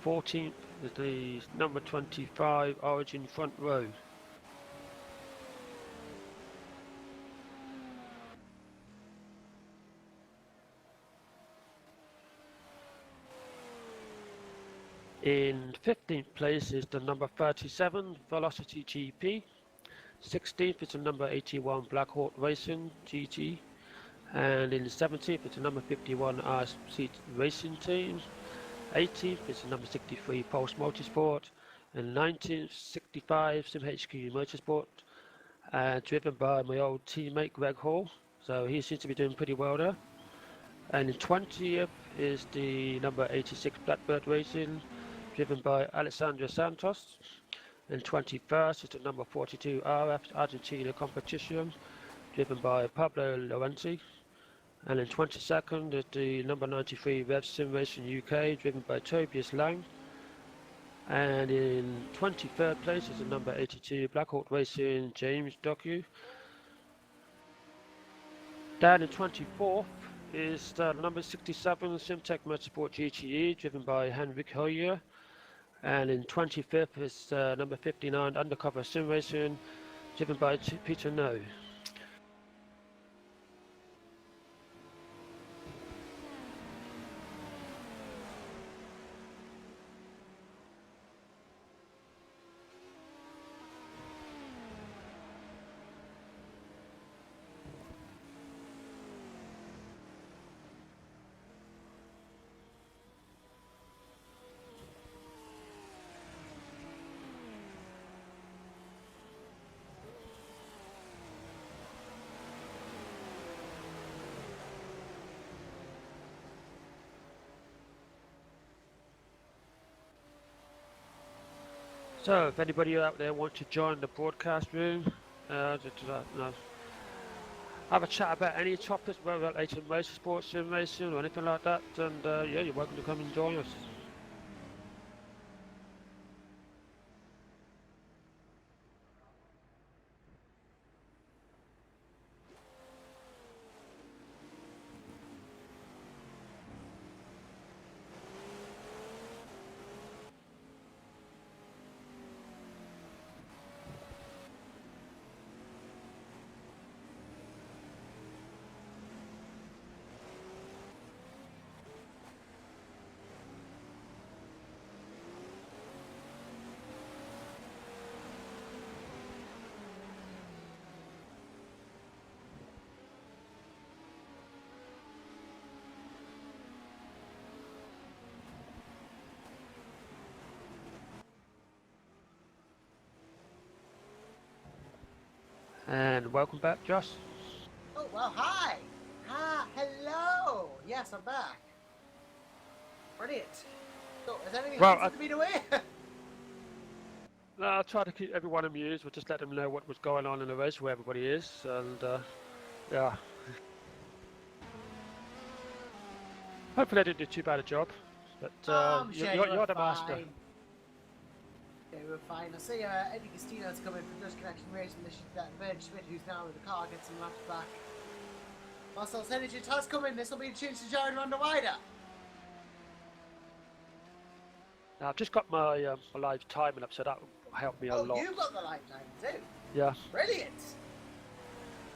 14th is the number 25 Origin Front Row. In 15th place is the number 37 Velocity GP. 16th is the number 81 Black Hawk Racing GT. And in 17th is the number 51 RC Racing Team. 18th is the number 63 Pulse Motorsport. And 19th, 65 Sim HQ Motorsport. Driven by my old teammate Greg Hall. So he seems to be doing pretty well there. And in 20th is the number 86 Blackbird Racing, driven by Alessandro Santos. And 21st is the number 42 RF Argentina Competition, driven by Pablo Laurenti. And in 22nd is the number 93 Rev Sim Racing UK, driven by Tobias Lang. And in 23rd place is the number 82 Black Hawk Racing James Doku. Down in 24th is the number 67 Simtech Motorsport GTE, driven by Henrik Hoyer. And in 25th is number 59 Undercover Sim Racing, driven by Peter No. So, if anybody out there wants to join the broadcast room, have a chat about any topics, whether related to motorsports, sim racing, or anything like that, and yeah, you're welcome to come and join us. And welcome back, Josh.
Oh, well, hi. Hello. Yes, I'm back. Brilliant. So, has anything
Well,
happened to me away?
No, I try to keep everyone amused. We'll just let them know what was going on in the race, where everybody is, and yeah. Hopefully, I didn't do too bad a job. But
I'm sure
you're the master.
Yeah, we're fine. I see Eddie Castillo's coming from Just Connection Racing. This is that Ben Schmidt, who's now with the car, gets some laps back. Marcel's Energy has come in. This will be a change to Jared Van der Weide.
Now, I've just got my my live timing up, so that will help me a lot.
Oh, you've got the lifetime too.
Yeah.
Brilliant.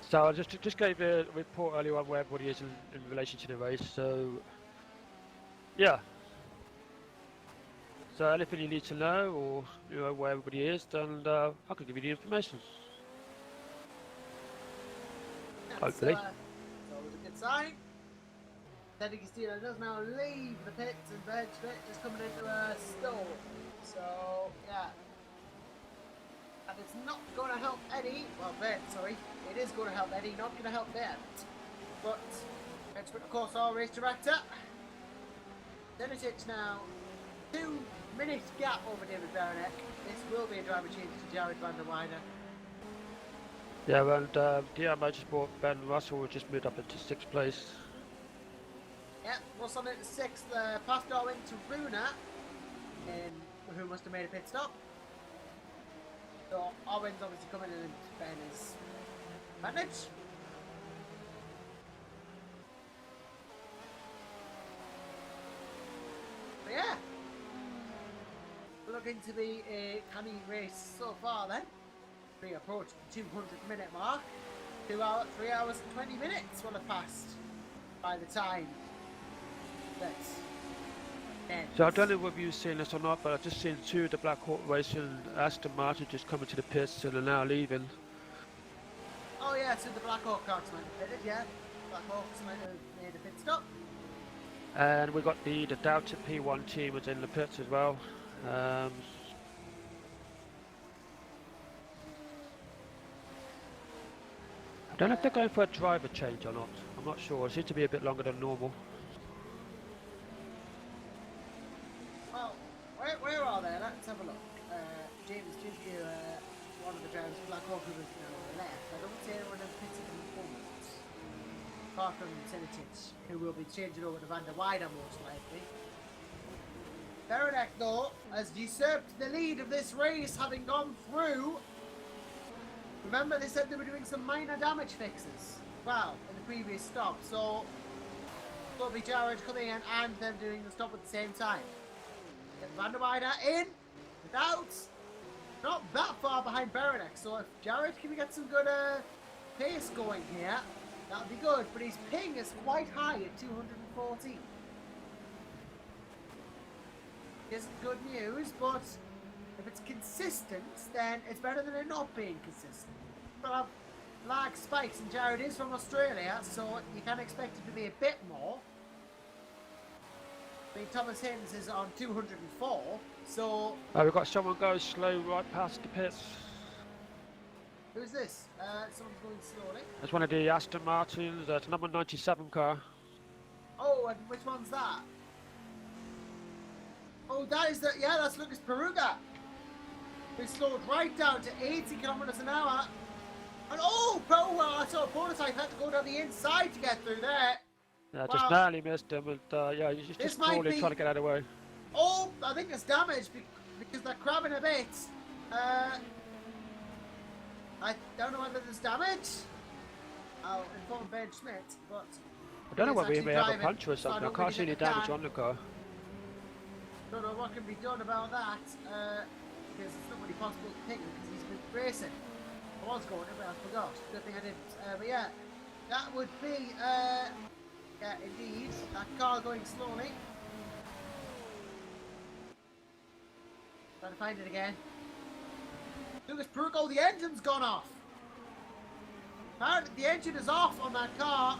So I just gave a report earlier on where everybody is in relation to the race. So yeah. So anything you need to know, or you know where everybody is, then I can give you the information. Hopefully.
It's always a good sign. Eddie Castillo does now leave the pits, and Ben Schmidt is coming into a stall. So yeah. And it's not going to help Eddie. Well, Ben, sorry. It is going to help Eddie, not going to help Ben. But, Ben Schmidt, of course, our race director. Denisic now 2 minutes gap over David Beranek. This will be a driver change to Jared Van der Weide.
Yeah, and DR Motorsport Ben Russell just moved up into 6th place.
Yeah, Russell into 6th, past Darwin to Runa, who must have made a pit stop. So Owen's obviously coming in and Ben is advantage. But yeah, looking to be a canny race so far then. We approach the 200-minute mark. 3 hours and 20 minutes will have passed by the time that's ends.
So I don't know whether you've seen this or not, but I've just seen 2 of the Black Hawk Racing Aston Martin just coming to the pits and are now leaving.
Oh yeah, so the Black Hawk cars might have pitted, yeah. Black Hawks might have made a pit stop.
And we got the Doubted P1 team was in the pits as well. I don't know if they're going for a driver change or not. I'm not sure. It seems to be a bit longer than normal.
Well, where are they? Let's have a look. James Ginger, one of the drivers of Black Hawk, who was now left. I don't see anyone in pits at the moment. Apart from Senatich, who will be changing over to Van der Weide most likely. Beranek, though, has usurped the lead of this race, having gone through. Remember, they said they were doing some minor damage fixes. Well, in the previous stop, so it'll be Jared coming in and them doing the stop at the same time. Get Van der Weide in, without, not that far behind Beranek. So if Jared can get some good pace going here, that'll be good. But his ping is quite high at 214. Isn't good news, but if it's consistent, then it's better than it not being consistent. But I've lag spikes, and Jared is from Australia, so you can expect it to be a bit more. I mean, Thomas Hins is on 204, so...
We've got someone going slow right past the pits.
Who's this? Someone's going slowly.
That's one of the Aston Martins. That's number 97 car.
Oh, and which one's that? Oh, that is the... Yeah, that's Lucas Peruga. Who slowed right down to 80 kilometers an hour. And oh, I saw a prototype had to go down the inside to get through there.
Yeah, just narrowly missed him, and yeah, he's just crawling, trying to get out of the way.
Oh, I think it's damage because they're crabbing a bit. I don't know whether there's damage. I'll inform Ben Schmidt, but
I don't know whether he may have a puncture or something. I can't see any damage on the car.
Don't know what can be done about that because it's not really possible to pick him because he's been racing. I was going to, but I forgot. Good thing I didn't. But yeah, that would be, yeah, indeed, that car going slowly. Trying to find it again. Lucas Peruga, oh, the engine's gone off. Apparently the engine is off on that car.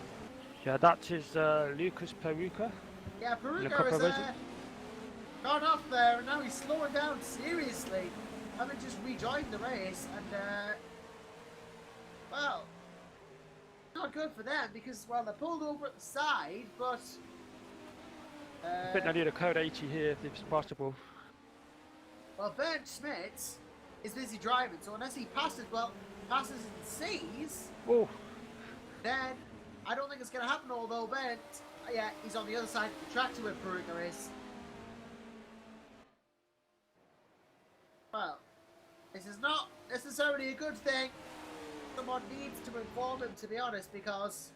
Yeah, that is Lucas Peruga.
Yeah, Peruga has gone off there, and now he's slowing down seriously. Having just rejoined the race, and Well, not good for them because, well, they're pulled over at the side, but...
I think they need a code 80 here if it's possible.
Well, Bernd Schmidt is busy driving, so unless he passes and sees,
Oh,
then I don't think it's going to happen, although Bernd, yeah, he's on the other side of the track to where Peruka is. Well, this is not necessarily a good thing. Someone needs to inform him, to be honest, because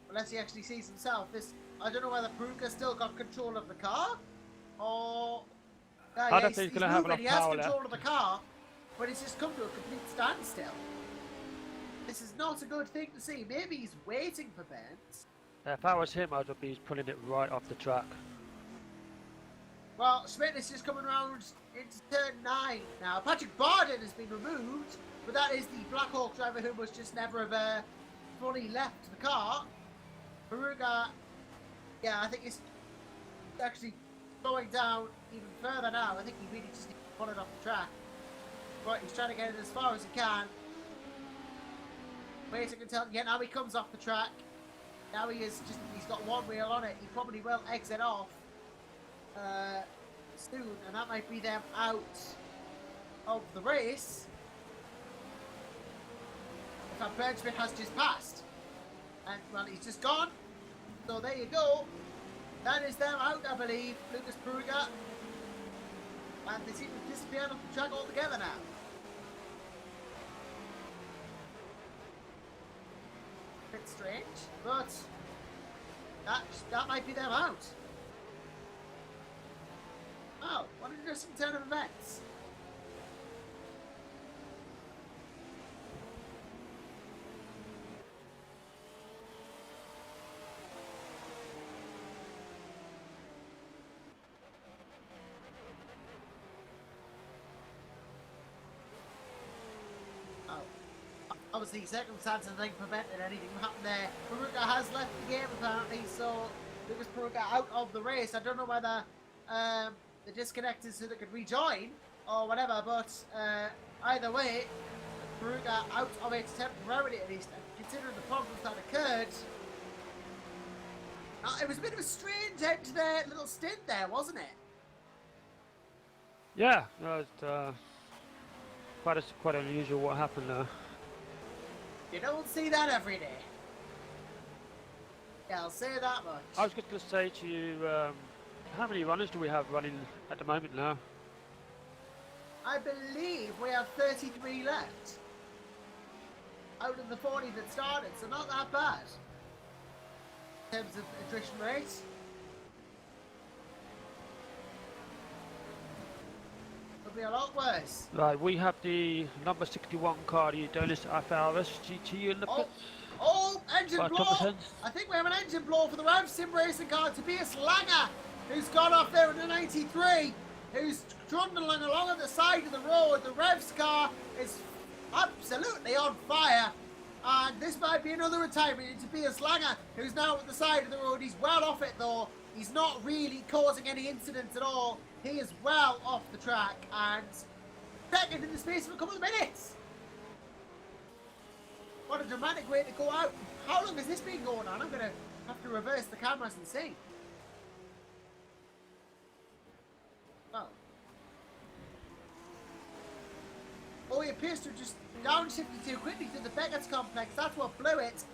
unless he actually sees himself, I don't know whether Peruka still got control of the car, or
I don't think he's going to have enough
he has
power
control
left.
of the car, but it's just come to a complete standstill. This is not a good thing to see. Maybe he's waiting for Benz.
If I was him, I'd be pulling it right off the track.
Well, Schmidt is just coming around into turn 9 now. Patrick Barden has been removed, but that is the Black Hawk driver who was just never have fully left the car. Peruka, yeah, I think he's actually slowing down even further now. I think he really just needs to pull it off the track. But he's trying to get it as far as he can. Waiting until, yeah, now he comes off the track. Now he's got one wheel on it. He probably will exit off soon, and that might be them out of the race. In fact, Bergschmidt has just passed. And, well, he's just gone. So there you go. That is them out, I believe. Lucas Peruka. And they seem to disappear off the track altogether now. Bit strange, but that might be them out. Oh, what an interesting turn of events. Obviously, circumstances I think prevented anything from happening there. Peruka has left the game apparently, so Lucas Peruka out of the race. I don't know whether they disconnected so they could rejoin or whatever, but either way, Peruka out of it temporarily at least. And considering the problems that occurred, it was a bit of a strange end to their little stint there, wasn't it?
Yeah, no, it's quite unusual what happened there.
You don't see that every day. Yeah, I'll say that much.
I was just going to say to you, how many runners do we have running at the moment now?
I believe we have 33 left. Out of the 40 that started, so not that bad. In terms of attrition rate. Could be a lot worse.
Right, we have the number 61 car, the Adonis FRS GT in the pits.
Oh, engine
By
blow!
Thompson.
I think we have an engine blow for the Rev Sim Racing car, Tobias Langer, who's gone off there in the 93, who's trundling along on the side of the road. The Revs car is absolutely on fire, and this might be another retirement in Tobias Langer, who's now at the side of the road. He's well off it though. He's not really causing any incidents at all. He is well off the track and second in the space of a couple of minutes. What a dramatic way to go out. How long has this been going on? I'm going to have to reverse the cameras and see. Well. Oh, he appears to have just downshifted too quickly to the Beckett's complex. That's what blew it.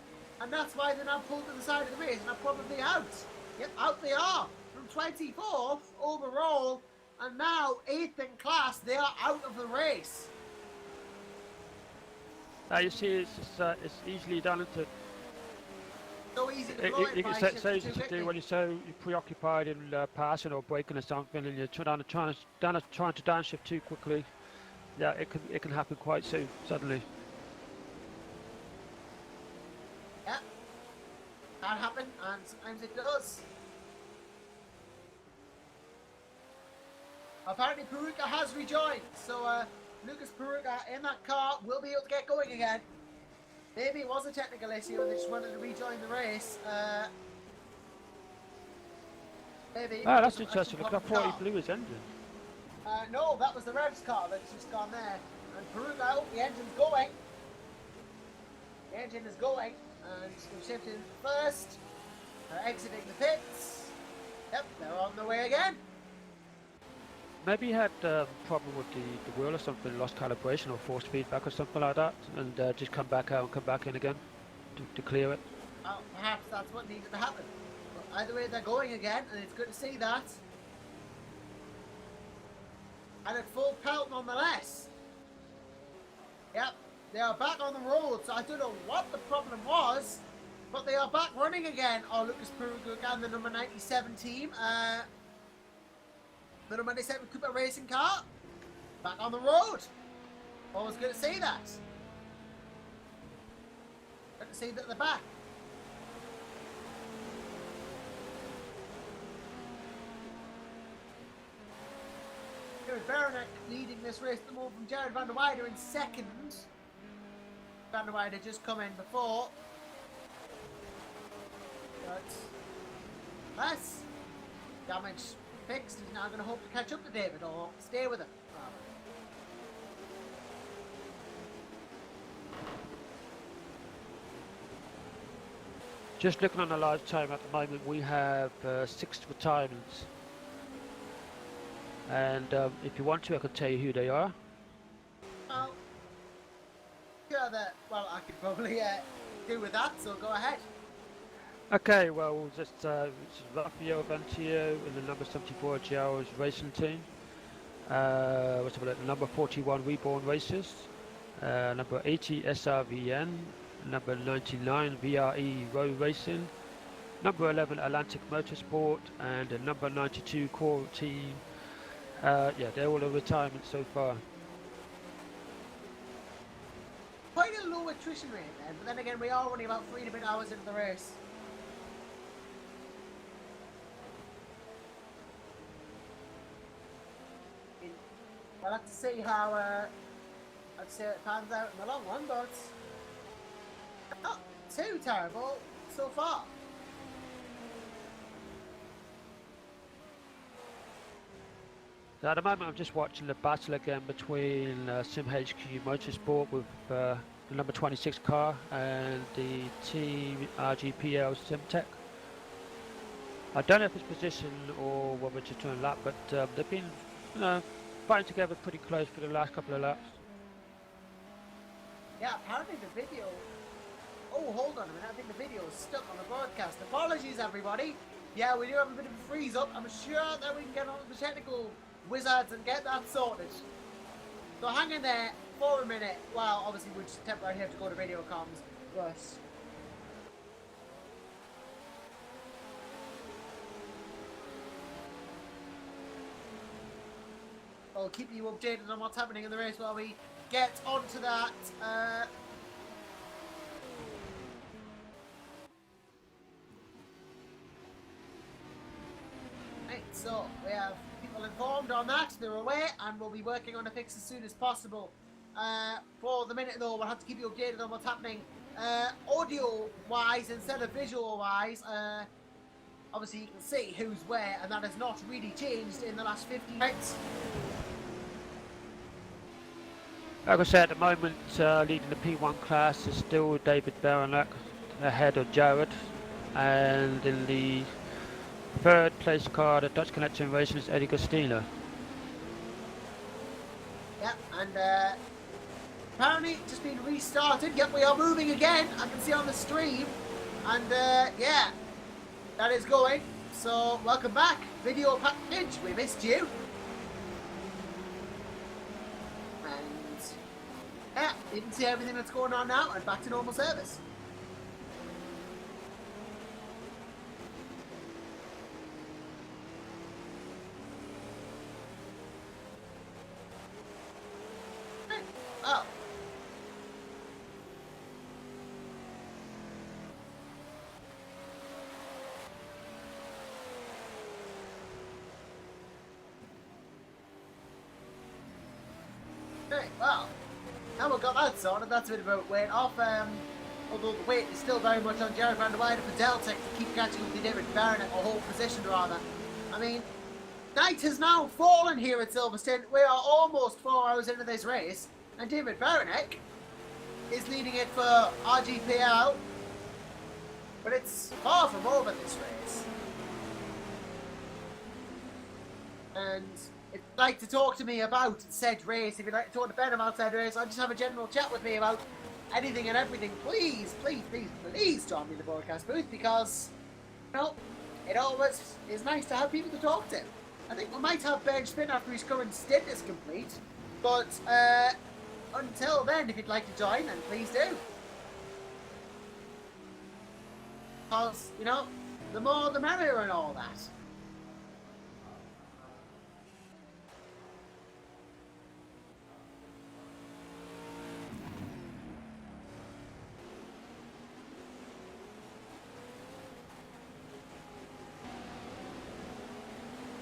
And that's why they're now pulled to the side of the race and are probably out. Yep, out they are. From 24th overall, and now 8th in class, they are out of the race.
You see, it's easily done, isn't it?
So easy to blow it by
It's
shifting
so easy
too
to
quickly.
do when you're so preoccupied in passing or braking or something, and you're trying to downshift too quickly. Yeah, it can happen quite soon, suddenly.
Yeah, can happen, and sometimes it does. Apparently Peruka has rejoined, so Lucas Peruka in that car will be able to get going again. Maybe it was a technical issue and they just wanted to rejoin the race. Maybe.
Ah, that's interesting, because I thought he blew his engine.
No, that was the Revs car that's just gone there. And Peruga, the engine's going. The engine is going, and we've shifted into first. They're exiting the pits. Yep, they're on their way again.
Maybe he had a problem with the wheel or something, lost calibration or forced feedback or something like that, and just come back out and come back in again to clear it.
Well, perhaps that's what needed to happen. But either way, they're going again, and it's good to see that. And at full pelt nonetheless. Yep, they are back on the road, so I don't know what the problem was, but they are back running again. Oh, Lucas Perugug and the number 97 team. The number 97 Cooper racing car. Back on the road. Always good to see that. Good to see that they're back. Here's Beranek leading this race at the moment from Jared van der Weide in second. Van der Weide just come in before. But less damage fixed. He's now going to hope to catch up to David or stay with him.
Just looking on the live time at the moment, we have 6 retirements. And if you want to, I can tell you who they are.
Well, yeah, well, I could probably do with that, so go ahead.
Okay, well, we'll just it's Rafael Vantio in the number 74 Giao's racing team. What's it, number 41 Reborn Racers, number 80 SRVN, number 99 VRE Row Racing, number 11 Atlantic Motorsport, and number 92 Core Team. Yeah, they're all in retirement so far.
Quite a low attrition rate then, but then again, we are only about 3 and a bit hours into the race. We'll have to see how I'd say it pans out in the long run, but not too terrible so far.
So at the moment I'm just watching the battle again between SimHQ Motorsport with the number 26 car and the Team RGPL SimTech. I don't know if it's position or whether it's a turn lap, but they've been fighting together pretty close for the last couple of laps.
Yeah, apparently the video... Oh, hold on a minute, I think the video is stuck on the broadcast. Apologies, everybody. Yeah, we do have a bit of a freeze up. I'm sure that we can get on the technical wizards and get that sorted. So hang in there for a minute. Well, obviously we just temporarily have to go to video comms, but... I'll keep you updated on what's happening in the race while we get onto that. Right, so we have people informed on that. They're aware, and we'll be working on a fix as soon as possible. For the minute, though, we'll have to keep you updated on what's happening audio-wise instead of visual-wise. Obviously, you can see who's where, and that has not really changed in the last 15 minutes.
Like I said, at the moment, leading the P1 class is still David Beranek ahead of Jared, and in the third place car, the Dutch Connection Racing, is Eddie Gostino.
Yep, and apparently it's just been restarted. Yep, we are moving again. I can see on the stream, and yeah, that is going. So welcome back, video package. We missed you. Yeah, you can see everything that's going on now and back to normal service. Hey, oh. Hey, well. Now we've got that sorted, that's a bit of a weight off, although the weight is still very much on Jared van der Weide for Deltec to keep catching up to David Beranek, or hold position rather. I mean, night has now fallen here at Silverstone. We are almost 4 hours into this race, And David Baranek is leading it for RGPL, but it's far from over this race. And if you'd like to talk to me about said race, if you'd like to talk to Ben about said race, or just have a general chat with me about anything and everything, please join me in the broadcast booth, because, you know, it always is nice to have people to talk to. I think we might have Ben Spin after his current stint is complete, but until then, if you'd like to join, then please do. Because, you know, the more the merrier and all that.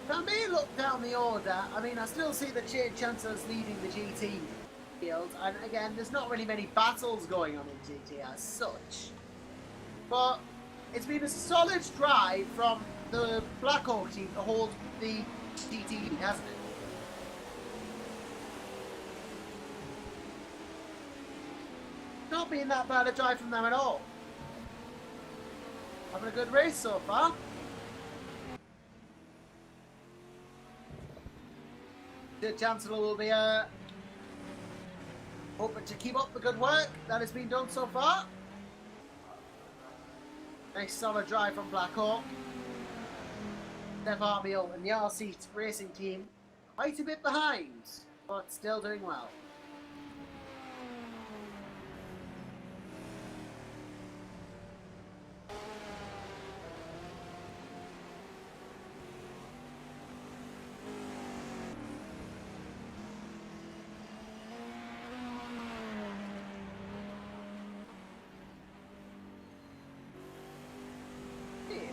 Now, me look down the order, I mean, I still see that Shane Chancellor's leading the GT field, and again, there's not really many battles going on in GT as such. But it's been a solid drive from the Blackhawk team to hold the GT, hasn't it? Not been that bad a drive from them at all. Having a good race so far. The Chancellor will be hoping to keep up the good work that has been done so far. Nice solid drive from Blackhawk. Steph Armiel and the RC Racing team quite a bit behind, but still doing well.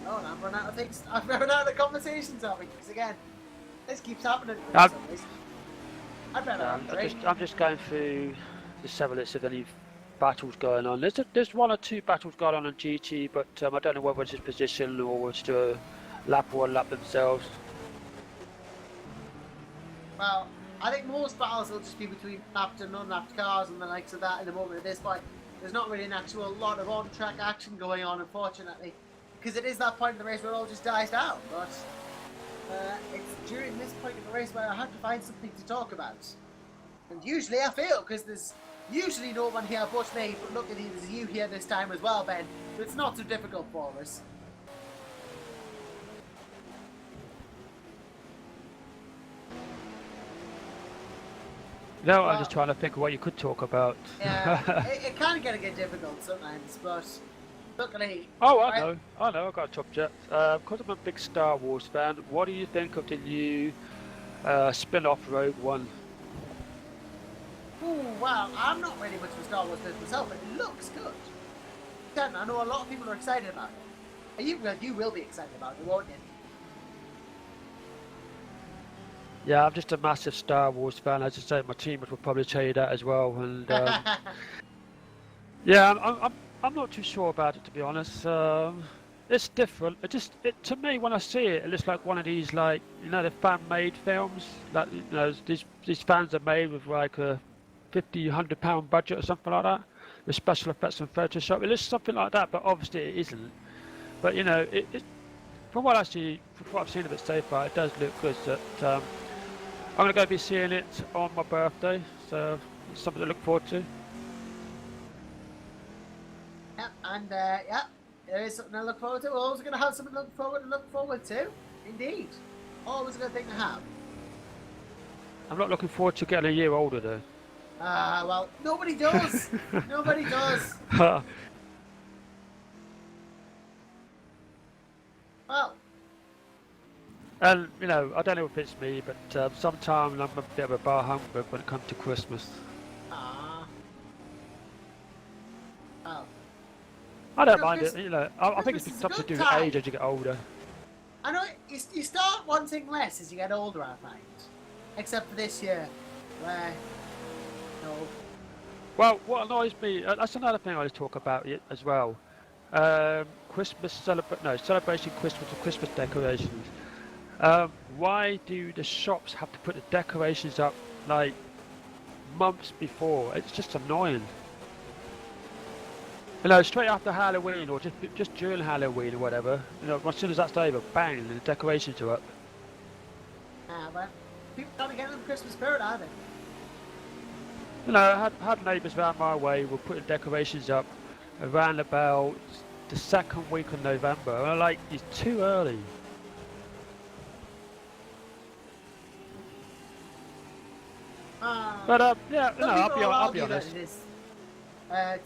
Oh, I've run out of things. I've run out of conversation topics again. This keeps happening. I better.
I'm just going through the several lists of any battles going on. There's one or two battles going on GT, but I don't know whether it's just position or it's to lap or lap themselves.
Well, I think most battles will just be between lapped and non-lapped cars and the likes of that in the moment at this point. There's not really an actual lot of on-track action going on, unfortunately. Because it is that point in the race where it all just dies down, but it's during this point in the race where I have to find something to talk about. And usually I fail, because there's usually no one here but me, but luckily there's you here this time as well, Ben, so it's not too difficult for us.
No, I'm just trying to think of what you could talk about.
Yeah, it can get difficult sometimes, but luckily...
Oh, I know, I've got a top jet. Because I'm a big Star Wars fan, what do you think of the new spin-off Rogue One?
Oh, well, I'm not really much of a Star Wars fan myself, but it looks good. Again, I know a lot of people are excited about it. You will be excited about it, won't you?
Yeah, I'm just a massive Star Wars fan. As I say, my teammates will probably tell you that as well. And yeah, I'm not too sure about it, to be honest. It's different. To me, when I see it, it looks like one of these, like, you know, the fan-made films. Like, you know, these fans are made with like a £50-100 budget or something like that, with special effects and Photoshop. It looks something like that, but obviously it isn't. But you know, from what I see, from what I've seen of it so far, it does look good. That I'm going to go be seeing it on my birthday, so it's something to look forward to.
Yeah, and yeah, there is something to look forward to. We're always going to have something to look forward to. Indeed. Always a good thing to have.
I'm not looking forward to getting a year older, though.
Well, nobody does. Nobody does. Well.
And, you know, I don't know if it's me, but sometimes I'm a bit of a bar humbug when it comes to Christmas.
Oh.
I don't mind it, you know. I think it's something to do with age as you get older.
I know, you start wanting less as you get older, I find. Except for this year, where, no.
Well, what annoys me, that's another thing I want to talk about as well. Celebration Christmas and Christmas decorations. Why do the shops have to put the decorations up like months before. It's just annoying. You know, straight after Halloween or just during Halloween or whatever, you know, as soon as that's over, bang, and the decorations are up.
But people trying to get in the Christmas spirit, aren't they?
You know, I had neighbours around my way were putting decorations up around about the second week of November. And I'm like, it's too early. But yeah, no, I'll be honest.
It is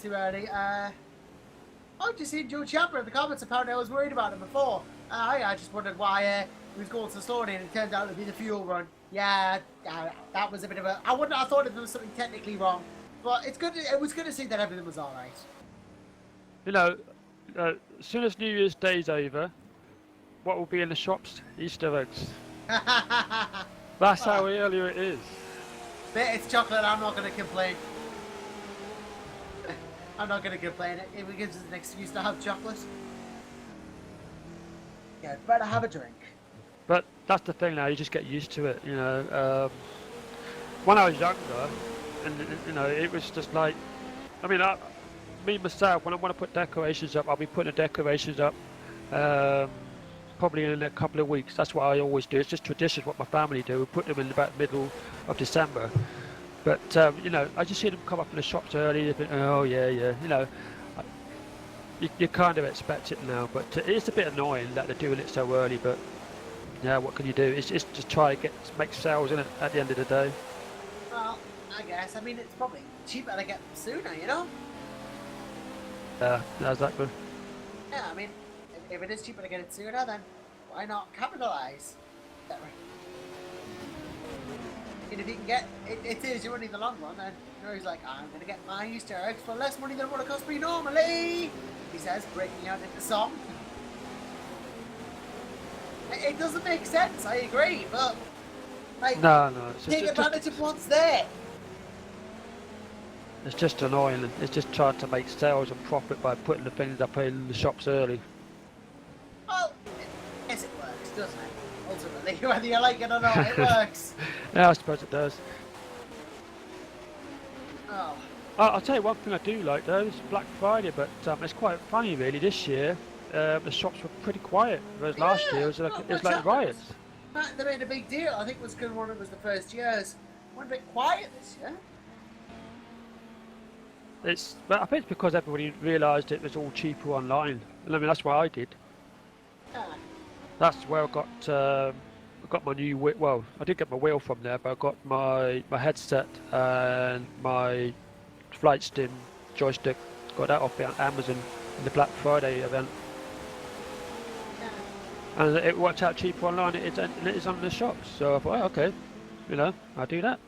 too early. I've just seen Joe Champer in the comments. Apparently, I was worried about him before. I just wondered why he was going so slowly, and it turned out to be the fuel run. Yeah, that was a bit of a. I wouldn't have thought if there was something technically wrong, but it's good. It was good to see that everything was all right.
You know, as soon as New Year's Day's over, what will be in the shops? Easter eggs. That's how early it is.
It's chocolate. I'm not going to complain. I'm not going to complain. It gives us an excuse to have chocolate. Yeah, better have a drink.
But that's the thing now. You just get used to it. You know, when I was younger, and you know, it was just like, I mean, me myself, when I want to put decorations up, I'll be putting the decorations up probably in a couple of weeks. That's what I always do. It's just tradition, what my family do. We put them in about middle of December. But you know, I just see them come up in the shops early. Oh yeah, you know, you kind of expect it now. But it's a bit annoying that they're doing it so early. But yeah, what can you do? It's just try to make sales in it at the end of the day.
Well, I guess. I mean, it's probably cheaper to get them sooner, you know.
Yeah, exactly.
Yeah, I mean, if it is cheaper to get it sooner, then why not capitalize? And if you can get it is only the long run, then you know, he's like, I'm gonna get my Easter eggs for less money than what it costs me normally. He says, breaking out into song. It doesn't make sense. I agree, but like,
no,
take advantage of what's there.
It's just annoying. It's just trying to make sales and profit by putting the things up in the shops early.
Well, yes, it works, doesn't it? Ultimately, whether you like it or not, it works.
Yeah, I suppose it does.
Oh.
I'll tell you one thing I do like though, is Black Friday, but it's quite funny really this year. The shops were pretty quiet, whereas last year it was like riots.
They made a big deal. I think it was because one of it was the first years. Went a bit quiet this year.
But I think it's because everybody realised it was all cheaper online. And I mean, that's what I did.
Yeah.
That's where I got my new wheel. Well, I did get my wheel from there, but I got my headset and my flight sim joystick. Got that off Amazon in the Black Friday event.
Yeah.
And it worked out cheaper online. It is on the shops. So I thought, oh, okay, you know, I'll do that.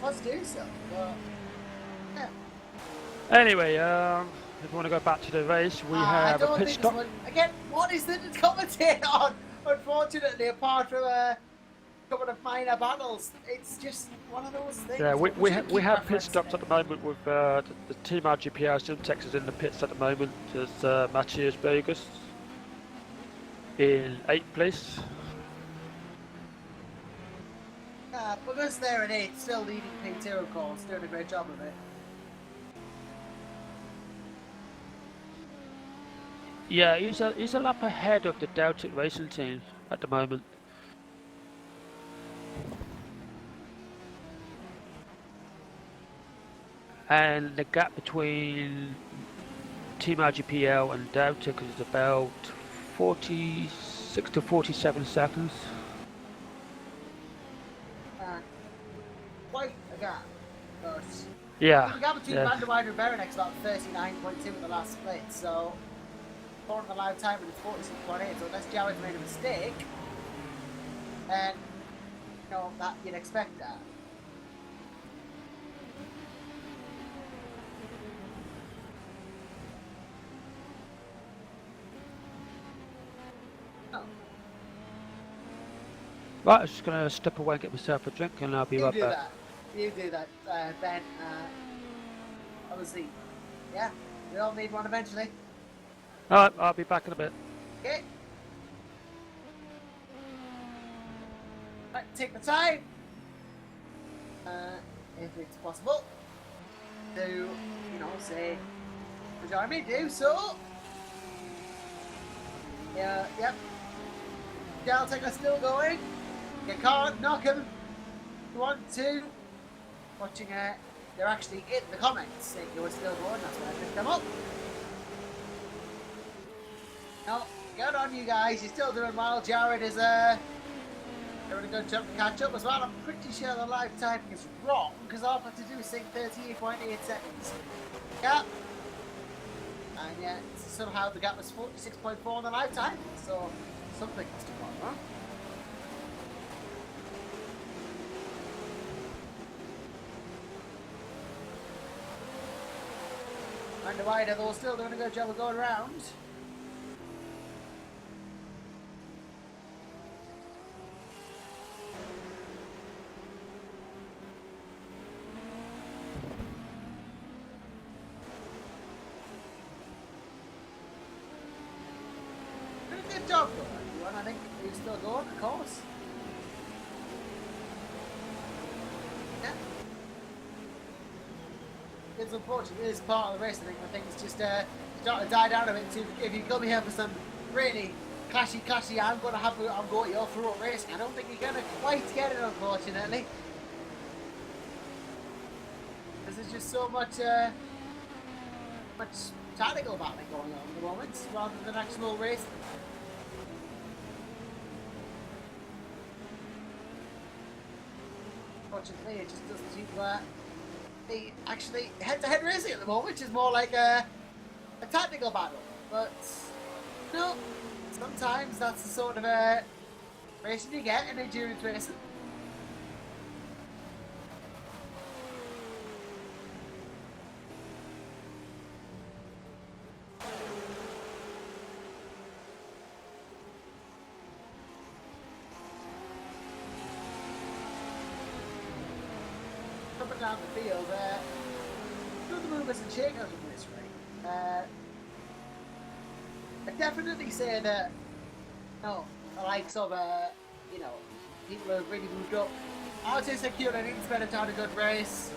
Let's do so. Yeah.
Anyway, if we want to go back to the race, we have a pit stop.
Again, what is there to commentate on? Unfortunately, apart from a couple of minor battles, it's just one of those things.
Yeah, we have pit stops at the moment with the Team RGPR Syntex is in the pits at the moment. There's Matthias Vegas in 8th place.
Because they're in 8th, still leading P2, of course, doing a great job of it.
Yeah, he's a lap ahead of the Delta Racing team at the moment. And the gap between Team RGPL and Delta is about 46 to 47 seconds.
Quite a gap, but
yeah.
the gap between Van der Weide and Berenic's about 39.2 in the last split, so according to the live time it's 46.8, so unless Jared's made a mistake, then you know that you'd expect that.
Right, I'm just going to step away and get myself a drink and I'll be right back.
You do that, Ben. Obviously, yeah, we all need one eventually.
Alright, I'll be back in a bit.
Okay. Right, take the time, if it's possible, to, you know, say, join me, do so. Yeah, yep. Deltek are still going. You can't knock them. You want to. Watching it, they're actually in the comments saying you were still going, that's why I picked them up. No, good on you guys, you're still doing well. Jared is doing a good job to catch up as well. I'm pretty sure the live timing is wrong because all I have to do is say 38.8 seconds. Yeah. And yeah, somehow the gap was 46.4 on the live time, so something must have gone wrong. And the wider, though, still doing a good job of going around. Doing a good job, though, everyone. I think he's still going, of course. Yeah. It's unfortunate, it is part of the race. I think it's just starting to die down a bit too. If you come here for some really clashy, I'm going your off-road racing. I don't think you're going to quite get it, unfortunately. Because there's just so much tactical battling going on at the moment, rather than actual racing. Unfortunately, it just doesn't seem to be actually head-to-head racing at the moment, which is more like a tactical battle. But no, sometimes that's the sort of racing you get in endurance racing. Coming down the field, the movers and shakers in this race. I definitely say that, the likes of, people who have really moved up. I would say Secure and Innsbruck have had a good race.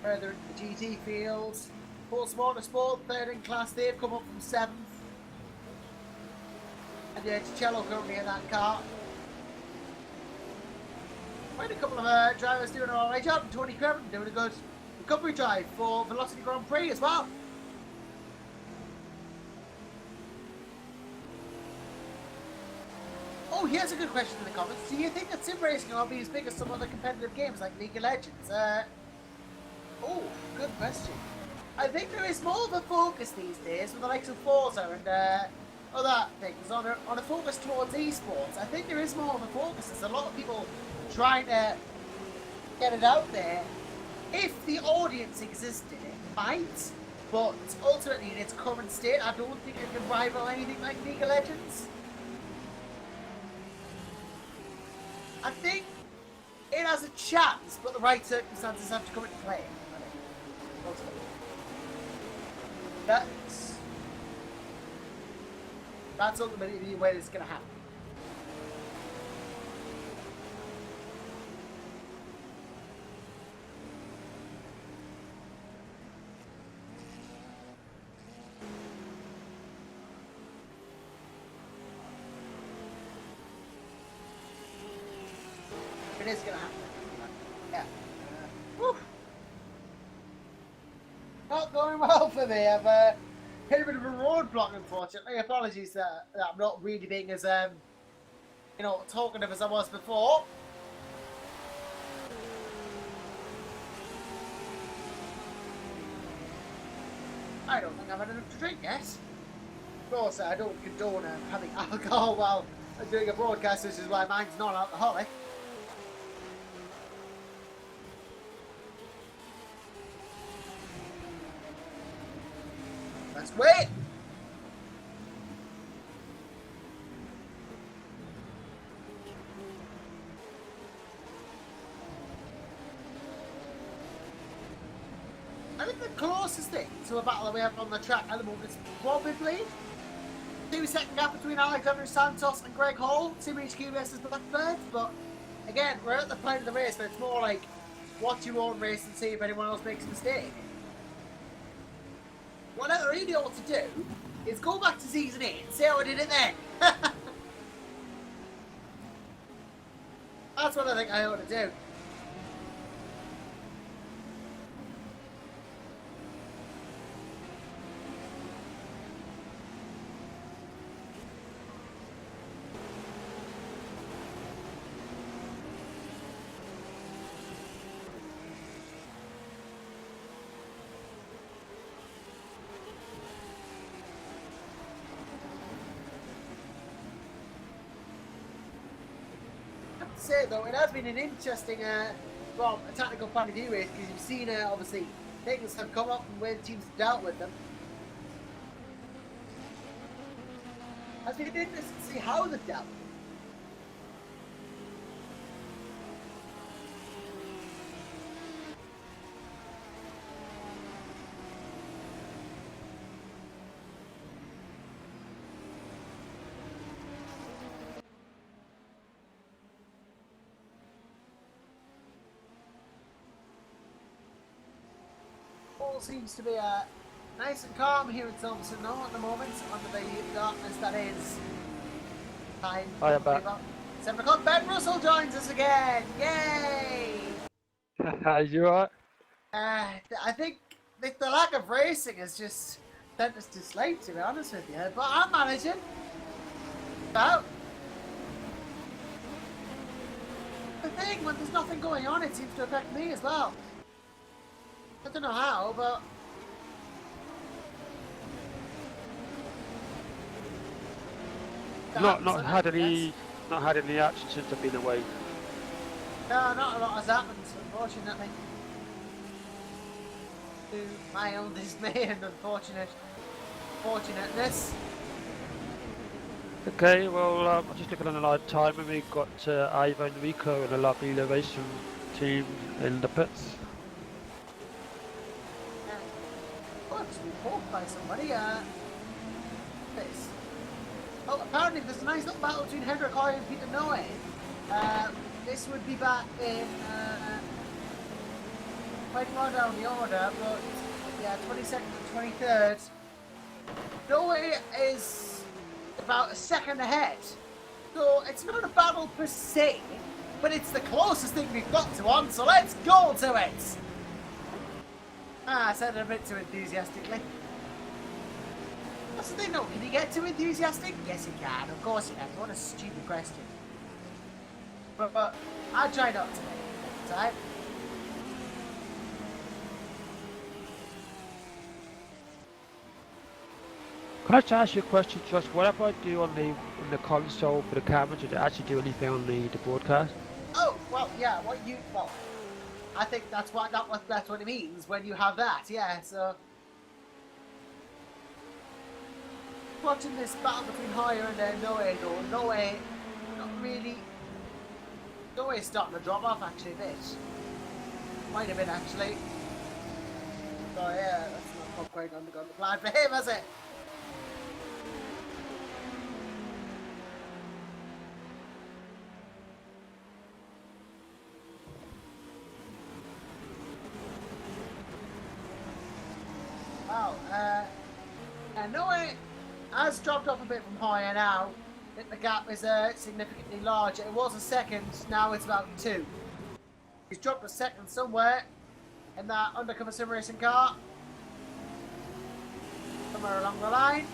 Further into the GT fields. Sports Motorsport, third in class, they've come up from 7th. And yeah, Ticello currently in that car. Quite a couple of drivers doing an alright job. Tony Craven doing a good recovery drive for Velocity Grand Prix as well. Oh, here's a good question in the comments. Do you think that sim racing will be as big as some other competitive games like League of Legends? Oh, good question. I think there is more of a focus these days with the likes of Forza and other things on a focus towards esports. I think there is more of a focus. There's a lot of people trying to get it out there. If the audience existed, it might, but ultimately in its current state, I don't think it can rival anything like League of Legends. I think it has a chance, but the right circumstances have to come into play. That's ultimately the way this is going to happen. It is going to happen. Yeah. Whew. Not going well for me. I've hit a bit of a roadblock, unfortunately. Apologies that I'm not really being as, talkative as I was before. I don't think I've had enough to drink yet. Of course, I don't condone having alcohol while doing a broadcast, which is why mine's non-alcoholic. Let's wait! I think the closest thing to a battle that we have on the track at the moment is probably 2-second gap between Alexander Santos and Greg Hall. Sim HQ versus Blackbird. But again, we're at the point of the race where it's more like watch your own race and see if anyone else makes a mistake. What I really ought to do is go back to season 8 and see how I did it then. That's what I think I ought to do. Say though, it has been an interesting, from a tactical point of view, because you've seen obviously things have come up and where the teams have dealt with them. Has been interesting to see how they've dealt with them. All seems to be nice and calm here in Silverstone now at the moment, under the darkness that is time.
I am back.
7 o'clock. Ben Russell joins us again. Yay!
You alright?
I think the lack of racing has just sent us to sleep, to be honest with you. But I'm managing. About. The thing, when there's nothing going on, it seems to affect me as well. I don't know how, but
Not had any action since I've been away.
No, not a lot has happened, unfortunately. To my own dismay and unfortunateness.
Okay, well, I'm just looking on the live time, and we've got Ivo and Rico and a Labila Racing team in the pits.
Looks to be pulled by somebody. This. Oh, apparently there's a nice little battle between Hendrik Hoy and Peter Noe. This would be back in quite far down the order, but yeah, 22nd and 23rd. Noe is about a second ahead, so it's not a battle per se, but it's the closest thing we've got to one. So let's go to it. I said it a bit too enthusiastically. What's the thing though? Can you get too enthusiastic? Yes, you can. Of course you can. What a stupid question. But I try not to next time.
Can I just ask you a question, Josh? Whatever I do on the console for the camera, did it actually do anything on the broadcast?
Oh well, yeah. I think that's what it means when you have that. Yeah. So watching this battle between Hoyer and Noe, though, Noe not really. Noe's starting to drop off actually a bit. Might have been actually. So yeah, that's not quite on the plan for him, is it? Wow, Noe has dropped off a bit from Hoyer now. I think the gap is significantly larger. It was a second, now it's about 2. He's dropped a second somewhere in that undercover sim racing car. Somewhere along the line.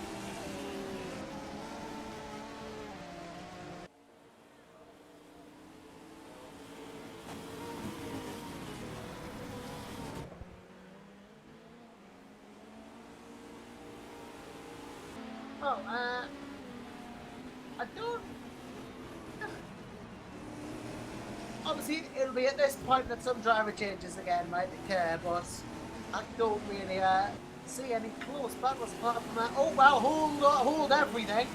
Oh, I don't. Obviously, it'll be at this point that some driver changes again might occur, but I don't really see any close battles apart from that. Oh well, hold everything.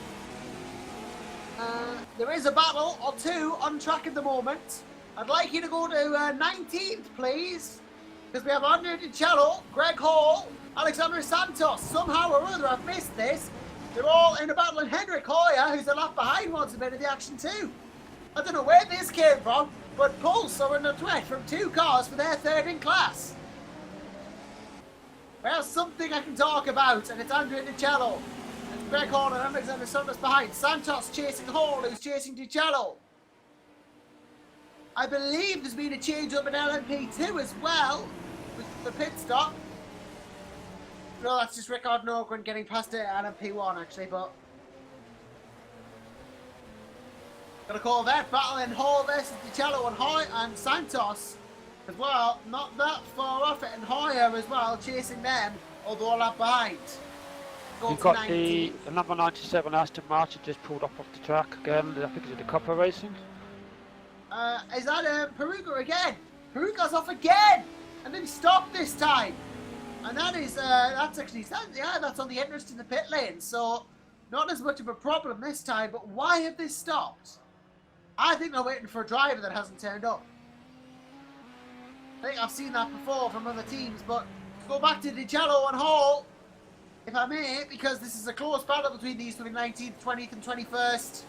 There is a battle or two on track at the moment. I'd like you to go to 19th, please, because we have Andre Di Cello, Greg Hall, Alexander Santos. Somehow or other, I've missed this. They're all in a battle, and Henrik Hoyer, who's a lap behind, wants a bit of the action too. I don't know where this came from, but Pulse are under threat from 2 cars for their third in class. Well, something I can talk about, and it's Andrea DiCello. And Greg Hall and Alexander Santos behind. Santos chasing Hall, who's chasing DiCello. I believe there's been a change up in LMP2 as well, with the pit stop. No, that's just Rickard Norgren getting past it at LMP1 actually, but... Gonna call that battle in Hall versus DiCello and Hoy and Santos as well. Not that far off it, and Hoyer as well, chasing them, although a lap behind.
You've got the number 97 Aston Martin just pulled off the track again. I think it's the Copper Racing.
Is that Peruga again? Peruga's off again! And then he stopped this time. And that is, that's actually, yeah, that's on the entrance to the pit lane. So, not as much of a problem this time, but why have they stopped? I think they're waiting for a driver that hasn't turned up. I think I've seen that before from other teams, but go back to DiCello and Hall, if I may, because this is a close battle between these two, 19th, 20th and 21st.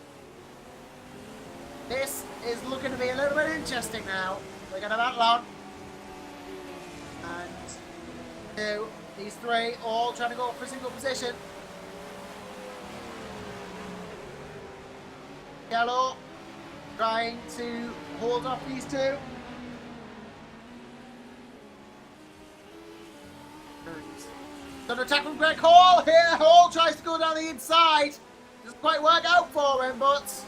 This is looking to be a little bit interesting now. We're going to battle on. And these 3 all trying to go for a single position. Yellow trying to hold off these 2. An attack from Greg Hall here. Hall tries to go down the inside. Doesn't quite work out for him, but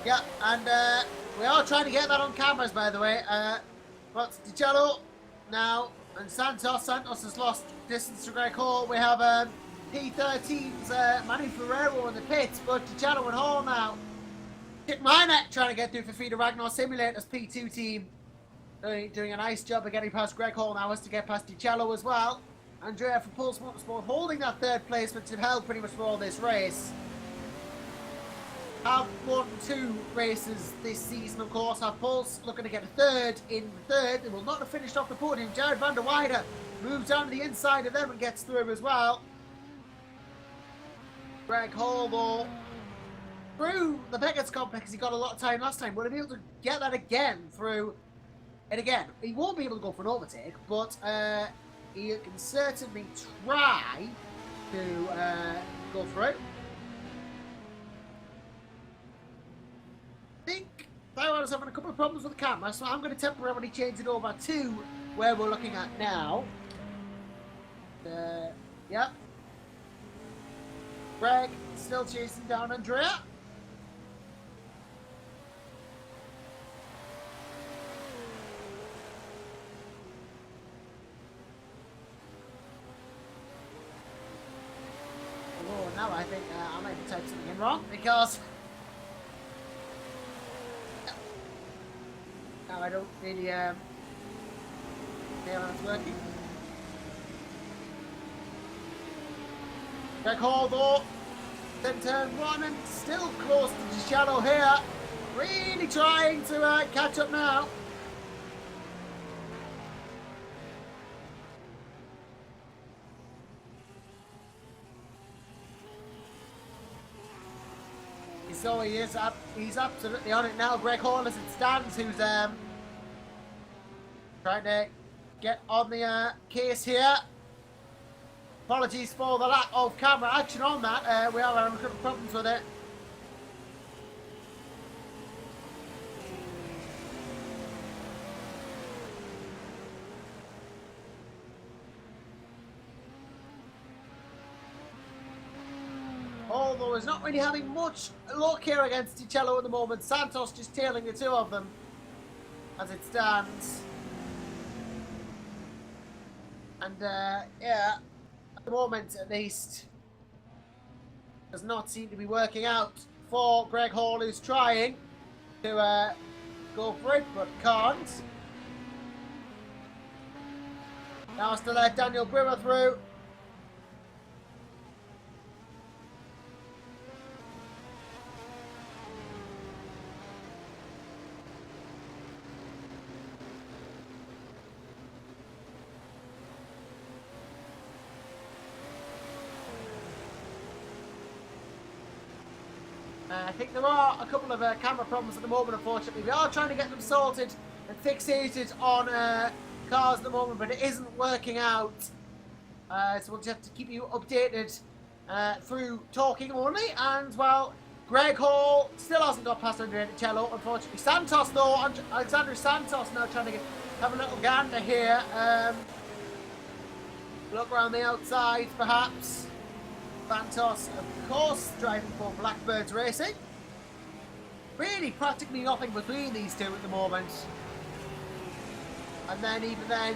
yeah, and we are trying to get that on cameras, by the way. But DiCello now and Santos. Santos has lost distance to Greg Hall. We have P13's Manny Ferrero in the pits, but DiCello and Hall now. Kit Minot trying to get through for Feeder Ragnar Simulators P2 team. Doing a nice job of getting past Greg Hall now, has to get past DiCello as well. Andrea from Pulse Motorsport holding that 3rd place, which had held pretty much for all this race. Have won 2 races this season, of course. Have Pulse looking to get a 3rd in the 3rd. They will not have finished off the podium. Jared van der Weide moves down to the inside of them and gets through as well. Greg Hall, though, through the Beckett's complex, he got a lot of time last time. Will he be able to get that again through? And again, he won't be able to go for an overtake, but he can certainly try to go through. I think Taiwan is having a couple of problems with the camera, so I'm going to temporarily change it over to where we're looking at now. Yep. Greg still chasing down Andrea. Oh, now I think I might have typed something in wrong because now I don't really know how it's working. Greg Hall though, then turn 1 and still close to DiCello here. Really trying to catch up now. So he is up. He's absolutely on it now. Greg Hall as it stands, who's trying to get on the case here. Apologies for the lack of camera action on that. We are having a couple of problems with it. Although he's not really having much luck here against DiCello at the moment. Santos just tailing the 2 of them as it stands. And yeah, at the moment at least, does not seem to be working out for Greg Hall, who's trying to go for it but can't. Now has to let Daniel Brewer through. I think there are a couple of camera problems at the moment, unfortunately. We are trying to get them sorted and fixated on cars at the moment, but it isn't working out. So we'll just have to keep you updated through talking only. And, well, Greg Hall still hasn't got past Andrea Cello, unfortunately. Santos, though, Alexander Santos now trying to have a little gander here. Look around the outside, perhaps. Santos, of course, driving for Blackbirds Racing. Really, practically nothing between these two at the moment. And then, even then,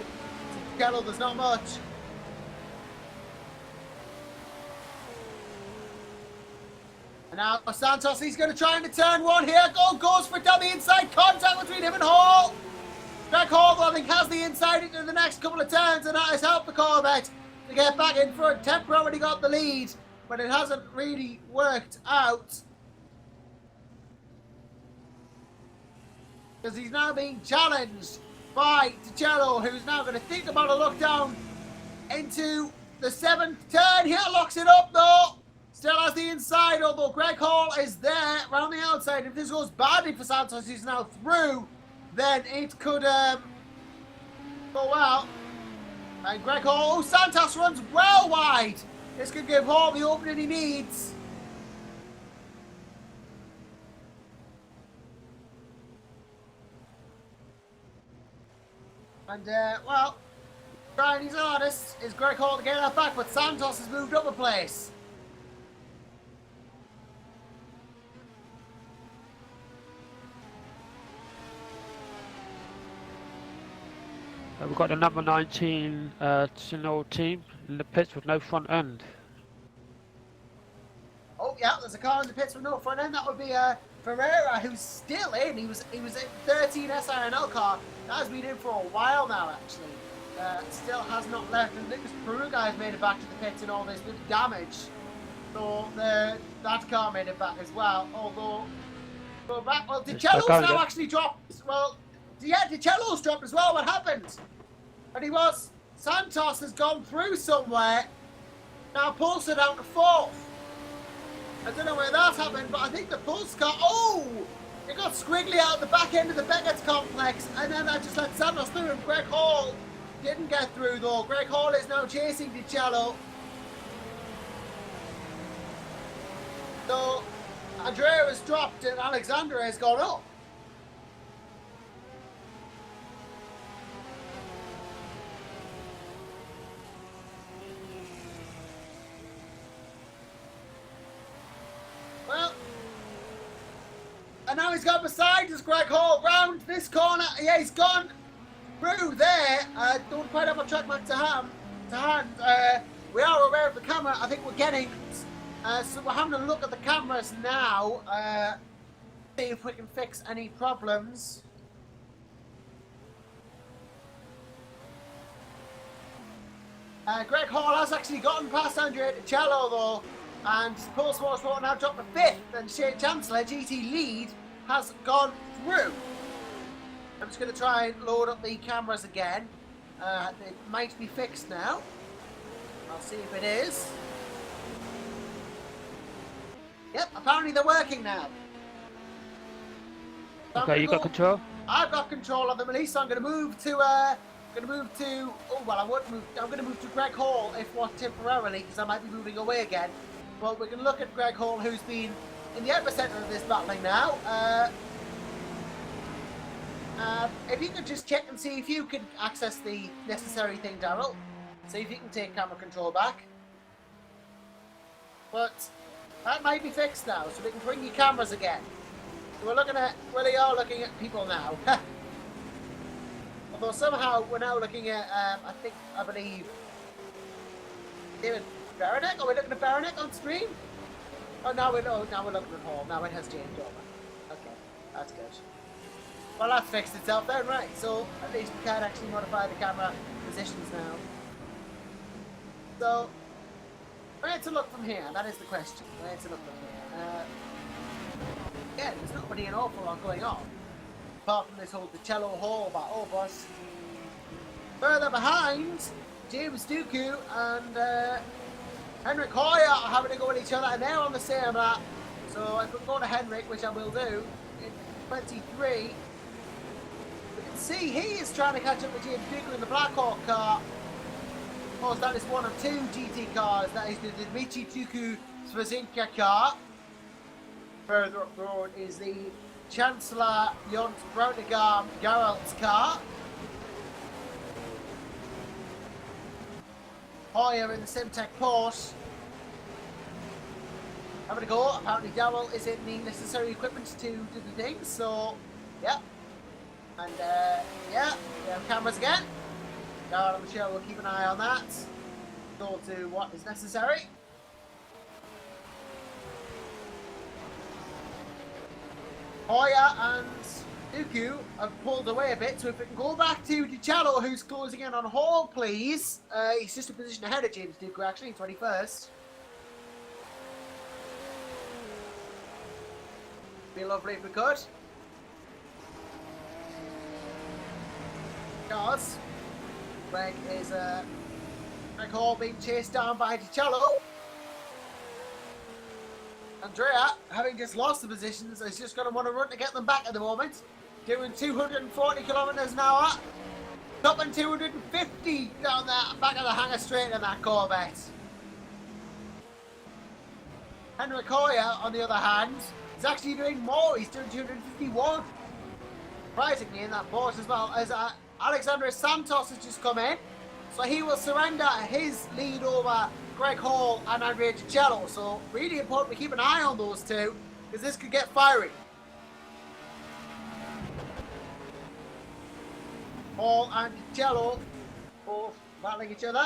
Cello, there's not much. And now Santos, he's going to try and turn one here. Goes for down the inside. Contact between him and Hall. Greg Hall, I think, has the inside into the next couple of turns, and that has helped the Corvette to get back in front. Temporarily got the lead, but it hasn't really worked out. Because he's now being challenged by DiCello, who's now going to think about a look down into the 7th turn. Here, locks it up though. Still has the inside, although Greg Hall is there around the outside. If this goes badly for Santos, he's now through, then it could go well. And Greg Hall, Santos runs well wide. This could give Hall the opening he needs. And, well, trying his hardest is Greg Hall to get that back, but Santos has moved up a place.
We've got the number 19 Tsunoda team in the pits with no front end.
Oh yeah, there's a car in the pits with no front end. That would be Ferreira, who's still in. He was in 13 SRNL car. That has been in for a while now, actually. Still has not left. And Lucas Peru guy's made it back to the pits and all this with damage. So that car made it back as well. Although go back. Well, DiCello's now actually dropped. Well, yeah, DiCello's dropped as well. What happened? And he was. Santos has gone through somewhere. Now pulls it down to 4th. I don't know where that happened, but I think the Pulse car. Oh! It got squiggly out the back end of the Beckett's complex, and then that just let Santos through, and Greg Hall didn't get through though. Greg Hall is now chasing DiCello. So Andrea has dropped and Alexander has gone up. Well, and now he's got beside us, Greg Hall, round this corner. Yeah, he's gone through there. Don't quite have a track mark to hand. We are aware of the camera. I think we're getting. So we're having a look at the cameras now. See if we can fix any problems. Greg Hall has actually gotten past Andrea DiCello though. And Post Motorsport now dropped to 5th, and Shane Chancellor, GT lead, has gone through. I'm just going to try and load up the cameras again. It might be fixed now. I'll see if it is. Yep, apparently they're working now. So
okay, you got control?
I've got control of them at least, so I'm going to move to... oh, well, I won't move. I'm going to move to Greg Hall, if what temporarily, because I might be moving away again. Well, we can look at Greg Hall, who's been in the epicenter of this battling now. If you could just check and see if you can access the necessary thing, Daryl. See if you can take camera control back. But that might be fixed now, so we can bring your cameras again. So we're looking at, really are looking at people now. Although somehow we're now looking at, I believe, David Baranek? Are we looking at Baranek on screen? Oh, now we're looking at Hall. Now it has changed over. Okay, that's good. Well, that's fixed itself then, right? So at least we can actually modify the camera positions now. So, where to look from here? That is the question. Where to look from here? Yeah, there's not really an awful lot going on. Apart from this whole DiCello Hall battle, but further behind, James Dooku and Henrik Hoyer are having to go at each other, and they're on the same lap. So if we go to Henrik, which I will do, in 23, we can see he is trying to catch up with James Duker in the Blackhawk car. Of course, that is one of two GT cars. That is the Dmitry Tuku Swazinka car. Further up the road is the Chancellor Jont Braunegam Gerald's car. Hoyer in the Simtek Porsche. Having a go. Apparently Darrell is in the necessary equipment to do the thing, so yeah. And yeah, we have cameras again. Darrell and Michelle will keep an eye on that. Go to what is necessary. Hoyer and Duku have pulled away a bit, so if we can go back to DiCiello, who's closing in on Hall, please. He's just a position ahead of James Duku, actually, 21st. Be lovely if we could. Because Greg Hall being chased down by DiCiello. Andrea, having just lost the positions, is just going to want to run to get them back at the moment. Doing 240 kilometres an hour. Topping 250 down that back of the hangar straight in that Corvette. Henrik Hoyer, on the other hand, is actually doing more. He's doing 251. Surprisingly in that Porsche as well, as Alexander Santos has just come in. So he will surrender his lead over Greg Hall and Andrea DiCiello. So really important to keep an eye on those two, because this could get fiery. Hall and DiCiello both battling each other.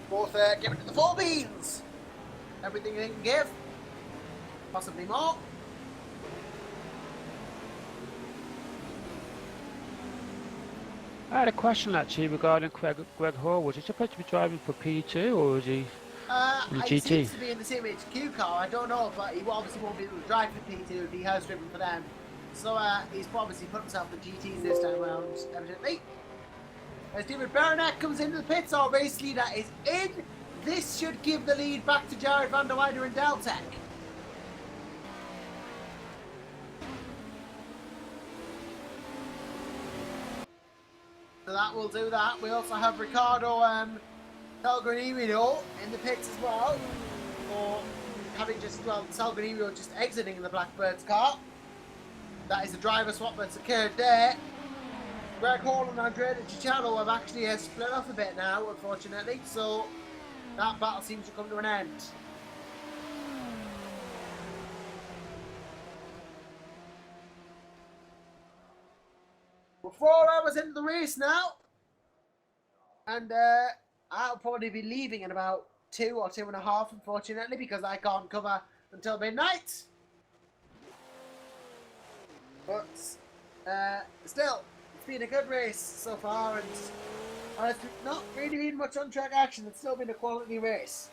Both giving it the full beans. Everything they can give. Possibly more.
I had a question actually regarding Greg Hall. Was he supposed to be driving for P2 or was he in
He
GT?
seems to be in the same HQ car. I don't know, but he obviously won't be able to drive for P2 if he has driven for them. So he's obviously put himself in GTs this time around, evidently. As David Baranek comes into the pits, our race leader is in. This should give the lead back to Jared van der Weijden and Deltec. So that will do that. We also have Ricardo Salguinio in the pits as well. For having just, well, Salguinio just exiting the Blackbird's car. That is the driver swap that's occurred there. Greg Hall and Andrea DiCiello have actually split off a bit now, unfortunately, so that battle seems to come to an end. We're 4 hours into the race now, and I'll probably be leaving in about 2 or 2.5, unfortunately, because I can't cover until midnight. But still, it's been a good race so far, and there's not really been much on-track action. It's still been a quality race.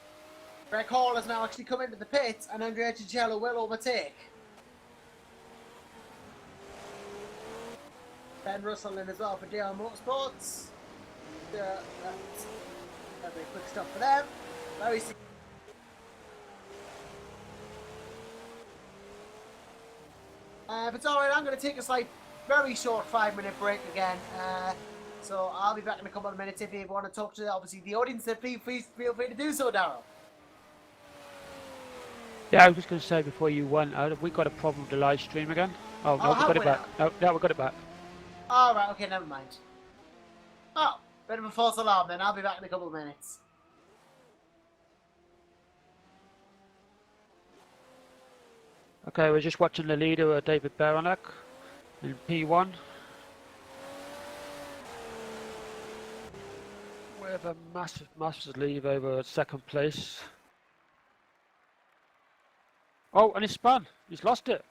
Greg Hall has now actually come into the pits, and Andrea DiCiello will overtake. Ben Russell in as well for DL Motorsports. That'll be a quick stop for them. Very if it's alright, I'm going to take a very short 5-minute break again. So I'll be back in a couple of minutes if you want to talk to, obviously, the audience. Please feel free to do so, Darryl.
Yeah, I was just going to say before you went, we got a problem with the live stream again. Oh, no, we got it back. No, we got it back.
Alright, okay, never mind. Oh, bit of a false alarm then. I'll be back in a couple of minutes.
Okay, we're just watching the leader, David Baranek, in P1. We have a massive lead over second place. Oh, and he's spun. He's lost it.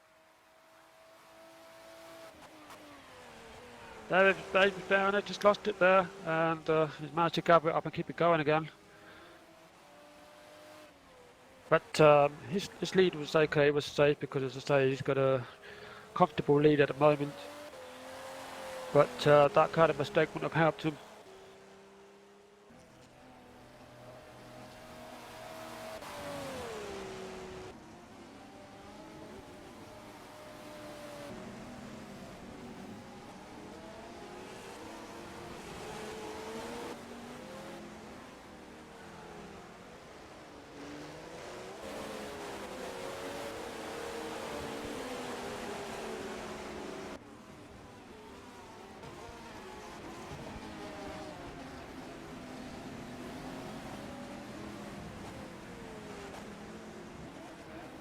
David Baranek just lost it there, and he's managed to gather it up and keep it going again. But his lead was okay, it was safe, because as I say, he's got a comfortable lead at the moment. but that kind of mistake wouldn't have helped him.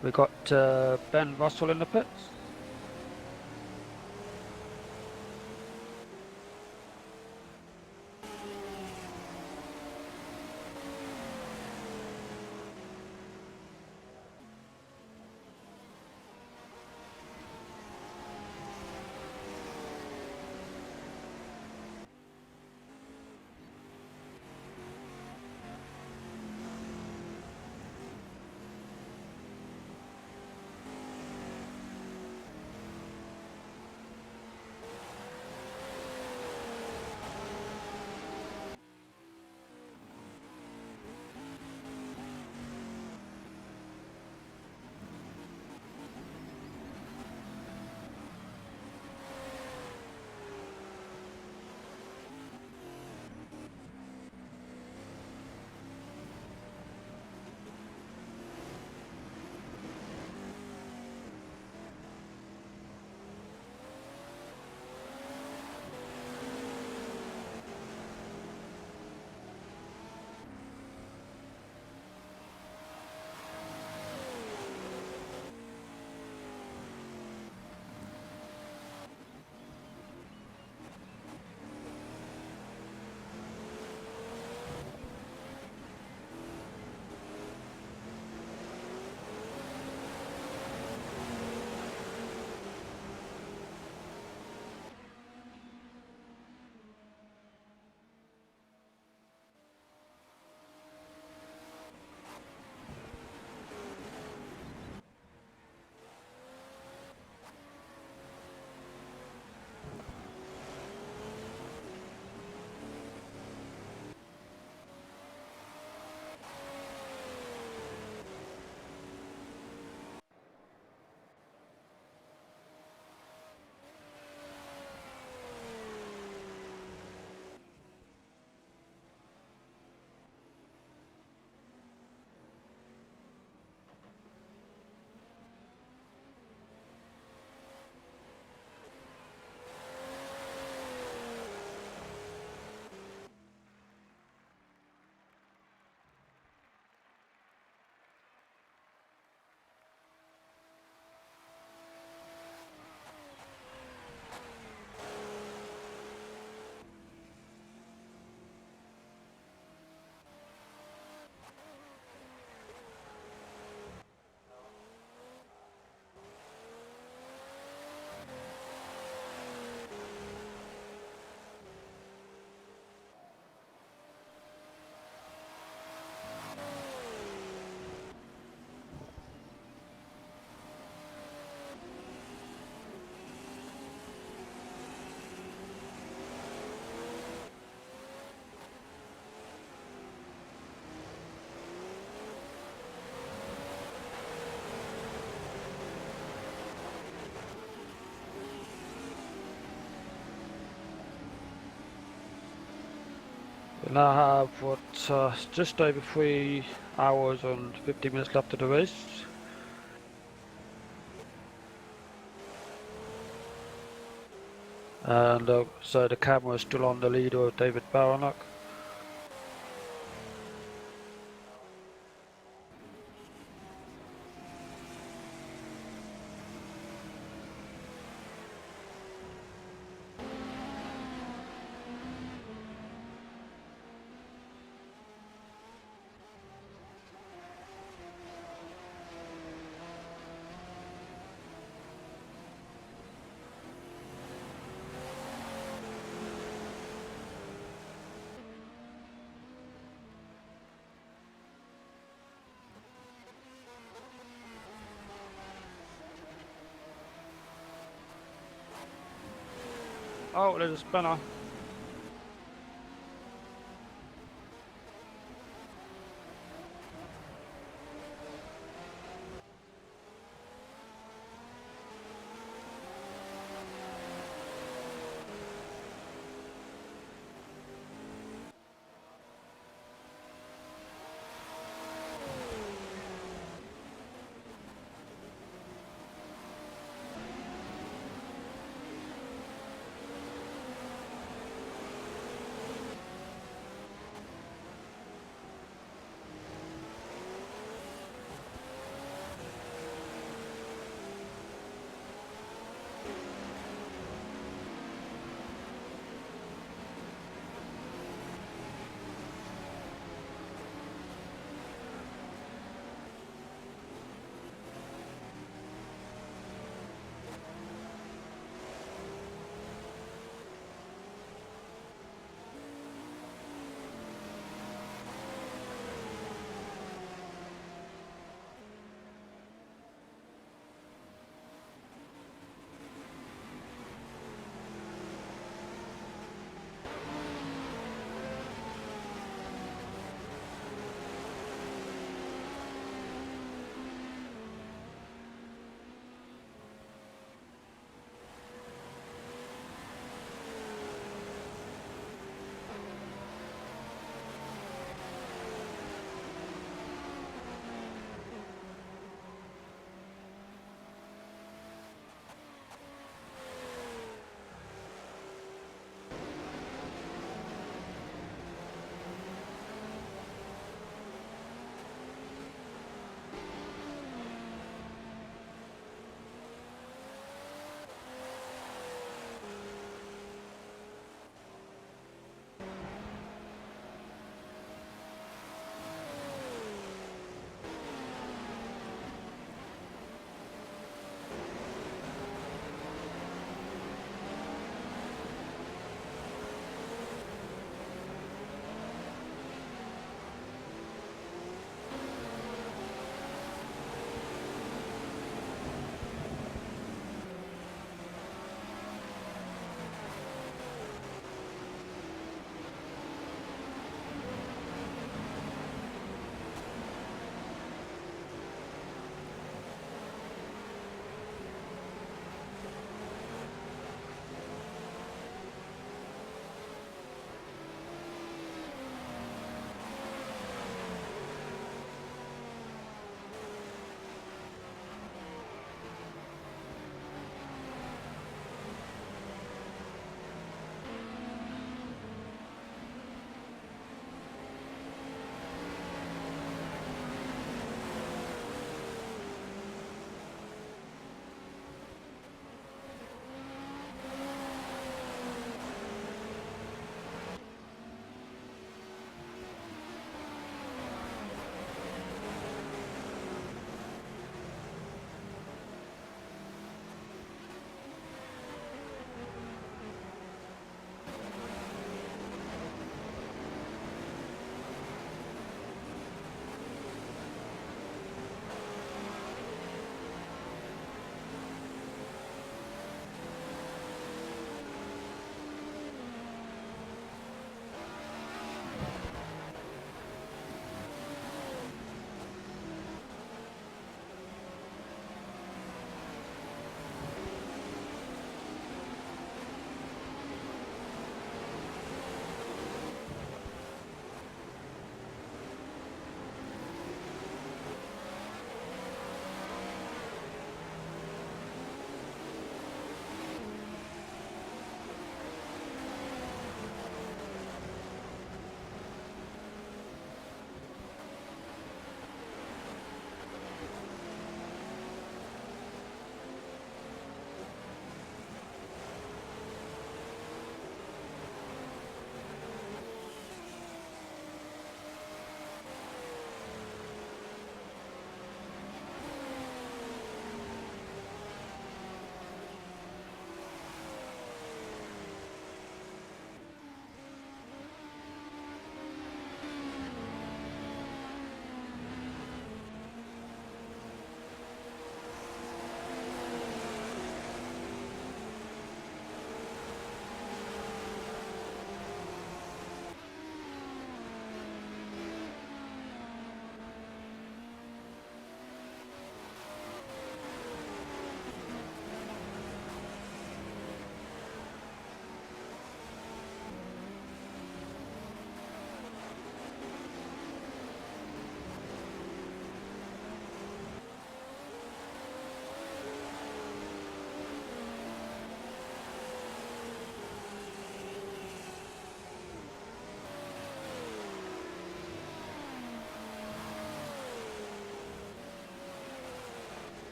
We got Ben Russell in the pits. We now have just over 3 hours and 50 minutes left of the race. And so the camera is still on the leader, David Baranuk. Oh, there's a spinner.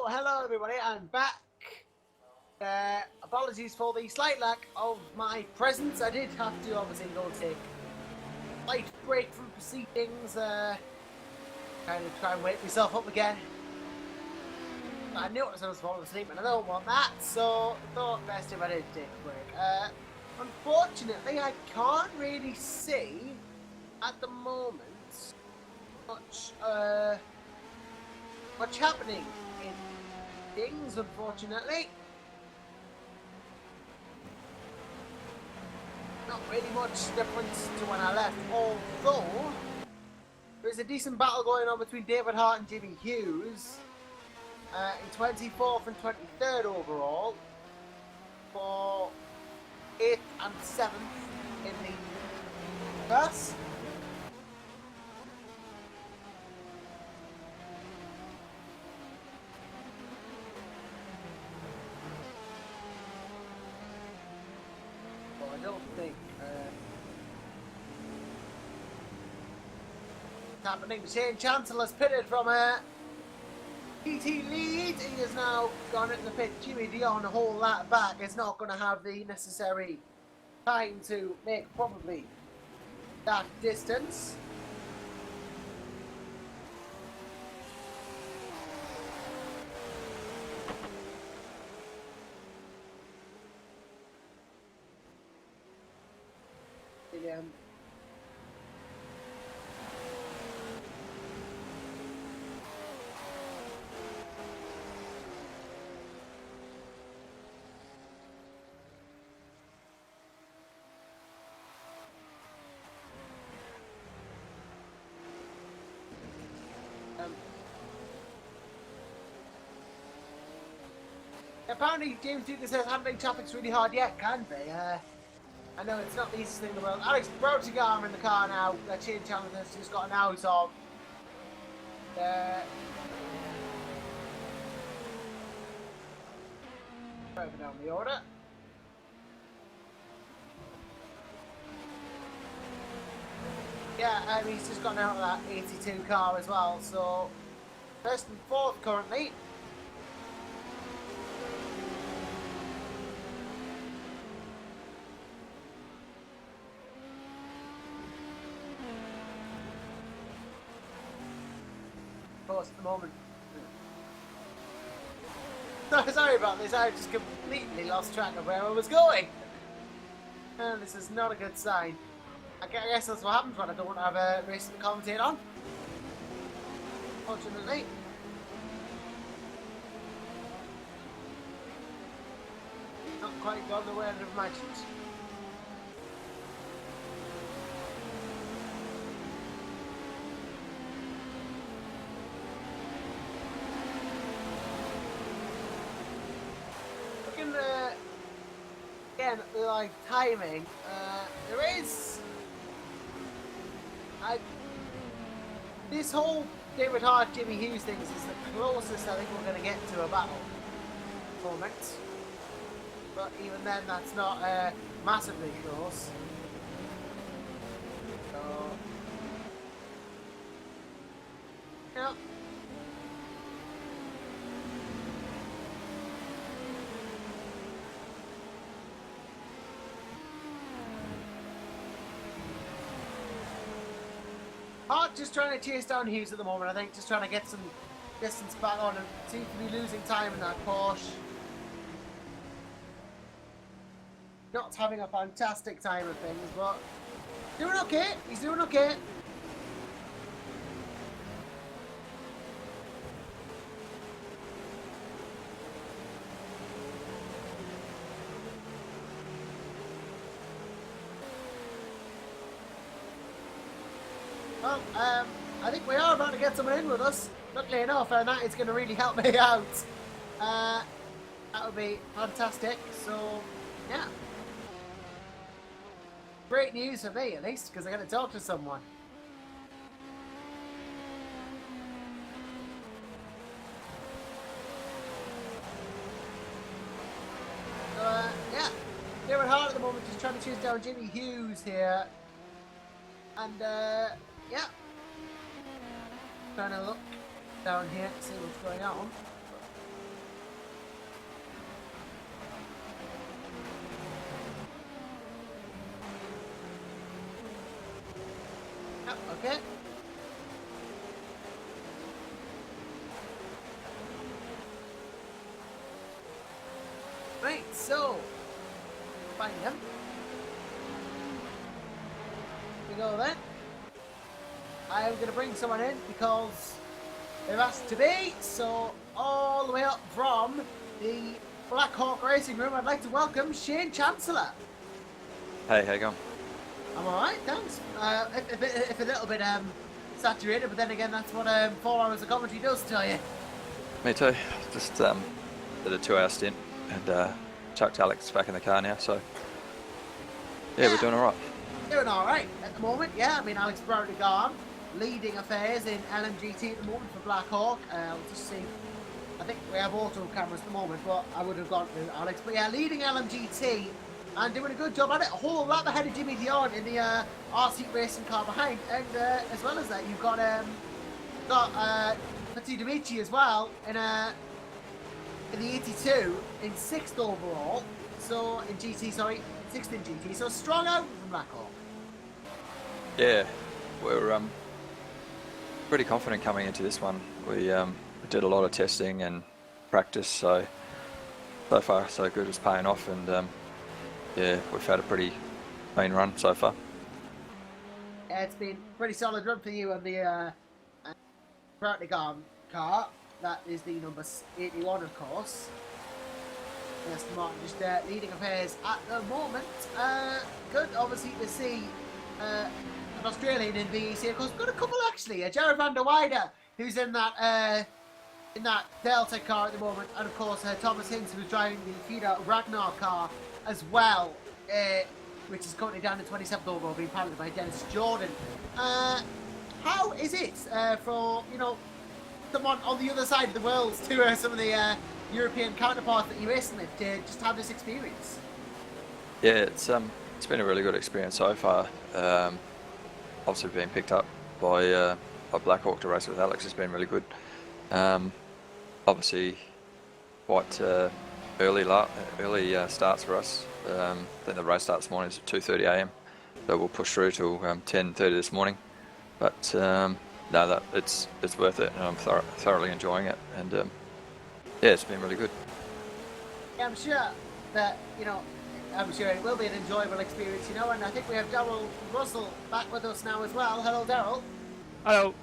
hello everybody, I'm back. Apologies for the slight lack of my presence. I did have to obviously go take a slight break from proceedings, kind of try and wake myself up again. I noticed I was falling asleep and I don't want that, so I thought best if I did take a break. Unfortunately, I can't really see at the moment much happening in things, unfortunately. Not really much difference to when I left, although there's a decent battle going on between David Hart and Jimmy Hughes in 24th and 23rd overall for 8th and 7th in the bus. I don't think it's happening. Shane Chancellor's pitted from a PT lead. He has now gone into the pit. Jimmy Dion, a whole lot back, is not going to have the necessary time to make probably that distance. Again. Apparently, James Dugan says handling traffic's really hard. Yeah, it can be. I know it's not the easiest thing in the world. Alex Brotigar in the car now. That Shane Chandler's just got an out of. Further down the order. Yeah, he's just gotten out of that 82 car as well. So, first and fourth currently. At the moment. Sorry about this, I just completely lost track of where I was going. And this is not a good sign. I guess that's what happens when I don't have a race to commentate on. Fortunately. Not quite gone the way I'd have imagined. Again, like timing, there is this whole David Hart, Jimmy Hughes thing is the closest I think we're going to get to a battle at the moment. But even then, that's not massively close. So, yeah. Hart just trying to chase down Hughes at the moment, I think, just trying to get some distance back on him. Seems to be losing time in that Porsche. Not having a fantastic time of things, but doing okay. He's doing okay. Well, I think we are about to get someone in with us, luckily enough, and that is going to really help me out. That would be fantastic, so, yeah. Great news for me, at least, because I got to talk to someone. So, yeah. David Hart at the moment just trying to chase down Jimmy Hughes here. And, yeah. Trying to look down here to see what's going on. Right, so find them. We go then. I'm going to bring someone in because they've asked to be. So all the way up from the Black Hawk Racing Room, I'd like to welcome Shane Chancellor.
Hey, how you going?
I'm alright, thanks. If a little bit saturated, but then again, that's what 4 hours of commentary does to you.
Me too. Just did a 2-hour stint and chucked Alex back in the car now, so yeah, we're doing alright.
Doing alright at the moment, yeah. I mean, Alex Brody gone, leading affairs in LMGT at the moment for Black Hawk. We'll just see. I think we have auto cameras at the moment, but I would have gone to Alex. But yeah, leading LMGT and doing a good job at it. A whole lot ahead of Jimmy Dion in the RC racing car behind. And as well as that, you've got Matthew Dimitri as well in the 82 in 6th overall. So in GT, sorry, 6th in GT. So strong out from Black Hawk.
Yeah, we're pretty confident coming into this one. We did a lot of testing and practice, so far so good. It's paying off, and yeah, we've had a pretty clean run so far.
Yeah, it's been a pretty solid run for you on the Vertigon car. That is the number 81, of course. Yes, Martin just leading affairs at the moment. Good, obviously, to see an Australian in VEC. Of course, we've got a couple actually. Jared van der Weide, who's in that Delta car at the moment, and of course Thomas Hinz, who's driving the FIDA Ragnar car as well, which is currently down in 27th overall, being piloted by Dennis Jordan. How is it for someone on the other side of the world to some of the European counterparts that you're racing with to just have this experience?
Yeah, it's been a really good experience so far. Obviously being picked up by Black Hawk to race with Alex has been really good. Obviously quite early starts for us. Then the race starts this morning is at 2:30 a.m. So we'll push through till 10:30 this morning. But no, it's worth it, and I'm thoroughly enjoying it. And yeah, it's been really good.
Yeah, I'm sure that I'm sure it will be an enjoyable experience, and I think we have Daryl Russell back with us now as well. Hello, Daryl.
Hello.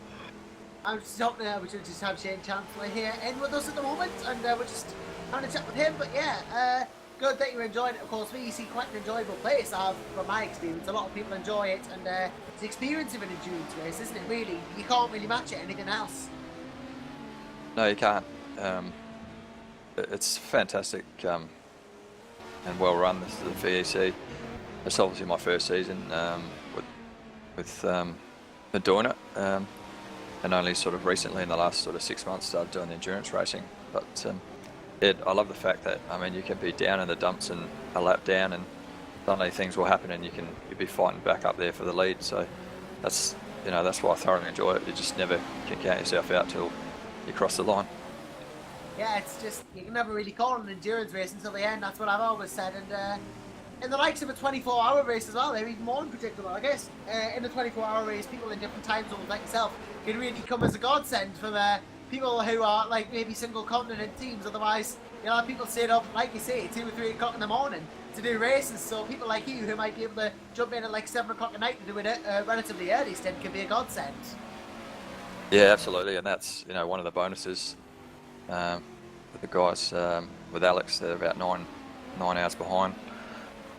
I'm just hoping we should just have Shane Chancellor here in with us at the moment, and we're just having a chat with him. But yeah, good that you're enjoying it. Of course, VEC quite an enjoyable place. From my experience, a lot of people enjoy it, and it's the experience of an endurance race, isn't it? Really, you can't really match it anything else.
No, you can't. It's fantastic and well run. This is the VEC. It's obviously my first season with doing it, and only sort of recently in the last sort of 6 months started doing the endurance racing. But I love the fact that you can be down in the dumps and a lap down, and suddenly things will happen, and you'll be fighting back up there for the lead. So that's why I thoroughly enjoy it. You just never can count yourself out till you cross the line.
Yeah, it's just, you can never really call it an endurance race until the end. That's what I've always said. And in the likes of a 24-hour race as well, they're even more unpredictable, I guess. In the 24-hour race, people in different time zones like yourself can really come as a godsend for people who are like maybe single continent teams. Otherwise, people sit up, like you say, 2 or 3 o'clock in the morning to do races. So people like you who might be able to jump in at like 7 o'clock at night to do it relatively early still can be a godsend.
Yeah, absolutely, and that's one of the bonuses. With the guys, with Alex, they're about nine hours behind,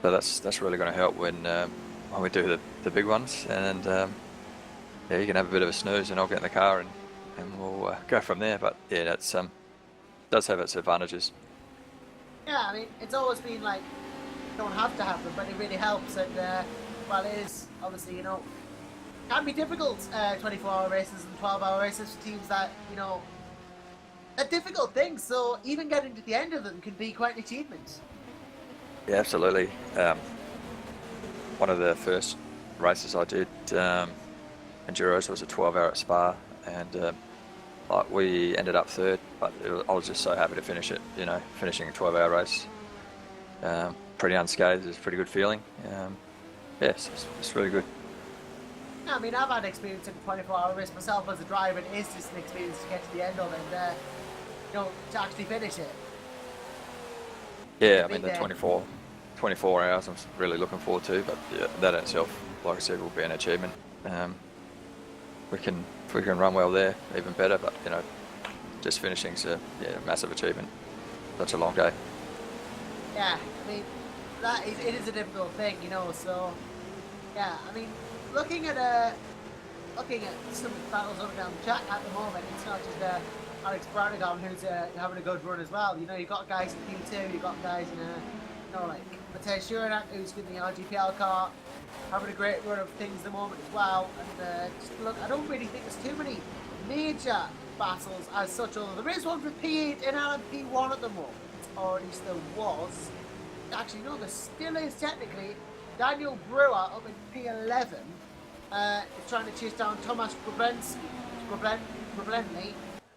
so that's really going to help when we do the big ones. And yeah, you can have a bit of a snooze, and I'll get in the car and we'll go from there. But yeah, that's does have its advantages.
Yeah, I mean, it's always been like, you don't have to have them, but it really helps. And while it is obviously can be difficult, 24-hour races and 12-hour races for teams that a difficult thing, so even getting to the end of them can be quite an achievement.
Yeah, absolutely. One of the first races I did Enduros was a 12-hour at Spa, and we ended up third, but I was just so happy to finish it. Finishing a 12-hour race pretty unscathed is a pretty good feeling. Yes, it's really good.
I mean, I've had experience in a 24-hour race myself as a driver, and it is just an experience to get to the end of it and to actually finish it.
Yeah, I
Big
mean the
day.
24 hours I'm really looking forward to, but yeah, that in itself, like I said, will be an achievement. If we can run well there, even better, but you know, just finishing's a massive achievement. Such a long day.
Yeah, I mean, it is a difficult thing, you know. So, yeah, I mean, looking at some battles up and down the track at the moment, it's not just Alex Branigan who's having a good run as well. You know, you've got guys in P2, you've got guys in you know, like Matej Shuranak, who's in the RGPL car, having a great run of things at the moment as well. And just look, I don't really think there's too many major battles as such, although there is one for P8 and LMP1 at the moment, or at least there was. Actually, no, there still is technically. Daniel Brewer up in P11 is trying to chase down Tomasz Groblenny.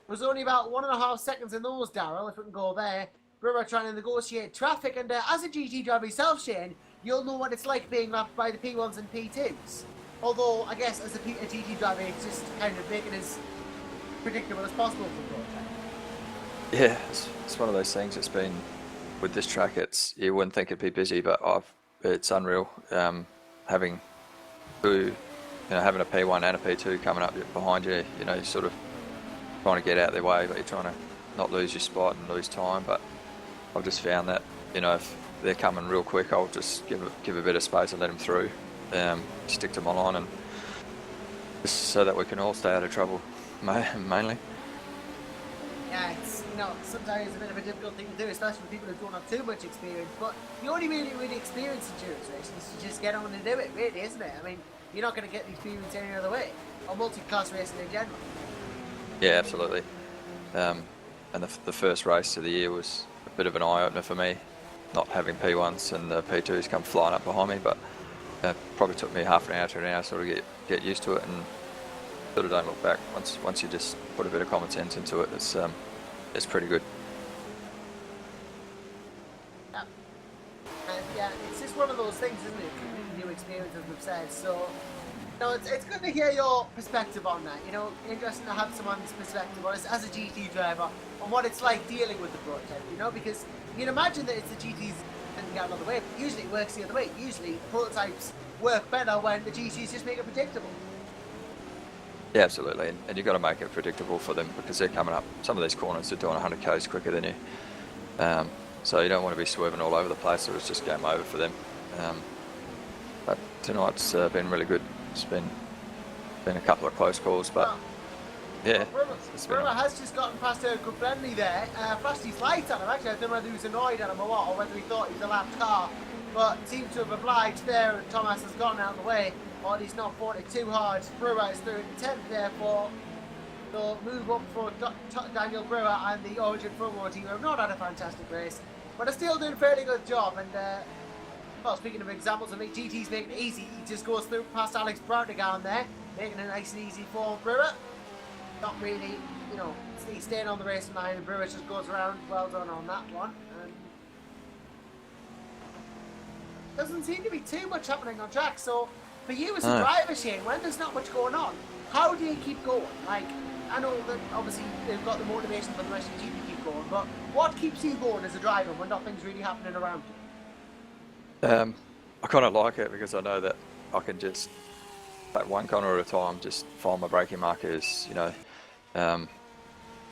There's only about 1.5 seconds in those, Daryl, if we can go there. Brewer trying to negotiate traffic, and as a GT driver yourself, Shane, you'll know what it's like being lapped by the P1s and P2s. Although, I guess as a GT driver, it's just kind of making it as predictable as possible for the
Yeah, it's one of those things. It's been with this track. You wouldn't think it'd be busy, but it's unreal. Having having a P1 and a P2 coming up behind you, you know, you're sort of trying to get out their way, but you're trying to not lose your spot and lose time. But I've just found that, you know, if they're coming real quick, I'll just give a bit of space and let them through, stick to my line, and just so that we can all stay out of trouble, mainly.
Yeah, it's, you know, sometimes it's a bit of a difficult thing to do, especially for people who don't have too much experience. But the only really experience endurance racing is to just get on and do it, really, isn't it? I mean, you're not going to get the experience any other way, or multi-class racing in general.
Yeah, absolutely. And the first race of the year was a bit of an eye-opener for me, not having P1s and the P2s come flying up behind me, but probably took me half an hour to an hour sort of get used to it, and sort of don't look back. Once you just put a bit of common sense into it, it's pretty good.
Yeah. And yeah, it's just one of those things, isn't it? Completely new experience, as we've said. So, you know, it's good to hear your perspective on that. You know, interesting to have someone's perspective on it as a GT driver on what it's like dealing with the prototype. You know, because you can imagine that it's the GTs and get another way, but usually it works the other way. Usually the prototypes work better when the GTs just make it predictable.
Yeah, absolutely, and you've got to make it predictable for them because they're coming up. Some of these corners are doing 100 k's quicker than you, so you don't want to be swerving all over the place, or it's just game over for them. But tonight's been really good. It's been a couple of close calls, but yeah.
Brewer has just gotten past Groblenny there. Flashed his lights at him. Actually, I don't know whether he was annoyed at him or what, or whether he thought he was a lapped car, but seemed to have obliged there, and Thomas has gone out of the way. Or he's not fought it too hard. Brewer is through in 10th, therefore. So move up for Daniel Brewer and the Origin Front team, who have not had a fantastic race, but are still doing a fairly good job. And well, speaking of examples, I think GT's making it easy. He just goes through past Alex Branigan there, making it nice and easy for Brewer. Not really, you know, he's staying on the racing line, and Brewer just goes around. Well done on that one. And doesn't seem to be too much happening on track, so. For you as a driver, Shane, when there's not much going on, how do you keep going? Like, I know that obviously they've got the motivation for the rest of the team to keep going, but what keeps you going as a driver when nothing's really happening around you?
I kind of like it because I know that I can just take one corner at a time, just find my braking markers, you know,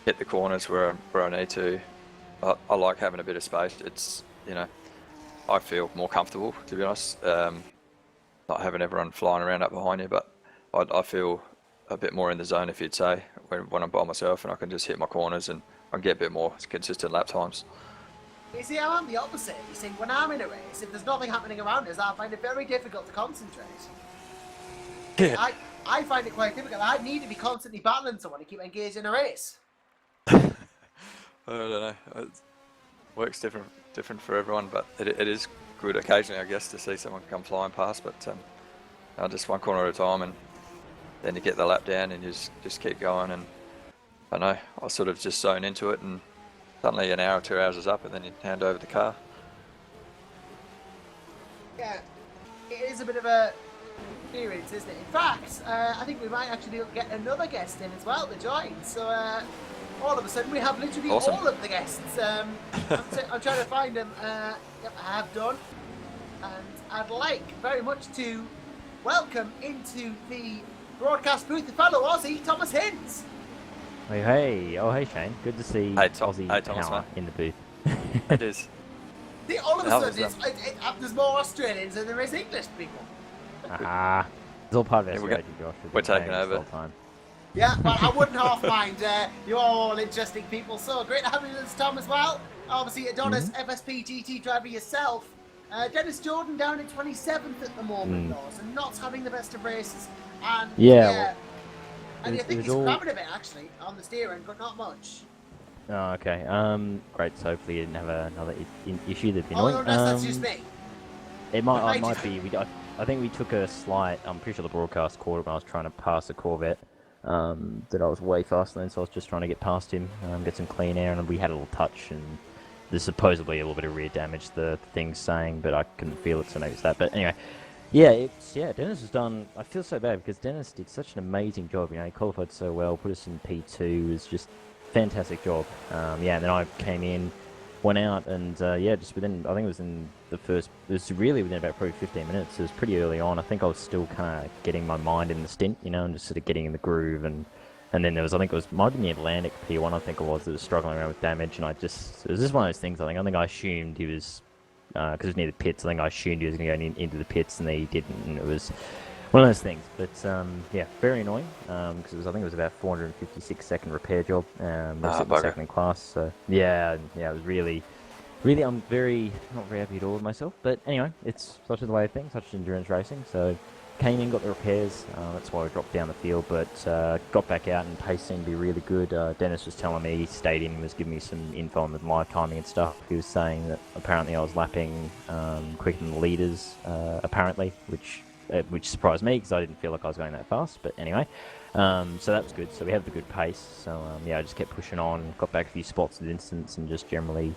hit the corners where I need to. I like having a bit of space. It's, you know, I feel more comfortable, to be honest. Not having everyone flying around up behind you, but I feel a bit more in the zone, if you'd say, when I'm by myself, and I can just hit my corners and I can get a bit more consistent lap times.
You see, I'm the opposite. You see, when I'm in a race, if there's nothing happening around us, I find it very difficult to concentrate.
Yeah.
I find it quite difficult. I need to be constantly battling someone to keep engaged in a race.
I don't know. It works different for everyone, but it is good occasionally, I guess, to see someone come flying past, but just one corner at a time, and then you get the lap down and you just keep going, and I know I sort of just zone into it, and suddenly an hour or 2 hours is up, and then you hand over the car.
Yeah, it is a bit of a experience, isn't it? In fact, I think we might actually get another guest in as well to join, so all of a sudden we have literally
Awesome.
all of the guests. I'm trying to find them. Yep, I have done. And I'd like very much to welcome into the broadcast booth the fellow Aussie, Thomas Hinds.
Hey. Oh, hey, Shane. Good to see
Hey,
Aussie
Thomas,
power
mate.
in the booth.
It is.
See, all of a
That
sudden,
was,
there's more Australians than there is English people.
Ah, it's all part of our
Yeah,
strategy, Josh. We've
we're
been playing
taking
this
over.
whole time.
Yeah, well, I wouldn't half mind. You're all interesting people, so great to have you with us, Tom, as well. Obviously, Adonis, FSP GT driver yourself. Dennis Jordan down in 27th at the moment, though, so not having the best of races. And
Yeah,
and
it
I think
was
he's
all-
crabbing a bit, actually, on the steering, but not much.
Oh, okay. Great. So hopefully you didn't have another issue that'd be
Oh,
annoying.
no, that's just me.
It might,
It might
be. I think we took a slight. I'm pretty sure the broadcast caught it when I was trying to pass a Corvette. That I was way faster than, so I was just trying to get past him, get some clean air, and we had a little touch, and there's supposedly a little bit of rear damage. The thing's saying, but I couldn't feel it, so maybe it's that. But anyway, Dennis has done. I feel so bad because Dennis did such an amazing job. You know, he qualified so well, put us in P2. It was just fantastic job. And then I came in, went out, and just within, I think it was in the first, it was really within about probably 15 minutes. It was pretty early on. I think I was still kind of getting my mind in the stint, you know, and just sort of getting in the groove. And then there was, I think it was, might have been the Atlantic P1, I think it was, that was struggling around with damage. And it was just one of those things, I think I assumed he was, because it was near the pits, I think I assumed he was going to go into the pits, and he didn't. And it was one of those things. But very annoying, because I think it was about 456-second repair job. Second in class. So it was really, I'm not very happy at all with myself. But anyway, it's such the way of things, such endurance racing. So came in, got the repairs. That's why I dropped down the field. But got back out, and pace seemed to be really good. Dennis was telling me, he stayed in and was giving me some info on the live timing and stuff. He was saying that apparently I was lapping quicker than the leaders, apparently, which surprised me because I didn't feel like I was going that fast. But anyway, so that was good. So we had the good pace. So I just kept pushing on, got back a few spots at instance, and just generally,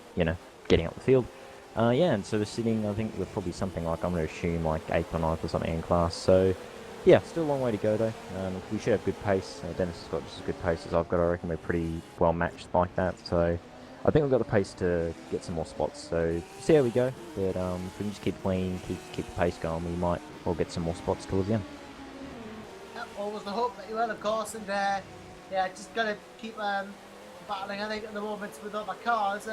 getting up the field. And so we're sitting, I think we're probably something like, I'm going to assume like 8th or 9th or something in class. So still a long way to go though. We should have good pace. Dennis has got just as good pace as I've got. I reckon we're pretty well matched like that. So I think we've got the pace to get some more spots. So see how we go. But if we can just keep clean, keep the pace going, we might all get some more spots towards the end.
Always the hope that you will, of course, and just got to keep battling, I think, at the moment with other cars.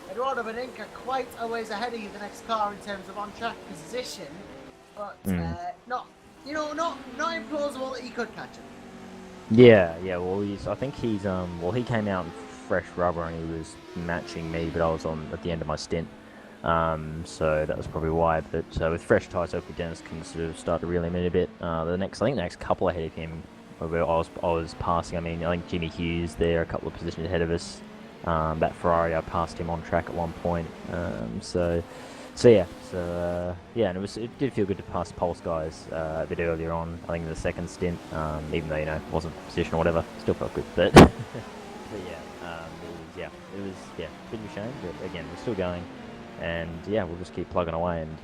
Eduardo Beninca quite a ways ahead of you, the next car, in terms of on-track position, but not implausible that he could catch him.
Well, I think he's he came out in fresh rubber and he was matching me, but I was on at the end of my stint, so that was probably why. But with fresh tyres, hopefully Dennis can sort of start to reel him in a bit. I think the next couple ahead of him, I was passing. I think Jimmy Hughes there, a couple of positions ahead of us. That Ferrari, I passed him on track at one point. And it did feel good to pass Pulse guys a bit earlier on. I think in the second stint, even though it wasn't position or whatever, still felt good. But it was a bit of a shame. But again, we're still going, and we'll just keep plugging away. And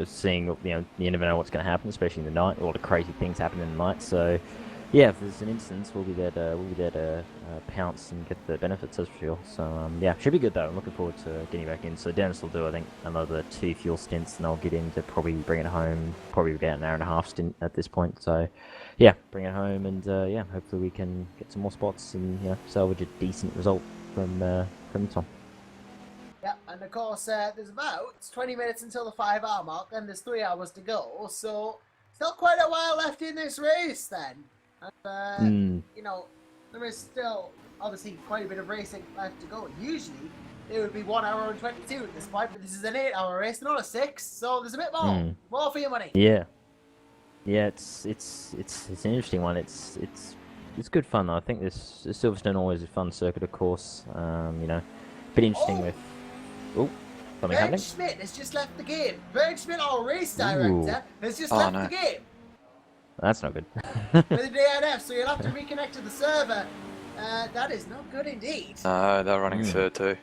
seeing, you never know what's going to happen, especially in the night. All the crazy things happen in the night. So. If there's an instance, we'll be there to pounce and get the benefits, that's for sure. So, should be good though. I'm looking forward to getting back in. So Dennis will do, I think, another 2 fuel stints, and I'll get in to probably bring it home, probably about an hour and a half stint at this point. So, bring it home, and hopefully we can get some more spots and salvage a decent result from Tom.
Yeah, and of course, there's about 20 minutes until the 5-hour mark, and there's 3 hours to go. So, still quite a while left in this race then. And, there is still obviously quite a bit of racing left to go. Usually it would be 1 hour and 22 at this point, but this is an 8-hour race, not a 6, so there's a bit more for your money.
It's an interesting one. It's good fun though. I think this Silverstone always a fun circuit, of course. Bit interesting with something happening.
Schmidt has just left the game. Bernd Schmidt, our race director, has just left the game.
That's not good.
With the DNF, so you'll have to reconnect to the server. That is not good indeed.
No, they're running third too.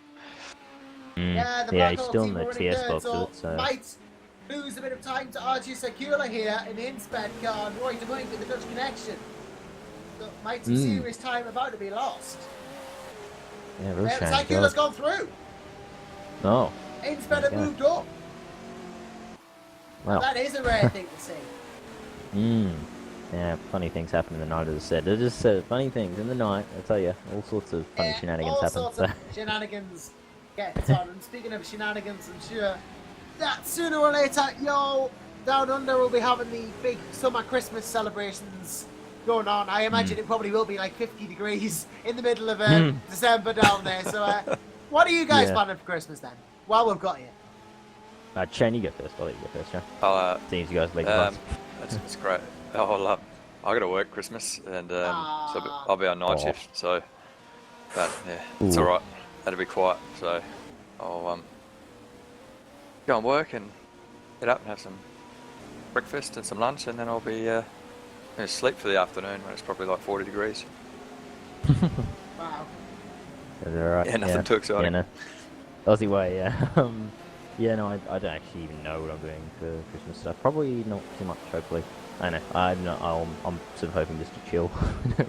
He's still in the TS box with it, so.
Might lose a bit of time to Archie Sekula here in the Insped car, and Roy de Moink with the Dutch connection. So might some serious time about to be lost.
Yeah, real shame.
Spectacular's
God.
gone through.
Oh,
Instead
There
of
you go.
moved up.
well.
That is a rare thing to see.
Yeah, funny things happen in the night, as I said. They're just funny things in the night, I tell you. All sorts of funny shenanigans
all
happen.
sorts of shenanigans get on. And speaking of shenanigans, I'm sure that sooner or later, down under will be having the big summer Christmas celebrations going on. I imagine it probably will be like 50 degrees in the middle of December down there. So, what are you guys
Yeah.
planning for Christmas then? While we've got you.
Shane, you go first. I'll let you go first, Shane.
I'll,
Seems you guys lead the class.
it's great. I got to work Christmas, and so I'll be on night
Oh.
shift. So, but yeah, it's
Ooh.
all right. That'll be quiet. So I'll go and work and get up and have some breakfast and some lunch, and then I'll be gonna sleep for the afternoon when it's probably like 40 degrees.
Wow.
Is that alright?
Yeah, nothing too exciting.
Yeah, no. Aussie way, yeah. Yeah, no, I don't actually even know what I'm doing for Christmas stuff. Probably not too much, hopefully. I know. I'm sort of hoping just to chill. I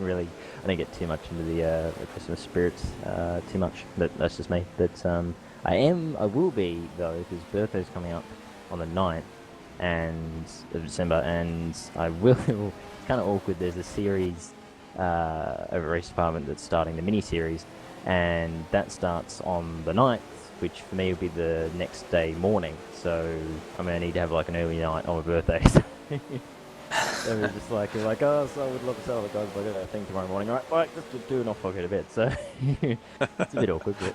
don't get too much into the Christmas spirits too much. But that's just me. But I will be though, because birthday's coming up on the 9th of December, and I will. It's kind of awkward. There's a series over at Race Department that's starting, the mini series, and that starts on the 9th, which for me would be the next day morning. So I'm gonna need to have like an early night on my birthday. So we're just like, oh, so I would love to tell the guys, like, I got a thing tomorrow morning, right, just do enough, I'll go to bed. So it's a bit awkward, but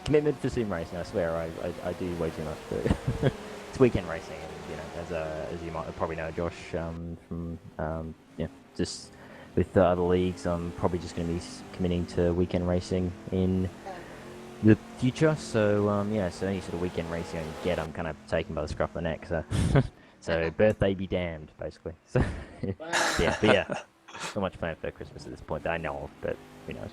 commitment for sim racing, I swear, I do way too much, but it's weekend racing, and, as you might probably know, Josh, from, just with the other leagues, I'm probably just going to be committing to weekend racing in the future, so, so any sort of weekend racing I can get, I'm kind of taken by the scruff of the neck, so... So birthday be damned, basically. So not much planned for Christmas at this point that I know of, but who knows?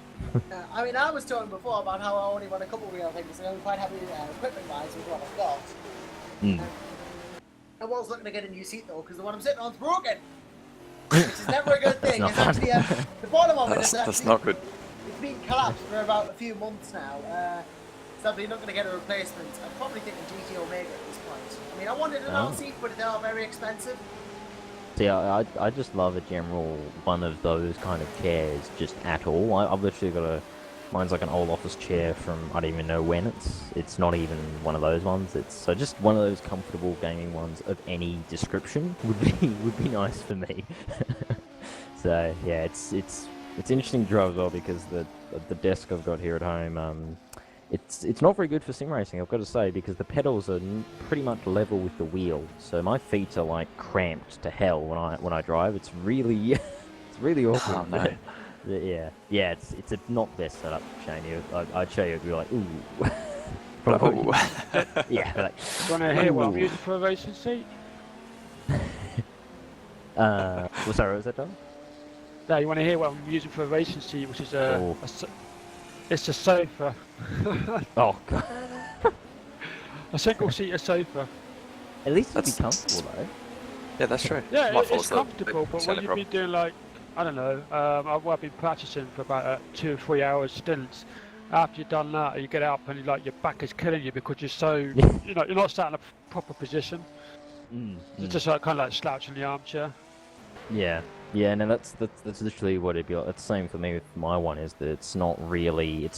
I mean, I was talking before about how I only want a couple of real things, and I'm quite happy equipment-wise with what I've got. I was looking to get a new seat though, because the one I'm sitting on's broken, which is never a good thing. It's actually the bottom of it is
That's
actually,
not good.
It's been collapsed for about a few months now. Sadly, not going to get a replacement. I'm probably thinking GT Omega at this point. I mean, I wanted an old seat, but they are very expensive.
See, I just love a general one of those kind of chairs, just at all. I've literally got mine's like an old office chair from I don't even know when. It's not even one of those ones. It's so just one of those comfortable gaming ones of any description would be nice for me. So yeah, it's interesting to drive as well, because the desk I've got here at home, it's not very good for sim racing, I've got to say, because the pedals are pretty much level with the wheel, so my feet are like cramped to hell when I drive. It's really awkward.
Oh, no.
Yeah, it's a not best setup, Shane. I'd show you, it'd be like, ooh. Yeah, like,
Do you want to hear what I'm using for a racing seat?
well, sorry, what was that, Tom?
No, you want to hear what I'm using for a racing seat, which is it's a sofa.
Oh, God.
A single-seater sofa.
At least it'd be comfortable, though.
Yeah, that's true.
Yeah,
My fault,
it's
so
comfortable, but when you've been doing like, I don't know, I've been practicing for about 2 or 3 hours stints. After you've done that, you get up and your back is killing you because you're so, you're not sat in a proper position. It's just like, kind of like slouching in the armchair.
Yeah, no, that's literally what it'd be like. It's the same for me with my one, is that it's not made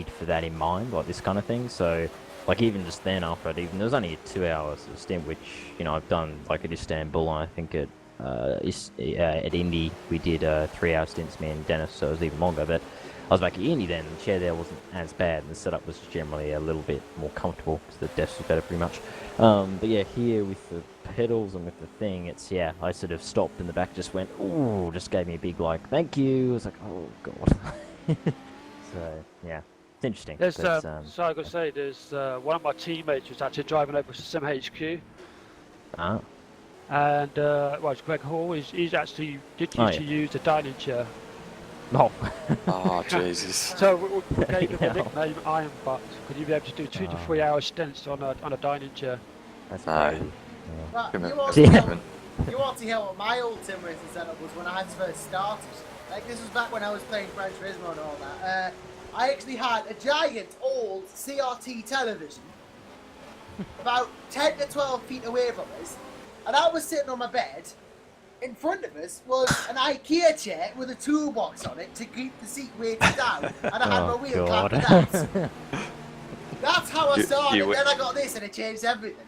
for that in mind, like this kind of thing. So, like, even just then, after there was only 2 hours of stint, which, I've done, like, at Istanbul, and I think at Indy, we did 3-hour stints, me and Dennis, so it was even longer, but I was back at Indy then, the chair there wasn't as bad, and the setup was generally a little bit more comfortable, because the desk was better pretty much. But yeah, here with the pedals and with the thing, I sort of stopped in the back, just went, ooh, just gave me a big, like, thank you. I was like, oh, God. So, yeah, it's interesting.
There's,
but,
so I got to say, there's one of my teammates was actually driving over to Sim HQ. And, it's Greg Hall, he's actually used to use the dining chair.
Oh.
Oh, Jesus.
So we gave him the nickname Iron Butt, because you'd be able to do 2 to 3 hour stints on a dining chair.
That's
No.
But
Come
you
on.
want to hear what my old sim racing setup was when I first started. Like, this was back when I was playing Gran Turismo and all that. I actually had a giant old CRT television about 10 to 12 feet away from us, and I was sitting on my bed. In front of us was an IKEA chair with a toolbox on it to keep the seat weighted down, and I had my wheel clamped to that. That's how I started. Then I got this, and it changed everything.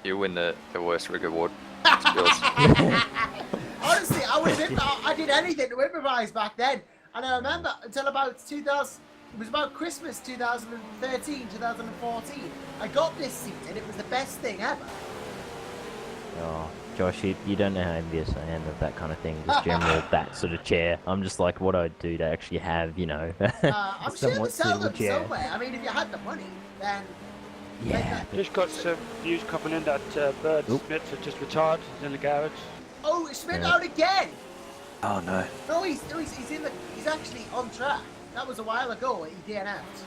You win the worst rig award.
Honestly, I did anything to improvise back then, and I remember until about 2000. It was about Christmas 2013, 2014. I got this seat, and it was the best thing ever.
Oh, Josh, you don't know how envious I am of that kind of thing. Just general that sort of chair. I'm just like, what I'd do to actually have,
I'm sure they sell them somewhere. I mean, if you had the money, then.
Yeah.
Just got some news coming in that Bird Smith has just retired. He's in the garage.
Oh, it's Smith out again.
Oh no.
No, he's actually on track. That was a while ago. He DNF'd.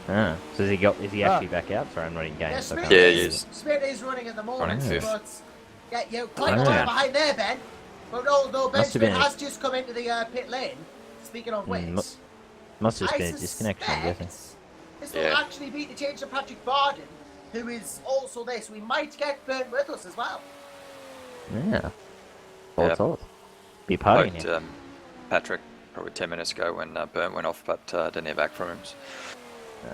Ah, so is he actually back out? Sorry, I'm not in game.
Yeah,
So
Smith, Smith is running at the moment, but yeah, you're quite a while behind there, Ben. But although Ben Smith has just come into the pit lane, speaking of which,
must have been a disconnection, I guess.
This will actually be the change to Patrick Barden, who is also there, so we might get Burn with us as well.
Yeah. Solid. Be partying here.
Patrick probably 10 minutes ago when Burn went off, but didn't hear back from him.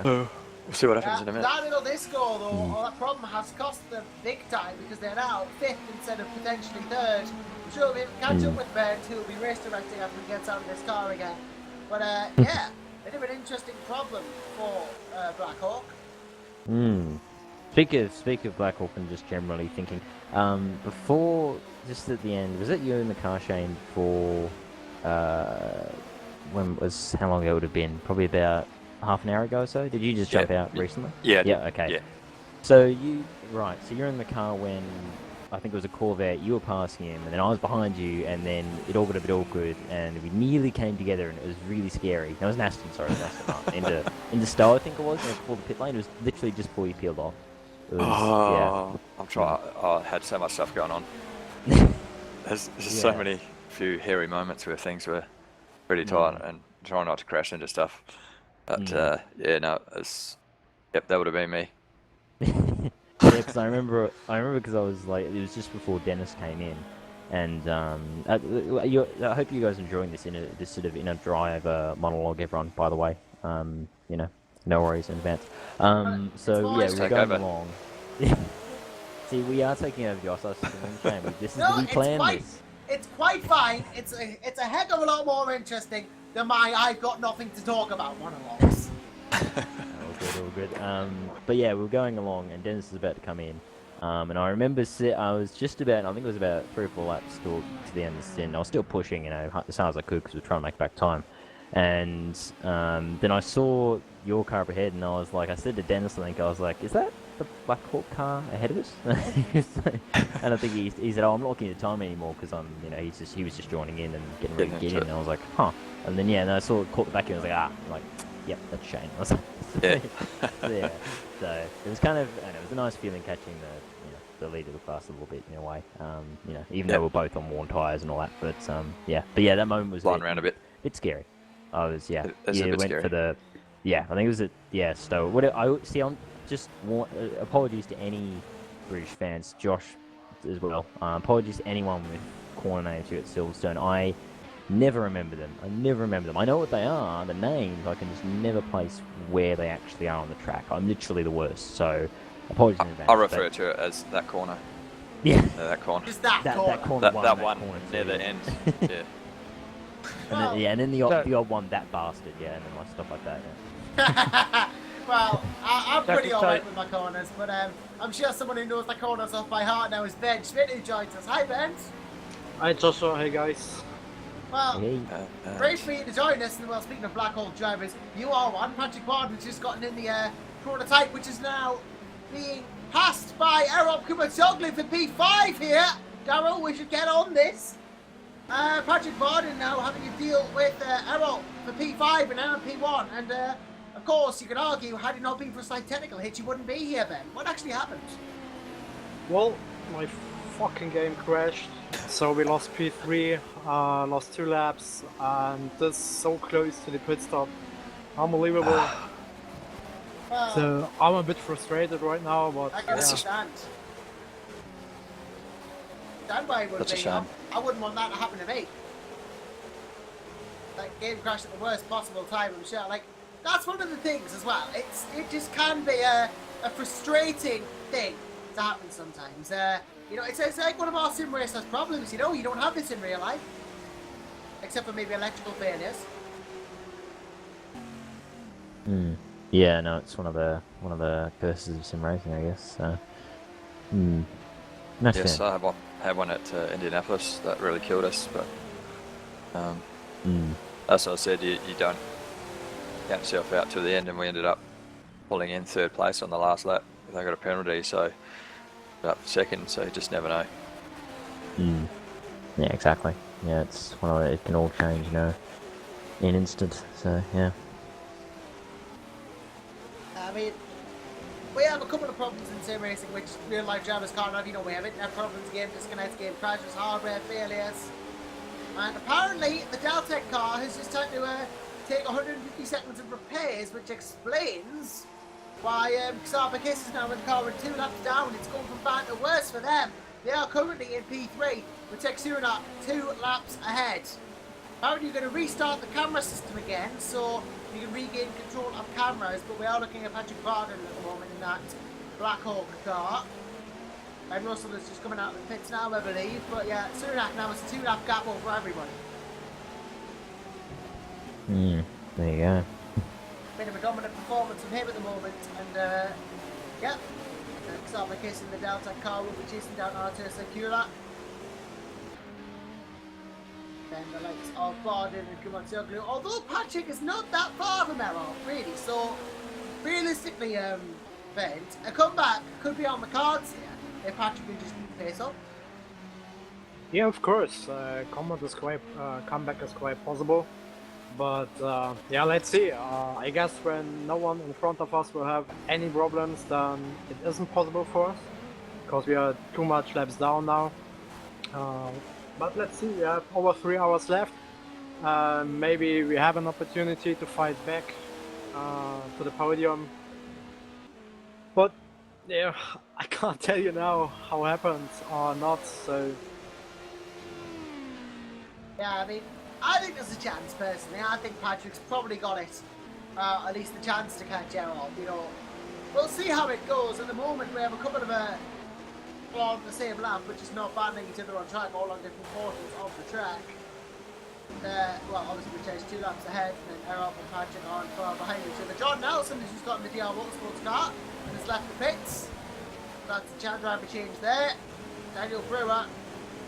So we'll see what happens in a minute.
That little disco, though, that problem has cost them big time because they're now 5th instead of potentially 3rd. I'm sure we'll catch up with Burn, who will be race directing after he gets out of this car again. But yeah, bit of an interesting problem for Black Hawk.
Speak of Black Hawk and just generally thinking, before, just at the end, was it you in the car, Shane, for, how long ago it would have been? Probably about half an hour ago or so? Did you just jump out recently?
Yeah.
Okay.
Yeah.
So you're in the car when, I think it was a Corvette, you were passing him, and then I was behind you, and then it all got a bit awkward, and we nearly came together, and it was really scary. No, it was an Aston, sorry, into Stowe, I think it was, before the pit lane. It was literally just before you peeled off.
I'm trying. I had so much stuff going on. There's so many few hairy moments where things were pretty tight and trying not to crash into stuff. But that would have been me.
Yeah, because I remember because I was like, it was just before Dennis came in, and I hope you guys are enjoying this sort of inner drive monologue, everyone. By the way, no worries in advance. So yeah, we're going along. See, we are taking over, Josh. We planned this.
It's quite fine. It's a heck of a lot more interesting than my I've got nothing to talk about monologues.
All good. But yeah, we were going along, and Dennis was about to come in. And I remember I was just about, I think it was about 3 or 4 laps to the end of the stint. I was still pushing, as hard as I could because we were trying to make back time. And then I saw your car up ahead, and I said to Dennis, I was like, is that the Black Hawk car ahead of us? And I think he said, oh, I'm not looking at time anymore because he was just joining in and getting ready to get in. And I was like, huh. And then and I caught the back end, and I was like, yep, that's Shane. I was like, yeah. So it was kind of, it was a nice feeling catching the lead of the class a little bit in a way. Even though we're both on worn tyres and all that, but that moment was
flying around a bit
scary. I was
It's a bit
went
scary.
for the I think it was at Stowe. I'm just apologies to any British fans, Josh as well. Apologies to anyone with corner names here at Silverstone. I never remember them. I know what they are, the names. I can just never place where they actually are on the track. I'm literally the worst. So apologies in advance.
I refer to it as that corner.
Yeah.
That corner.
Just that
corner.
That one
corner
near
too.
the end. Yeah.
And then the odd one, that bastard, and then stuff like that. Yeah.
Well, I'm pretty alright with my corners, but I'm sure someone who knows the corners off by heart now is Ben Schmidt, who joins us. Hi, Ben.
Hi, Joshua. Hey, guys.
Well, great for you to join us. And well, speaking of Black Hawk drivers, you are one. Patrick Barden's just gotten in the prototype, which is now being passed by Errol Kumatoglu for P5 here. Darryl, we should get on this. Patrick Barden now having to deal with Errol for P5 and Aaron P1. And of course, you could argue, had it not been for a slight technical hit, you wouldn't be here, Ben. What actually happened?
Well, my fucking game crashed, so we lost P3, lost 2 laps, and this so close to the pit stop. Unbelievable.
Well,
So I'm a bit frustrated right now, but
I can
yeah.
understand. Stand by would
That's a
be.
shame.
I wouldn't want that to happen to me. Like game crash at the worst possible time, I'm sure. Like that's one of the things as well. It just can be a frustrating thing to happen sometimes. You know, it's like one of our sim racers' problems. You know, you don't have this in real life, except for maybe electrical failures.
Yeah, no, it's one of the curses of sim racing, I guess. So, no
Yes,
fair.
I had one at Indianapolis that really killed us, but as I said, you don't count yourself out to the end, and we ended up pulling in 3rd place on the last lap. They got a penalty, so up 2nd, so you just never know.
Yeah, exactly. Yeah, it's one of the, it can all change, you know, in an instant. So yeah.
I mean, we have a couple of problems in sim racing which real life drivers can't have. You know, we have internet problems, game disconnects, game crashes, hardware failures. And apparently, the Deltec car has just had to take 150 seconds of repairs, which explains why Silverstone is now in the car with 2 laps down. It's gone from bad to worse for them. They are currently in P3, with Texuna 2 laps ahead. Apparently, you're going to restart the camera system again, so you can regain control of cameras, but we are looking at Patrick Barden at the moment in that Black Hawk car. And Russell is just coming out of the pits now, I believe. But yeah, Sunak now is a 2-lap gap over everybody.
There you go.
Bit of a dominant performance from him at the moment. And yeah, Xavier kissing the Delta car will be chasing down Artur Sakura. Then the likes of Barden and Kumatsoglu. Although Patrick is not that far from Errol, really. So realistically, Ben, a comeback could be on the cards here. If Patrick can just keep the pace up.
Yeah, of course. Comeback is quite possible. But yeah, let's see. I guess when no one in front of us will have any problems, then it isn't possible for us. Because we are too much laps down now. But let's see, we have over 3 hours left. Maybe we have an opportunity to fight back to the podium. But yeah, I can't tell you now how it happens or not, so...
Yeah, I mean, I think there's a chance, personally. I think Patrick's probably got it. At least the chance to catch Errol, you know. We'll see how it goes. At the moment, we have a couple of all on the same lap, which is not battling each other on track, all on different portions of the track. Well, obviously we chased 2 laps ahead, and then Errol and Patrick on far behind each other. John Nelson has just gotten the DR Motorsports car and has left the pits. That's the driver change there. Daniel Brewer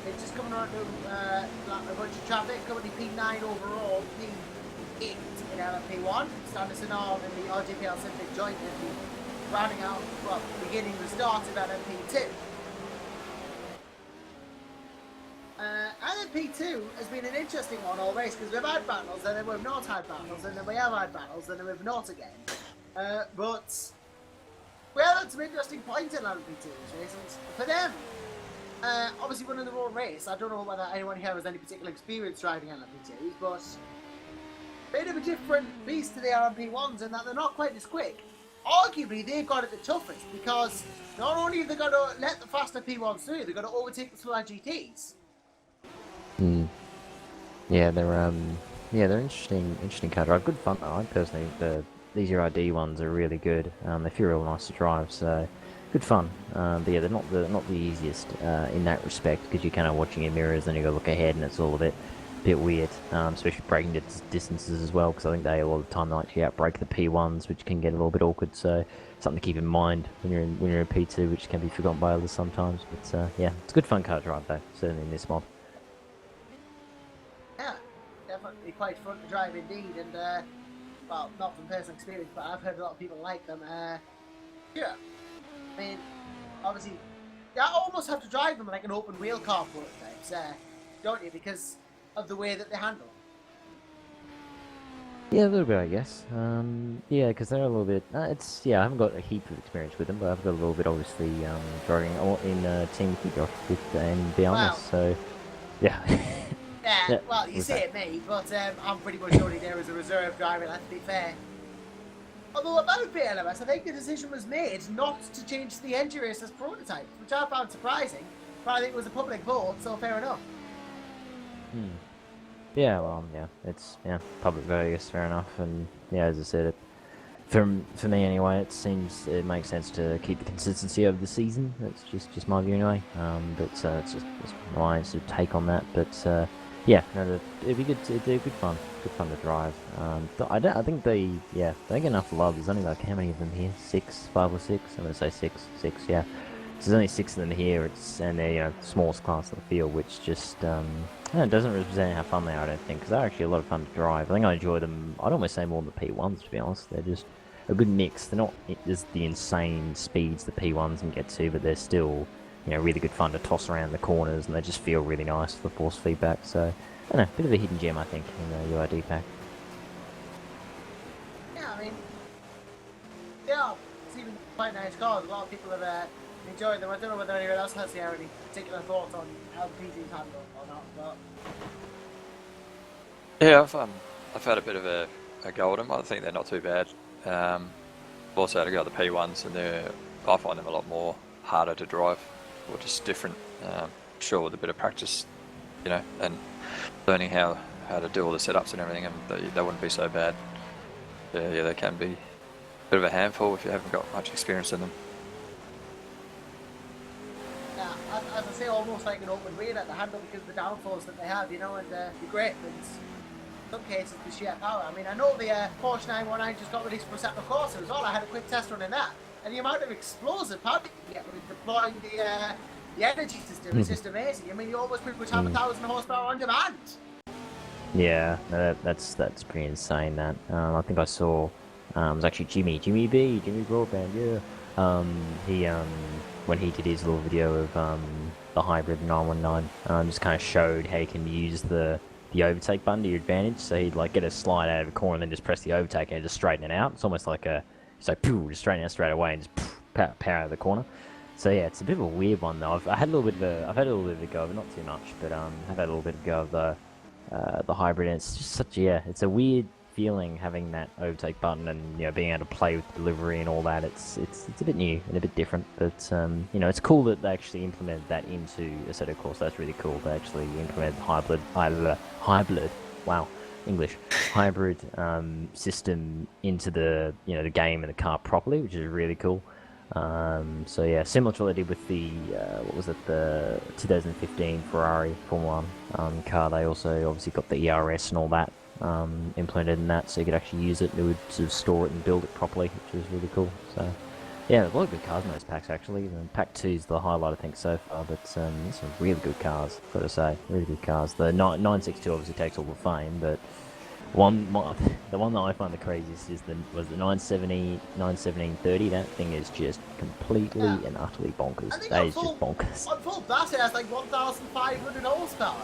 is just coming around to a bunch of traffic, currently P9 overall, P8 in LMP1. Sanderson on in the RGPL Civic joint in the rounding out, well, beginning the start of LMP2. LMP2 has been an interesting one all race because we've had battles and then we've not had battles and then we have had battles and then we've not again. But we have had some interesting points in LMP2's races. For them, obviously running the road race, I don't know whether anyone here has any particular experience driving LMP2s, but a bit of a different beast to the LMP1s in that they're not quite as quick. Arguably, they've got it the toughest because not only have they got to let the faster P1s through, they've got to overtake the slower GTs.
Yeah, they're interesting car drive. Good fun. I personally, these UID ones are really good. They feel real nice to drive, so good fun. But yeah, they're not the easiest in that respect because you're kind of watching your mirrors, then you got to look ahead, and it's all a bit weird. Especially braking distances as well, because I think they a lot of the time they actually outbrake the P1s, which can get a little bit awkward. So something to keep in mind when you're in P2, which can be forgotten by others sometimes. But yeah, it's a good fun car drive though, certainly in this mod.
Yeah, definitely quite fun to drive indeed, and well, not from personal experience, but I've heard a lot of people like them. Yeah, I mean, obviously, you almost have to drive them like an open wheel car prototypes, don't you? Because of the way that they handle.
Yeah, a little bit, I guess. Yeah, because they're a little bit. I haven't got a heap of experience with them, but I've got a little bit, obviously, driving in team with you, Josh, and be honest. So, yeah.
Yeah, well, you say it me, but I'm pretty much only there as a reserve driver, let's be fair. Although about BLMS, I think the decision was made not to change the engine race as prototypes, which I found surprising, but I think it was a public vote, so fair enough.
Yeah, well, yeah, it's public vote, I guess, fair enough. And yeah, as I said, for me anyway, it makes sense to keep the consistency over the season. That's just my view anyway. But it's just my sort of take on that. But yeah, no, it'd be good. It'd be good fun to drive. I think they get enough love. There's only like how many of them here? 5 or 6. I'm gonna say six. Yeah. So there's only 6 of them here. And they're smallest class of the field, which just it doesn't represent how fun they are. I don't think, because they're actually a lot of fun to drive. I think I enjoy them. I'd almost say more than the P1s, to be honest. They're just a good mix. They're not just the insane speeds the P1s can get to, but they're still really good fun to toss around the corners, and they just feel really nice for force feedback. So I don't know, a bit of a hidden gem, I think, in the UID pack.
Yeah, I mean, they are even quite nice cars. A lot of people have enjoyed them. I don't know whether anyone else has any particular thoughts on how the PG's handled or not, but
Yeah, I've had a bit of a go at them. I think they're not too bad. I've also had a go at the P1s, and I find them a lot more harder to drive, or just different. Sure, with a bit of practice, and learning how to do all the setups and everything, and they wouldn't be so bad. Yeah, they can be a bit of a handful if you haven't got much experience in them.
yeah, as I say, almost like an open wheel at the handle because of the downforce that they have, and the grip and in some cases the sheer power. I mean, I know the Porsche 919 just got released for Prosecco Corsa as well. I had a quick test run in that, and the amount of explosive power you can get with deploying the energy system is just amazing. I mean, you almost pretty much have 1,000 horsepower on demand.
Yeah, no, that's pretty insane. That I think I saw. It was actually Jimmy Broadband. Yeah. He when he did his little video of the hybrid 919, just kind of showed how you can use the overtake button to your advantage. So he'd like get a slide out of a corner and then just press the overtake and just straighten it out. It's almost like just straighten it out straight away and just power out of the corner. So yeah, it's a bit of a weird one though. I've had a little bit of a go of it, not too much, but I've had a little bit of a go of the hybrid, and it's just it's a weird feeling having that overtake button and being able to play with delivery and all that. It's a bit new and a bit different, but it's cool that they actually implemented that into Assetto Corsa. That's really cool. They actually implemented hybrid. Wow, English hybrid system into the the game and the car properly, which is really cool. So yeah, similar to what they did with the the 2015 Ferrari Formula 1 car. They also obviously got the ERS and all that implemented in that, so you could actually use it. It would sort of store it and build it properly, which is really cool. So yeah, a lot of good cars in those packs actually. And pack 2 is the highlight I think so far, but some really good cars, got to say, really good cars. The 962 obviously takes all the fame, but the one that I find the craziest is the 917-30. That thing is just completely and utterly bonkers. That is just bonkers.
On full blast, it has like 1,500 horsepower.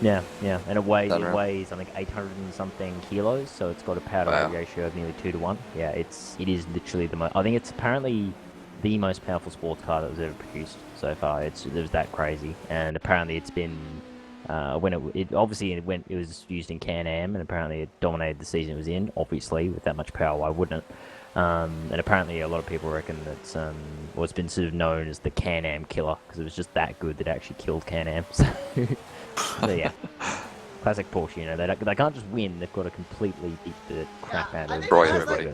Yeah, and it weighs I think 800 and something kilos, so it's got a power to weight ratio of nearly 2 to 1. Yeah, it is literally the most. I think it's apparently the most powerful sports car that was ever produced so far. It was that crazy, and apparently it's been. When it was used in Can-Am, and apparently it dominated the season it was in. Obviously, with that much power, why wouldn't it? And apparently, a lot of people reckon that it's been sort of known as the Can-Am killer because it was just that good that it actually killed Can-Am. So yeah, classic Porsche. They can't just win; they've got to completely beat the crap out of everybody.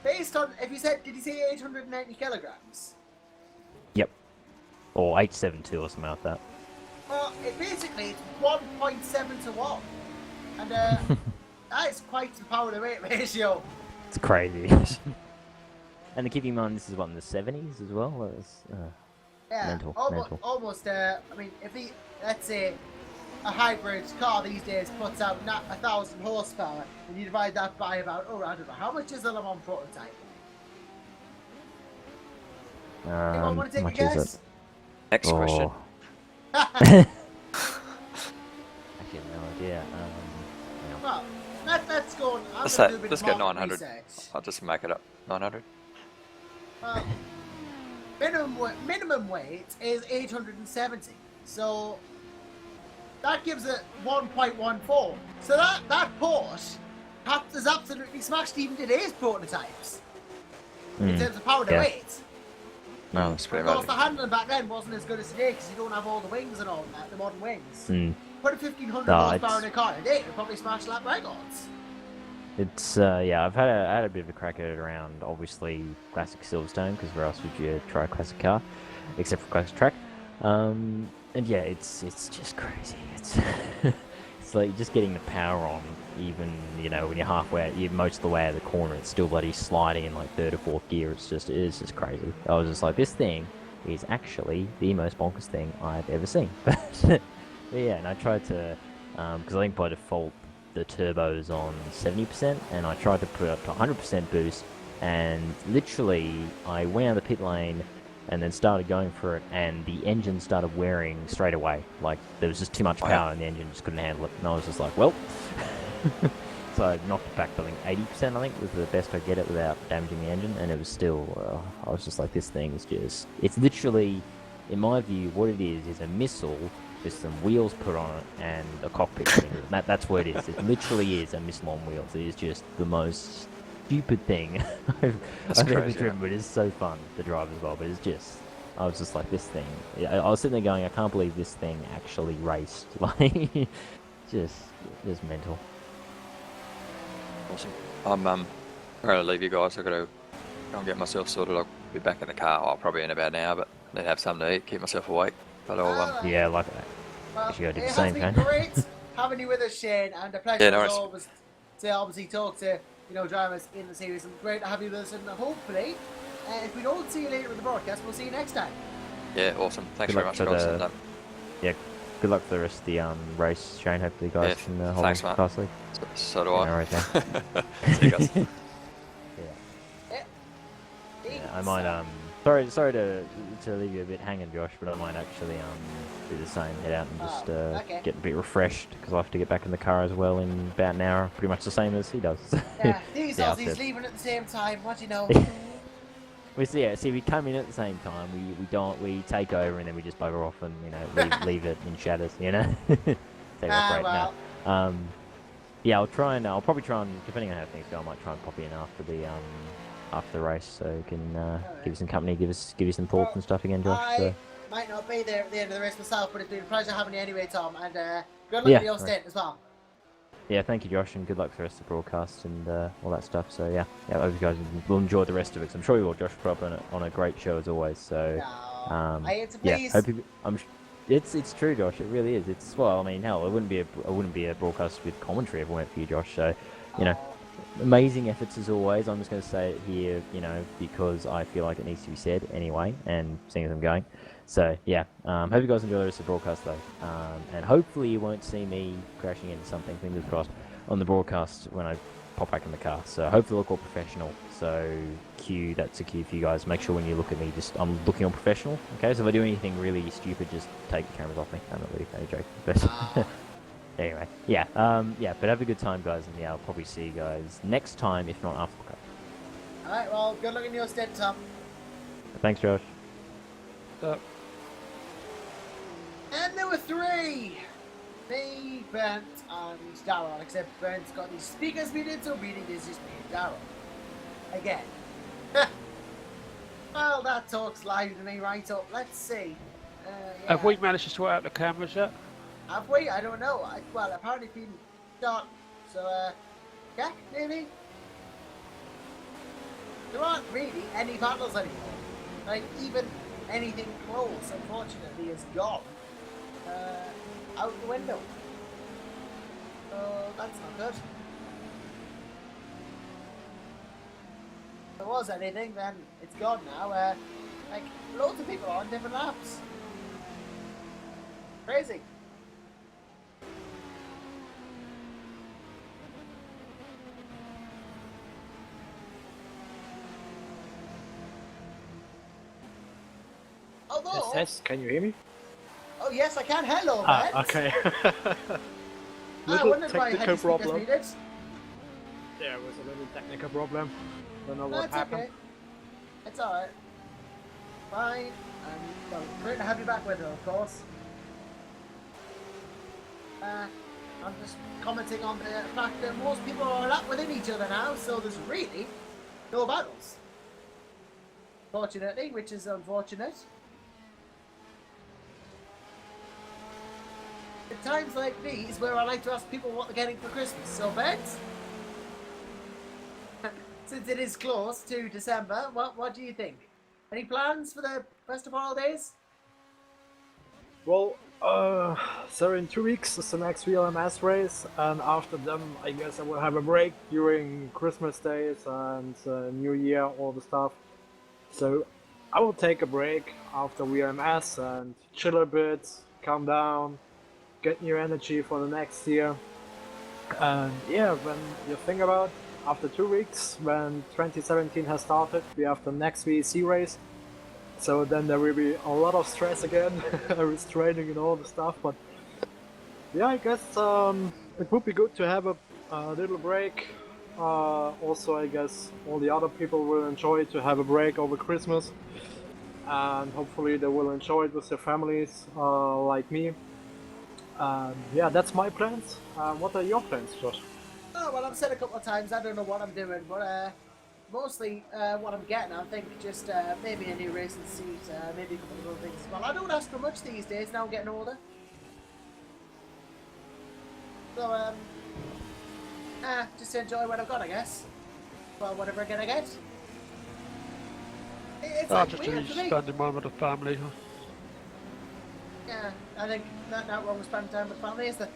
Based on, did you say 890 kilograms?
Yep, or 872 or something like that.
Well, it's 1.7 to 1, and that is quite the power to weight ratio.
It's crazy. And to keep in mind, this is in the 70s as well. Mental.
Almost. I mean, let's say a hybrid car these days puts out 1,000 horsepower, and you divide that by about I don't know how much is a Le Mans prototype. Anyone want to take a guess?
Next question.
I have no idea.
Well, let's go.
Let's go 900. I'll just make it up. 900.
Well, minimum weight is 870. So that gives it 1.14. So that Porsche has absolutely smashed even today's prototypes in
Mm,
terms of power to
yeah.
weight.
No, that's pretty
Of course,
much.
the handling back then wasn't as good as today because you don't have all the wings and all that, the modern wings.
Mm.
Put a 1500
No,
horsepower
it's-
in a car today, it'll probably smash lap records.
It's yeah, I had a bit of a crack at it around obviously classic Silverstone because where else would you try a classic car, except for classic track? And yeah, it's just crazy. It's it's like just getting the power on, even when you're halfway, you're most of the way out of the corner, it's still bloody sliding in like third or fourth gear. It's just crazy. I was just like, this thing is actually the most bonkers thing I've ever seen. But yeah, and I tried to because I think by default the turbo's on 70%, and I tried to put it up to 100% boost, and literally I went out of the pit lane and then started going for it, and the engine started wearing straight away. Like, there was just too much power and the engine just couldn't handle it, and I was just like, well. So I knocked it back to, I think, 80%, I think, was the best I get it without damaging the engine, and it was still, I was just like, this thing is just, it's literally, in my view, what it is a missile with some wheels put on it and a cockpit. That's what it is. It literally is a missile on wheels. It is just the most stupid thing I've ever
crazy,
driven, but it's so fun to drive as well. But it's just, I was just like, this thing. I was sitting there going, I can't believe this thing actually raced. Like, just mental.
Awesome. I'm going to leave you guys. I've got to go and get myself sorted. I'll be back in the car. I'll probably in about an hour, but I need to have something to eat, keep myself awake. But I'll
Yeah, like that.
Well,
You should go do
it
the
has
same,
been
Kane.
great having you with us, Shane, and a pleasure
Yeah, no
as
worries.
always to obviously talk to drivers in the series. And great to have you with us, and hopefully, if we don't see you later in the broadcast, we'll see you next time.
yeah, awesome. Thanks
Good
very
luck
much,
for
guys.
the-
And,
Yeah, good luck for the rest of the race, Shane. Hopefully you guys
Yeah,
can hold
thanks,
on
mate.
fastly.
so do
Yeah,
I.
all right,
See you guys.
Yeah, I might sorry to leave you a bit hanging, Josh, but I might actually do the same, head out and just
okay.
get a bit refreshed because I have to get back in the car as well in about an hour, pretty much the same as he does.
Yeah, these
Yeah,
Aussies leaving at the same time. What do you know?
we come in at the same time. We take over and then we just bugger off and leave it in shatters. Take off right
well.
now. Yeah, I'll probably try and, depending on how things go, I might try and pop in after the race, so you can give you some company, give you some thoughts and stuff again, Josh.
I
So.
might not be there at the end of the race myself, but it's been a pleasure having you anyway, Tom, and good luck
Yeah,
with your
right.
stint as well.
Yeah, thank you, Josh, and good luck for the rest of the broadcast and all that stuff. So yeah, I hope you guys will enjoy the rest of it. 'Cause I'm sure you will. Josh put up on a great show as always. So
No, I hate to
yeah,
please.
it's true, Josh. It really is. It's I mean, hell, it wouldn't be a broadcast with commentary if it weren't for you, Josh. So amazing efforts as always. I'm just going to say it here, because I feel like it needs to be said anyway, and seeing as I'm going. So yeah, hope you guys enjoy the rest of the broadcast though, and hopefully you won't see me crashing into something, fingers crossed, on the broadcast when I pop back in the car. So hopefully look all professional. So that's a cue for you guys. Make sure when you look at me, I'm looking all professional. Okay, so if I do anything really stupid, just take the cameras off me. I'm not really only joking, but anyway, yeah, but have a good time, guys, and yeah, I'll probably see you guys next time, if not after the cup.
Alright, well, good luck in your stint, Tom.
Thanks, Josh.
And there were three! Me, Brent, and Darryl, except Brent's got his speakers muted, so really this is me and Darryl. Again. Well, that talks live to me right up. Let's see. Yeah.
Have we managed to sort out the cameras yet?
Have we? I don't know. Well, apparently it's been done. So, yeah, maybe. There aren't really any battles anymore. Like, even anything close, unfortunately, is gone. Out the window. So, that's not good. If there was anything, then it's gone now. Like, loads of people are on different laps. Crazy. Although,
Yes, can you hear me?
oh yes, I can. Hello, man.
Okay.
I
Little
wondered why I had
technical
your speakers
problem.
muted.
There was a little technical problem. Don't know
No,
what
it's
happened.
okay. It's alright. Fine. Well, great to have you back with her, of course. I'm just commenting on the fact that most people are at within each other now, so there's really no battles. Fortunately, which is unfortunate. At times like these, where I like to ask people what they're getting for Christmas. So, Beds, since it is close to December, what do you think? Any plans for the rest of holidays?
Well, so in 2 weeks is the next VLMS race, and after them, I guess I will have a break during Christmas days and New Year, all the stuff. So I will take a break after VLMS and chill a bit, calm down, get new energy for the next year. And yeah, when you think about after 2 weeks, when 2017 has started, we have the next VEC race. So then there will be a lot of stress again, with training and all the stuff. But yeah, I guess it would be good to have a little break. Also, I guess all the other people will enjoy to have a break over Christmas, and hopefully they will enjoy it with their families, like me. Yeah, that's my plans. What are your plans, Josh?
Oh, well, I've said a couple of times I don't know what I'm doing, but mostly what I'm getting, I think just maybe a new racing seat, maybe a couple of other things as well. I don't ask for much these days, now I'm getting older. So, just enjoy what I've got, I guess. Well, whatever I'm gonna get. It's like
just
weird for me.
spending time with the family.
Yeah, I think not wrong with spending time with family, is there?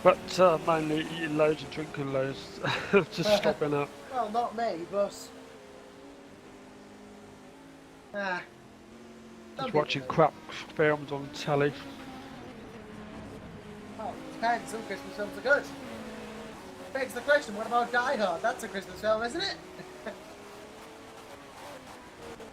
But mainly eating loads and drinking loads. Just stopping up.
Well, not me, but...
Just watching crap films on telly.
Well, depends, some Christmas films are good. Begs the question, what about Die Hard? That's a Christmas film, isn't it?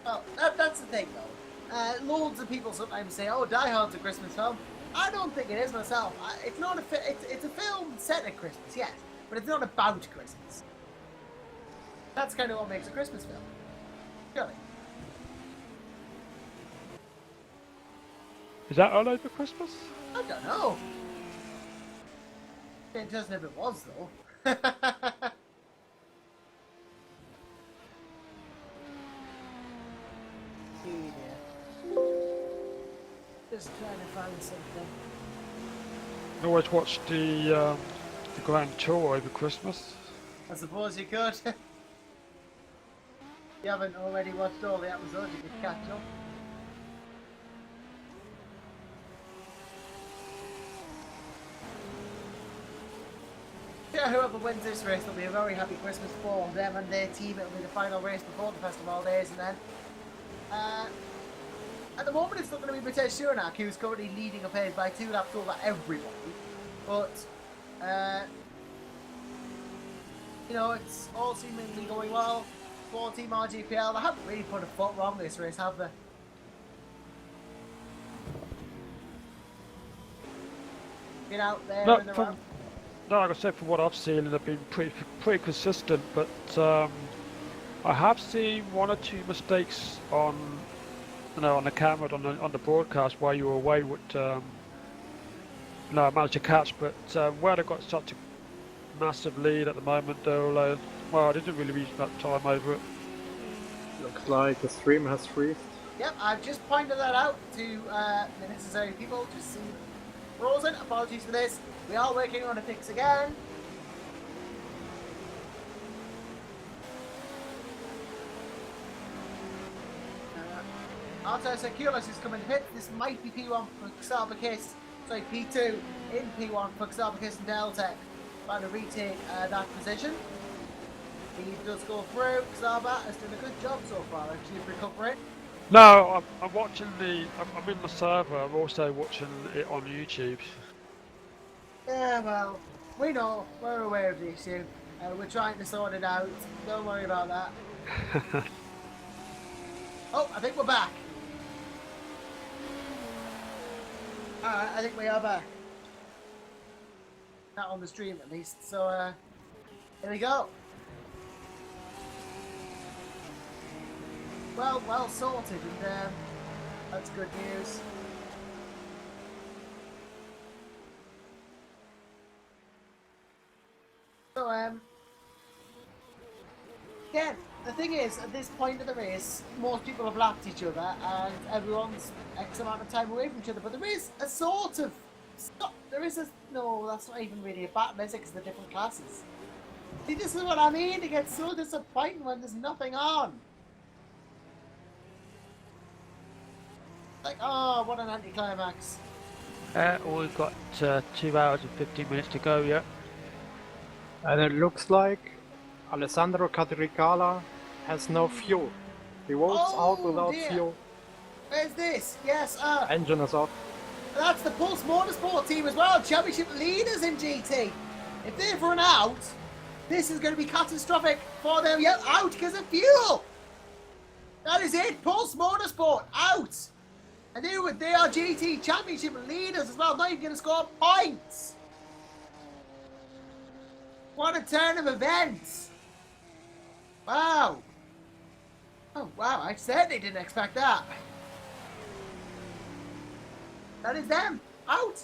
Well, that's the thing, though. Loads of people sometimes say, oh, Die Hard's a Christmas film. I don't think it is myself. It's not it's a film set at Christmas, yes, but it's not about Christmas. That's kind of what makes a Christmas film. Surely.
Is that all over Christmas?
I don't know. It doesn't if it was, though. Just trying to find something.
I always watch the Grand Tour over Christmas.
I suppose you could. If you haven't already watched all the episodes, you could catch up. Yeah, whoever wins this race will be a very happy Christmas for them and their team. It'll be the final race before the festival days, and then at the moment it's not going to be Mateus Schumacher, who's currently leading ahead by 2 laps over everybody. But you know, it's all seemingly going well for Team RGPL. They haven't really put a foot wrong this race, have they? Get out there in the round.
No, like I said, from what I've seen, they've been pretty consistent. But I have seen 1 or 2 mistakes on, on the camera, on the broadcast while you were away. With I managed to catch, but where they've got such a massive lead at the moment, though, well, I didn't really reach that time over it.
Looks like the stream has freezed.
Yep, I've just pointed that out to the necessary people to see. Frozen, apologies for this. We are working on a fix again. Arthur Securus is coming to pit. This might be P1 for Xarbakis. Sorry, P2 in P1 for Xarbakis and Deltec. Trying to retake that position. He does go through. Xarba has done a good job so far, actually, of recovering.
No, I'm watching I'm in the server. I'm also watching it on YouTube.
Yeah, well, we know. We're aware of the issue. We're trying to sort it out. Don't worry about that. Oh, I think we're back. Alright, I think we are back. Not on the stream, at least. So, here we go. Well sorted, and that's good news. So, again, the thing is, at this point of the race, most people have lapped each other, and everyone's X amount of time away from each other. But there is a sort of no, that's not even really a battle, is it? Because they're different classes. See, this is what I mean. It gets so disappointing when there's nothing on. Like, oh, what an anticlimax.
We've got 2 hours and 15 minutes to go, yeah.
And it looks like Alessandro Catricala has no fuel. He walks out without
dear.
fuel.
Where's this? Yes,
Engine is off.
that's the Pulse Motorsport team as well, championship leaders in GT. If they've run out, this is going to be catastrophic for them. Yep, out because of fuel. That is it. Pulse Motorsport out. And they are GT championship leaders as well. Not even going to score points. What a turn of events. Wow. Oh, wow. I certainly didn't expect that. That is them. Out.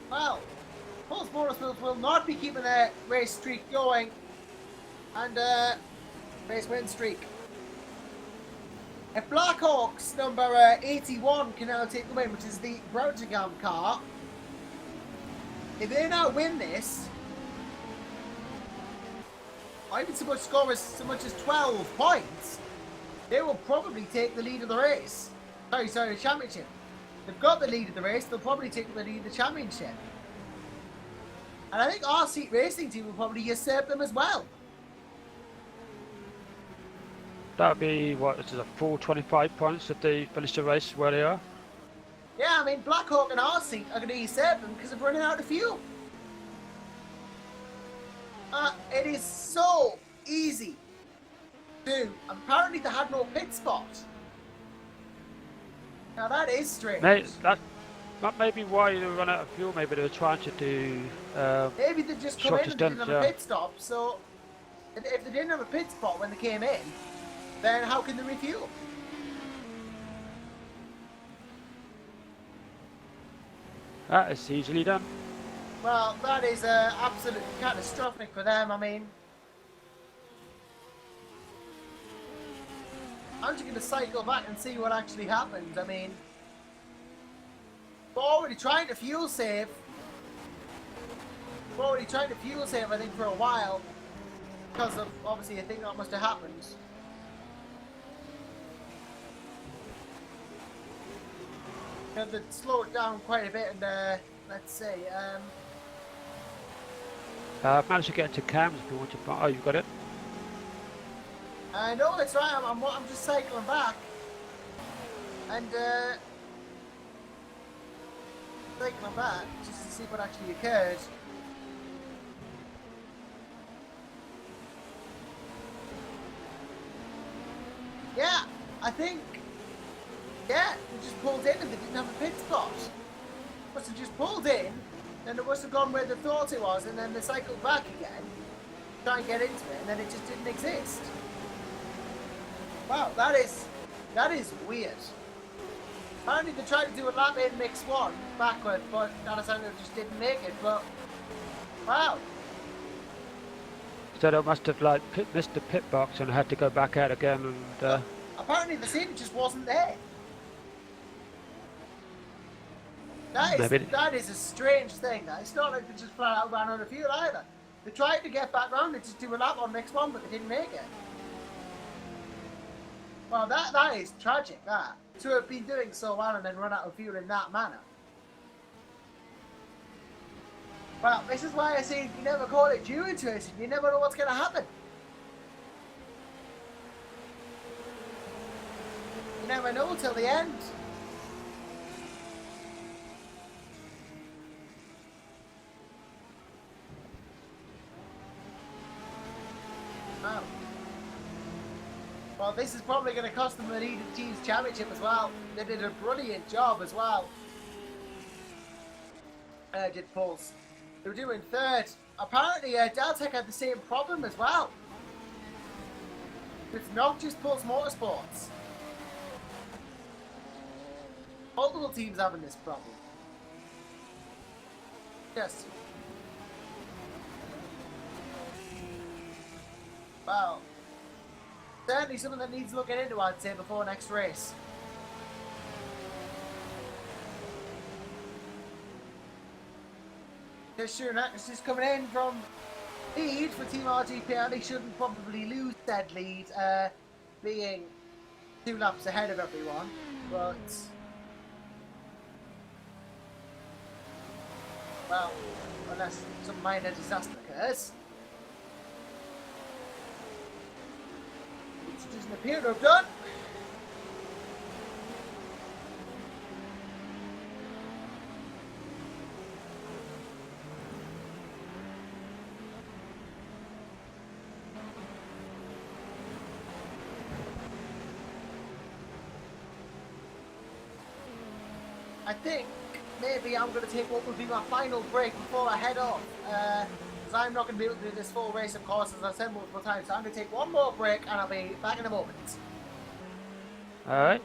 Well, Pulse Motorsports will not be keeping their race streak going. And, race win streak. If Blackhawks number 81 can now take the win, which is the Broughtingham car, if they now win this, or even so much as 12 points, they will probably take the lead of the race. Sorry, the championship. They've got the lead of the race, they'll probably take the lead of the championship. And I think our Seat Racing team will probably usurp them as well.
That would be, what, this is a full 25 points if they finish the race where they are.
Yeah, I mean, Blackhawk and our Seat are going to usurp them because they're running out of fuel. It is so easy to... Apparently they had no pit spot. Now that is strange.
That may be why they run out of fuel. Maybe they were trying to do
maybe they just come in and didn't have a pit stop. So if they didn't have a pit spot when they came in, then how can they refuel?
That is easily done.
Well, that is absolutely catastrophic for them. I mean, I'm just going to cycle back and see what actually happened. I mean, we're already trying to fuel save. I think, for a while. Because of, obviously, a thing that must have happened. And to slow it down quite a bit and, let's say,
I've managed to get into cams if you want to find... Oh, you've got it?
No, it's right. I'm just cycling back. And, cycling back just to see what actually occurred. Yeah, I think... Yeah, they just pulled in and they didn't have a pit spot. Must have just pulled in, then it must have gone where they thought it was, and then they cycled back again, try and get into it, and then it just didn't exist. Wow, that is weird. Apparently they tried to do a lap in mix one backward, but Alessandro just didn't make it. But wow.
So they must have missed the pit box and had to go back out again and.
Apparently the scene just wasn't there. That is a strange thing. It's not like they just flat out ran out of fuel either. They tried to get back round and just do a lap on mix one, but they didn't make it. Well, that is tragic, that. To have been doing so well and then run out of fuel in that manner. Well, this is why I say you never call it due into it. You never know what's going to happen. You never know till the end. Wow. Well, this is probably going to cost them the lead of the team's championship as well. They did a brilliant job as well. Did Pulse. They were doing third. Apparently, Deltec had the same problem as well. It's not just Pulse Motorsports. Multiple teams having this problem. Yes. Well, certainly something that needs looking into, I'd say, before next race. Schumacher is coming in from lead for Team RGPL. He shouldn't probably lose that lead, being 2 laps ahead of everyone. But, well, unless some minor disaster occurs, which doesn't appear to have done. I think maybe I'm going to take what will be my final break before I head off. Because I'm not going to be able to do this full race, of course, as I've said multiple times. So I'm going to take one more break and I'll be back in a moment.
Alright.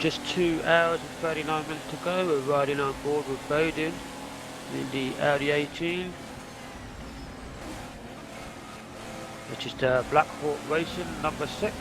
just 2 hours and 39 minutes to go. We're riding on board with Bowden in the Audi 18, which is the Black Hawk Racing number 6.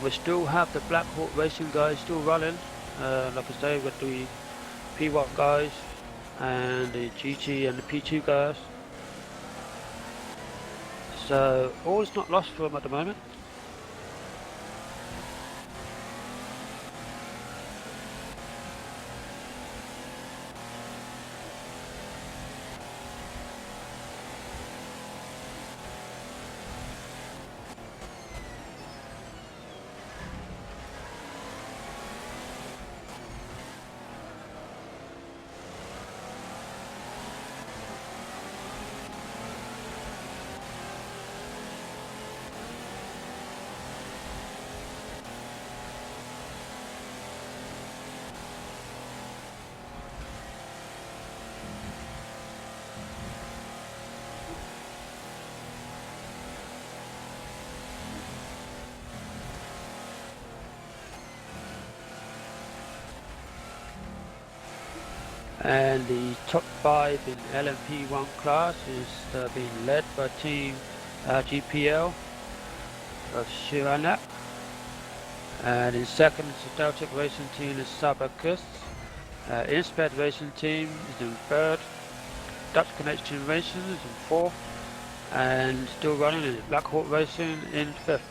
We still have the Black Hawk Racing guys still running. Like I say, with the P1 guys and the GT and the P2 guys. So all is not lost for them at the moment. And the top 5 in LMP1 class is being led by Team GPL of Shiranak. And in second is the Deltic Racing Team is Sabacus. Insped Racing Team is in third. Dutch Connection Racing is in fourth. And still running is Black Hawk Racing in fifth.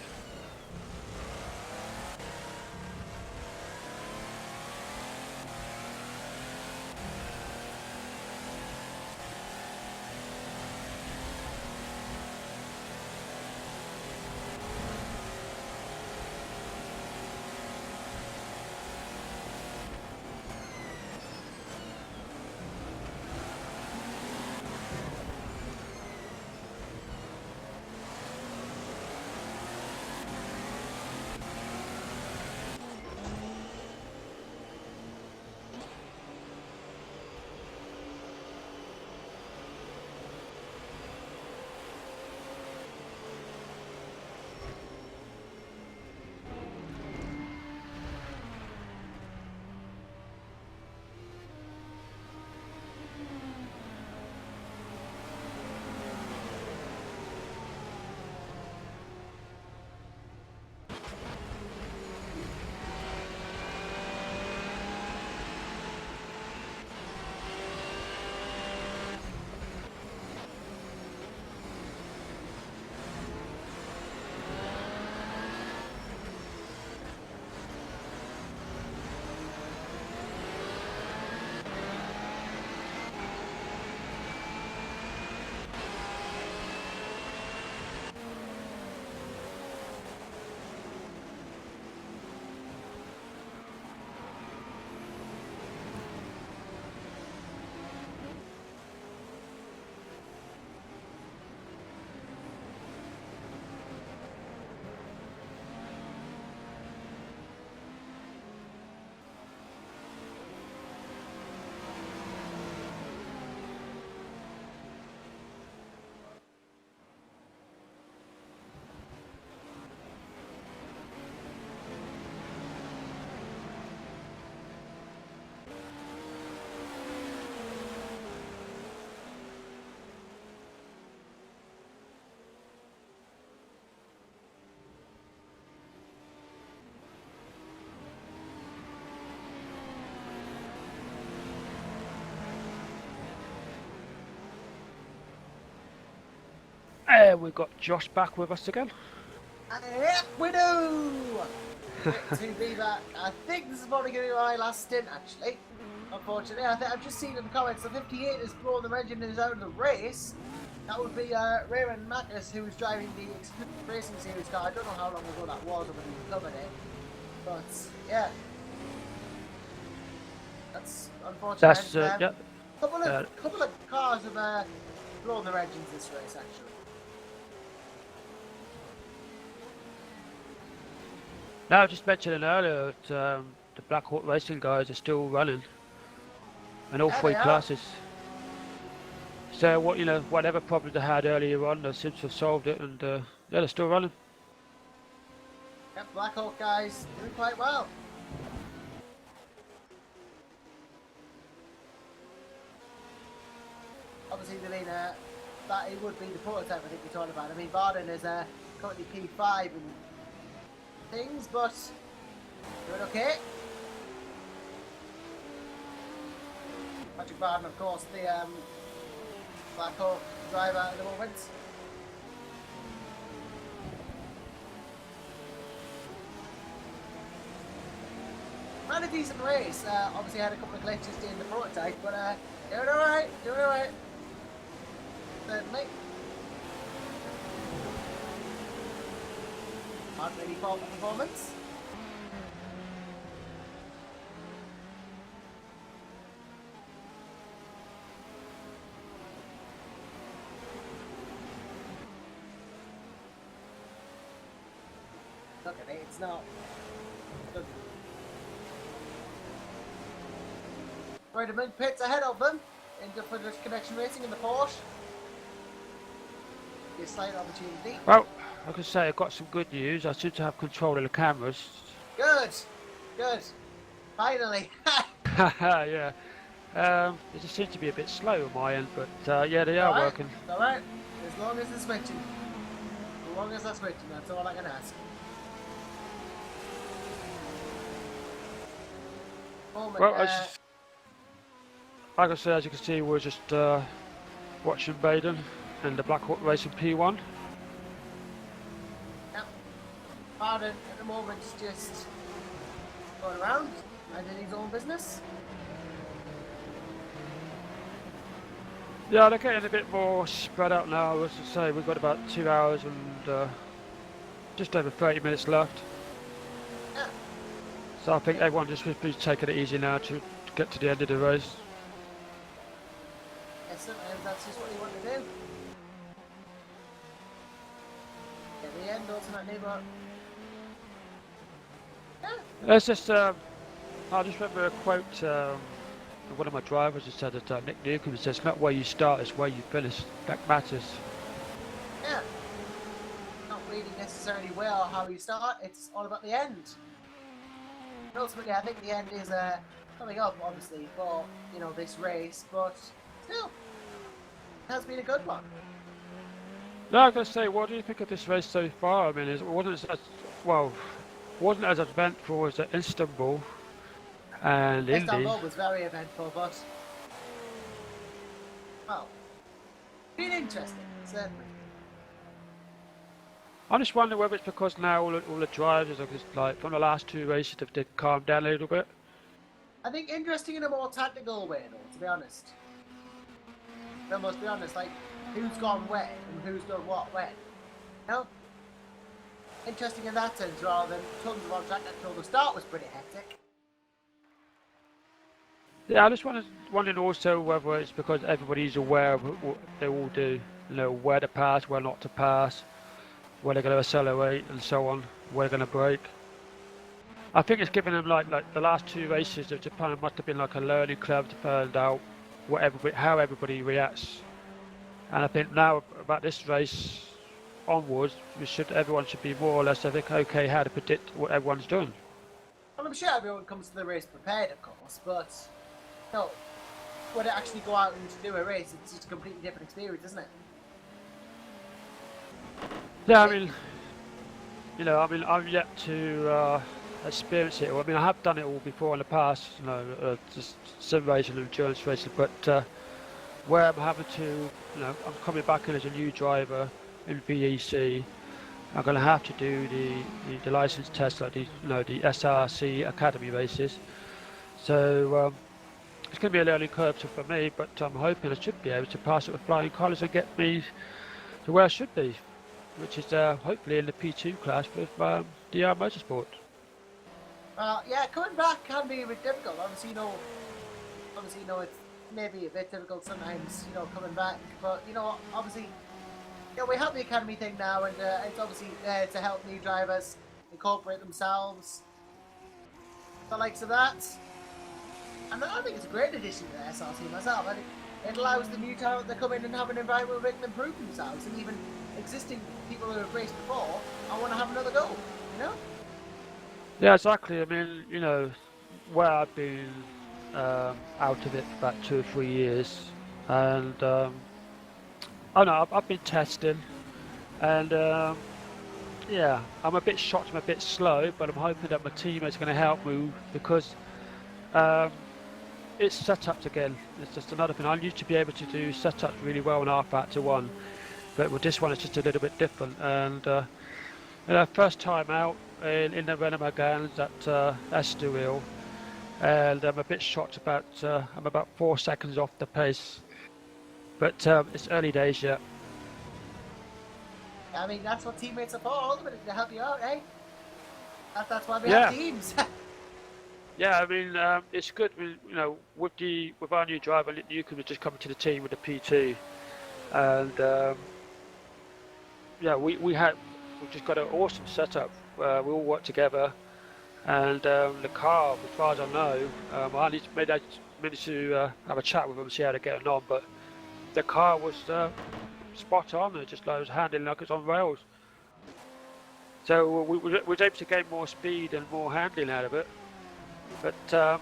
We've got Josh back with us again.
Yep, we do! Great to be back. I think this is probably going to be my last stint, actually. Unfortunately, I've just seen in the comments the 58 has blown the engine and is out of the race. That would be Raymond Magnus, who was driving the Exclusive Racing Series car. I don't know how long ago that was or when he was covered it. But, yeah. That's unfortunate.
That's yeah.
Couple of cars have blown their engines this race, actually.
No, I just mentioned earlier that the Black Hawk Racing guys are still running in all
Yeah,
three
they are.
classes. So what whatever problems they had earlier on, they seem to have solved it, and yeah, they're still running.
Yep, Black Hawk guys doing quite well. Obviously, Delina, that it would be the prototype I think you're talking about. I mean, Varden is currently P5 and things, but doing okay. Patrick Varden, of course, the Black Hawk driver at the moment. Ran a decent race. Obviously had a couple of glitches in the prototype, but doing alright, doing alright. Certainly. Not really fault for performance. Look at it, it's not. Good. Right, I'm in pits ahead of them in the Frederick Connection Racing in the Porsche. Be a slight opportunity.
Well, I could say I've got some good news. I seem to have control of the cameras.
Good, good. Finally.
Yeah. It just seems to be a bit slow on my end, but yeah, they are
Alright,
working.
alright. As long as they're switching. As long as they're switching, that's all I can ask. Moment,
Well, like I said, as you can see, we're just watching Baden and the Black Hawk Racing P1.
Yep. Pardon at the moment is just going around, minding his own business.
Yeah, they're getting a bit more spread out now. As I say, we've got about 2 hours and just over 30 minutes left.
Yeah.
So I think everyone just will be taking it easy now to get to the end of the race.
Yes, sometimes that's just what you want to do. At the end, ultimately, but yeah.
It's just, I just remember a quote one of my drivers has said that Nick Newcomb says, "It's not where you start, it's where you finish. That matters."
Yeah. Not really necessarily where or how you start, it's all about the end. And ultimately, I think the end is coming up, obviously, for, you know, this race, but still, it has been a good one.
No, I gotta say, what do you think of this race so far? I mean, it wasn't as eventful as Istanbul and Indy.
Istanbul was very eventful, but, well, been interesting, certainly.
I'm just wondering whether it's because now all the drivers are just like from the last two races they've calmed down a little bit.
I think interesting in a more tactical way, though, to be honest. I must be honest, like, who's gone when and who's done what when. You know? Interesting in that sense, rather than tons of on track until the start was pretty hectic.
Yeah, I just wondering also whether it's because everybody's aware of what they all do, you know, where to pass, where not to pass, where they're going to accelerate and so on, where they're going to brake. I think it's given them like the last two races of Japan must have been like a learning curve to find out how everybody reacts. And I think now about this race onwards, everyone should be more or less, I think, okay how to predict what everyone's doing.
Well, I'm sure everyone comes to the race prepared, of course, but no, when they actually go out and do a race, it's just a completely different experience, isn't it?
Yeah, I mean, you know, I'm yet to experience it. I mean, I have done it all before in the past, you know, just sim racing and endurance racing, but where I'm having to, you know, I'm coming back in as a new driver in VEC. I'm going to have to do the license test, like the SRC Academy races. So it's going to be a learning curve for me, but I'm hoping I should be able to pass it with flying colours and get me to where I should be, which is hopefully in the P2 class with DR Motorsport.
Yeah, coming back can be a bit difficult. Obviously, you know, it's maybe a bit difficult sometimes, you know, coming back. But, you know, obviously, you know, we have the academy thing now, and it's obviously there to help new drivers incorporate themselves. The likes of that. And I think it's a great addition to the SRT myself. I think it allows the new talent to come in and have an environment where they can improve themselves, and even existing people who have raced before, I want to have another go, you know?
Yeah, exactly. I mean, you know, where I've been out of it for about 2 or 3 years, and I don't know, I've been testing, and yeah, I'm a bit shocked, I'm a bit slow, but I'm hoping that my teammates are going to help me because it's setups again. It's just another thing. I used to be able to do setups really well in R-Factor 1, but with this one it's just a little bit different. And you know, first time out in the Renault Megans at Estoril, and I'm a bit shocked about. I'm about 4 seconds off the pace, but it's early days yet.
I mean, that's what teammates are for, ultimately, to help you out, eh? That's why we
Yeah.
have teams.
Yeah, I mean, it's good. I mean, you know, with our new driver, Newcomb was just coming to the team with the P2, and yeah, we've just got an awesome setup. We all work together, and the car, as far as I know, I managed to have a chat with them, see how they're getting on. But the car was spot on. It just was handling like it's on rails. So we was able to gain more speed and more handling out of it. But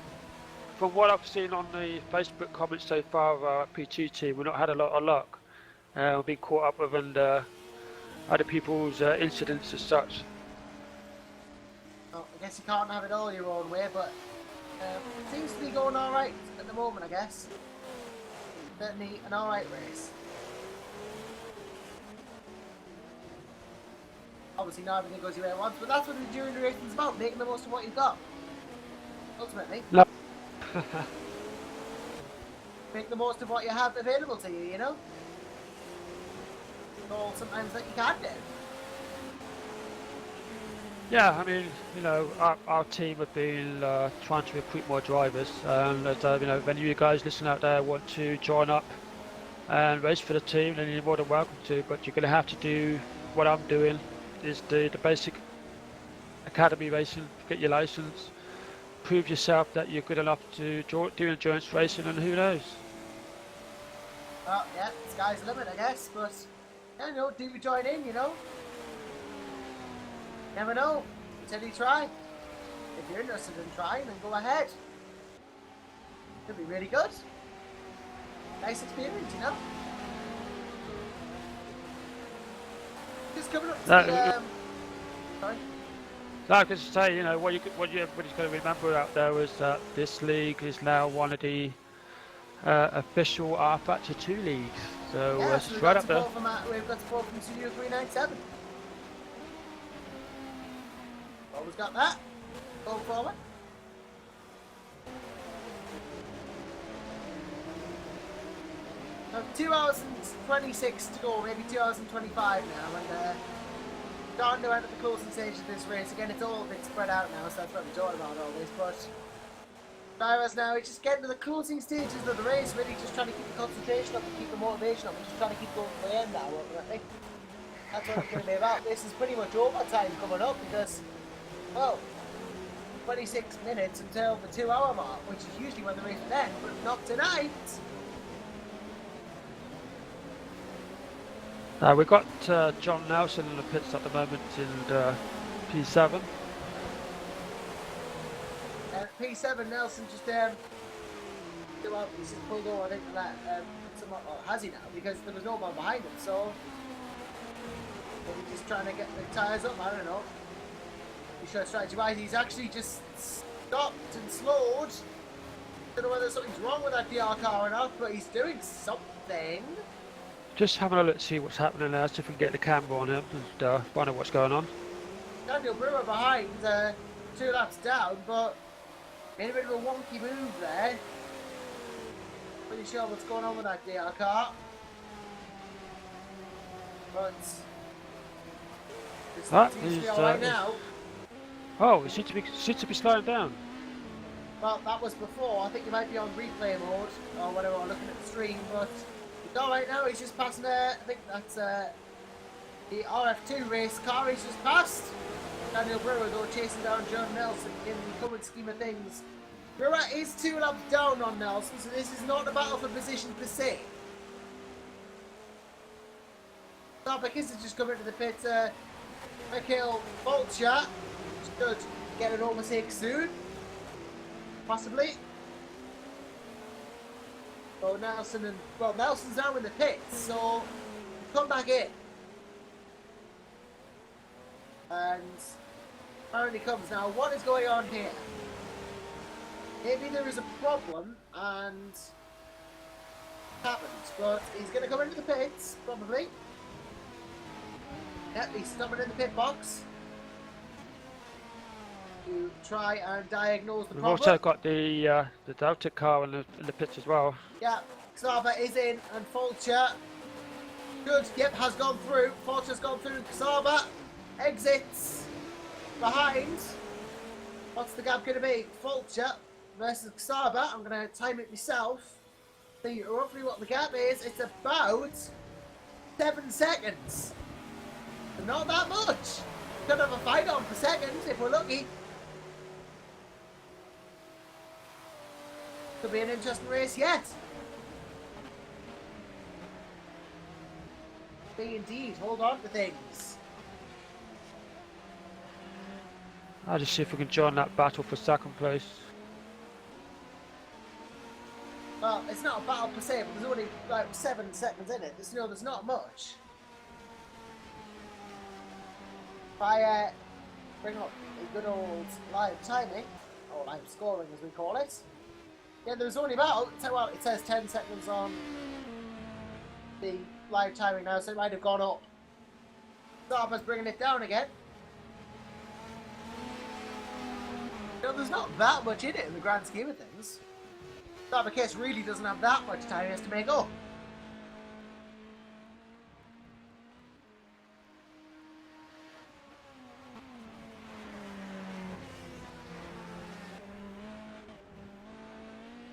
from what I've seen on the Facebook comments so far of our P2 team, we've not had a lot of luck. We've been caught up with and other people's incidents as such.
Well, I guess you can't have it all your own way, but it seems to be going alright at the moment, I guess. Certainly an alright race. Obviously not everything goes your way at once, but that's what endurance racing is about, making the most of what you've got. Ultimately.
No.
Make the most of what you have available to you, you know? All sometimes that you can't do.
Yeah, I mean, you know, our team have been trying to recruit more drivers, and you know, if any of you guys listen out there want to join up and race for the team, then you're more than welcome to. But you're going to have to do what I'm doing, is the basic academy racing, get your license, prove yourself that you're good enough to do endurance racing, and who knows.
Well, yeah, sky's the limit, I guess, but, yeah, you know, do join in, you know? Never know, until you try. If you're interested in trying, then go ahead. Could be really good. Nice experience, you know? Just coming up to the, sorry?
No, I was just say, you know, what everybody's got to remember out there is that this league is now one of the official R-Factor 2 leagues. So
Yeah,
it's
so
right up there.
we've got support from Studio 397. Always got that. Going forward. Now, 2 hours and 26 to go, maybe 2 hours and 25 now, and starting to enter the closing stage of this race. Again, it's all a bit spread out now, so that's what we're talking about all this, but drivers now, it's just getting to the closing stages of the race, really just trying to keep the concentration up and keep the motivation up, and just trying to keep going to the end now, ultimately. That's what it's going to be about. This is pretty much overtime coming up, because, well, 26 minutes until the 2 hour mark, which is usually when the race would end, but not tonight.
We've got John Nelson in the pits at the moment in P7.
P7 Nelson just he's just pulled over, I think, that or has he now? Because there was no one behind him, so maybe just trying to get the tyres up. I don't know. Be sure strategy wise, he's actually just stopped and slowed. Don't know whether something's wrong with that DR car or not, but he's doing something.
Just having a look to see what's happening there, see if we can get the camera on him and find out what's going on.
Daniel Brewer behind, 2 laps down, but made a bit of a wonky move there. Pretty sure what's going on with that DR car. But this seems to be alright now.
Oh, it seems to be slowing down.
Well, that was before. I think you might be on replay mode or whatever, or looking at the stream, but it's alright now. He's just passing I think that's the RF2 race car he's just passed. Daniel Brewer go chasing down John Nelson in the current scheme of things. Brewer is 2 laps down on Nelson, so this is not a battle for position per se. Starbuck is just coming to the pit. Mikhail Vulture should get an overtake soon. Possibly. So Nelson and... Well, Nelson's now in the pits, so come back in. And apparently comes now. What is going on here? Maybe there is a problem and it happens, but he's going to come into the pits, probably. Yep, he's stopping in the pit box to try and diagnose the
We've
problem.
also got the Delta car in the pits as well.
Yeah, Xava is in and Fulcher. Good, yep, has gone through. Fulcher's gone through. Xava exits behind. What's the gap going to be? Fulcher versus Xava. I'm going to time it myself. See roughly what the gap is. It's about 7 seconds. Not that much. Could have a fight on for seconds if we're lucky. Could be an interesting race yet. Be indeed. Hold on to things.
I'll just see if we can join that battle for second place.
Well, it's not a battle per se, but there's only like 7 seconds in it. There's not much. If I bring up a good old live timing, or live scoring as we call it. Yeah, there's only about, well, it says 10 seconds on the live timing now, so it might have gone up. Sarba's bringing it down again. You know, there's not that much in it in the grand scheme of things. Sarba Case really doesn't have that much time he has to make up.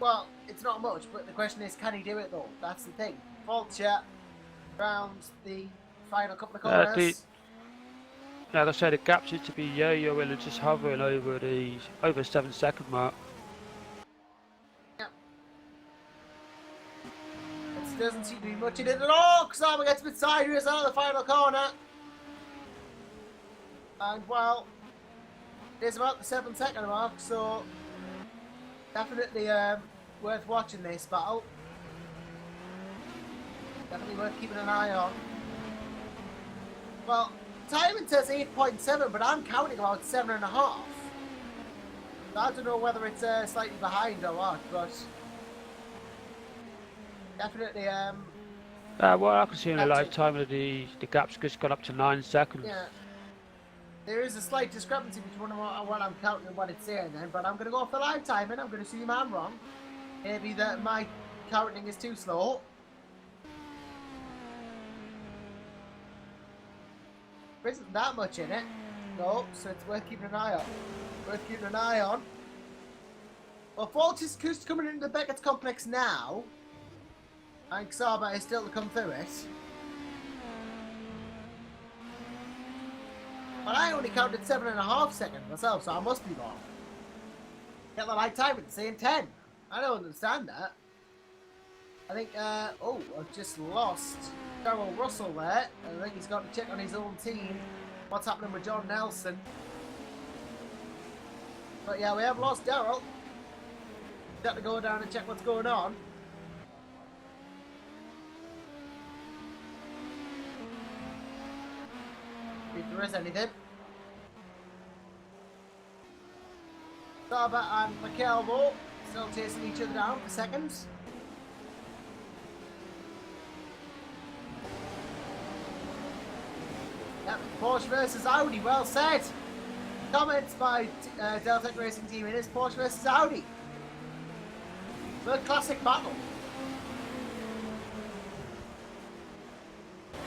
Well, it's not much, but the question is, can he do it though? That's the thing. Vulture round the final couple of corners.
Like I said, the gap seems to be yo-yoing and just hovering over the 7 second mark.
Yeah. It doesn't seem to be much in it at all. Kusama gets a bit sideways out of the final corner. And well, it is about the 7 second mark, so definitely worth watching this battle. Definitely worth keeping an eye on. Well, timing says 8.7, but I'm counting about 7.5. So I don't know whether it's slightly behind or what, but definitely.
Well, I can see in a live time that the gap's just gone up to 9 seconds.
Yeah. There is a slight discrepancy between what I'm counting and what it's saying then, but I'm going to go off the live timing. I'm going to assume I'm wrong. Maybe that my counting is too slow. There isn't that much in it. No, so it's worth keeping an eye on. Worth keeping an eye on. Well, Fault is just coming into the Beckett's complex now. And Xaba is still to come through it. But I only counted 7.5 seconds myself, so I must be wrong. Get the right time at saying 10. I don't understand that. I think, oh, I've just lost Darrell Russell there. I think he's got to check on his own team. What's happening with John Nelson. But yeah, we have lost Darrell. Got to go down and check what's going on. If there is anything. Saba and McKelville still chasing each other down for seconds. Yep, Porsche versus Audi, well said. Comments by Deltec Racing Team, it is Porsche versus Audi. The classic battle.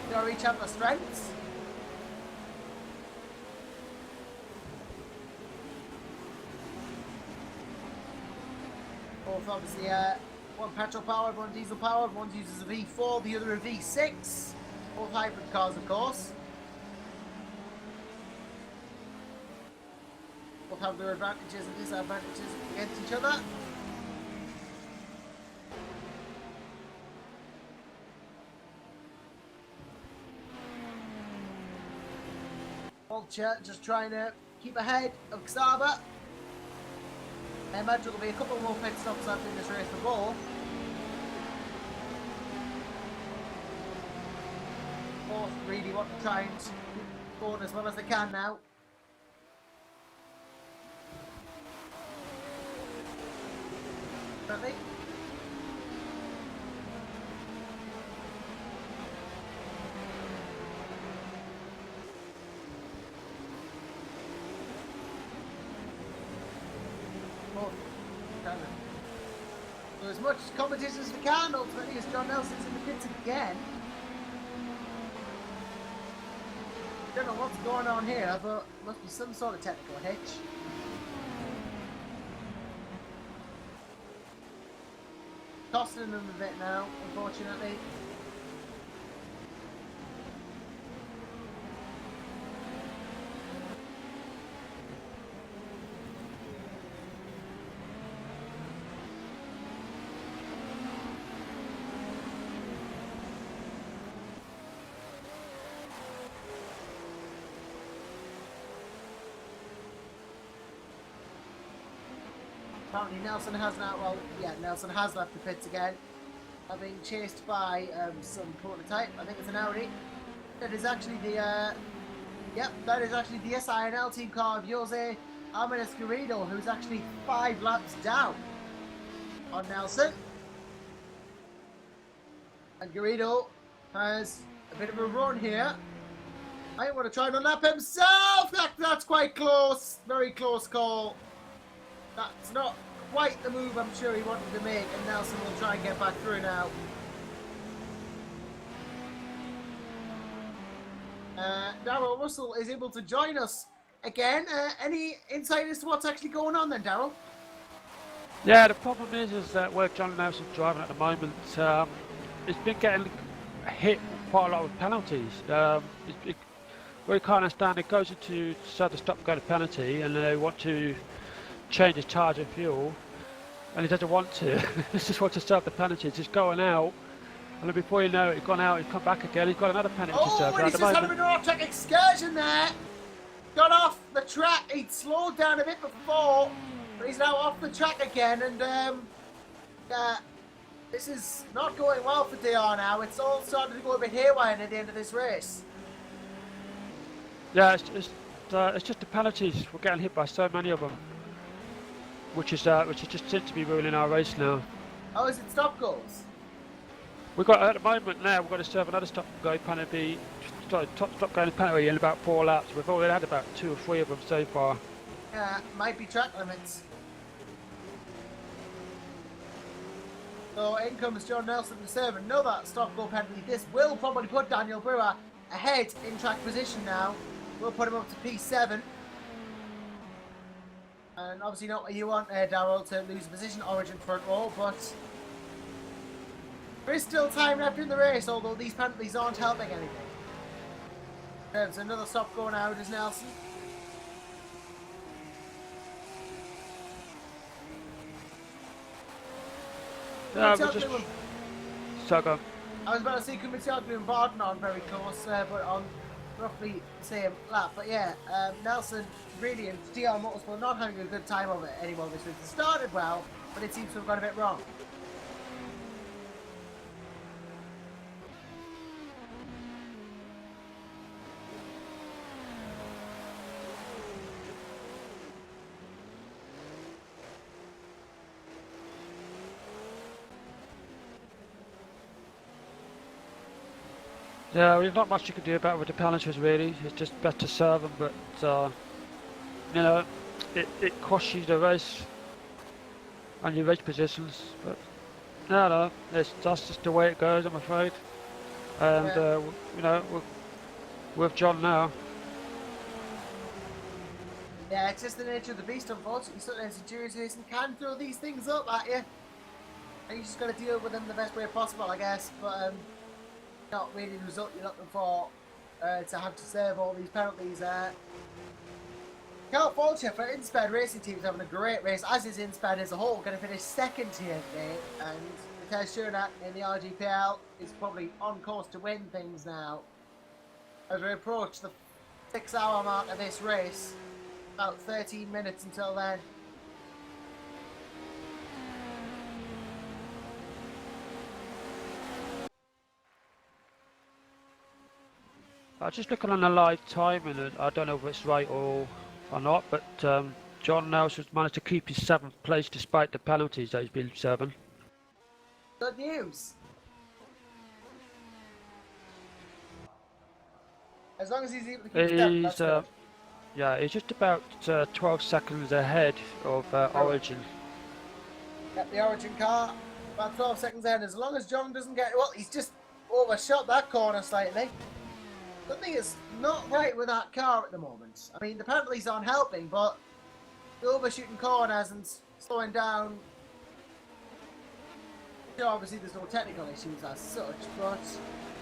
They'll each have their strengths. Both obviously one petrol powered, one diesel powered, one uses a V4, the other a V6. Both hybrid cars, of course. have their advantages and disadvantages against each other. Vulture just trying to keep ahead of Xaba. I imagine there'll be a couple more pit stops after this race for Ball. Both really want to try and go as well as they can now. Currently. So as much competition as we can, ultimately, as John Nelson's in the pits again. Don't know what's going on here, but must be some sort of technical hitch. Costing them a bit now, unfortunately. Apparently Nelson has now, well, yeah, Nelson has left the pits again. Being chased by some prototype. I think it's an Audi. That is actually the, yep, that is actually the SINL team car of Jose Armenes Garrido, who's actually 5 laps down on Nelson. And Garrido has a bit of a run here. I want to try and unlap himself. That's quite close. Very close call. That's not quite the move I'm sure he wanted to make, and Nelson will try and get back through now. Darryl Russell is able to join us again. Any insight as to what's actually going on then, Darryl?
Yeah, the problem is that where John Nelson's driving at the moment, it's been getting hit quite a lot with penalties. We can't understand, it goes into the stop go to penalty, and they want to change his charge of fuel, and he doesn't want to. He just wants to serve the penalty. It's just going out, and then before you know it, he's gone out, he's come back again, he's got another penalty to serve.
And he's just had a bit of an off-track excursion there. Got off the track. He'd slowed down a bit before, but he's now off the track again, and this is not going well for DR now. It's all starting to go a bit haywire at the end of this race.
Yeah, it's just the penalties. We're getting hit by so many of them. Which is just seems to be ruining our race now.
Oh, is it stop goals?
We've got at the moment now. We've got to serve another stop go penalty, stop going penalty in about 4 laps. We've already had about 2 or 3 of them so far.
Yeah, might be track limits. So in comes John Nelson to serve another stop go penalty. This will probably put Daniel Brewer ahead in track position now. We'll put him up to P7. And obviously not what you want, Darryl, to lose a position origin front row, but there is still time left in the race, although these penalties aren't helping anything. There's another stop going out as Nelson.
Yeah, we're just... Go.
I was about to say Kumitioglu and Barton on very close, but on roughly the same lap. But yeah, Nelson really and DR Motorsport not having a good time of it anymore this week. It started well, but it seems to have gone a bit wrong.
Yeah, there's not much you can do about it with the penalties really. It's just better to serve them, but you know, it costs you the race and your race positions. But no, that's just the way it goes, I'm afraid. And you know, we're with John now.
Yeah, it's just the nature of the beast, unfortunately. Sometimes the jury racing can throw these things up at you, and you just got to deal with them the best way possible, I guess. But not really the result you're looking for, to have to serve all these penalties. Cal Fulcher for Insped Racing Team is having a great race, as is Insped as a whole, going to finish second here today, and Mitesh Shunak in the RGPL is probably on course to win things now. As we approach the 6-hour mark of this race, about 13 minutes until then.
I was just looking on the live timing, and I don't know if it's right or not, but John Nelson's managed to keep his 7th place despite the penalties that he's been serving.
Good news. As long as he's able to keep step, that's good.
Yeah, he's just about 12 seconds ahead of Origin.
Yep, the Origin car, about 12 seconds ahead. As long as John doesn't get... Well, he's just overshot that corner slightly. Something is not right with that car at the moment. I mean, the penalties aren't helping, but the overshooting corners and slowing down... You know, obviously there's no technical issues as such, but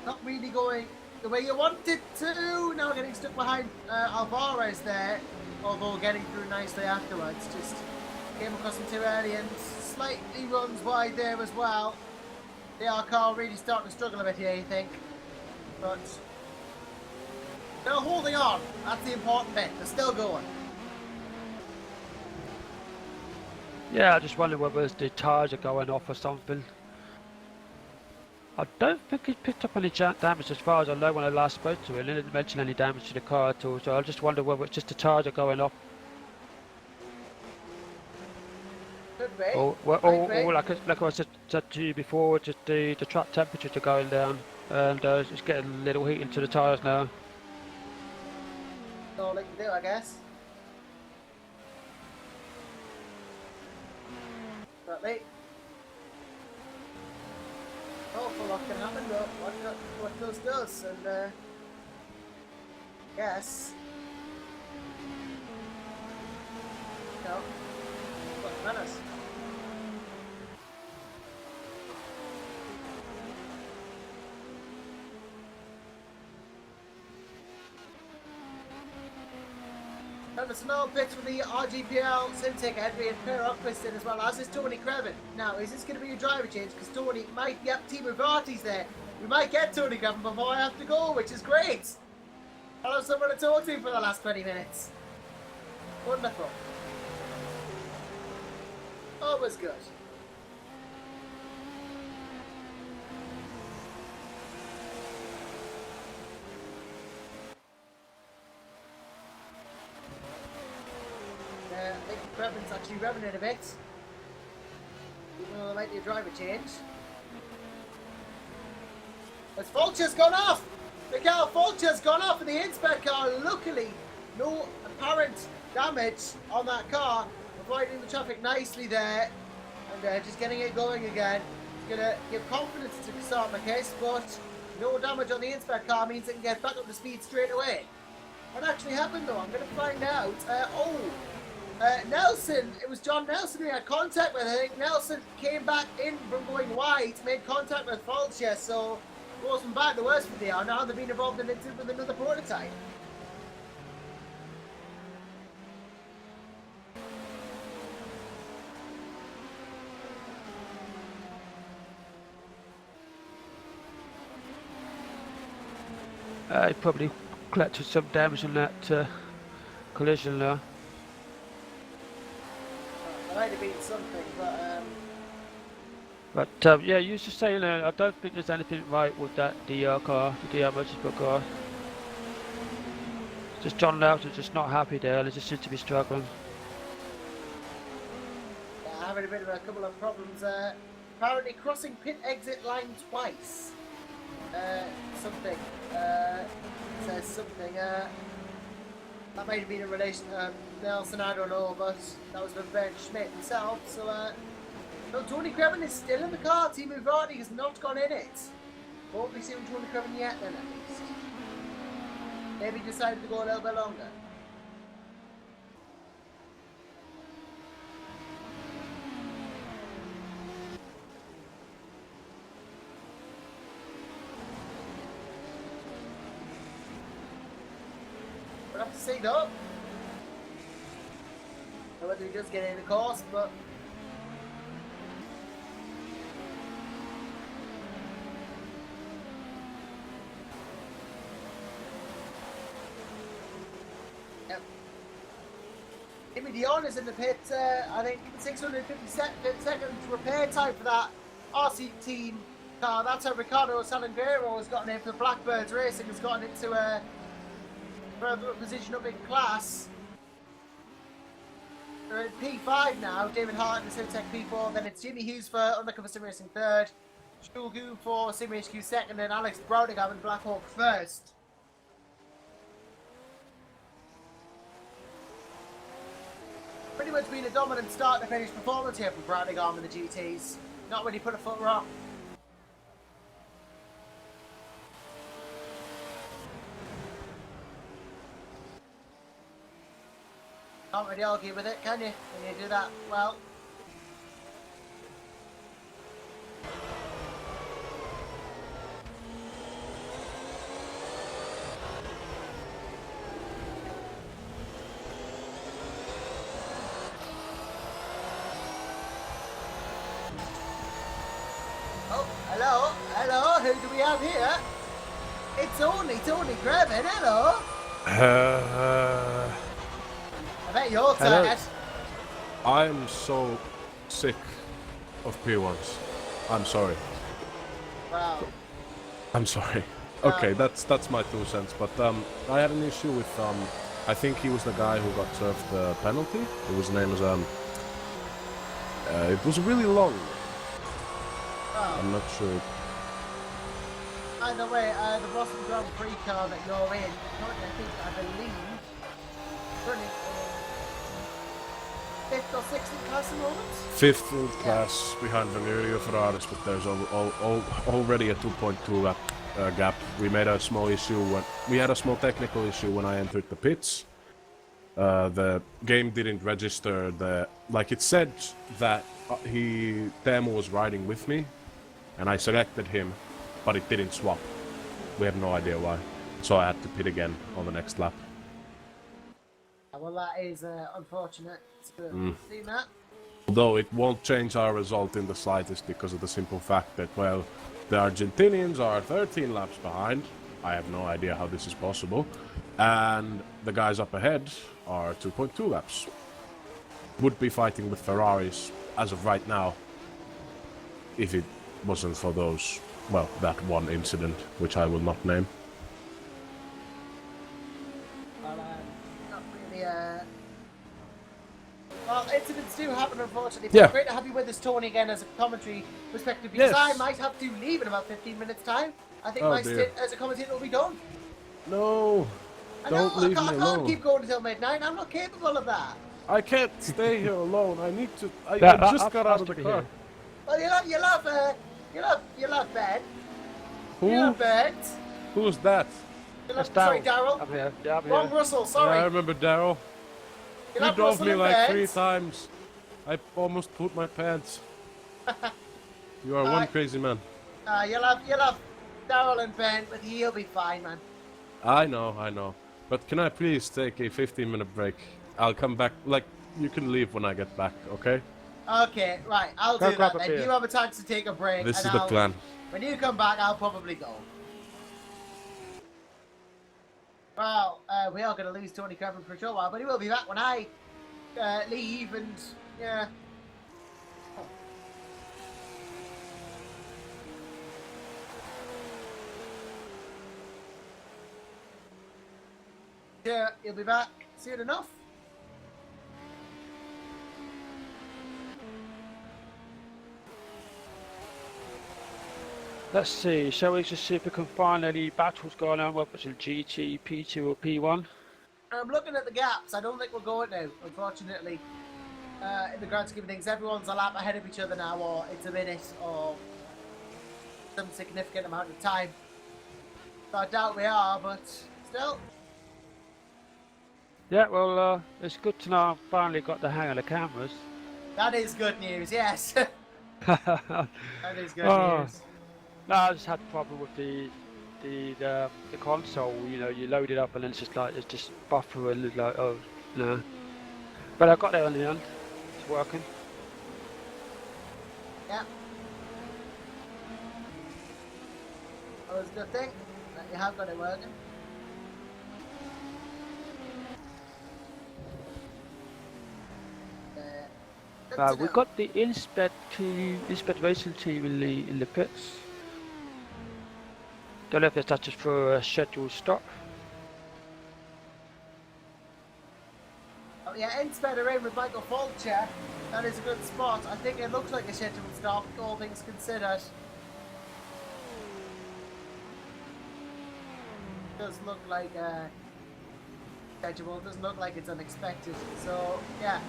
not really going the way you wanted to. Now getting stuck behind Alvarez there, although getting through nicely afterwards. Just came across him too early and slightly runs wide there as well. The car really starting to struggle a bit here, you think. But they're holding on. That's the important bit. They're still going.
Yeah, I just wonder whether the tyres are going off or something. I don't think he picked up any damage as far as I know when I last spoke to him. He didn't mention any damage to the car at all, so I just wonder whether it's just the tyres are going off.
Could be.
Or like I said to you before, just the track temperatures are going down, and it's getting a little heat into the tyres now.
That's all they can do, I guess. Certainly. Awful lot can happen, but what does does, and yes. No. What matters? And it's now picks for the RGPL Simtek Henry and Per Upquist as well, as is Tony Creven. Now, is this going to be a driver change? Because Tony might, yep, Team Varty's there. We might get Tony Creven before I have to go, which is great. I'll have someone to talk to for the last 20 minutes. Wonderful. Always good. I think Creven's actually revving it a bit. Even though there might be a driver change. As Fulcher's gone off! Mikael Fulcher's gone off in the Insped car. Luckily, no apparent damage on that car. Avoiding the traffic nicely there. And just getting it going again. It's going to give confidence to Kasar Marquez, but no damage on the Insped car means it can get back up to speed straight away. What actually happened though? I'm going to find out. Nelson, it was John Nelson who had contact with. I think Nelson came back in from going wide, made contact with Fulcher, so it wasn't bad. The worst for they are. Now they've been involved in incident with another prototype.
He probably collected some damage on that collision there.
There might have been something, but
But yeah, you used to say, I don't think there's anything right with that DR car, the DR Motorsport car. It's just John Nelson's just not happy there, he just seems to be struggling.
yeah, having a bit of a couple of problems. Apparently crossing pit exit line twice. Something. Says something. That might have been in relation to Nelson, I don't know, but that was from Ben Schmidt himself. So, no, Tony Creven is still in the car. Team Varty has not gone in it. Won't be seeing Tony Creven yet, then, at least. Maybe decided to go a little bit longer. We'll have to see, though. whether he does get in the course, but. Jimmy Dion is in the pit, I think 650 seconds repair time for that RC team car. That's how Ricardo Salengero has gotten in for Blackbirds Racing, has gotten into a further position up in class. They're in P5 now, David Hart in the Simtech P4, then it's Jimmy Hughes for Undercover Sim Racing third, Shulgu for Sim HQ second, and Alex Browningham in Blackhawk first. Pretty much been a dominant start to finish performance here from Browningham in the GTs. Not really put a foot wrong. Can't really argue with it, can you? When you do that well. Oh, hello, who do we have here? It's only Tony Grevin, hello. I bet you're
Hello.
tired.
I'm so sick of P1s. I'm sorry.
Wow.
I'm sorry. Okay, that's my 2 cents. But I had an issue with I think he was the guy who got served the penalty. His name was it was really long.
Oh.
I'm not sure.
Either way, the Boston Grand Prix car that you're in, currently, I believe, currently 5th or 6th in class at the moment?
5th in class behind Valerio Ferraris, but there's already a 2.2 gap. We made a small issue when we had a small technical issue when I entered the pits. The game didn't register it said that Teemu was riding with me, and I selected him, but it didn't swap. We have no idea why, so I had to pit again on the next lap.
Well, that is unfortunate to see that.
Although it won't change our result in the slightest because of the simple fact that, well, the Argentinians are 13 laps behind. I have no idea how this is possible. And the guys up ahead are 2.2 laps. Would be fighting with Ferraris as of right now if it wasn't for those, well, that one incident, which I will not name.
Well, not really, well, incidents do happen, unfortunately. But
Yeah.
Great to have you with us, Tony, again, as a commentary perspective, because
Yes.
I might have to leave in about 15 minutes' time. I think
Oh,
my
dear.
stint as a commentator will be done.
No,
I
don't
know,
leave
I
me
can't
alone.
keep going until midnight. I'm not capable of that.
I can't stay here alone. I need to. I
Yeah,
just
I've
got out
asked
of the
to be
car.
here.
Well, you love bed. You
Who?
love bed.
Who's that?
You
That's
love, sorry,
Daryl.
Daryl.
I'm here. Yeah, I'm
Ron
here.
Russell,
Yeah,
sorry.
I remember Daryl.
You
He
love
drove
Russell
me
in
like
bed.
3 times. I almost pooped my pants. You are one
Alright.
crazy man.
You love Daryl and Ben, but he'll be fine, man.
I know. But can I please take a 15-minute break? I'll come back. Like, you can leave when I get back, okay?
Okay, right, I'll
Go
do
grab
that
a
then.
beer.
You have a chance to take a break.
This
and
is the
I'll-
plan.
When you come back, I'll probably go. Well, we are going to lose Tony Craven for a short while, but he will be back when I leave, and yeah. Yeah, he'll be back soon enough.
Let's see. Shall we just see if we can find any battles going on, whether it's in GT, P2 or P1?
I'm looking at the gaps. I don't think we're going now, unfortunately. In the grand scheme of things, everyone's a lap ahead of each other now, or it's a minute, or some significant amount of time. So I doubt we are, but still.
Yeah, well, it's good to know I've finally got the hang of the cameras.
That is good news, yes.
No,
That is good
Oh.
news.
I just had a problem with the console. You know, you load it up and then it's just buffering, like, oh no. But I got there in the end. It's working.
Yeah. That was a good thing that you have got it working. Good to
We
know.
got the Inspect Racing team in the pits. Don't know if that's just for a scheduled stop.
Oh yeah, Inspector in with Michael Fulcher. That is a good spot. I think it looks like a scheduled stop, all things considered. Does look like scheduled, doesn't look like it's unexpected. So yeah.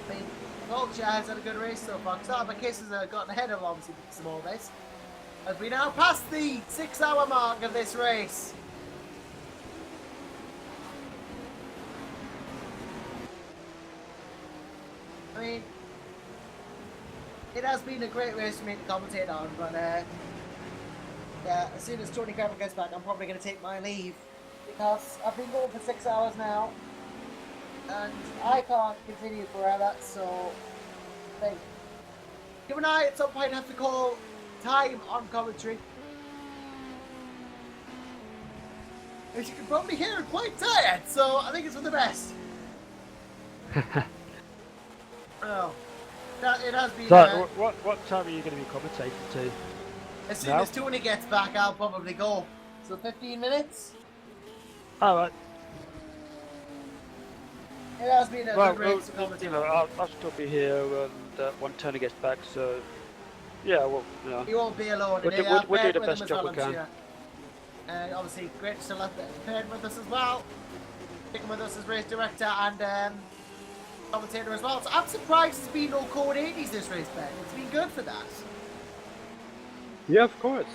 I mean, Vulture has had a good race so far. Starbuck Kisses have gotten ahead of obviously some more this. As we now pass the 6-hour mark of this race. I mean, it has been a great race for me to commentate on, but yeah, as soon as Tony Cameron gets back, I'm probably going to take my leave because I've been going for 6 hours now, and I can't continue forever. So, I think you and I at some point have to call time on commentary. As you can probably hear, I'm quite tired, so I think it's for the best. Oh, it has been.
So, what time are you going to be commentating to?
As soon
now?
as Tony gets back, I'll probably go. So 15 minutes.
Alright.
It has been a
Well,
good race to commentate.
you know, I'll still be here and when Tony gets back, so yeah, well, you know.
You won't be alone.
We'll
today.
do
I've
the
paired with
best
him as
job
well,
we
I'm
can.
sure. Obviously, great to still have paired with us as well. Sticking with us as race director and commentator as well. So I'm surprised there's been no code 80s this race, Ben. It's been good for that.
Yeah, of course.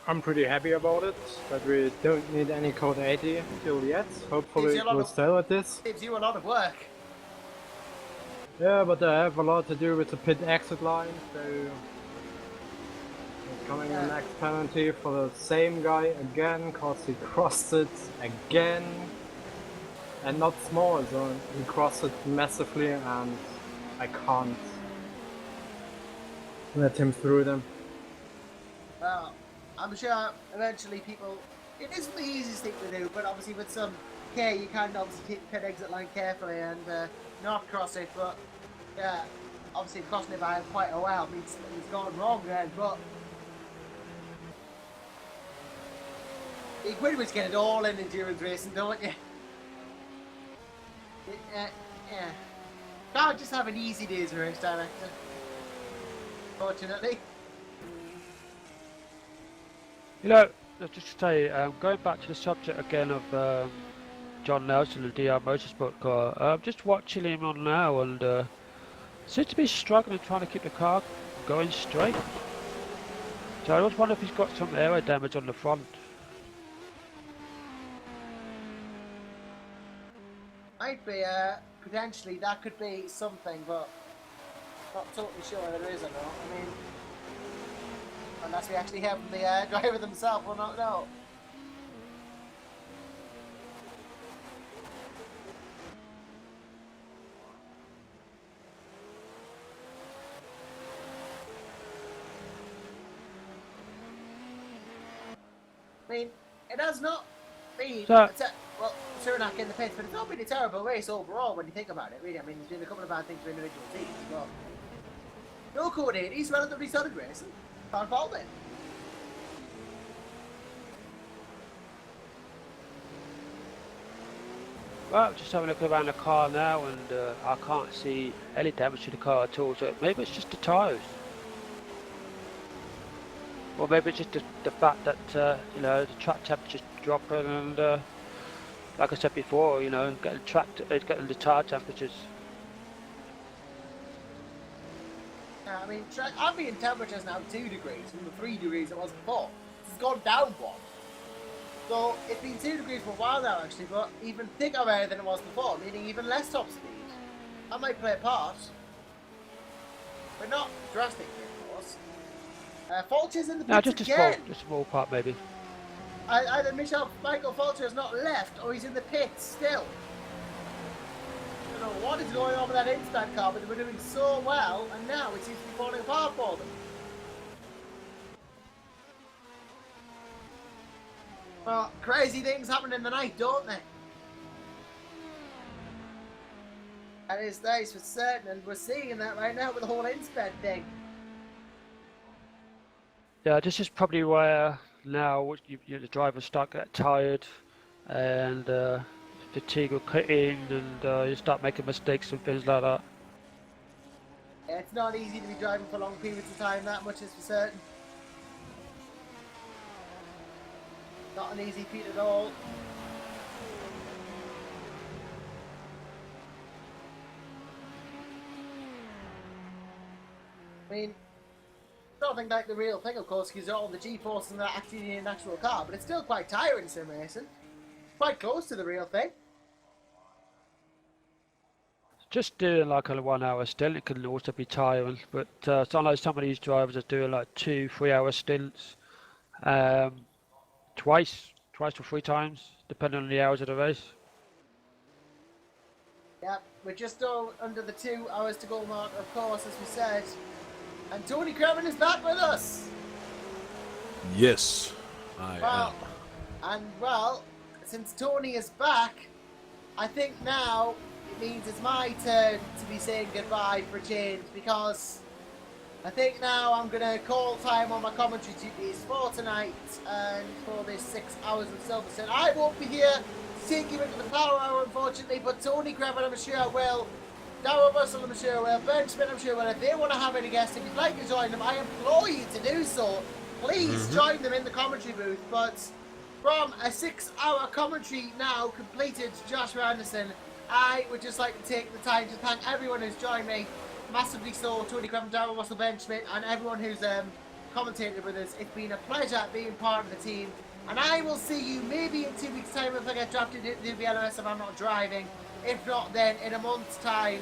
I'm pretty happy about it, that we don't need any code 80 till yet. Hopefully it will stay like this.
Saves you a lot of work.
Yeah, but I have a lot to do with the pit exit line, so coming the next penalty for the same guy again, cause he crossed it again. And not small, so he crossed it massively and I can't let him through them.
Well, I'm sure eventually people... It isn't the easiest thing to do, but obviously with some care you can obviously take the pit exit line carefully and not cross it, but yeah, obviously crossing it by quite a while means it's gone wrong then, but you pretty much get it all in endurance racing, don't you? Yeah. Can't just have an easy day as a race director. Fortunately.
You know, just to say, going back to the subject again of John Nelson and DR Motorsport car, I'm just watching him on now and seems to be struggling trying to keep the car going straight. So I just wonder if he's got some aero damage on the front.
Might be, potentially that could be something, but not totally sure whether it is or not. I mean, unless we actually hear from the driver themselves, we'll not know. I mean, it has not been... well, Suriname in the pits, but it's not been a terrible race overall when you think about it, really. I mean, there's been a couple of bad things for individual teams, but no code 80s, relatively solid racing. Can't fault it.
Well, just having a look around the car now and I can't see any damage to the car at all, so maybe it's just the tyres. Or maybe it's just the fact that, you know, the track temperature's dropping and, like I said before, you know, getting the tyre temperatures.
Yeah, I mean, ambient temperature's now 2 degrees from the 3 degrees it was before. It's gone down 1. So it's been 2 degrees for a while now, actually, but even thicker air than it was before, meaning even less top speed. That might play a part, but not drastically, of course. Fulcher's in the
No,
pits
just a
again.
small part maybe.
Either Michael Fulcher has not left or he's in the pits still. I don't know what is going on with that instant car, but they were doing so well, and now it seems to be falling apart for them. Well, crazy things happen in the night, don't they? That is nice for certain, and we're seeing that right now with the whole insped thing.
Yeah, this is probably where now the drivers start getting tired and fatigue will cut in and you start making mistakes and things like that.
Yeah, it's not easy to be driving for long periods of time, that much is for certain. Not an easy feat at all. I mean, nothing like the real thing, of course, because all the G-forces and that actually in an actual car, but it's still quite tiring, sim racing. Quite close to the real thing.
Just doing like a 1 hour stint, it can also be tiring, but it's not like some of these drivers are doing like 2-3 hour stints, twice or 3 times, depending on the hours of the race.
Yeah, we're just under the 2 hours to go mark, of course, as we said. And Tony Kremen is back with us!
Yes, I am.
And well, since Tony is back, I think now it means it's my turn to be saying goodbye for a change, because I think now I'm going to call time on my commentary duties for tonight and for this 6 hours of Silverstone. I won't be here to take you into the power hour, unfortunately, but Tony Kremen, I'm sure will. Darryl Russell, I'm sure will. Ben Schmidt, I'm sure will. If they want to have any guests, if you'd like to join them, I implore you to do so. Please join them in the commentary booth. But from a 6 hour commentary now completed, Joshua Anderson, I would just like to take the time to thank everyone who's joined me. Massively so, Tony Kremen, Darryl Russell, Ben Schmidt, and everyone who's commentated with us. It's been a pleasure being part of the team. And I will see you maybe in 2 weeks' time if I get drafted into the LMS if I'm not driving. If not, then in a month's time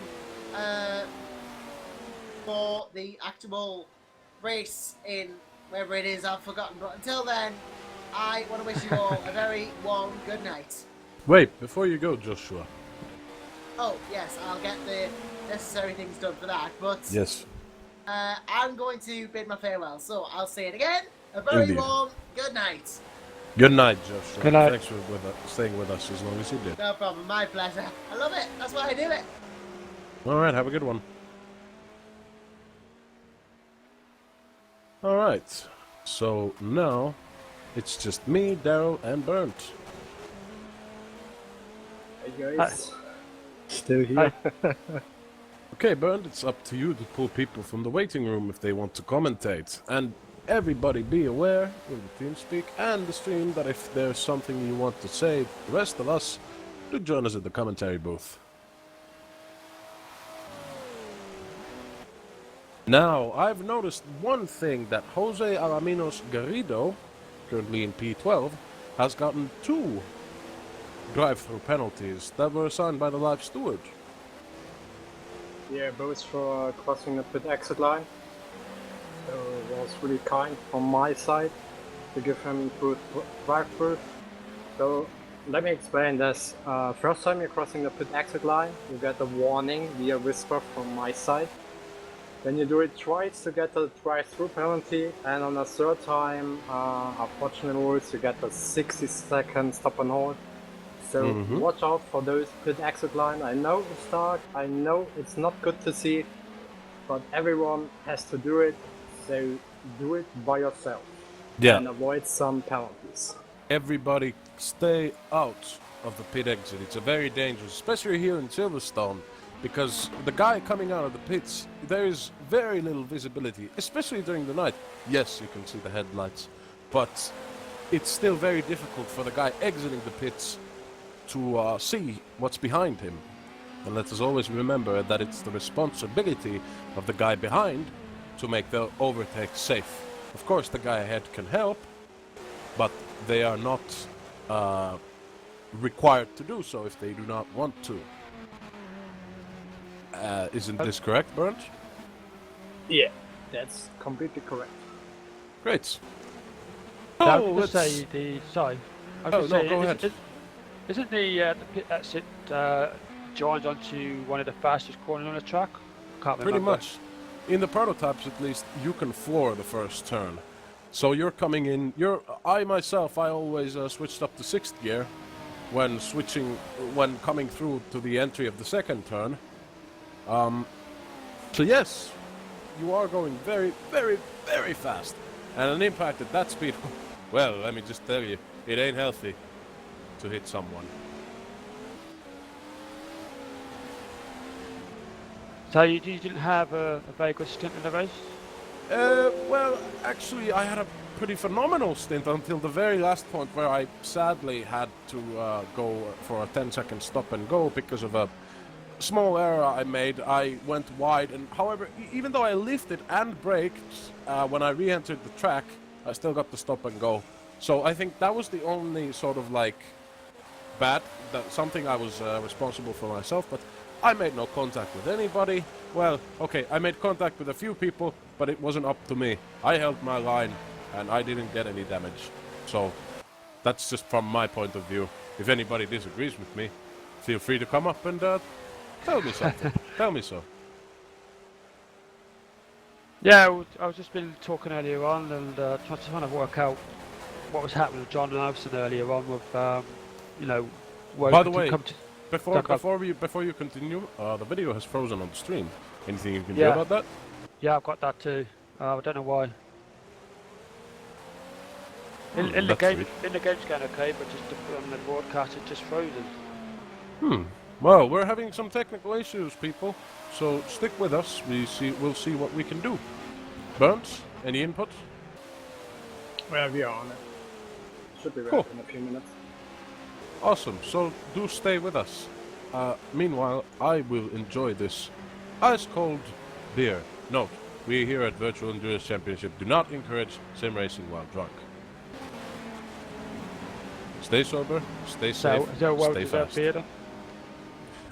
for the actual race in wherever it is, I've forgotten. But until then, I want to wish you all a very warm good night.
Wait, before you go, Joshua.
Oh, yes, I'll get the necessary things done for that. But
Yes.
I'm going to bid my farewell. So I'll say it again. A very
Indeed.
warm good night.
Good night, Joshua.
Good night.
Thanks for staying with us as long as you did.
No problem, my pleasure. I love it. That's why I do it.
Alright, have a good one. Alright, so now it's just me, Daryl, and Bernd.
Hey guys, still here.
Okay, Bernd, it's up to you to pull people from the waiting room if they want to commentate. And everybody be aware, with the TeamSpeak and the stream, that if there's something you want to say to the rest of us, do join us at the commentary booth. Now, I've noticed one thing, that Jose Araminos Garrido, currently in P12, has gotten 2 drive-through penalties that were assigned by the live steward.
Yeah, both for crossing the pit exit line. So it was really kind from my side to give him improved drive-through. So let me explain this. First time you're crossing the pit exit line, you get a warning via whisper from my side. Then you do it twice to get a drive-through penalty, and on the third time, unfortunate rules, you get a 60-second stop and hold. So watch out for those pit exit line. I know it's dark, I know it's not good to see, but everyone has to do it, so do it by yourself.
Yeah.
And avoid some penalties.
Everybody stay out of the pit exit. It's a very dangerous, especially here in Silverstone, because the guy coming out of the pits, there is very little visibility, especially during the night. Yes, you can see the headlights, but it's still very difficult for the guy exiting the pits to see what's behind him. And let us always remember that it's the responsibility of the guy behind to make the overtake safe. Of course, the guy ahead can help, but they are not required to do so if they do not want to. Isn't this correct, Bernd?
Yeah, that's completely correct.
Great.
Now, I
Oh,
was going to
let's...
say the sorry. I was
Oh,
going to
no,
say,
go ahead.
Isn't the pit exit joined onto one of the fastest corners on the track? Can't
Pretty
remember.
much. In the prototypes, at least, you can floor the first turn. So you're coming in. I myself, I always switched up to 6th gear when coming through to the entry of the second turn. So yes, you are going very, very, very fast, and an impact at that speed. Well, let me just tell you, it ain't healthy to hit someone.
So you didn't have a very good stint in the race?
Well, actually, I had a pretty phenomenal stint until the very last point where I sadly had to go for a 10-second stop and go because of a small error I made. I went wide, and however, even though I lifted and braked when I re-entered the track, I still got the stop and go. So I think that was the only sort of like something I was responsible for myself, but I made no contact with anybody. Well, okay, I made contact with a few people, but it wasn't up to me. I held my line, and I didn't get any damage. So, that's just from my point of view. If anybody disagrees with me, feel free to come up and tell me something. Tell me so.
Yeah, I was just been talking earlier on and trying to work out what was happening with John Anderson earlier on with, you know,
By the way,
come to
before you continue, the video has frozen on the stream. Anything you can do about that?
Yeah, I've got that too. I don't know why. In the game, in the game's going okay, but just on the broadcast, it's just frozen.
Well, we're having some technical issues, people. So stick with us. We'll see what we can do. Burns, any input?
Well, we are on it. Should be ready
Cool.
in a few minutes.
Awesome. So do stay with us. Meanwhile, I will enjoy this ice-cold beer. Note, we here at Virtual Endurance Championship do not encourage sim racing while drunk. Stay sober, stay safe,
Is there a
stay
well-deserved
fast.
beer then?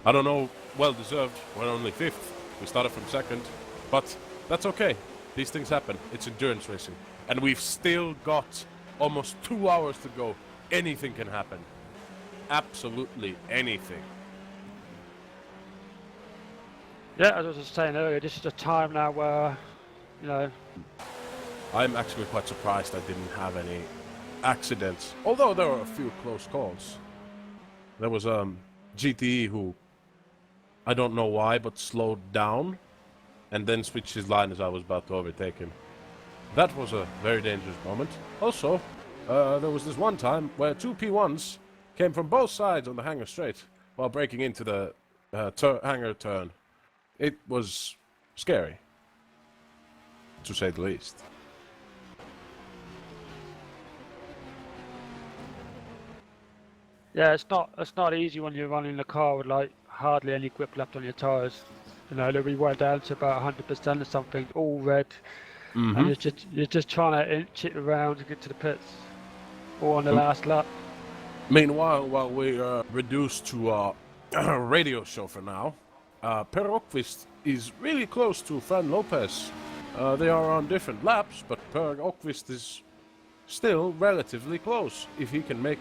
I don't know, well deserved. We're only 5th. We started from 2nd, but that's okay. These things happen. It's endurance racing, and we've still got almost 2 hours to go. Anything can happen. Absolutely anything.
Yeah, as I was just saying earlier, this is a time now where, you know,
I'm actually quite surprised I didn't have any accidents, although there were a few close calls. There was GTE who, I don't know why, but slowed down and then switched his line as I was about to overtake him. That was a very dangerous moment. Also, there was this one time where 2 P1s came from both sides on the hangar straight while braking into the hangar turn. It was scary, to say the least.
yeah, it's not easy when you're running the car with like hardly any grip left on your tires. You know, we went down to about 100% or something, all red, and you're just trying to inch it around to get to the pits, all on the last lap.
Meanwhile, while we are reduced to a radio show for now, Per Åkvist is really close to Fran Lopez. They are on different laps, but Per Åkvist is still relatively close. If he can make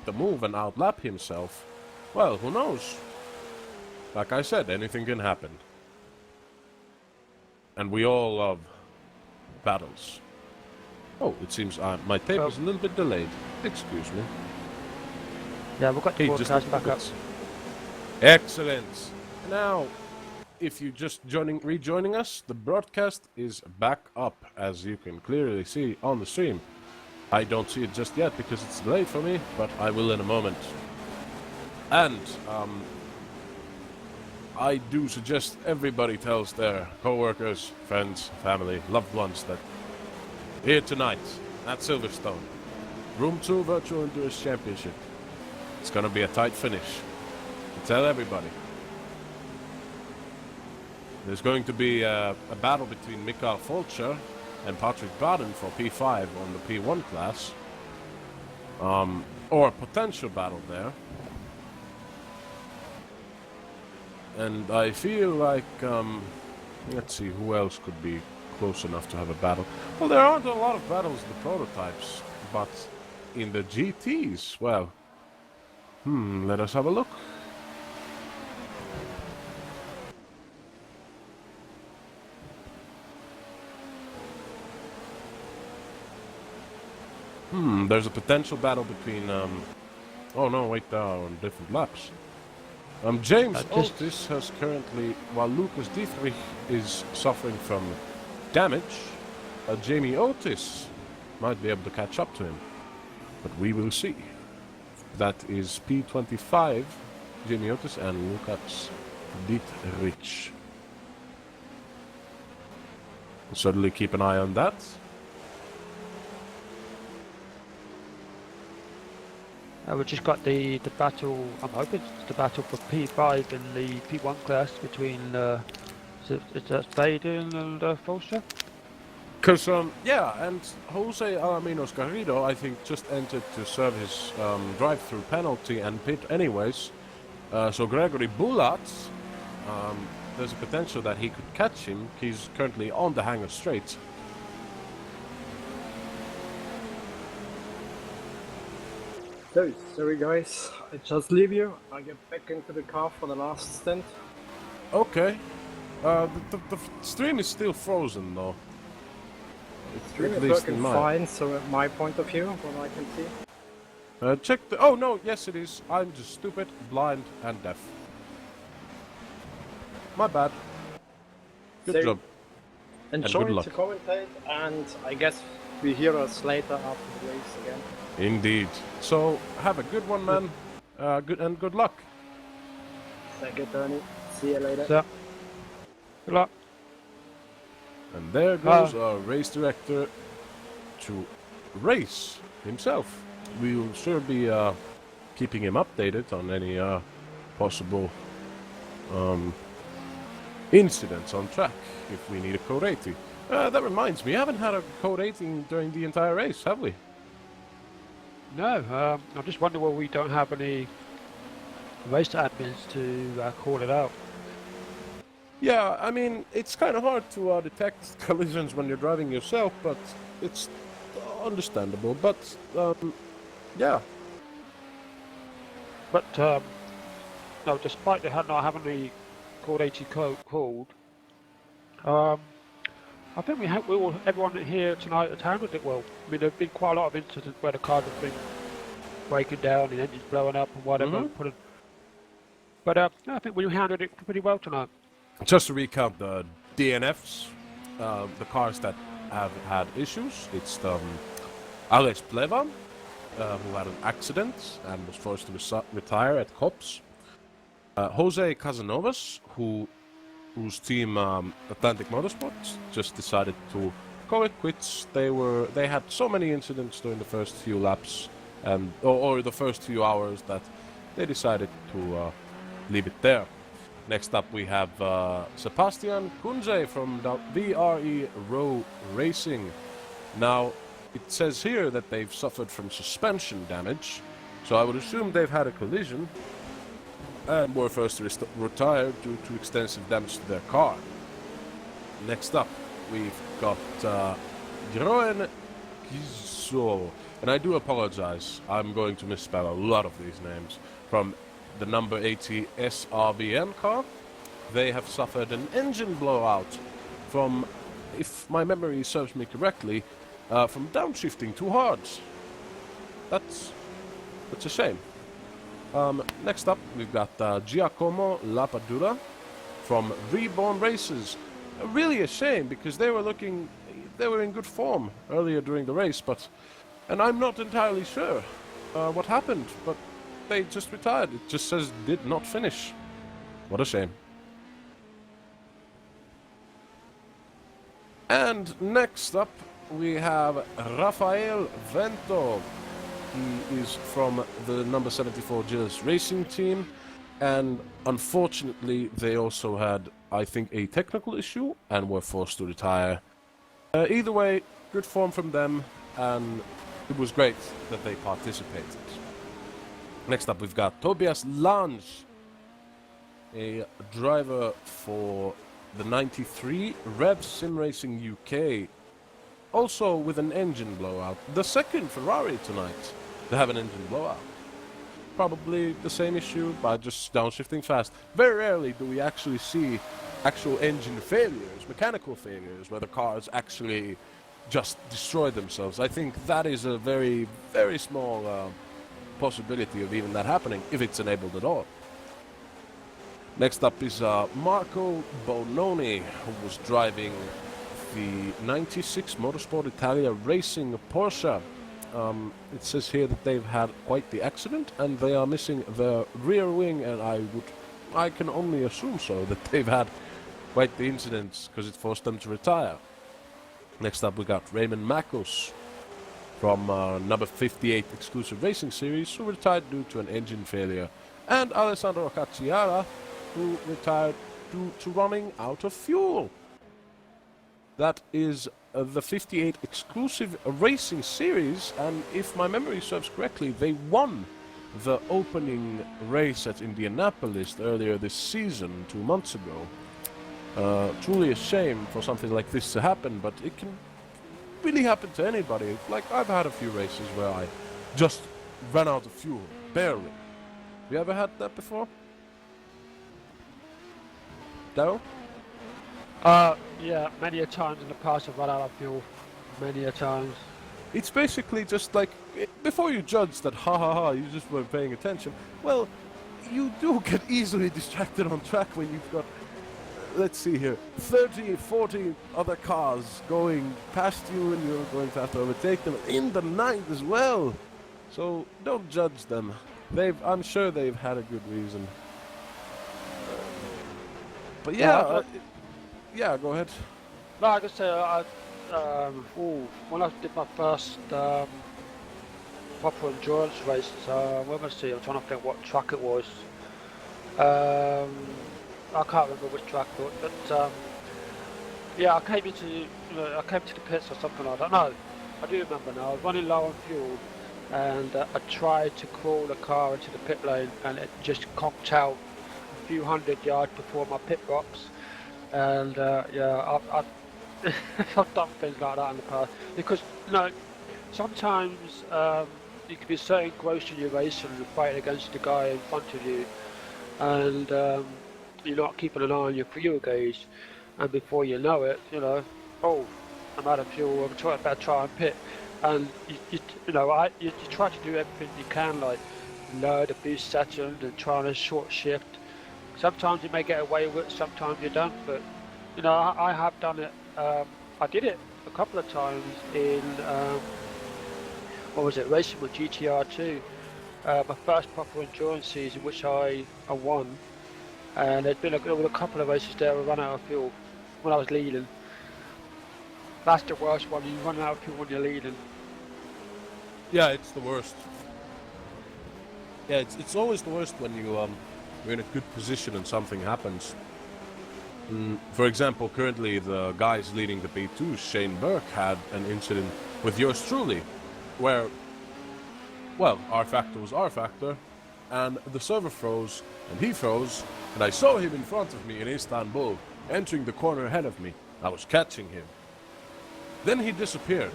the move and outlap himself, well, who knows? Like I said, anything can happen. And we all love battles. Oh, it seems my tape is a little bit delayed. Excuse me.
Yeah, we've got the broadcast back up.
Excellent. Now, if you're just rejoining us, the broadcast is back up, as you can clearly see on the stream. I don't see it just yet because it's delayed for me, but I will in a moment. And I do suggest everybody tells their co-workers, friends, family, loved ones that here tonight at Silverstone, Room 2 Virtual Endurance Championship, it's gonna be a tight finish. Tell everybody. There's going to be a battle between Mikael Folcher and Patrick Baden for P5 on the P1 class. Or a potential battle there. And I feel like, let's see, who else could be close enough to have a battle. Well, there aren't a lot of battles in the prototypes, but in the GTs, well, let us have a look. There's a potential battle between, oh no, wait, they are on different laps. James Otis has currently, while Lucas Dietrich is suffering from damage, Jamie Otis might be able to catch up to him. But we will see. That is P25, Jamie Otis, and Lucas Dietrich. We'll certainly keep an eye on that.
We just got the battle, I'm hoping it's the battle for P5 in the P1 class between, is that Vaden and Foster?
Because, yeah, and Jose Alaminos Garrido, I think, just entered to serve his drive-through penalty and pit anyways. So Gregory Bulat, there's a potential that he could catch him. He's currently on the hangar straight.
So, sorry guys, I just leave you. I get back into the car for the last stint.
Okay. The stream is still frozen, though.
The stream
At
is
least in
working
mine.
fine, so at my point of view, what I can see.
Check the... Oh, no, yes it is. I'm just stupid, blind, and deaf. My bad. Good
So,
job.
Enjoy
good luck.
to commentate, and I guess we hear us later after the race again.
Indeed. So, have a good one, man. Good luck.
Thank you, Tony. See you later.
So, good luck.
And there goes our race director to race himself. We will sure be keeping him updated on any possible incidents on track if we need a code 80. That reminds me, we haven't had a code 18 during the entire race, have we?
No, I'm just wondering why we don't have any race admins to call it out.
Yeah, I mean, it's kind of hard to detect collisions when you're driving yourself, but it's understandable. But, yeah.
But, no, despite not having the code 80 called, I think everyone here tonight has handled it well. I mean, there have been quite a lot of incidents where the cars have been breaking down, the engine's blowing up and whatever. But I think we handled it pretty well tonight.
Just to recount the DNFs, the cars that have had issues, it's Alex Pleva, who had an accident and was forced to retire at Cops. Jose Casanovas, whose team Atlantic Motorsports just decided to call it quits. They had so many incidents during the first few laps or the first few hours that they decided to leave it there. Next up we have Sebastian Kunze from the VRE Row Racing. Now, it says here that they've suffered from suspension damage, so I would assume they've had a collision and were forced to retire due to extensive damage to their car. Next up, we've got Jeroen Gizo, and I do apologize, I'm going to misspell a lot of these names, from the number 80 SRBN car. They have suffered an engine blowout from, if my memory serves me correctly, from downshifting too hard. That's a shame. Next up, we've got Giacomo Lapadura from Reborn Races. Really a shame, because they were in good form earlier during the race, and I'm not entirely sure what happened, but they just retired. It just says did not finish. What a shame. And next up, we have Rafael Vento. He is from the number 74 Gilles Racing team, and unfortunately they also had, I think, a technical issue and were forced to retire. Either way, good form from them, and it was great that they participated. Next up, we've got Tobias Lange, a driver for the 93 Rev Sim Racing UK, also with an engine blowout. The second Ferrari tonight to have an engine blowout. Probably the same issue, but just downshifting fast. Very rarely do we actually see actual engine failures, mechanical failures, where the cars actually just destroy themselves. I think that is a very, very small possibility of even that happening, if it's enabled at all. Next up is Marco Bononi, who was driving the 96 Motorsport Italia Racing Porsche. It says here that they've had quite the accident and they are missing the rear wing, and I can only assume so, that they've had quite the incident because it forced them to retire. Next up we got Raymond Makos from number 58 Exclusive Racing Series, who retired due to an engine failure, and Alessandro Cacciara, who retired due to running out of fuel. That is the 58 Exclusive Racing Series, and if my memory serves correctly, they won the opening race at Indianapolis earlier this season, 2 months ago. Truly a shame for something like this to happen, but it can really happen to anybody. Like, I've had a few races where I just ran out of fuel, barely. Have you ever had that before? Daryl?
Yeah, many a times in the past I've run out of fuel. Many a times.
It's basically just like, before you judge that, you just weren't paying attention, well, you do get easily distracted on track when you've got, let's see here, 30, 40 other cars going past you and you're going to have to overtake them in the night as well. So don't judge them. I'm sure they've had a good reason. But yeah, yeah, go ahead.
No, I just say, when I did my first proper endurance race, let me see, I'm trying to think what track it was. I can't remember which track, but yeah, I came to the pits or something like that. No, I do remember now. I was running low on fuel, and I tried to crawl the car into the pit lane, and it just conked out a few 100 yards before my pit box. And yeah, I've done things like that in the past, because sometimes you can be so engrossed in your race and fighting against the guy in front of you, and you're not keeping an eye on your fuel gauge, and before you know it, oh, I'm out of fuel, I better try and pit, and you try to do everything you can, like lower the boost setting and try on a short shift. Sometimes you may get away with it, sometimes you don't, but I have done it. I did it a couple of times in racing with GTR2, my first proper endurance season, which I won, and there's been a couple of races there where I ran out of fuel when I was leading. That's the worst one, you run out of fuel when you're leading.
Yeah, it's the worst. Yeah, it's always the worst when you're in a good position and something happens. For example, currently the guys leading the P2, Shane Burke, had an incident with yours truly, where, well, R Factor was R Factor, and the server froze, and he froze, and I saw him in front of me in Istanbul, entering the corner ahead of me. I was catching him. Then he disappeared.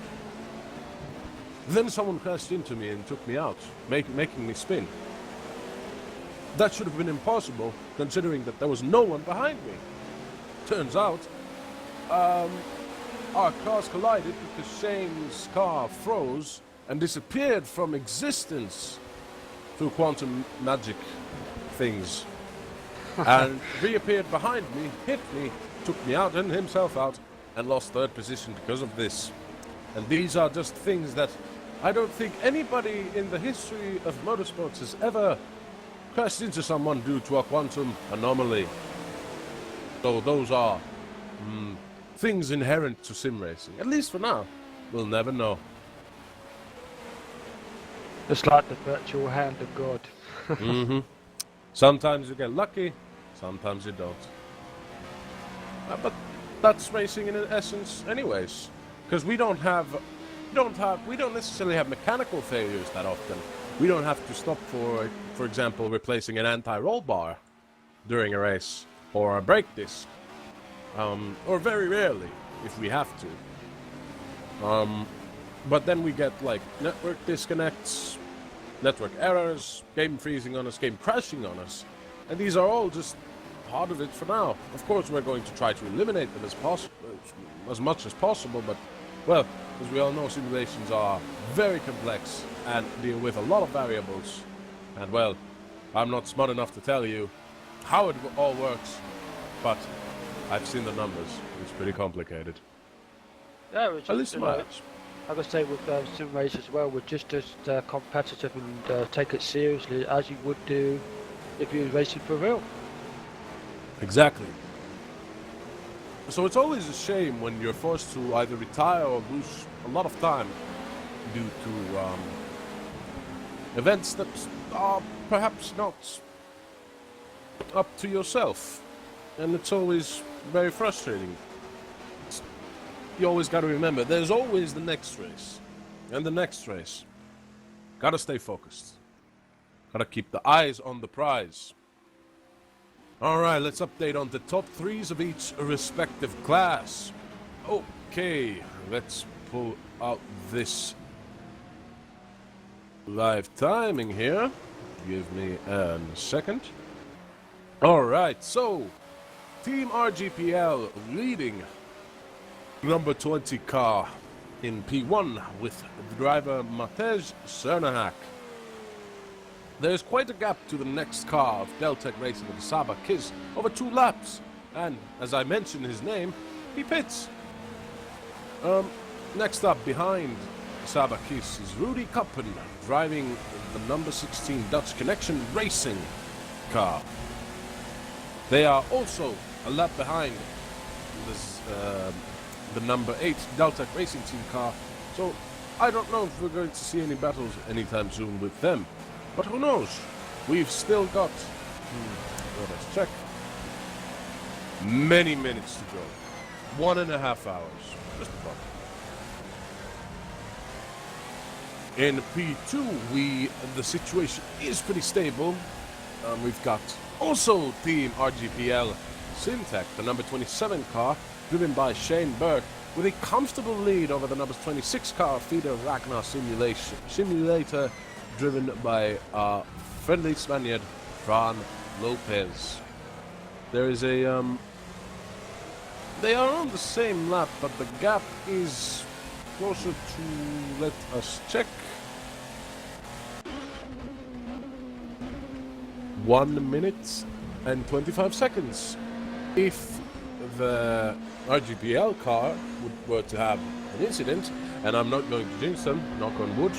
Then someone crashed into me and took me out, making me spin. That should have been impossible, considering that there was no one behind me. Turns out, our cars collided because Shane's car froze and disappeared from existence through quantum magic things. And reappeared behind me, hit me, took me out and himself out, and lost third position because of this. And these are just things that I don't think anybody in the history of motorsports has ever crashed into someone due to a quantum anomaly. So those are things inherent to sim racing. At least for now. We'll never know.
It's like the virtual hand of God.
Mm-hmm. Sometimes you get lucky, sometimes you don't. But that's racing in essence anyways. Because we don't necessarily have mechanical failures that often. We don't have to stop for example, replacing an anti-roll bar during a race, or a brake disc. or very rarely, if we have to. But then we get like network disconnects, network errors, game freezing on us, game crashing on us, and these are all just part of it for now. Of course, we're going to try to eliminate them as much as possible, but, well, as we all know, simulations are very complex and deal with a lot of variables. And, well, I'm not smart enough to tell you how it all works, but I've seen the numbers. It's pretty complicated.
Yeah, it's
At least
just,
much.
like I say with sim race as well, we're just as competitive and take it seriously as you would do if you were racing for real.
Exactly. So it's always a shame when you're forced to either retire or lose a lot of time due to events that are perhaps not up to yourself. And it's always very frustrating. You always got to remember, there's always the next race. And the next race. Gotta stay focused. Gotta keep the eyes on the prize. Alright, let's update on the top 3s of each respective class. Okay, let's pull out this live timing here. Give me a second. Alright, so Team RGPL leading number 20 car in P1 with driver Matej Cernahak. There's quite a gap to the next car of Deltec Racing of Saba Kiss over 2 laps, and as I mentioned his name, he pits. Next up behind Saba Kiss is Rudy Kappen driving the number 16 Dutch Connection Racing car. They are also a lap behind this, the number 8 Deltec Racing Team car, so I don't know if we're going to see any battles anytime soon with them. But who knows? We've still got, let's check, many minutes to go. 1.5 hours, just about. In P2, the situation is pretty stable. We've got also Team RGPL Syntec, the number 27 car, driven by Shane Burke, with a comfortable lead over the number 26 car, Feeder Ragnar Simulator, driven by friendly Spaniard, Fran Lopez. There is a, they are on the same lap, but the gap is closer to, let us check, 1 minute and 25 seconds. If the RGPL car were to have an incident, and I'm not going to jinx them, knock on wood,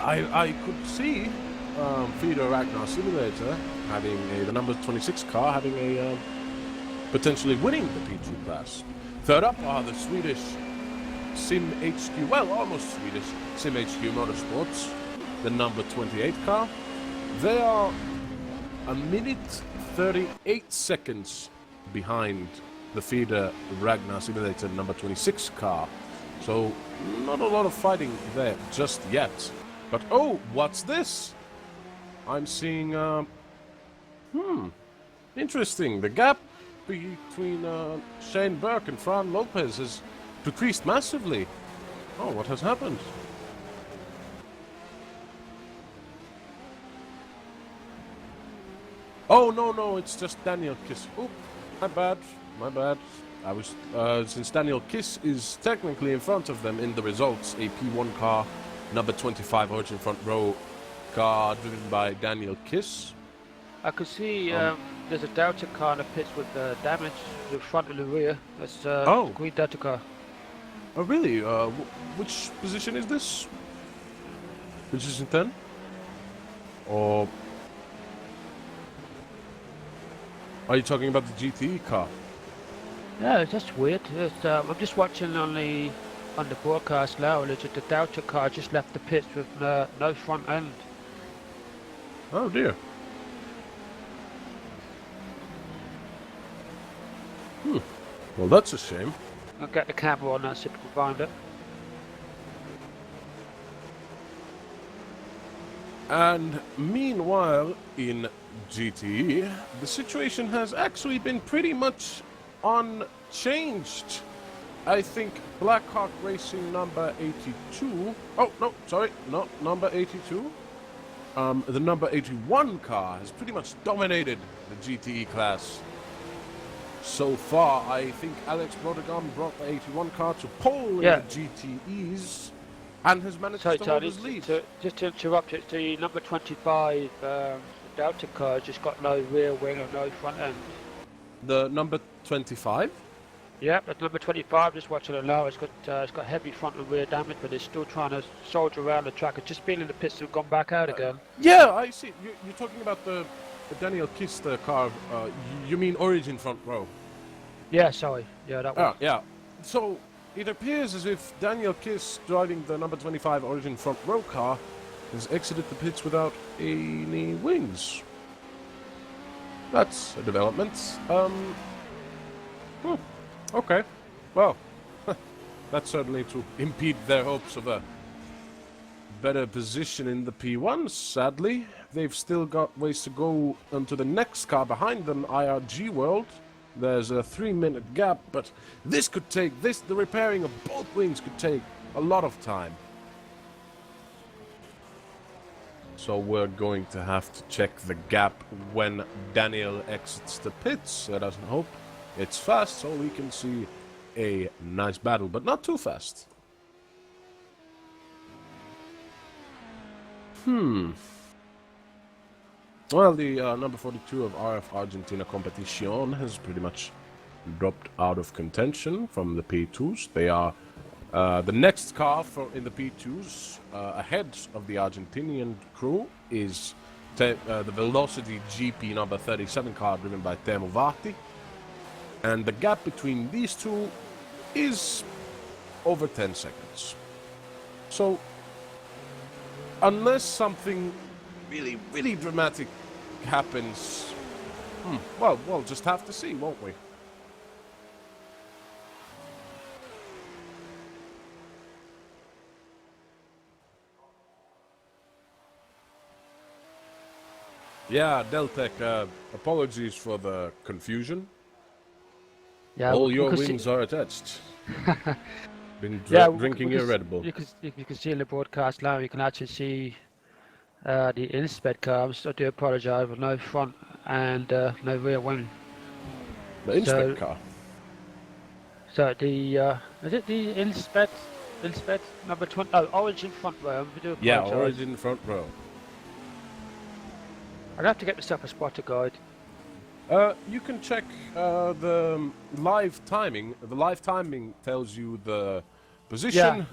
I could see Feeder Ragnar Simulator having the number 26 car having a potentially winning the P2 class. Third up are the Swedish Sim HQ, well, almost Swedish Sim HQ Motorsports, the number 28 car. They are 1 minute 38 seconds behind the Feeder Ragnar Simulator number 26 car. So, not a lot of fighting there just yet. But, oh, what's this? I'm seeing, interesting. The gap between Shane Burke and Fran Lopez has decreased massively. Oh, what has happened? Oh, no, it's just Daniel Kiss. Oop, my bad. I was, since Daniel Kiss is technically in front of them in the results, a P1 car, number 25 Origin front row car driven by Daniel Kiss.
I could see there's a Delta car in the pits with damage to the front and the rear. That's
Oh.
Green Delta car.
Oh, really? Which position is this? Position 10? Or are you talking about the GTE car?
Yeah, that's weird. I'm just watching on the broadcast now. There's the Delta car just left the pits with no front end.
Oh dear. Well, that's a shame.
I'll get the camera on that so you can find it.
And meanwhile, in GTE, the situation has actually been pretty much unchanged. I think Blackhawk Racing number 82. Oh, no, sorry, not number 82. The number 81 car has pretty much dominated the GTE class. So far, I think Alex Brodegon brought the 81 car to pole
Yeah.
in the GTEs and has managed
Sorry,
to hold
Tony,
his lead.
just to interrupt, it's the number 25 Delta car, just got no rear wing or no front end.
The number 25?
Yeah, but number 25, just watching it now, it's got heavy front and rear damage, but it's still trying to soldier around the track. It's just been in the pits and gone back out again.
Yeah, I see. You're talking about the Daniel Kist car. You mean Origin front row?
Yeah, sorry. Yeah, that one.
Oh, yeah. So, it appears as if Daniel Kiss, driving the number 25 Origin front row car, has exited the pits without any wings. That's a development. Okay. Well, that's certainly to impede their hopes of a better position in the P1, sadly. They've still got ways to go onto the next car behind them, IRG World. There's a 3-minute gap, but the repairing of both wings could take a lot of time. So we're going to have to check the gap when Daniel exits the pits. Let us hope it's fast so we can see a nice battle, but not too fast. Well, the number 42 of RF Argentina Competition has pretty much dropped out of contention from the P2s. They are the next car in the P2s ahead of the Argentinian crew is the Velocity GP number 37 car driven by Teemu Vahti. And the gap between these two is over 10 seconds. So, unless something really, really dramatic happens, well, we'll just have to see, won't we? Yeah, Deltec, apologies for the confusion.
Yeah,
All your
because
wings are attached. Been drinking your
because
Red Bull.
you can see in the broadcast now, you can actually see the inspect car. I do apologise, with no front and no rear wing.
The inspect car.
So the is it the inspect number 20? Oh, Origin front row. I do
Yeah,
apologise.
Origin front row.
I'd have to get myself a spotter guide.
You can check the live timing. The live timing tells you the position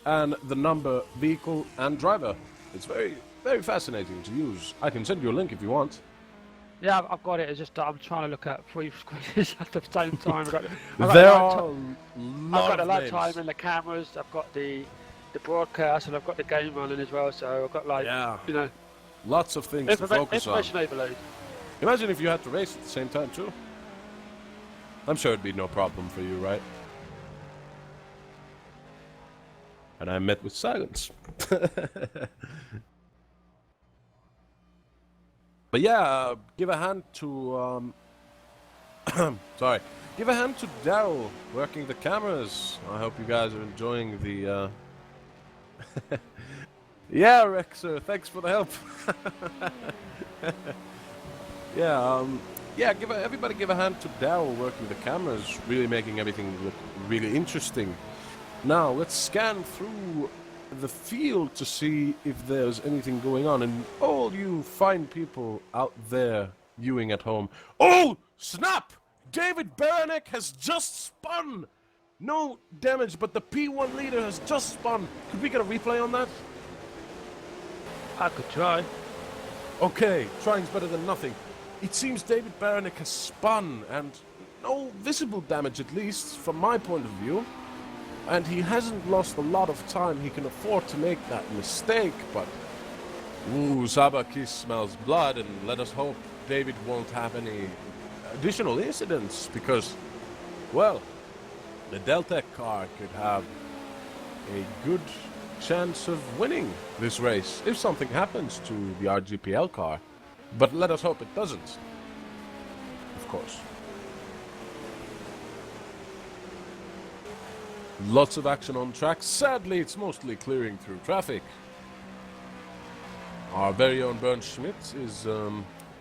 and the number, vehicle, and driver. It's very, very fascinating to use. I can send you a link if you want.
Yeah, I've got it. It's just that I'm trying to look at 3 screens at the same time. I've got the live time and the cameras. I've got the broadcast, and I've got the game running as well. So I've got
lots of things to focus on.
Information overload.
Imagine if you had to race at the same time too. I'm sure it'd be no problem for you, right? And I met with silence. But yeah, give a hand to give a hand to Daryl working the cameras. I hope you guys are enjoying the Yeah, Rexer, thanks for the help. Everybody give a hand to Daryl working the cameras, really making everything look really interesting. Now, let's scan through the field to see if there's anything going on. And all you fine people out there viewing at home. Oh, snap! David Baranek has just spun! No damage, but the P1 leader has just spun. Could we get a replay on that?
I could try.
Okay, trying's better than nothing. It seems David Baranek has spun, and no visible damage at least, from my point of view. And he hasn't lost a lot of time. He can afford to make that mistake, but... Ooh, Sabaki smells blood, and let us hope David won't have any additional incidents, because, well, the Deltec car could have a good chance of winning this race if something happens to the RGPL car. But let us hope it doesn't. Of course. Lots of action on track. Sadly, it's mostly clearing through traffic. Our very own Bernd Schmidt is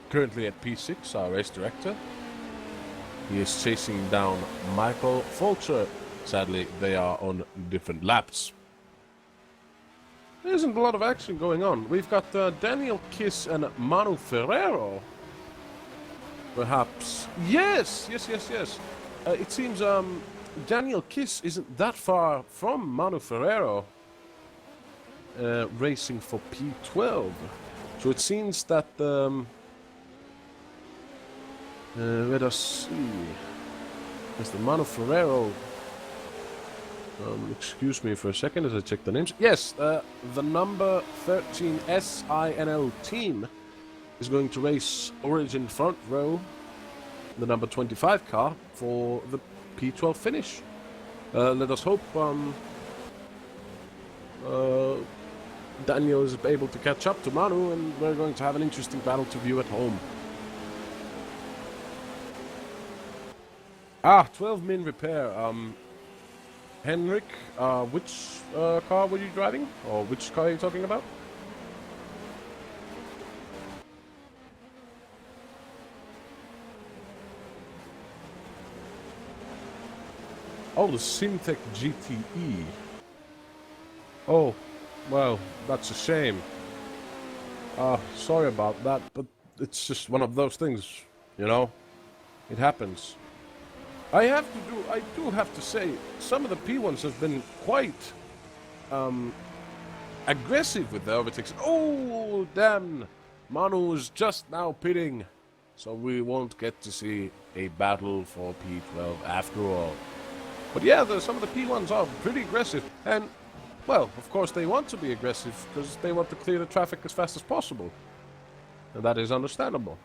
currently at P6, our race director. He is chasing down Michael Fulcher. Sadly, they are on different laps. There isn't a lot of action going on. We've got Daniel Kiss and Manu Ferrero. Perhaps. Yes. It seems Daniel Kiss isn't that far from Manu Ferrero. Racing for P12. So it seems that let us see. Is the Manu Ferrero? Excuse me for a second as I check the names. Yes, the number 13 SINO team is going to race Origin front row, the number 25 car, for the P12 finish. Let us hope Daniel is able to catch up to Manu, and we're going to have an interesting battle to view at home. 12 min repair. Henrik, which car were you driving? Or which car are you talking about? Oh, the Syntec GTE. Oh, well, that's a shame. Sorry about that, but it's just one of those things, you know? It happens. I do have to say, some of the P1s have been quite aggressive with the overtakes. Oh, damn! Manu's just now pitting, so we won't get to see a battle for P12 after all. But yeah, some of the P1s are pretty aggressive, and, well, of course they want to be aggressive, because they want to clear the traffic as fast as possible. And that is understandable.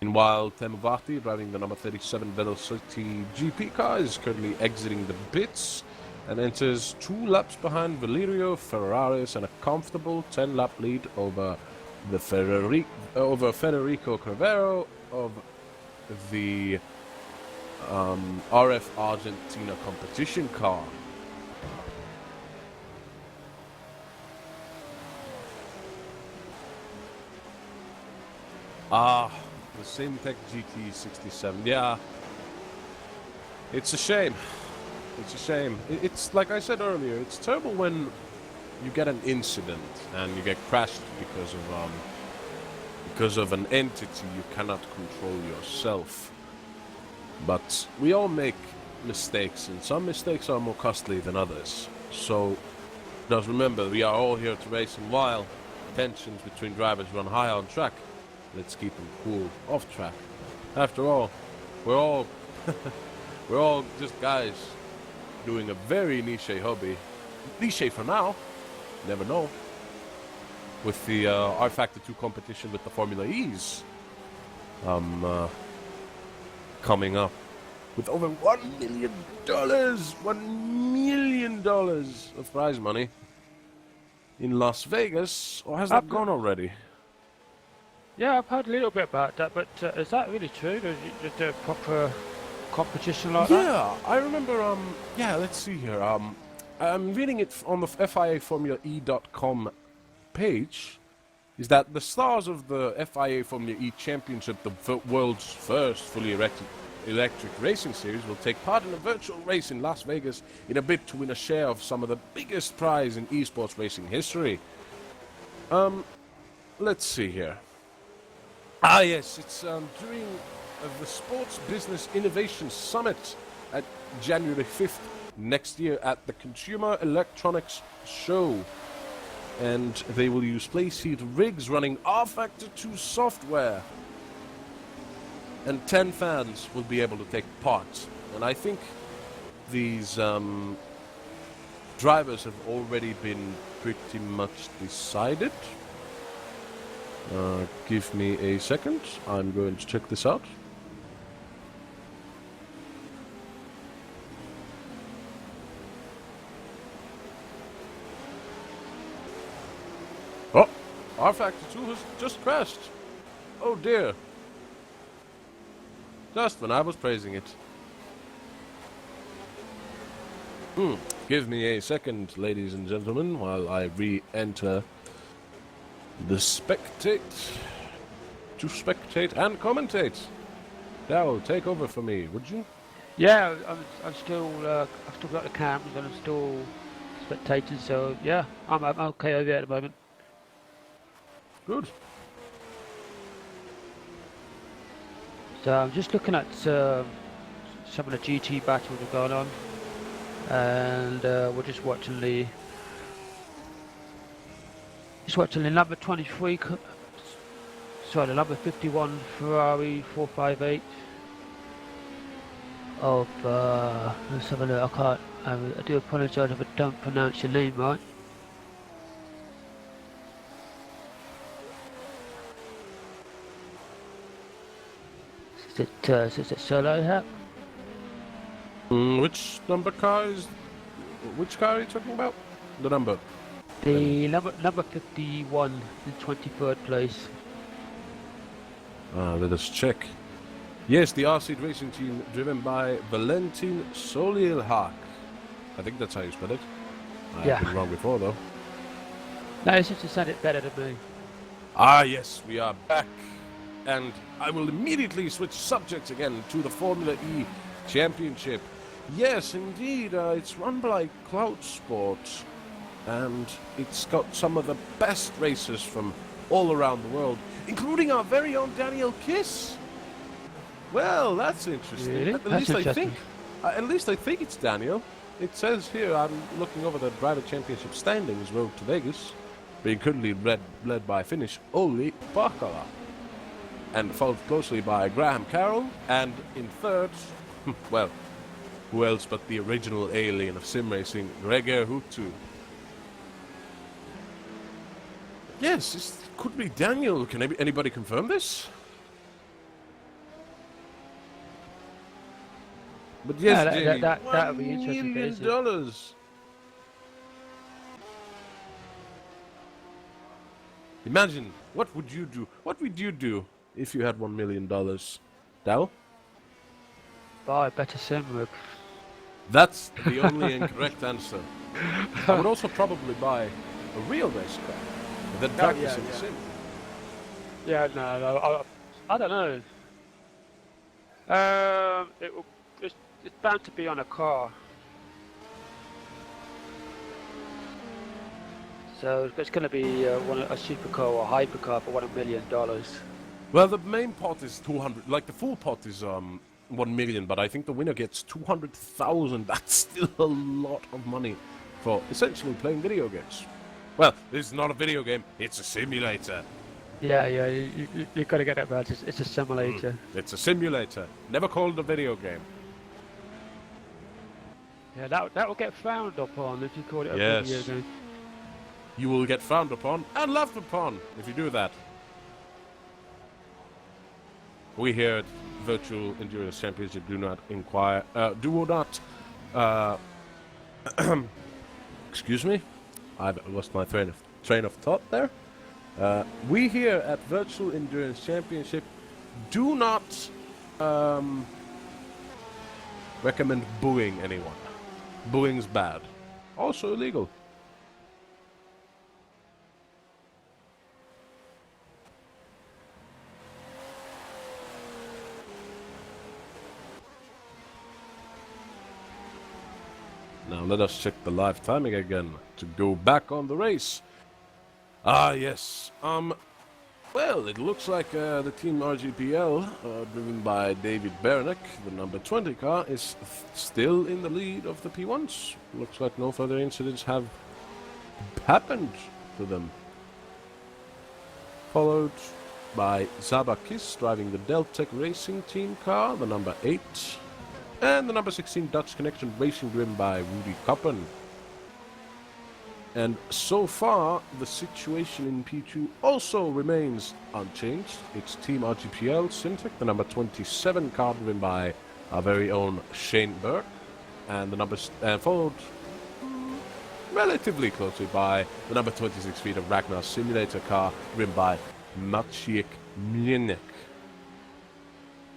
Meanwhile, Temuvati, driving the number 37 Velocity GP car, is currently exiting the pits and enters 2 laps behind Valerio Ferraris and a comfortable 10-lap lead over the Federico Crevero of the RF Argentina competition car. The Syntec GT67. Yeah. It's a shame. It's a shame. It's like I said earlier, it's terrible when you get an incident and you get crashed because of an entity you cannot control yourself. But we all make mistakes, and some mistakes are more costly than others. So just remember, we are all here to race, and while tensions between drivers run high on track, let's keep them cool off track. After all, we're all just guys doing a very niche hobby. Niche for now, never know. With the R Factor 2 competition with the Formula E's coming up with over $1 million of prize money in Las Vegas, or has that gone already?
Yeah, I've heard a little bit about that, but is that really true? Is it just a proper competition like that?
Yeah, I remember, yeah, let's see here. I'm reading it on the FIAFormulaE.com page, is that the stars of the FIA Formula E Championship, the world's first fully electric racing series, will take part in a virtual race in Las Vegas in a bid to win a share of some of the biggest prize in esports racing history. Let's see here. Yes, it's during the Sports Business Innovation Summit at January 5th next year at the Consumer Electronics Show. And they will use playseat rigs running R Factor 2 software. And 10 fans will be able to take part. And I think these drivers have already been pretty much decided. Give me a second. I'm going to check this out. Oh, R Factor 2 has just crashed. Oh dear. Just when I was praising it. Give me a second, ladies and gentlemen, while I re-enter the spectate to spectate and commentate. Dal, take over for me, would you?
Yeah, I'm still I've still got the cameras and I'm still spectating, so yeah, I'm okay over here at the moment.
Good.
So I'm just looking at some of the GT battles that are going on, and we're just watching the number 23, sorry, the number 51 Ferrari 458 of let's have a look. I do apologise if I don't pronounce your name right. Is it Solo Hat?
Which number car is... Which car are you talking about? The number.
The number 51 in 23rd place.
Let us check. Yes, the RC Racing Team driven by Valentin Solilhak. I think that's how you spell it. I've been wrong before though.
No, it's just to sound it better than me.
Ah yes, we are back. And I will immediately switch subjects again to the Formula E Championship. Yes, indeed, it's run by Cloud Sports, and it's got some of the best racers from all around the world, including our very own Daniel Kiss. Well, that's interesting.
Really?
At
That's interesting.
least I think it's Daniel. It says here, I'm looking over the Driver Championship standings, road to Vegas, being currently led by Finnish Olli Pakala, and followed closely by Graham Carroll, and in third, well, who else but the original alien of sim racing, Gregor Hutu. Yes, this could be Daniel. Can anybody confirm this? But yes,
Yeah,
Jamie,
that would be interesting.
$1 million. Imagine, what would you do? What would you do if you had $1 million? Dal?
Buy a better sim rig.
That's the only incorrect answer. I would also probably buy a real race car and then practice in the sim.
Yeah, no, I don't know. It's bound to be on a car. So it's going to be a supercar or a hypercar for $1 million.
Well, the main pot is 200. Like the full pot is 1 million, but I think the winner gets 200,000. That's still a lot of money for essentially playing video games. Well, this is not a video game; it's a simulator.
Yeah, you got to get it right. It's a simulator.
It's a simulator, never called a video game.
Yeah, that will get frowned upon if you call it a
Yes.
video game.
You will get frowned upon and laughed upon if you do that. We here at Virtual Endurance Championship do not excuse me, I've lost my train of thought there. We here at Virtual Endurance Championship do not recommend booing anyone. Booing's bad. Also illegal. Now let us check the live timing again to go back on the race. Ah, yes. Well, it looks like the team RGPL, driven by David Beranek, the number 20 car, is still in the lead of the P1s. Looks like no further incidents have happened to them. Followed by Zabakis, driving the Deltec Racing Team car, the number 8. And the number 16 Dutch Connection Racing, driven by Rudy Koppen. And so far, the situation in P2 also remains unchanged. It's Team RGPL Syntec, the number 27 car, driven by our very own Shane Burke, and the numbers followed relatively closely by the number 26 feet of Ragnar Simulator car, driven by Maciek Mlinek.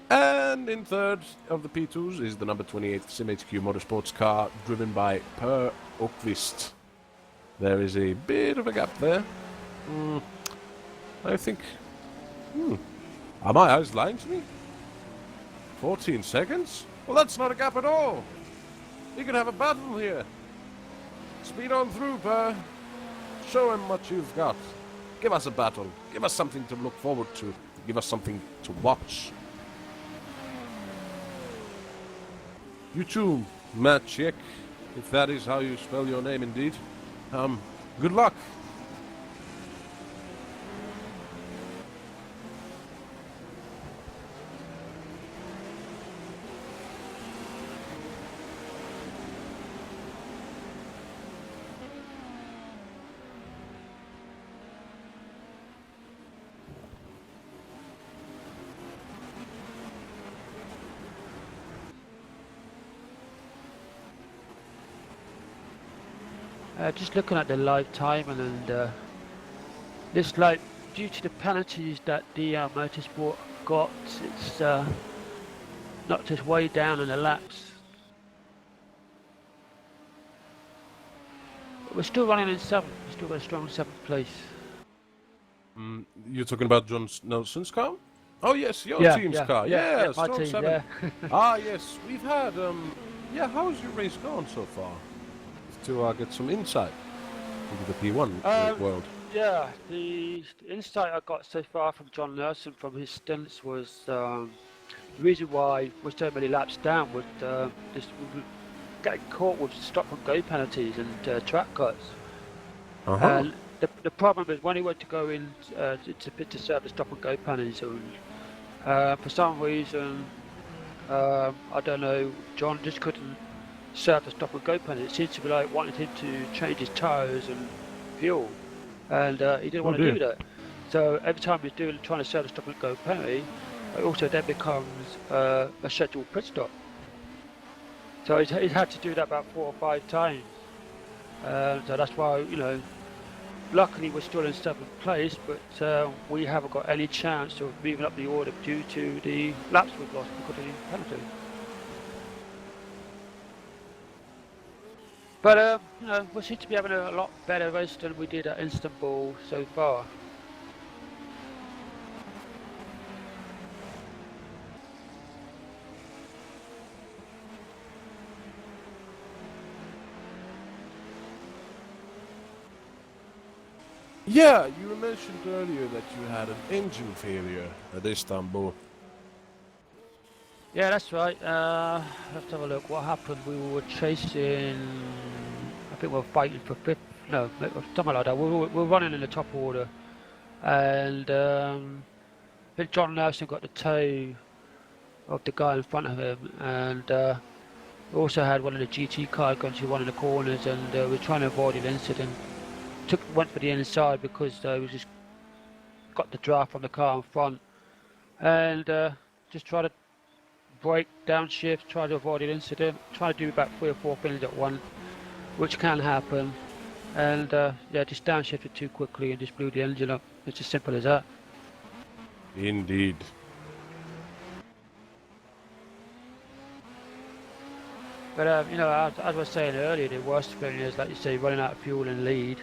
And in third of the P2s is the number 28 SimHQ Motorsports car, driven by Per Åkvist. There is a bit of a gap there. I think... Are my eyes lying to me? 14 seconds? Well, that's not a gap at all. You could have a battle here. Speed on through, Per. Show him what you've got. Give us a battle. Give us something to look forward to. Give us something to watch. You too, Maciek, if that is how you spell your name indeed. Good luck.
Just looking at the live timing, and this, like, due to the penalties that the motorsport got, it's knocked us way down in the laps. But we're still running in 7th. We've still got a strong 7th place.
You're talking about John Nelson's car? Oh yes, your team's car.
Yeah, my
strong
team,
7.
yeah.
Ah yes, we've had how's your race gone so far? To get some insight into the P1 world.
Yeah, the insight I got so far from John Nelson from his stints was the reason why we're so many laps down was just getting caught with stop and go penalties and track cuts. And the problem is when he went to go in to pit to serve the stop and go penalties, for some reason I don't know, John just couldn't serve the stop and go penalty. It seems to be like wanting him to change his tyres and fuel, and he didn't want to do that. So every time he's trying to serve the stop and go penalty, it also then becomes a scheduled pit stop. So he's had to do that about 4 or 5 times. So that's why, you know, luckily we're still in 7th place, but we haven't got any chance of moving up the order due to the laps we've lost because of the penalty. But you know, we seem to be having a lot better race than we did at Istanbul so far.
Yeah, you mentioned earlier that you had an engine failure at Istanbul.
Yeah, that's right. Let's have a look. What happened? We were chasing. I think we were fighting for 5th. No, something like that. We were running in the top order, and I think John Nelson got the toe of the guy in front of him, and we also had one of the GT cars going through one of the corners, and we were trying to avoid an incident. Went for the inside because we just got the draft from the car in front, and just tried to brake, downshift, try to avoid an incident, try to do about 3 or 4 things at once, which can happen, and yeah, just downshifted too quickly and just blew the engine up. It's as simple as that.
Indeed.
But you know, as I was saying earlier, the worst thing is, like you say, running out of fuel in lead.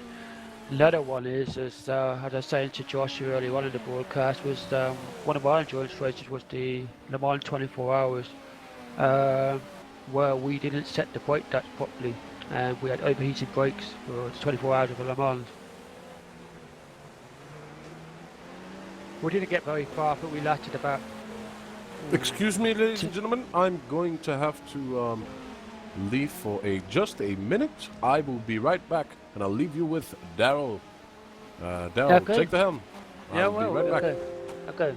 Another one is as I was saying to Josh earlier on in the broadcast, was one of my endurance races was the Le Mans 24 hours, where we didn't set the brake ducts properly, and we had overheated brakes for the 24 hours of Le Mans. We didn't get very far, but we lasted about...
Excuse me, ladies and gentlemen, I'm going to have to leave for just a minute. I will be right back, and I'll leave you with Daryl. Daryl,
Okay.
take the helm.
Yeah,
I'll
well,
be right back.
okay. Okay.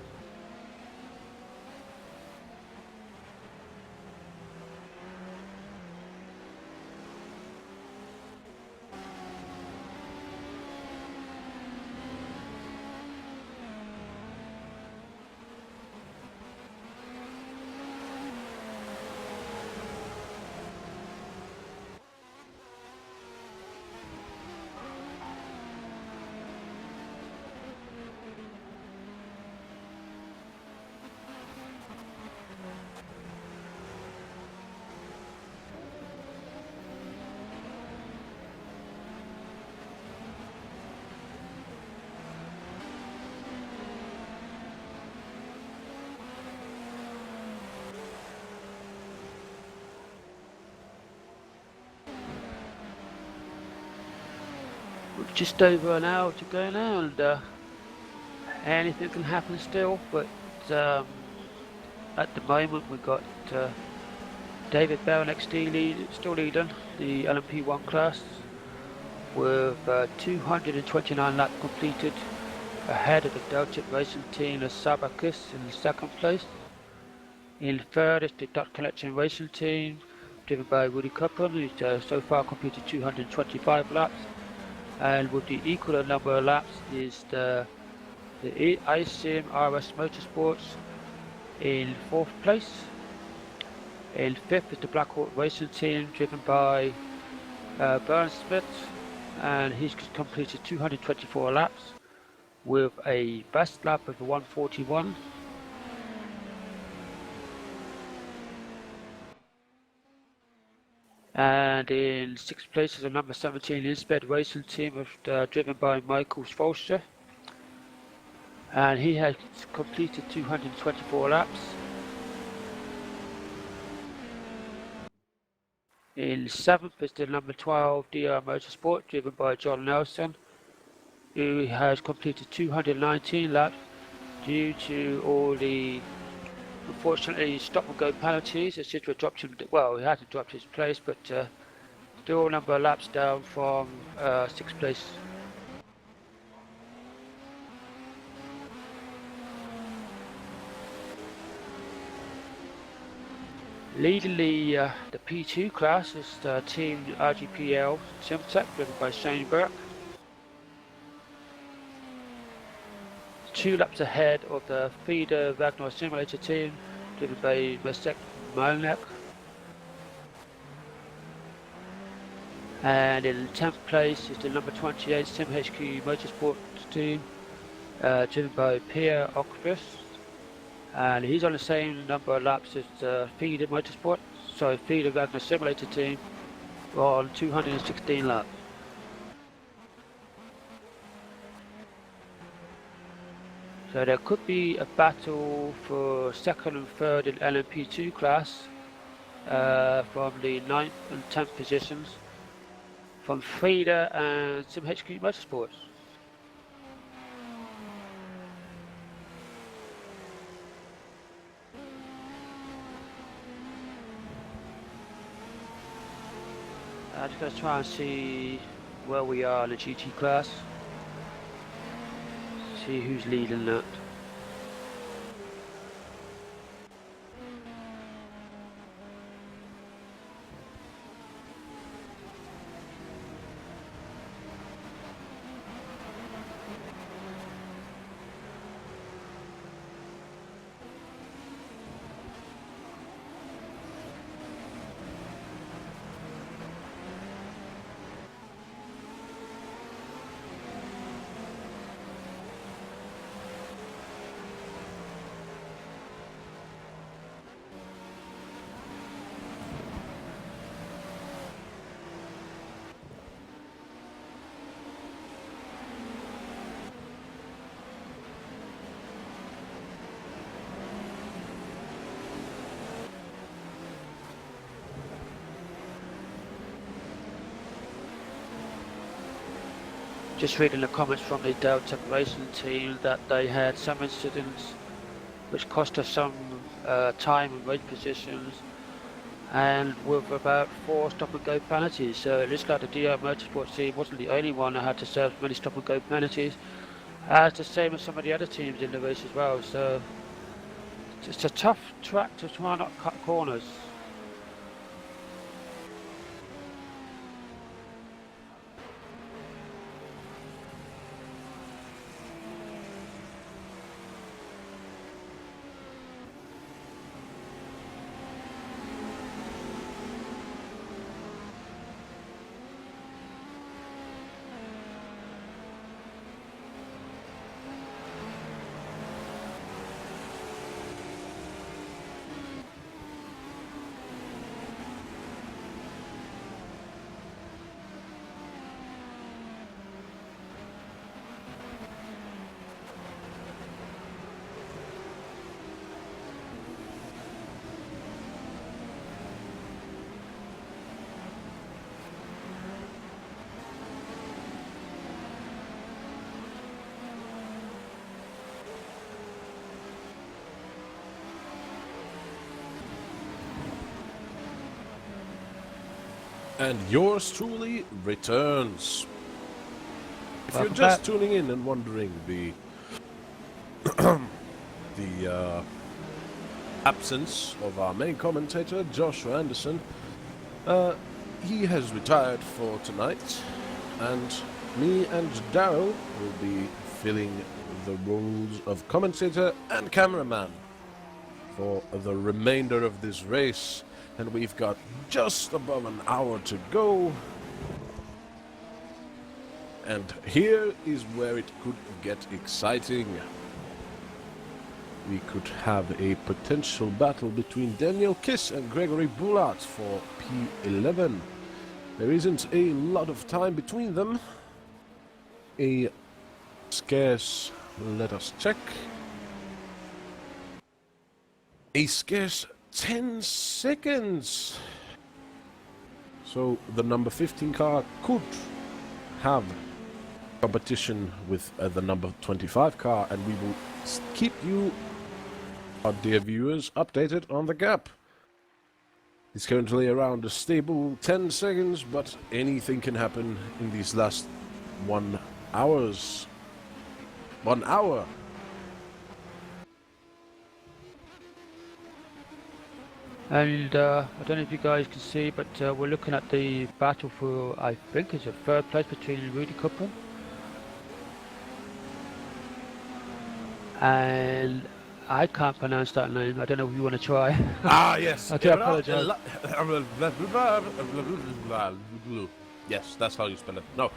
We've just over an hour to go now, and anything can happen still. But at the moment, we've got David Bell still leading the LMP1 class with 229 laps completed, ahead of the Delta Racing team of Sabakis in second place. In third is the Dot Collection Racing team, driven by Woody Coupon, who's so far completed 225 laps. And with the equal number of laps is the ISIM RS Motorsports in fourth place. In fifth is the Black Hawk Racing team, driven by Burn Smith, and he's completed 224 laps with a best lap of 141. And in sixth place is the number 17 Insped Racing team, driven by Michael Spolster, and he has completed 224 laps. In seventh is the number 12 DR Motorsport, driven by John Nelson, who has completed 219 laps due to all the, unfortunately, stop and go penalties. It's just dropped him. Well, he hasn't dropped his place, but still a number of laps down from sixth place. Leading the P2 class is the team RGPL Simtech, driven by Shane Burke. 2 laps ahead of the Feeder Wagner Simulator team, driven by Mesek Malnek. And in 10th place is the number 28 SimHQ Motorsport team, driven by Pierre Ockrus. And he's on the same number of laps as the Feeder Motorsport, so Feeder Wagner Simulator team, on 216 laps. So there could be a battle for second and third in LMP2 class from the 9th and 10th positions from Feeder and SimHQ Motorsports. I'm just going to try and see where we are in the GT class. See who's leading that. Just reading the comments from the Delta Racing team that they had some incidents which cost us some time and race positions, and with about 4 stop and go penalties. So it looks like the DR Motorsport team wasn't the only one that had to serve many stop and go penalties, as the same as some of the other teams in the race as well. So it's a tough track to try not cut corners.
And yours truly returns. If
Welcome
you're just
back.
tuning in and wondering the the absence of our main commentator, Joshua Anderson, he has retired for tonight, and me and Daryl will be filling the roles of commentator and cameraman for the remainder of this race. And we've got just above an hour to go. And here is where it could get exciting. We could have a potential battle between Daniel Kiss and Gregory Bulat for P11. There isn't a lot of time between them. A scarce, let us check. A scarce 10 seconds. So the number 15 car could have competition with the number 25 car, and we will keep you, our dear viewers, updated on the gap. It's currently around a stable 10 seconds, but anything can happen in these last 1 hours. 1 hour.
And I don't know if you guys can see, but we're looking at the battle for, I think it's a third place between Rudy Cooper and I can't pronounce that name. I don't know if you want to try.
Ah, yes.
I do apologize.
Yes, that's how you spell it. No.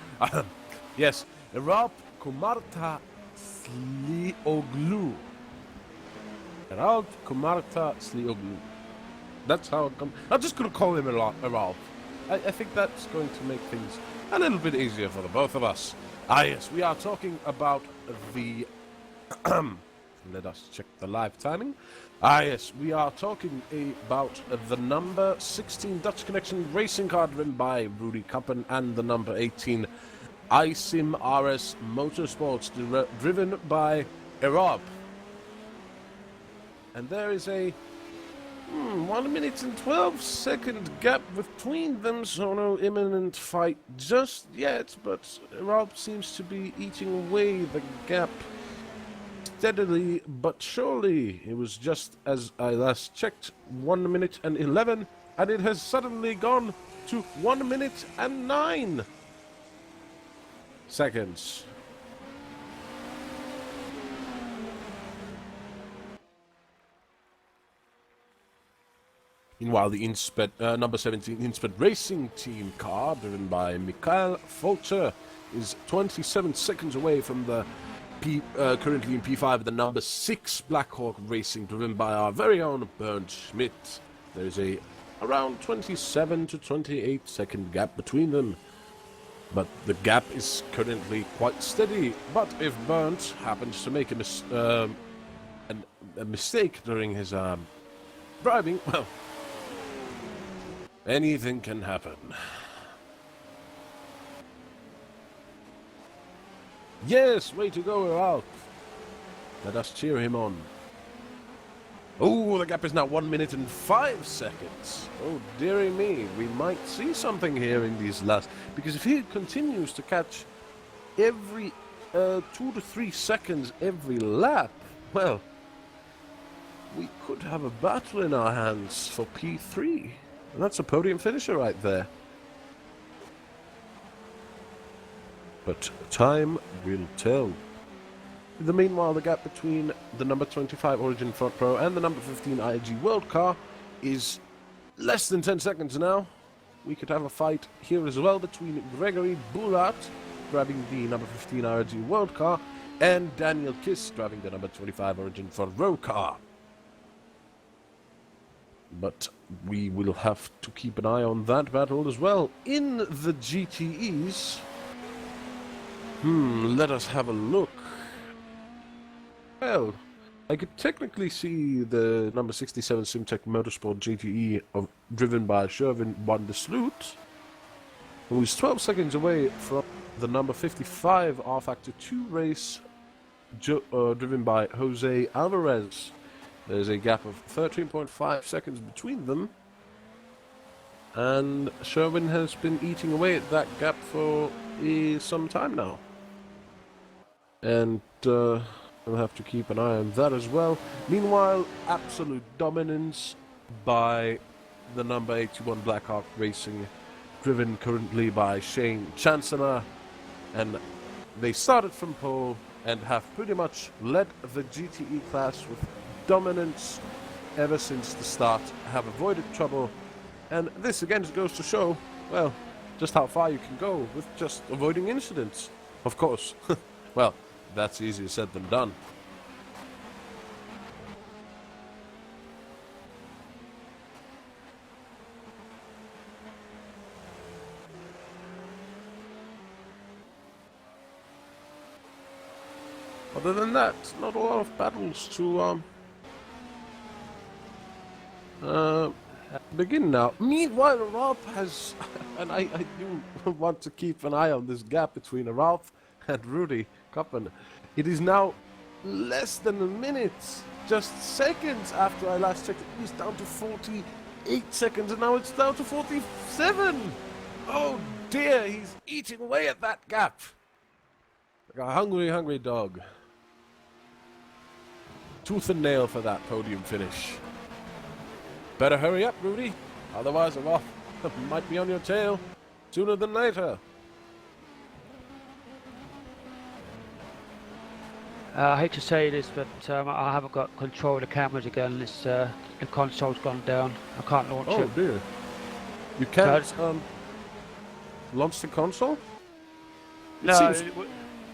Yes. Erab Kumarta Slioglu. Erab Kumarta Slioglu. That's how it comes. I'm just going to call him Erab. I think that's going to make things a little bit easier for the both of us. Ah, yes. We are talking about the... Let us check the live timing. Ah, yes, we are talking about the number 16 Dutch Connection racing car driven by Rudy Kappen and the number 18 iSim RS Motorsports driven by Erab. And there is a 1 minute and 12 second gap between them, so no imminent fight just yet, but Erab seems to be eating away the gap steadily but surely. It was just, as I last checked, 1 minute and 11, and it has suddenly gone to 1 minute and 9 seconds. Meanwhile, the number 17 Insped Racing Team car, driven by Mikael Folcher, is 27 seconds away from the currently in P5, the number 6 Blackhawk Racing, driven by our very own Bernd Schmidt. There is a around 27 to 28 second gap between them. But the gap is currently quite steady. But if Bernd happens to make a mistake during his driving, well, anything can happen. Yes, way to go, Ralph. Let us cheer him on. Oh, the gap is now 1 minute and 5 seconds. Oh, dearie me, we might see something here in these last... Because if he continues to catch every 2 to 3 seconds every lap, well, we could have a battle in our hands for P3. And that's a podium finisher right there. But time will tell. In the meanwhile, the gap between the number 25 Origin Front Pro and the number 15 IG World Car is less than 10 seconds now. We could have a fight here as well between Gregory Bulat, driving the number 15 IG World Car, and Daniel Kiss, driving the number 25 Origin Front Row car. But we will have to keep an eye on that battle as well. In the GTEs... let us have a look. Well, I could technically see the number 67 Simtech Motorsport GTE driven by Shervin van der Sloot, who is 12 seconds away from the number 55 R-Factor 2 race driven by Jose Alvarez. There's a gap of 13.5 seconds between them. and Sherwin has been eating away at that gap for some time now. And we'll have to keep an eye on that as well. Meanwhile, absolute dominance by the number 81 Blackhawk Racing, driven currently by Shane Chancellor, and they started from pole and have pretty much led the GTE class with dominance ever since the start, have avoided trouble, and this again goes to show, well, just how far you can go with just avoiding incidents. Of course, well, that's easier said than done. Other than that, not a lot of battles to begin now. Meanwhile, Ralph has, and I do want to keep an eye on this gap between Ralph and Rudy Koppen. It is now less than a minute, just seconds after I last checked. It was down to 48 seconds, and now it's down to 47. Oh dear, he's eating away at that gap. Like a hungry, hungry dog. Tooth and nail for that podium finish. Better hurry up, Rudy. Otherwise, Ralph might be on your tail sooner than later.
I hate to say this, but I haven't got control of the cameras again. It's, the console's gone down. I can't launch it.
Oh dear. You can't launch the console?
No,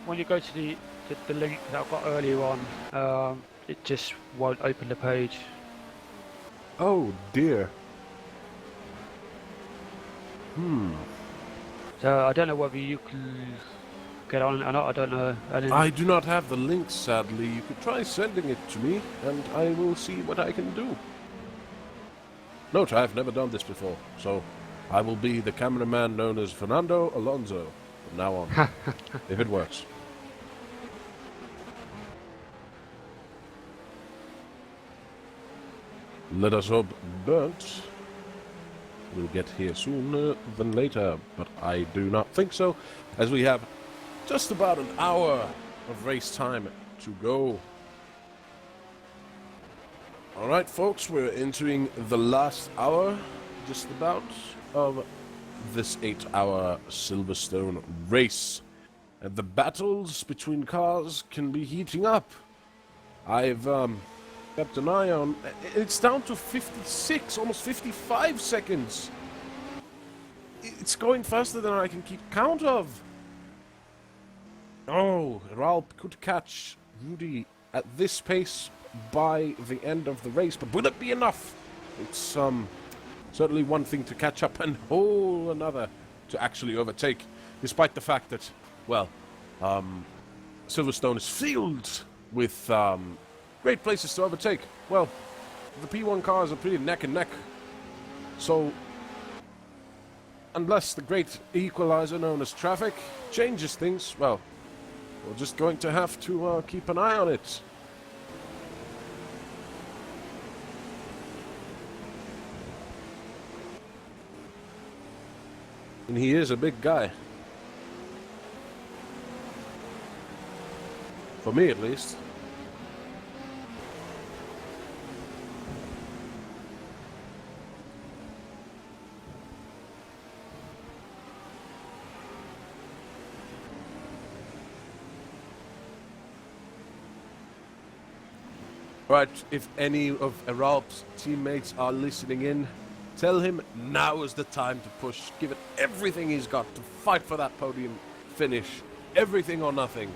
when you go to the link that I got earlier on, it just won't open the page.
Oh dear.
So I don't know whether you can get on or not. I don't know.
I do not have the link, sadly. You could try sending it to me, and I will see what I can do. Note, I've never done this before, so I will be the cameraman known as Fernando Alonso from now on, if it works. Let us hope Burnt will get here sooner than later, but I do not think so, as we have just about an hour of race time to go. Alright folks, we're entering the last hour, just about, of this 8-hour Silverstone race. And the battles between cars can be heating up. I've kept an eye on... It's down to 56, almost 55 seconds. It's going faster than I can keep count of. Oh, Ralph could catch Rudy at this pace by the end of the race, but will it be enough? It's certainly one thing to catch up and whole another to actually overtake, despite the fact that, well, Silverstone is filled with great places to overtake. Well, the P1 cars are pretty neck and neck, so unless the great equalizer known as traffic changes things, well, we're just going to have to keep an eye on it. And he is a big guy. For me, at least. Right, if any of Ralph's teammates are listening in, tell him now is the time to push. Give it everything he's got to fight for that podium finish. Everything or nothing.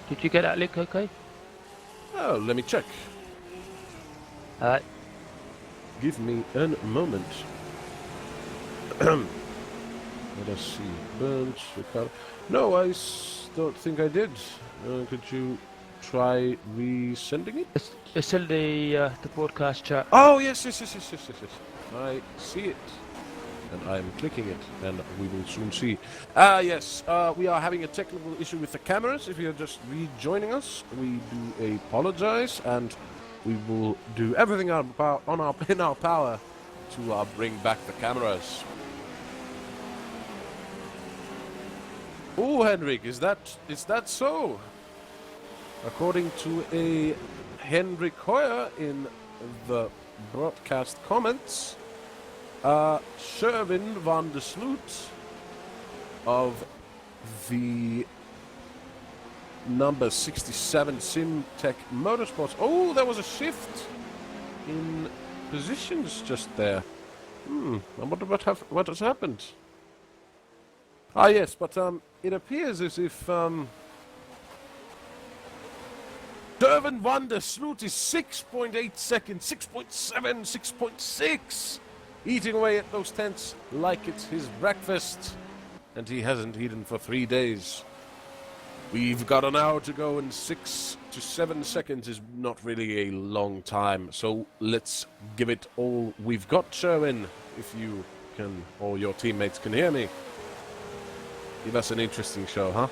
Did you get that link okay?
Oh, let me check.
Alright.
Give me a moment. Let us see. Burns, Ricardo. No, I don't think I did. Could you try resending it?
It's in the broadcast chat.
Oh, yes. I see it. and I am clicking it, and we will soon see. Yes, we are having a technical issue with the cameras. If you're just rejoining us, we do apologize, and we will do everything in our power to bring back the cameras. Oh, Henrik, is that so? According to a Henrik Hoyer in the broadcast comments, Sherwin van der Sloot of the number 67 SimTech Motorsports. Oh, there was a shift in positions just there. I wonder what has happened. Ah, yes, but it appears as if Sherwin van der Sloot is 6.8 seconds, 6.7, 6.6, eating away at those tenths like it's his breakfast, and he hasn't eaten for 3 days. We've got an hour to go, and 6 to 7 seconds is not really a long time, so let's give it all we've got, Sherwin, if you can, or your teammates can hear me. Give us an interesting show, huh?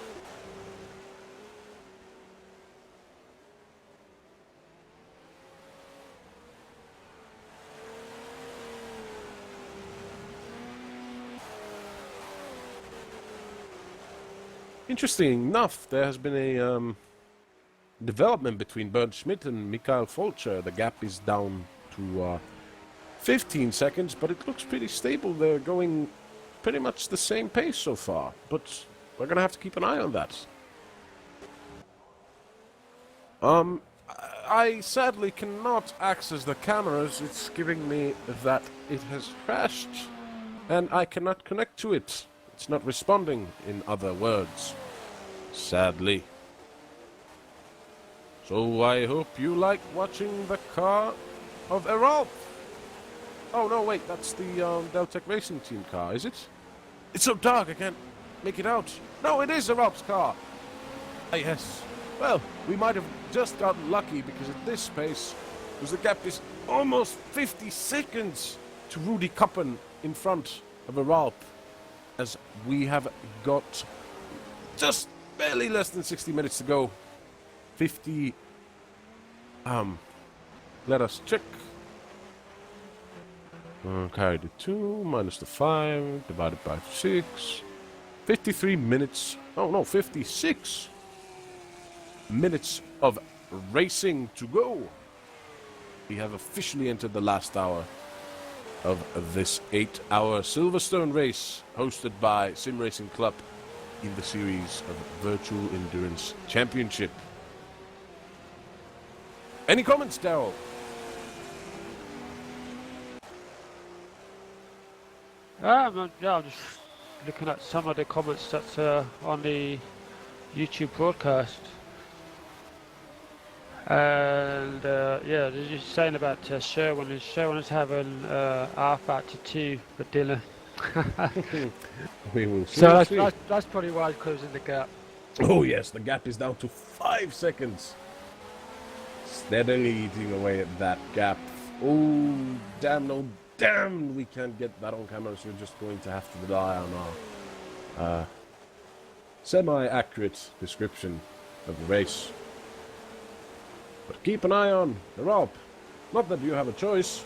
Interesting enough, there has been a development between Bernd Schmidt and Michael Folcher. The gap is down to 15 seconds, but it looks pretty stable. They're going pretty much the same pace so far, but we're going to have to keep an eye on that. I sadly cannot access the cameras. It's giving me that it has crashed, and I cannot connect to it. It's not responding, in other words. Sadly. So I hope you like watching the car of Eralp. Oh, no, wait, that's the Deltec Racing Team car, is it? It's so dark, I can't make it out. No, it is Eralp's car. Ah, yes. Well, we might have just gotten lucky, because at this pace, because the gap is almost 50 seconds to Rudy Kappen in front of Eralp, as we have got just barely less than 60 minutes to go. 50, let us check. Carry the 2, minus the 5, divided by 6. 53 minutes, oh no, 56 minutes of racing to go. We have officially entered the last hour of this 8-hour Silverstone race hosted by Sim Racing Club in the series of Virtual Endurance Championship. Any comments, Daryl?
I'm just looking at some of the comments that's on the YouTube broadcast. And yeah, they're just saying about Sherwin is having R-Factor 2 for dinner.
We will see.
So that's probably why he's closing the gap.
Oh yes, the gap is down to 5 seconds. Steadily eating away at that gap. Oh, damn, no, damn, we can't get that on camera, so we're just going to have to rely on our semi-accurate description of the race. But keep an eye on the Eralp. Not that you have a choice.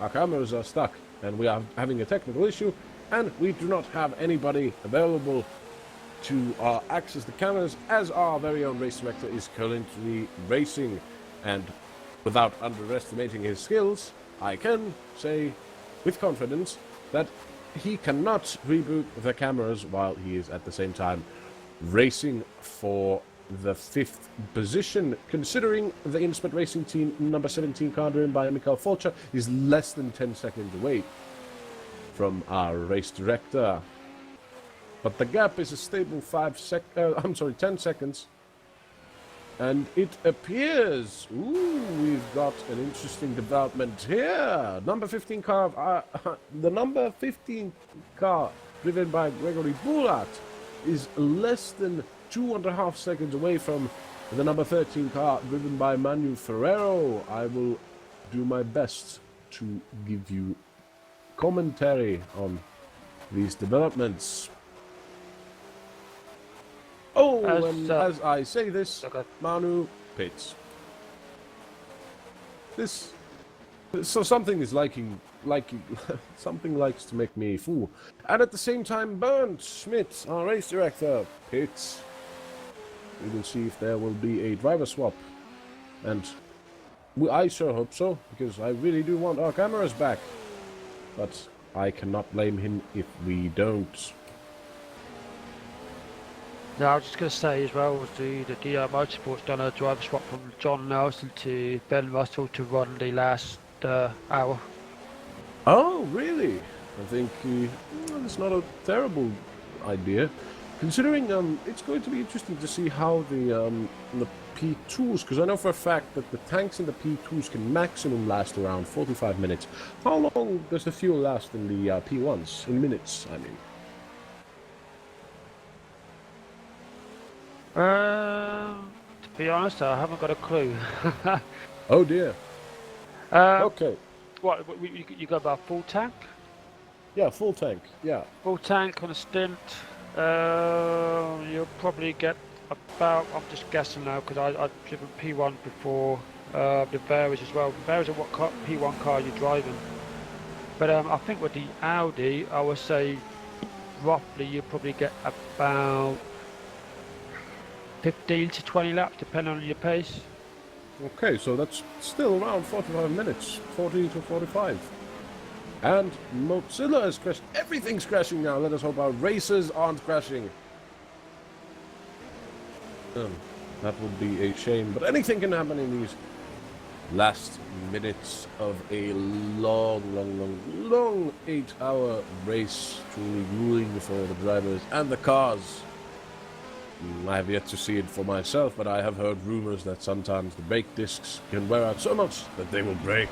Our cameras are stuck, and we are having a technical issue, and we do not have anybody available to access the cameras, as our very own race director is currently racing. And without underestimating his skills, I can say with confidence that he cannot reboot the cameras while he is at the same time racing for the 5th position, considering the Inspet Racing Team number 17 car driven by Michael Folcher is less than 10 seconds away from our race director. But the gap is a stable 10 seconds. And it appears, we've got an interesting development here. Number 15 car, the number 15 car driven by Gregory Bulat is less than 2.5 seconds away from the number 13 car driven by Manu Ferrero. I will do my best to give you commentary on these developments. Oh, as I say this,
Okay.
Manu pits. So something is liking, something likes to make me a fool. And at the same time, Bernd Schmidt, our race director, pits. We will see if there will be a driver swap. And I sure hope so, because I really do want our cameras back. But I cannot blame him if we don't.
No, I was just going to say as well, the DR Motorsport's done a driver swap from John Nelson to Ben Russell to run the last hour.
Oh, really? I think it's not a terrible idea, considering it's going to be interesting to see how the P2s, because I know for a fact that the tanks in the P2s can maximum last around 45 minutes. How long does the fuel last in the P1s? In minutes, I mean.
To be honest, I haven't got a clue.
Oh dear. Okay.
What, you go about full tank?
Yeah, full tank. Yeah.
Full tank on a stint, you'll probably get about, I'm just guessing now because I've driven P1 before, the varies as well. Varies on what P1 car you're driving. But I think with the Audi, I would say roughly you probably get about 15 to 20 laps depending on your pace.
Okay, so that's still around 45 minutes, 40 to 45. And Mozilla is crashed. Everything's crashing now. Let us hope our racers aren't crashing. That would be a shame, but anything can happen in these last minutes of a long 8-hour race, truly grueling for the drivers and the cars. I have yet to see it for myself, but I have heard rumors that sometimes the brake discs can wear out so much that they will break.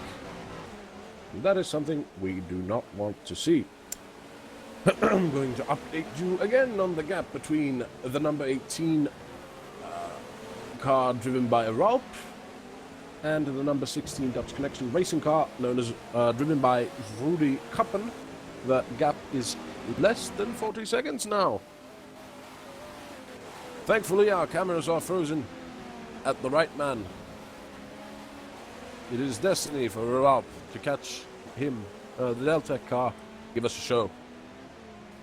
And that is something we do not want to see. I'm going to update you again on the gap between the number 18 car driven by Ralp and the number 16 Dutch Connection racing car known as driven by Rudy Kappen. That gap is less than 40 seconds now. Thankfully, our cameras are frozen at the right man. It is destiny for Ralp to catch him, the Deltec car, give us a show.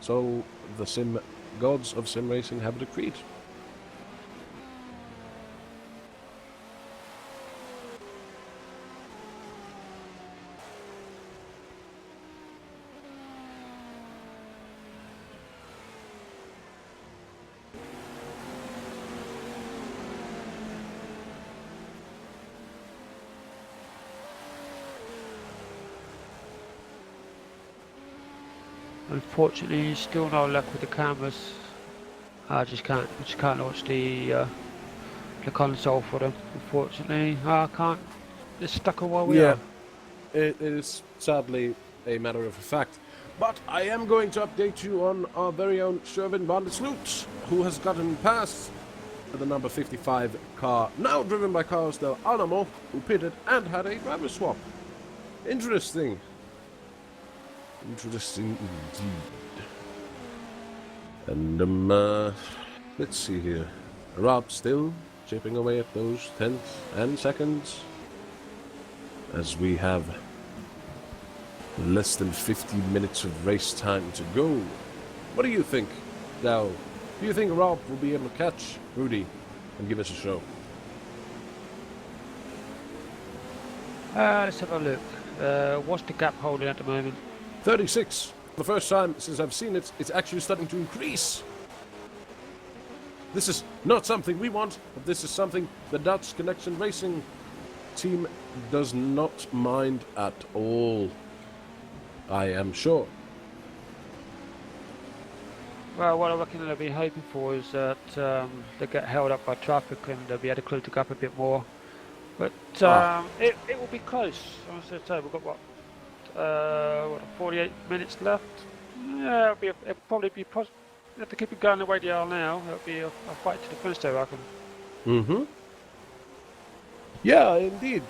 So the gods of sim racing have decreed.
Unfortunately, still no luck with the cameras. I just can't launch the console for them. Unfortunately, I can't. It's stuck on where we are.
It is sadly a matter of fact. But I am going to update you on our very own Shervin van der Sloot, who has gotten past the number 55 car, now driven by Carlos del Alamo, who pitted and had a driver swap. Interesting. Interesting indeed. And let's see here. Rob still chipping away at those tenths and seconds as we have less than 50 minutes of race time to go. What do you think, Dal? Do you think Rob will be able to catch Rudy and give us a show?
Let's have a look. What's the gap holding at the moment?
36. For the first time since I've seen it, it's actually starting to increase. This is not something we want, but this is something the Dutch Connection Racing team does not mind at all. I am sure.
Well, what I reckon they'll be hoping for is that they get held up by traffic and they'll be able to close the gap a bit more. But it will be close. As I say, we've got what 48 minutes left. Yeah, it'll probably be possible. If they keep it going the way they are now, it'll be a fight to the finish, I reckon.
Mm-hmm. Yeah, indeed.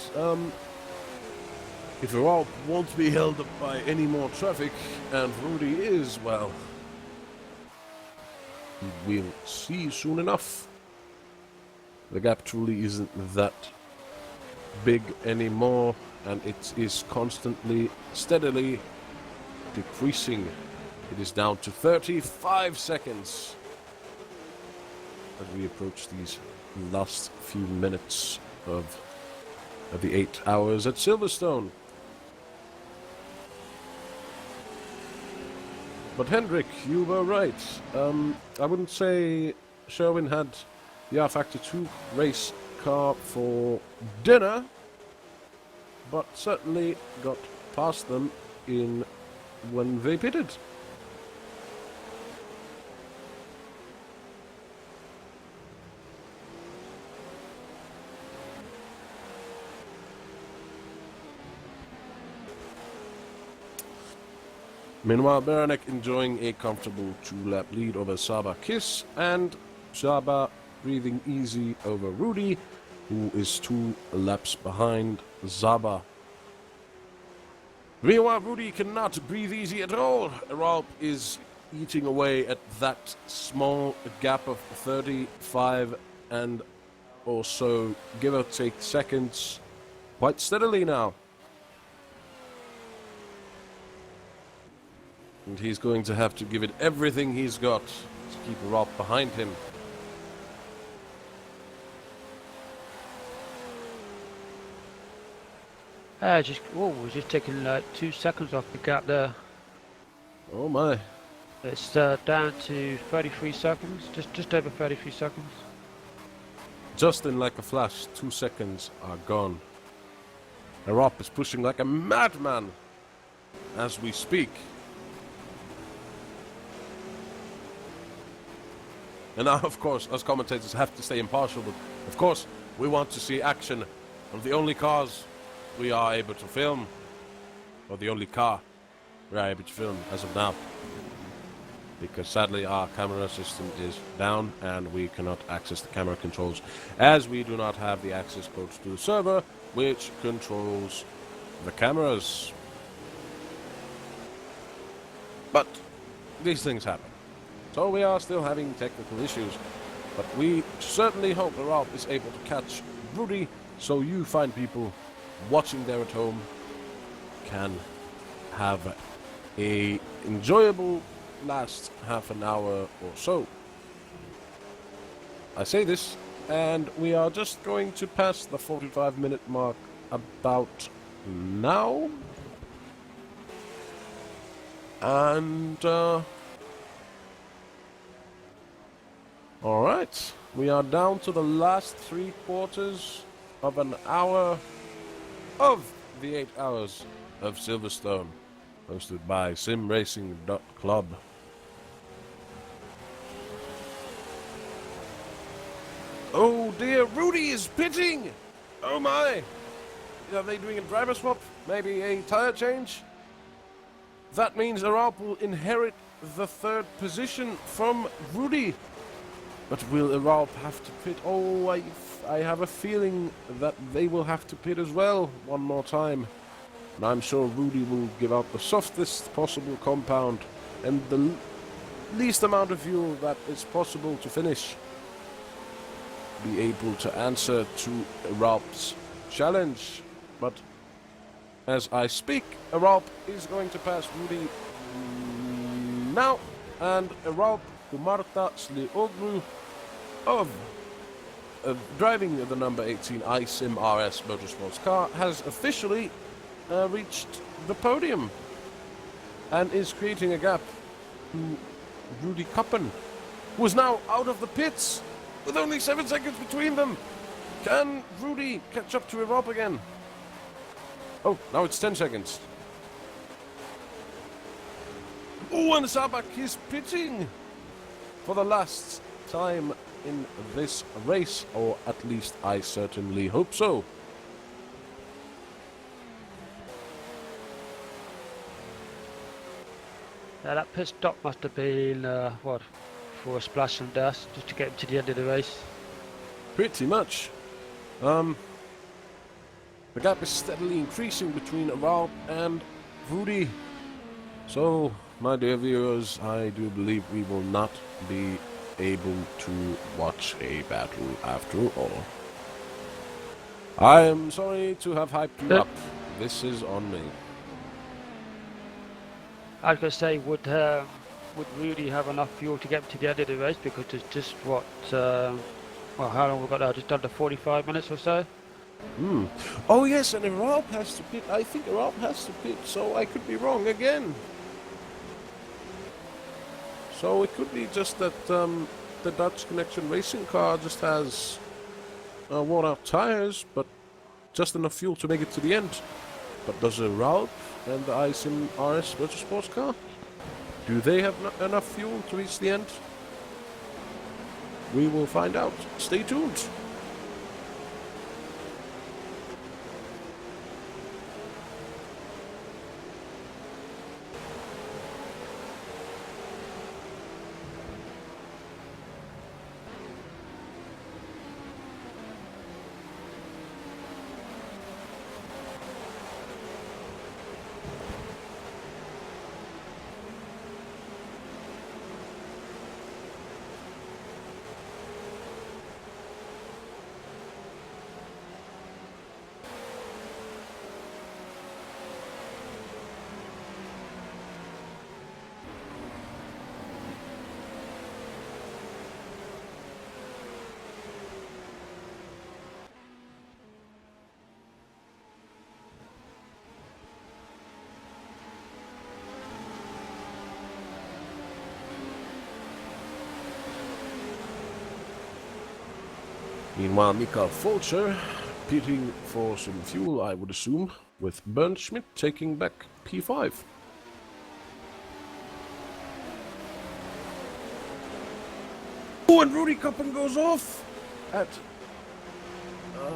if Ralph won't be held up by any more traffic, and Rudy is, well, we'll see soon enough. The gap truly isn't that big anymore, and it is constantly, steadily decreasing. It is down to 35 seconds as we approach these last few minutes of the 8 hours at Silverstone. But Hendrik, you were right. I wouldn't say Sherwin had the R-Factor 2 race car for dinner, but certainly got past them in when they pitted. Meanwhile, Beranek enjoying a comfortable 2-lap lead over Saba Kiss, and Saba breathing easy over Rudy, who is 2 laps behind Zaba. Meanwhile, Rudy cannot breathe easy at all. Ralp is eating away at that small gap of 35 and or so, give or take seconds, quite steadily now. And he's going to have to give it everything he's got to keep Rob behind him.
We're just taking like 2 seconds off the gap there.
Oh my.
It's down to 33 seconds, just over 33 seconds.
Just in like a flash, 2 seconds are gone. And Rob is pushing like a madman as we speak. And now, of course, us commentators have to stay impartial, but of course, we want to see action on the only cars we are able to film, or the only car we are able to film as of now. Because sadly, our camera system is down and we cannot access the camera controls, as we do not have the access codes to the server, which controls the cameras. But these things happen. So we are still having technical issues, but we certainly hope that Ralph is able to catch Rudy, so you fine people watching there at home can have a enjoyable last half an hour or so. I say this, and we are just going to pass the 45-minute mark about now. And alright, we are down to the last 3/4 of an hour of the 8 hours of Silverstone, hosted by simracing.club. Oh dear, Rudy is pitting! Oh my! Are they doing a driver swap? Maybe a tire change? That means Aralp will inherit the 3rd position from Rudy. But will Aralp have to pit? Oh, I have a feeling that they will have to pit as well one more time. And I'm sure Rudy will give out the softest possible compound and the least amount of fuel that is possible to finish. Be able to answer to Aralp's challenge. But as I speak, Aralp is going to pass Rudy now, and Aralp Kumarta Slioglu of driving the number 18 iSim RS Motorsports car has officially reached the podium and is creating a gap to Rudy Kappen, who is now out of the pits with only 7 seconds between them. Can Rudy catch up to Aralp again? Oh, now it's 10 seconds. Oh, and Sabak is pitting for the last time in this race, or at least I certainly hope so.
Yeah, that pit stop must have been, for a splash and dash, just to get him to the end of the race.
Pretty much. The gap is steadily increasing between Ralph and Rudy. So, my dear viewers, I do believe we will not be able to watch a battle after all. I am sorry to have hyped you up. This is on me.
I was going to say, would Rudy have enough fuel to get to the end of the race? Because it's just what, well, how long we've got now? Just under 45 minutes or so.
Oh yes, and Ralph has to pit. I think Ralph has to pit, so I could be wrong again. So it could be just that the Dutch Connection racing car just has worn out tires, but just enough fuel to make it to the end. But does Ralph and the iSim RS Motorsports car, do they have enough fuel to reach the end? We will find out. Stay tuned. Meanwhile, Mikael Fulcher pitting for some fuel, I would assume, with Bernd Schmidt taking back P5. Oh, and Rudy Koppen goes off at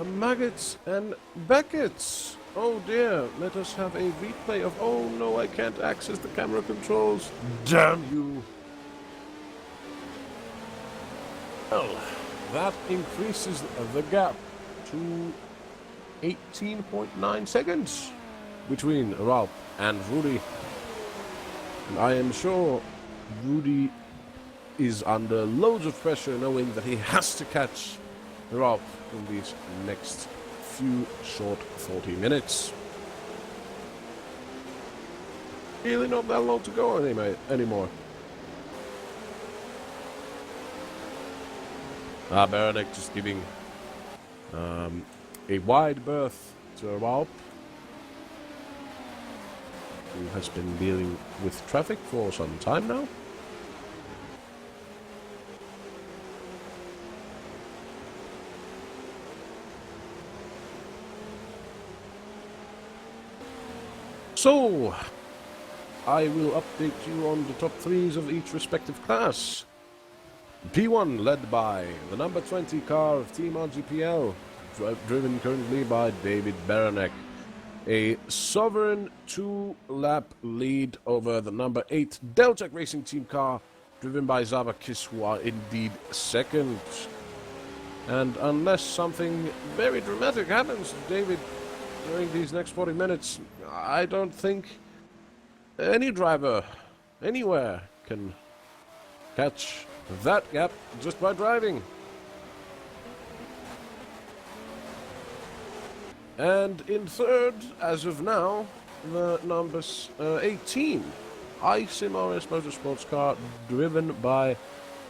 Maggots and Beckett's. Oh dear, let us have a replay of... Oh no, I can't access the camera controls. Damn you. Well, that increases the gap to 18.9 seconds between Ralph and Rudy. And I am sure Rudy is under loads of pressure knowing that he has to catch Ralph in these next few short 40 minutes. Really not that long to go anymore. Beranek just giving a wide berth to Ralph, who has been dealing with traffic for some time now. So, I will update you on the top threes of each respective class. P1 led by the number 20 car of Team RGPL, driven currently by David Beranek. A sovereign 2-lap lead over the number 8 Deltec Racing Team car, driven by Zaba Kiswa, indeed second. And unless something very dramatic happens to David during these next 40 minutes, I don't think any driver anywhere can catch that gap just by driving. And in third, as of now, the number 18 iSim RS Motorsports car, driven by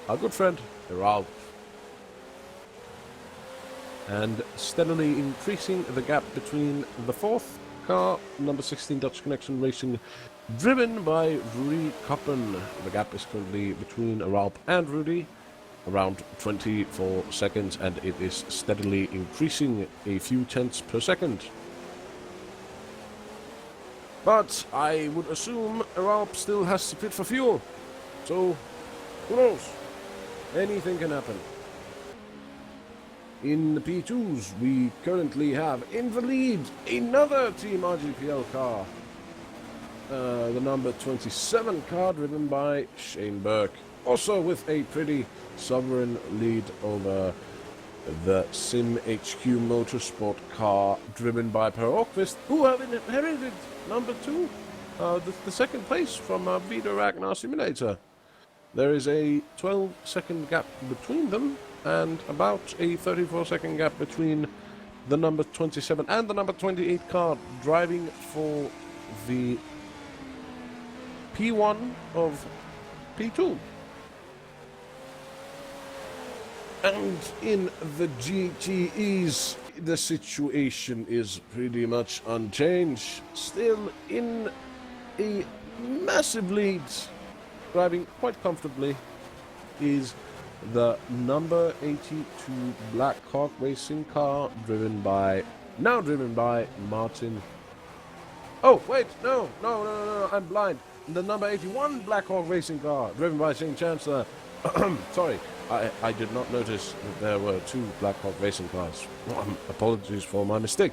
our good friend Ralph. And steadily increasing the gap between the fourth car, number 16 Dutch Connection Racing, driven by Rudy Koppen. The gap is currently between Ralph and Rudy, around 24 seconds, and it is steadily increasing a few tenths per second. But I would assume Ralph still has to pit for fuel, so who knows? Anything can happen. In the P2s, we currently have in the lead another Team RGPL car. The number 27 car, driven by Shane Burke. Also with a pretty sovereign lead over the Sim HQ Motorsport car driven by Per Åkvist, who have inherited number 2, the second place from Vida Ragnar Simulator. There is a 12-second gap between them, and about a 34-second gap between the number 27 and the number 28 car driving for the P1 of P2. And in the GTEs, the situation is pretty much unchanged. Still in a massive lead, driving quite comfortably, is the number 82 Black Hawk racing car driven by Martin. Oh, wait, no, I'm blind. The number 81 Black Hawk racing car driven by Shane Chancellor. Sorry, I did not notice that there were 2 Black Hawk racing cars. Apologies for my mistake.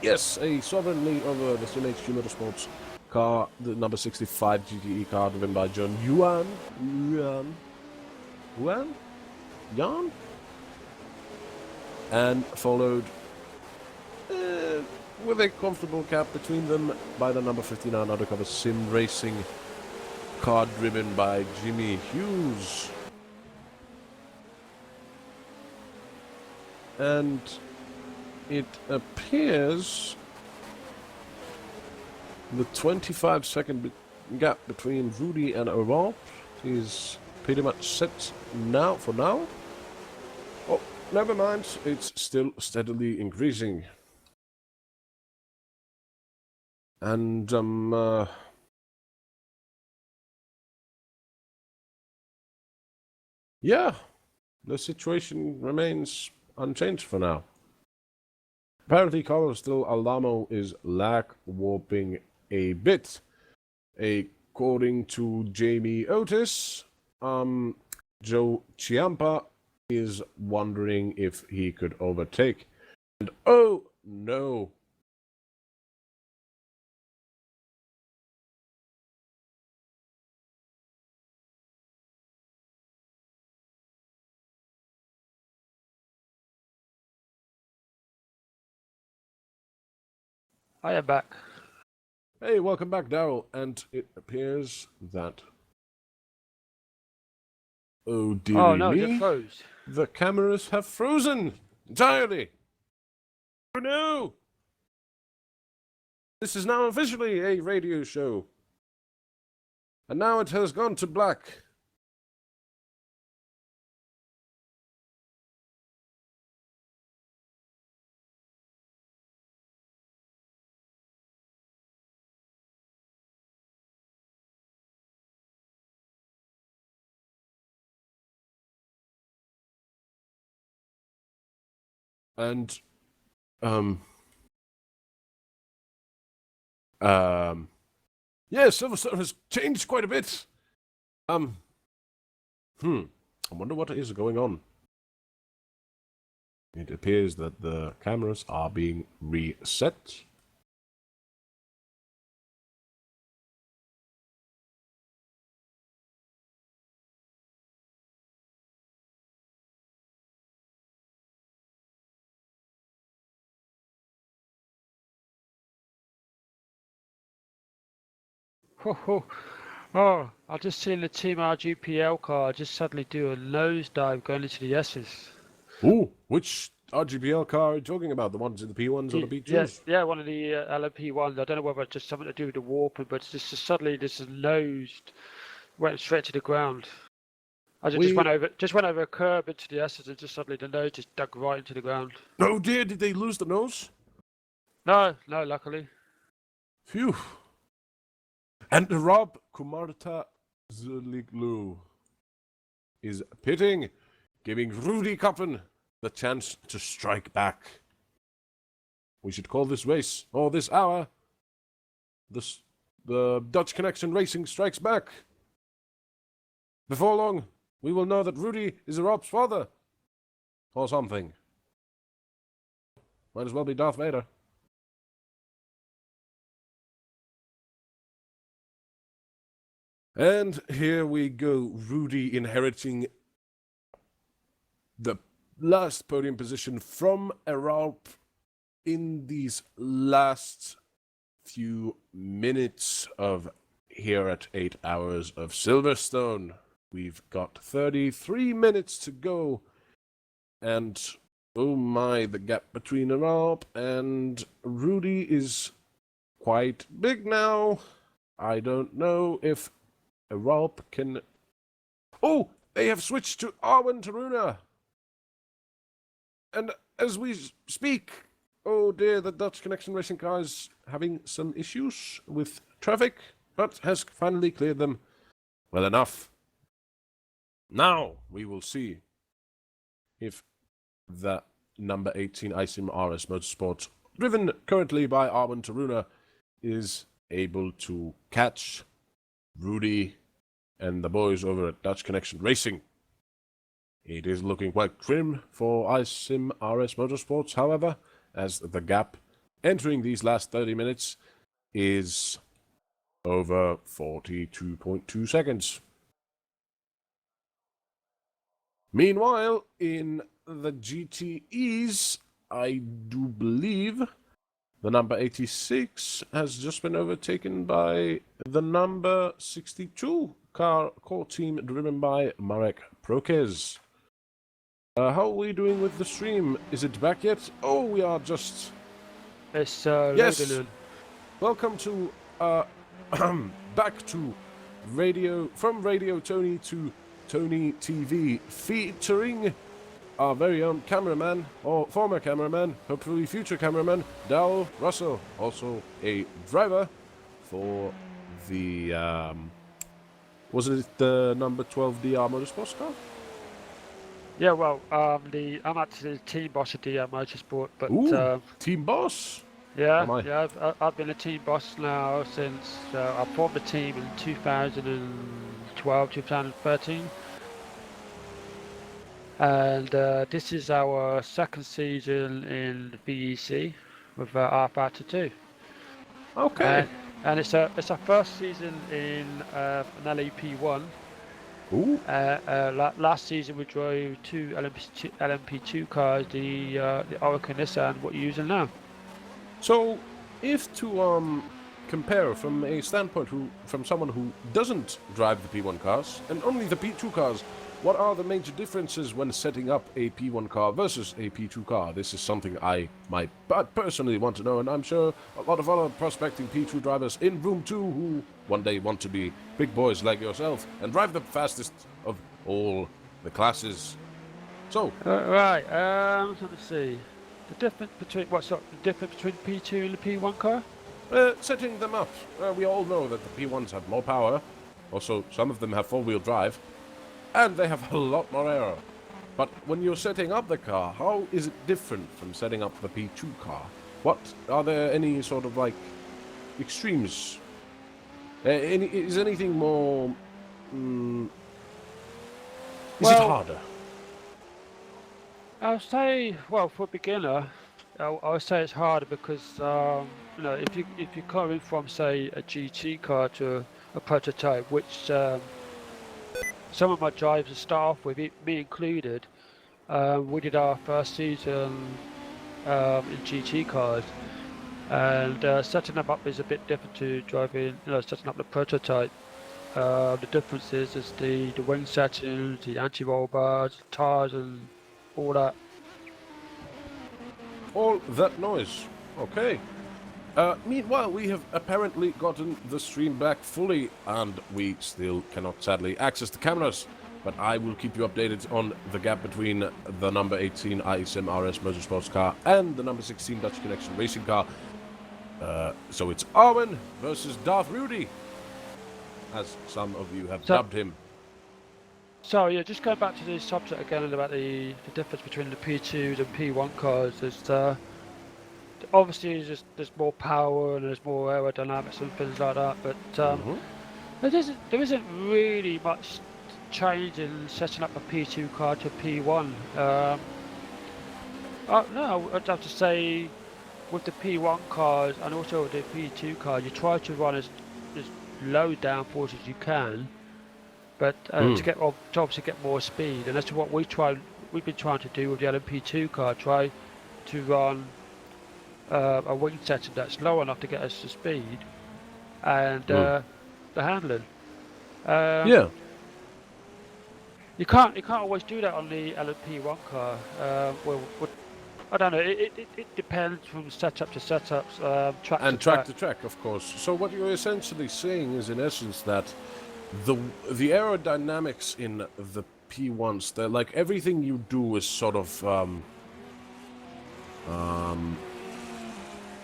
Yes, a sovereign lead over the Sim HQ Motorsports car, the number 65 GTE car driven by John Jan? And followed with a comfortable gap between them by the number 59 undercover Sim Racing car driven by Jimmy Hughes. And it appears the 25-second gap between Rudy and Europe is pretty much set now for now. Oh, never mind, it's still steadily increasing. And yeah, the situation remains unchanged for now. Apparently, Carlos Del Alamo is lag warping a bit. According to Jamie Otis, Joe Ciampa is wondering if he could overtake. And oh no!
I am back.
Hey, welcome back, Daryl. And it appears that... oh, dearie
Oh no,
me.
it froze.
The cameras have frozen entirely. Oh no! This is now officially a radio show. And now it has gone to black. And, yeah, Silverstone has changed quite a bit. I wonder what is going on. It appears that the cameras are being reset.
Oh, I just seen the Team RGPL car just suddenly do a nosedive going into the S's.
Ooh, which RGPL car are you talking about? The ones in the P1s or the P2s?
Yes, yeah, one of the LMP ones. I don't know whether it's just something to do with the warping, but it's just suddenly this nosed, went straight to the ground. As it just went over a curb into the S's, and just suddenly the nose just dug right into the ground.
Oh dear, did they lose the nose?
No, luckily.
Phew. And Rob Kumarta Zuliglu is pitting, giving Rudy Koppen the chance to strike back. We should call this race, or this hour, the Dutch Connection Racing Strikes Back. Before long, we will know that Rudy is Rob's father. Or something. Might as well be Darth Vader. And here we go, Rudy inheriting the last podium position from a Ralp in these last few minutes of here at 8 hours of Silverstone. We've got 33 minutes to go, and oh my, the gap between Ralp and Rudy is quite big now. I don't know if Ralp can... Oh, they have switched to Arwen Taruna. And as we speak, oh dear, the Dutch Connection Racing car is having some issues with traffic, but has finally cleared them well enough. Now we will see if the number 18 ISIM RS Motorsport, driven currently by Arwen Taruna, is able to catch Rudy and the boys over at Dutch Connection Racing. It is looking quite grim for ISIM RS Motorsports, however, as the gap entering these last 30 minutes is over 42.2 seconds. Meanwhile, in the GTEs, I do believe the number 86 has just been overtaken by the number 62 core team driven by Marek Prokes. How are we doing with the stream? Is it back yet? Oh, we are just...
It's
Yes.
loading in.
Welcome to back to Radio, from Radio Tony to Tony TV, featuring our very own cameraman, or former cameraman, hopefully future cameraman, Dal Russell, also a driver for the, was it the number 12 DR Motorsports car?
Yeah, well, I'm actually the team boss of DR Motorsport, but
Ooh, team boss!
yeah,
am I?
yeah, I've been a team boss now since I formed the team in 2012, 2013. And this is our second season in VEC with R52.
Okay.
And it's our first season in an LMP1.
Ooh.
Last season we drove two LMP2 cars, the Oracle Nissan, what you're using now.
So, if to compare from a standpoint from someone who doesn't drive the P1 cars and only the P2 cars, what are the major differences when setting up a P1 car versus a P2 car? This is something I might personally want to know, and I'm sure a lot of other prospecting P2 drivers in Room 2 who one day want to be big boys like yourself and drive the fastest of all the classes. So,
Right, let me see. The difference between P2 and the P1 car?
setting them up. We all know that the P1s have more power. Also, some of them have four-wheel drive. And they have a lot more aero. But when you're setting up the car, how is it different from setting up the P2 car? What are there any sort of like extremes? Is anything more? Is it harder?
I'll say, well, for a beginner, I'll say it's harder because you know, if you're coming from say a GT car to a prototype, which some of my drivers start off with, me included. We did our first season in GT cars, and setting them up is a bit different to driving, you know, setting up the prototype. The difference is the wing settings, the anti-roll bars, tires, and all that.
All that noise. Okay. Meanwhile, we have apparently gotten the stream back fully, and we still cannot sadly access the cameras. But I will keep you updated on the gap between the number 18 ISM RS Motorsports car and the number 16 Dutch Connection Racing car. So it's Arwen versus Darth Rudy, as some of you have dubbed him.
So yeah, just going back to the subject again about the difference between the P2s and P1 cars is obviously there's more power and there's more aerodynamics and things like that, but there isn't really much change in setting up a P2 car to P1. No, I'd have to say with the P1 cars and also with the P2 cars, you try to run as low downforce as you can, but to obviously get more speed, and that's what we try we've been trying to do with the LMP2 car, try to run a wing setting that's low enough to get us to speed and the handling.
Yeah.
You can't always do that on the LMP1 car. I don't know. It depends from setup to setup, track
And
to
track
track.
to track, of course. So what you're essentially saying is, in essence, that the aerodynamics in the P1s, they're like everything you do is sort of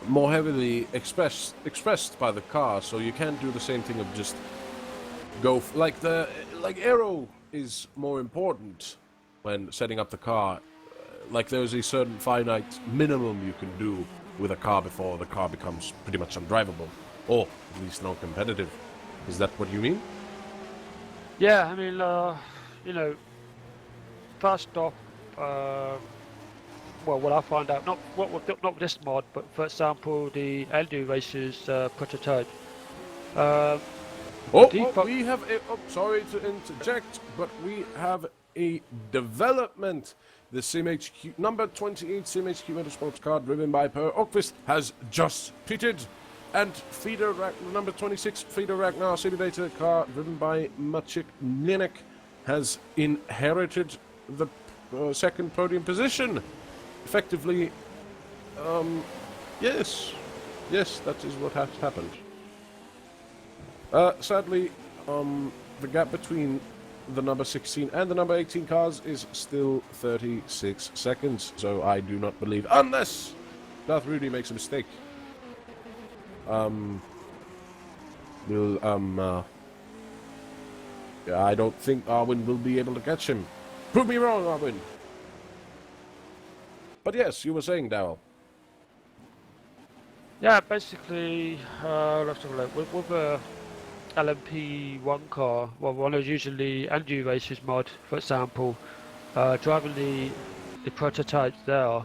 more heavily expressed by the car. So you can't do the same thing of just go like aero is more important when setting up the car. Like there's a certain finite minimum you can do with a car before the car becomes pretty much undrivable, or at least non-competitive. Is that what you mean?
Yeah, I mean, first off, well, what I find out, not with this mod, but for example, the Eldu Racers prototype.
We have a... Oh, sorry to interject, but we have a development. The SimHQ, number 28 SimHQ Motorsports car driven by Per Ockvist has just pitted. And feeder number 26 Feeder Ragnar simulator car driven by Maciek Linek has inherited the second podium position. Effectively, yes, that is what has happened. Sadly, the gap between the number 16 and the number 18 cars is still 36 seconds, so I do not believe, unless Darth Rudy makes a mistake, I don't think Arwin will be able to catch him. Prove me wrong, Arwin. But yes, you were saying, Darryl.
Yeah, basically, let's have a look. With a LMP1 car, well, one is usually Eldu Racers mod, for example, driving the prototypes there,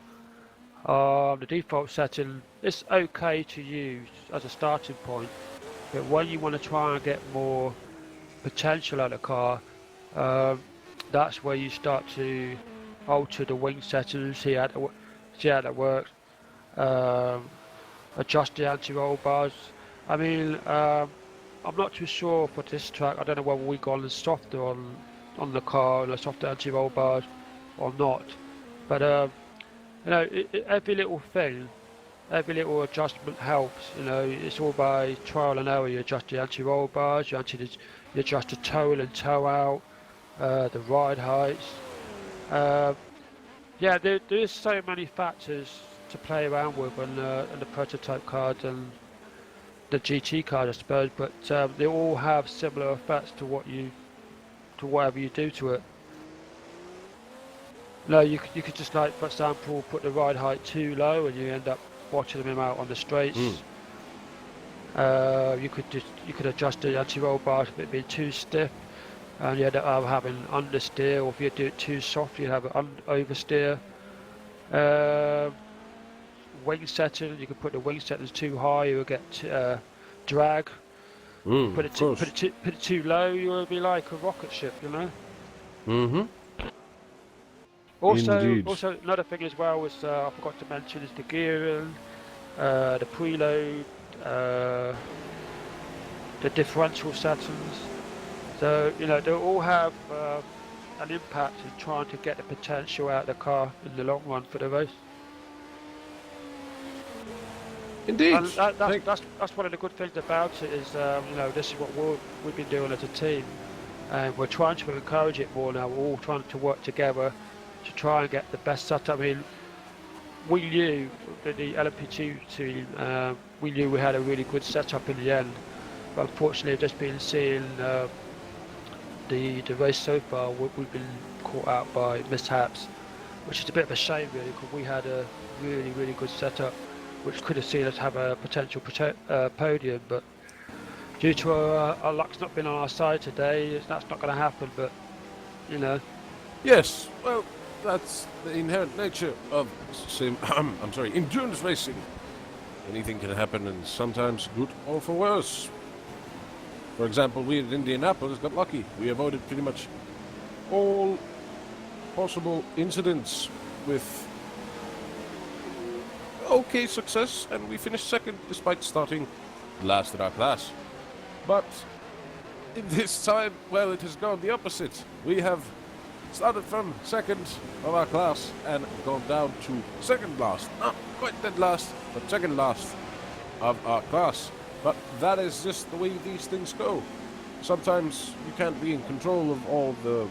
the default setting is okay to use as a starting point, but when you want to try and get more potential out of the car, that's where you start to alter the wing settings, see how that works, adjust the anti-roll bars. I mean, I'm not too sure for this track. I don't know whether we got the softer on the car and the softer anti-roll bars or not. But every little thing, every little adjustment helps. You know, it's all by trial and error. You adjust the anti-roll bars, you adjust the toe in and toe out, the ride heights. Yeah, there is so many factors to play around with on the prototype card and the GT card, I suppose, but they all have similar effects to whatever you do to it. No, you could just, like, for example, put the ride height too low and you end up watching them out on the straights. You could adjust the anti-roll bars if it being too stiff, and you end up having understeer, or if you do it too soft, you have oversteer. Wing setting, you can put the wing settings too high, you will get drag. Put it too low, you will be like a rocket ship, you know. Also, another thing as well is I forgot to mention is the gearing, the preload, the differential settings. So you know they all have an impact in trying to get the potential out of the car in the long run for the race.
Indeed.
And that's one of the good things about it is, you know, this is what we've been doing as a team, and we're trying to encourage it more now. We're all trying to work together to try and get the best setup. I mean, we knew that the LMP2 team, we knew we had a really good setup in the end, but unfortunately, I've just been seeing the race so far. We've been caught out by mishaps, which is a bit of a shame, really, because we had a really good setup, which could have seen us have a potential podium, but due to our luck's not been on our side today, that's not going to happen. But you know.
Yes, well, that's the inherent nature of endurance racing. Anything can happen, and sometimes good or for worse. For example, we at Indianapolis got lucky. We avoided pretty much all possible incidents with okay success, and we finished second despite starting last in our class. But in this time, well, it has gone the opposite. We have started from second of our class and gone down to second last. Not quite dead last, but second last of our class. But that is just the way these things go. Sometimes you can't be in control of all the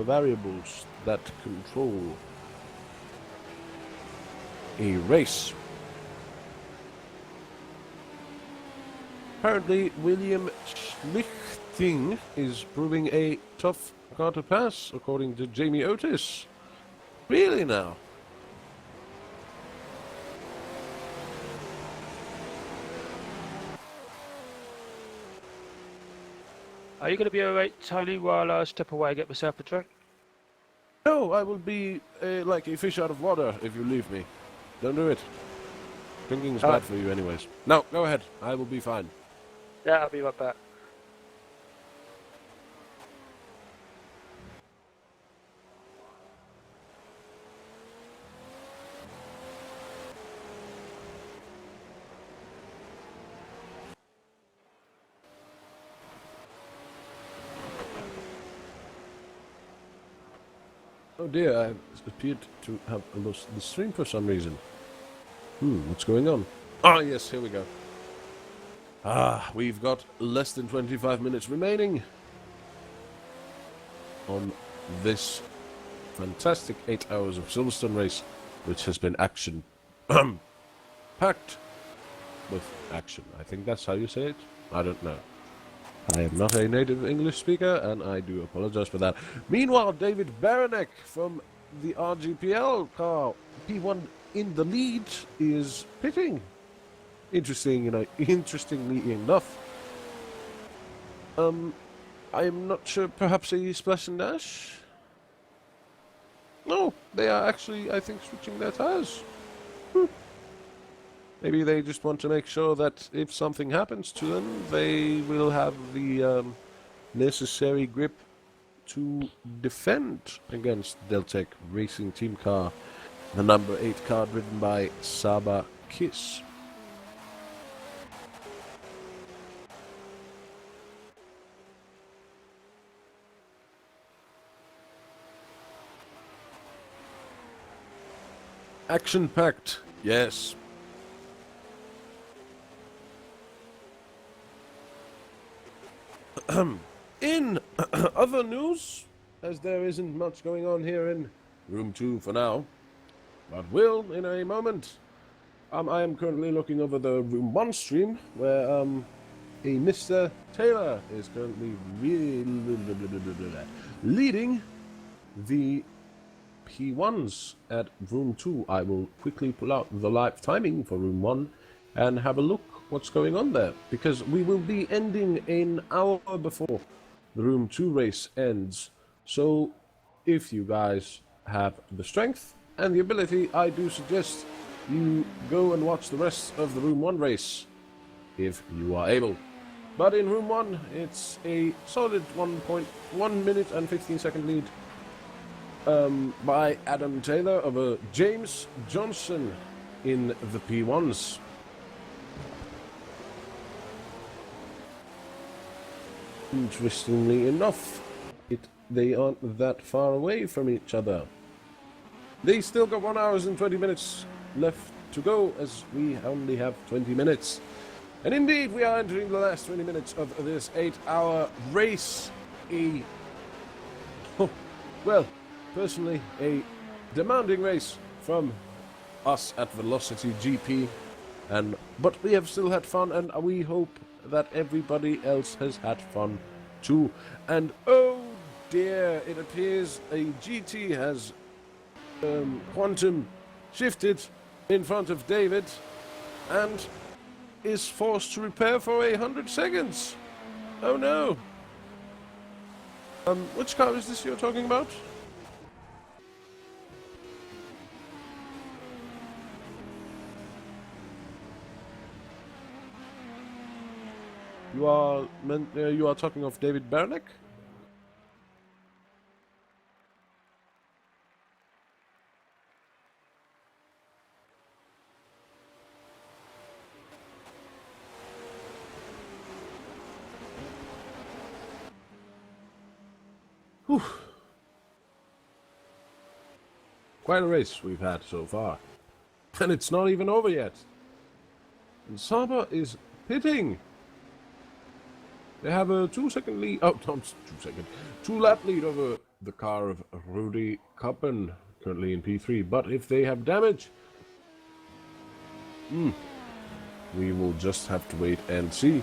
variables that control a race. Apparently, William Schlichting is proving a tough car to pass, according to Jamie Otis. Really now?
Are you going to be alright, Tony, while I step away and get myself a drink?
No, I will be like a fish out of water if you leave me. Don't do it. Drinking's bad for you anyways. No, go ahead. I will be fine.
Yeah, I'll be right back.
Oh dear, I appeared to have lost the stream for some reason. What's going on? Ah, yes, here we go. We've got less than 25 minutes remaining on this fantastic 8 hours of Silverstone race, which has been action packed with action. I think that's how you say it. I don't know. I am not a native English speaker, and I do apologize for that. Meanwhile, David Baranek from the RGPL car P1 in the lead is pitting. Interestingly enough. I am not sure, perhaps a splash and dash? No, they are actually, I think, switching their tires. Maybe they just want to make sure that if something happens to them, they will have the necessary grip to defend against Deltec Racing Team car, the number 8 car driven by Saba Kiss. Action-packed, yes. In other news, as there isn't much going on here in room 2 for now, but will in a moment. I am currently looking over the room 1 stream, where a Mr. Taylor is currently leading the P1s at room 2. I will quickly pull out the live timing for room 1 and have a look what's going on there, because we will be ending an hour before the room 2 race ends. So if you guys have the strength and the ability, I do suggest you go and watch the rest of the room 1 race if you are able. But in room 1, it's a solid 1.1 minute and 15 second lead by Adam Taylor over James Johnson in the P1s. Interestingly enough, they aren't that far away from each other. They still got 1 hour and 20 minutes left to go, as we only have 20 minutes. And indeed, we are entering the last 20 minutes of this 8-hour race. Personally, a demanding race from us at Velocity GP. But we have still had fun, and we hope that everybody else has had fun too. And oh dear, it appears a GT has quantum shifted in front of David and is forced to repair for 100 seconds. Oh no. Which car is this you're talking about? You are talking of David Baranek? Whew. Quite a race we've had so far. And it's not even over yet. And Saba is pitting. They have a 2-second lead. Oh, no, 2-second. 2-lap lead over the car of Rudy Koppen, currently in P3. But if they have damage, we will just have to wait and see.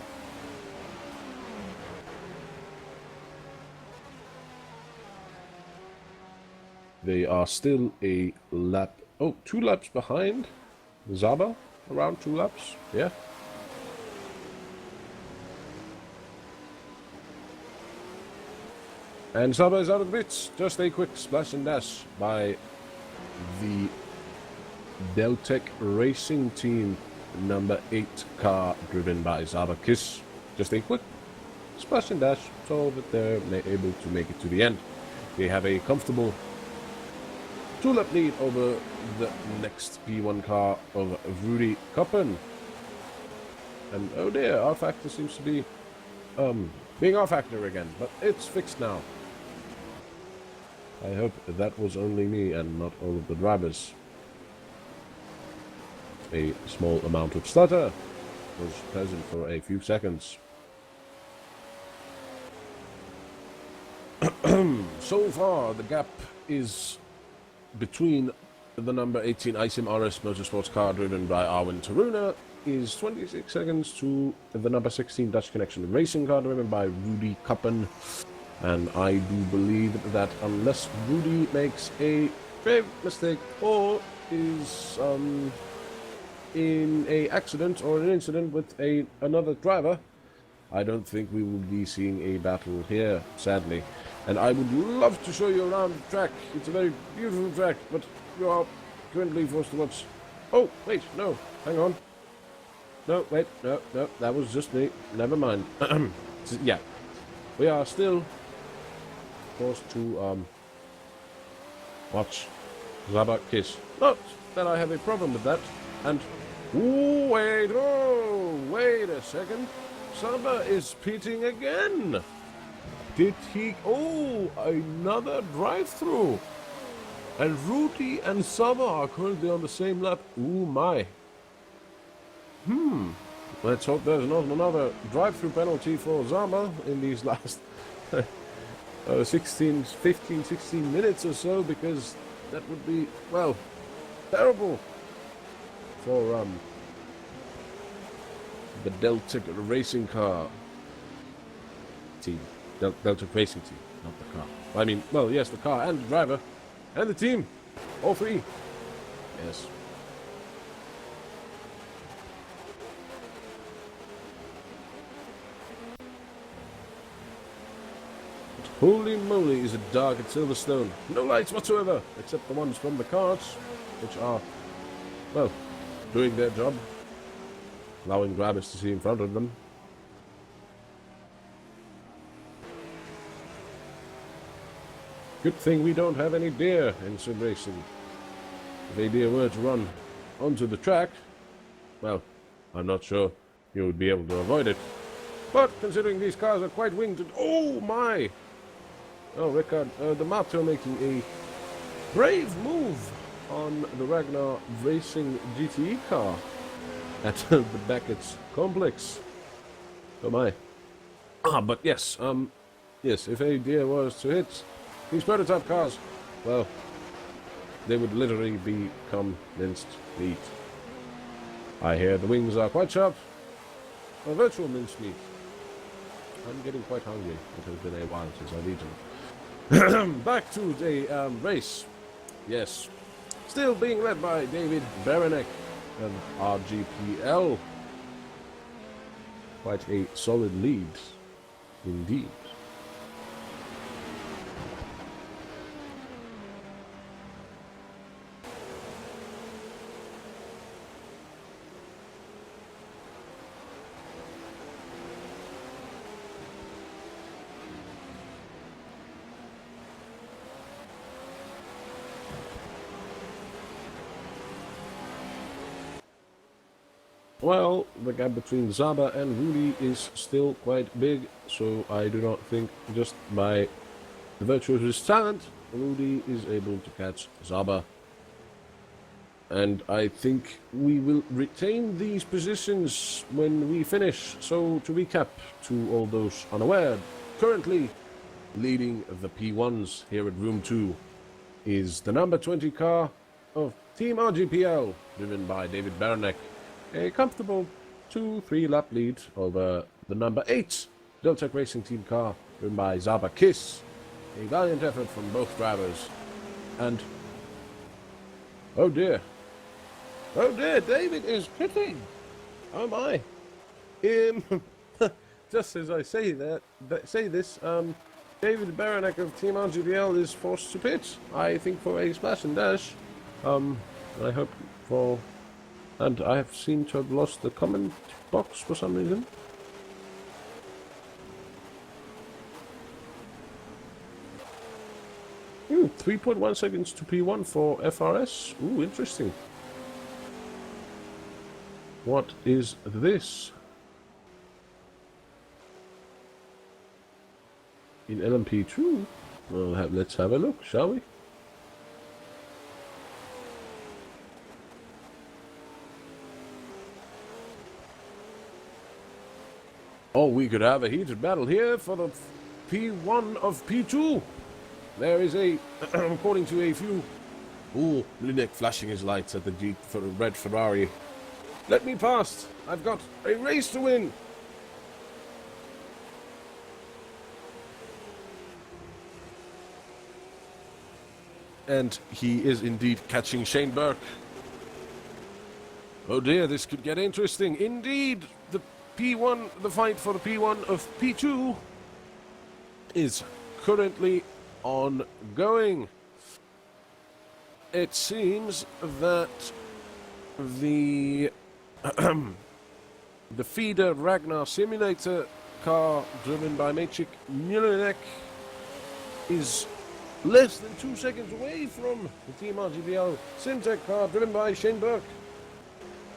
They are still a lap, 2 laps behind Zaba, around 2 laps, yeah. And Zaba is out of the pits. Just a quick splash and dash by the Deltec Racing Team number 8 car driven by Zaba Kiss. Just a quick splash and dash so that they're able to make it to the end. They have a comfortable 2-lap lead over the next P1 car of Rudy Koppen. And oh dear, our factor seems to be being our factor again, but it's fixed now. I hope that was only me and not all of the drivers. A small amount of stutter was present for a few seconds. So far, the gap is between the number 18 ISIM RS Motorsports car driven by Arwin Taruna is 26 seconds to the number 16 Dutch Connection Racing car driven by Rudy Koppen. And I do believe that unless Rudy makes a grave mistake or is in a accident or an incident with another driver, I don't think we will be seeing a battle here, sadly. And I would love to show you around the track. It's a very beautiful track, but you are currently forced to watch. Oh, wait, no, hang on. No, wait, no, that was just me. Never mind. Yeah, we are still forced to watch Zaba Kiss. Not that I have a problem with that. And wait a second. Zaba is pitting again. Did he? Oh, another drive-through. And Rudy and Zaba are currently on the same lap. Ooh, my. Let's hope there's not another drive-through penalty for Zaba in these last 15, 16 minutes or so, because that would be, well, terrible for the Deltec Racing car team. Deltec Racing Team, not the car. I mean, well, yes, the car and the driver and the team. All three. Yes. Holy moly, is it dark at Silverstone. No lights whatsoever, except the ones from the cars, which are, well, doing their job, allowing drivers to see in front of them. Good thing we don't have any deer in sim racing. If a deer were to run onto the track, well, I'm not sure you would be able to avoid it. But considering these cars are quite winged, oh my! Oh, Rickard, the Mato making a brave move on the Ragnar Racing GTE car at the Beckett's complex. Oh my. But yes, yes, if a deer was to hit these prototype cars, well, they would literally become minced meat. I hear the wings are quite sharp. A virtual minced meat. I'm getting quite hungry. It has been a while since I've eaten. Back to the race. Yes. Still being led by David Baranek and RGPL. Quite a solid lead, indeed. Well, the gap between Zaba and Rudy is still quite big, so I do not think just by the virtue of his talent, Rudy is able to catch Zaba. And I think we will retain these positions when we finish. So to recap to all those unaware, currently leading the P1s here at Room 2 is the number 20 car of Team RGPL, driven by David Baranek. A comfortable 2-3 lap lead over the number 8 Deltec Racing Team car, driven by Zaba Kiss. A valiant effort from both drivers. And oh dear, David is pitting. Oh my. Just as I say this, David Baranek of Team RGBL is forced to pit. I think for a splash and dash. I hope for, and I have seemed to have lost the comment box for some reason. 3.1 seconds to P1 for FRS. Ooh, interesting. What is this? In LMP2? Well, let's have a look, shall we? Oh, we could have a heated battle here for the P1 of P2. There is a, according to a few... Ooh, Linek flashing his lights at the Jeep for a red Ferrari. Let me past. I've got a race to win. And he is indeed catching Shane Burke. Oh dear, this could get interesting. Indeed, the P1, the fight for the P1 of P2 is currently ongoing. It seems that the the feeder Ragnar simulator car driven by Maciek Milenek is less than 2 seconds away from the Team RGBL Simtech car driven by Shane Burke.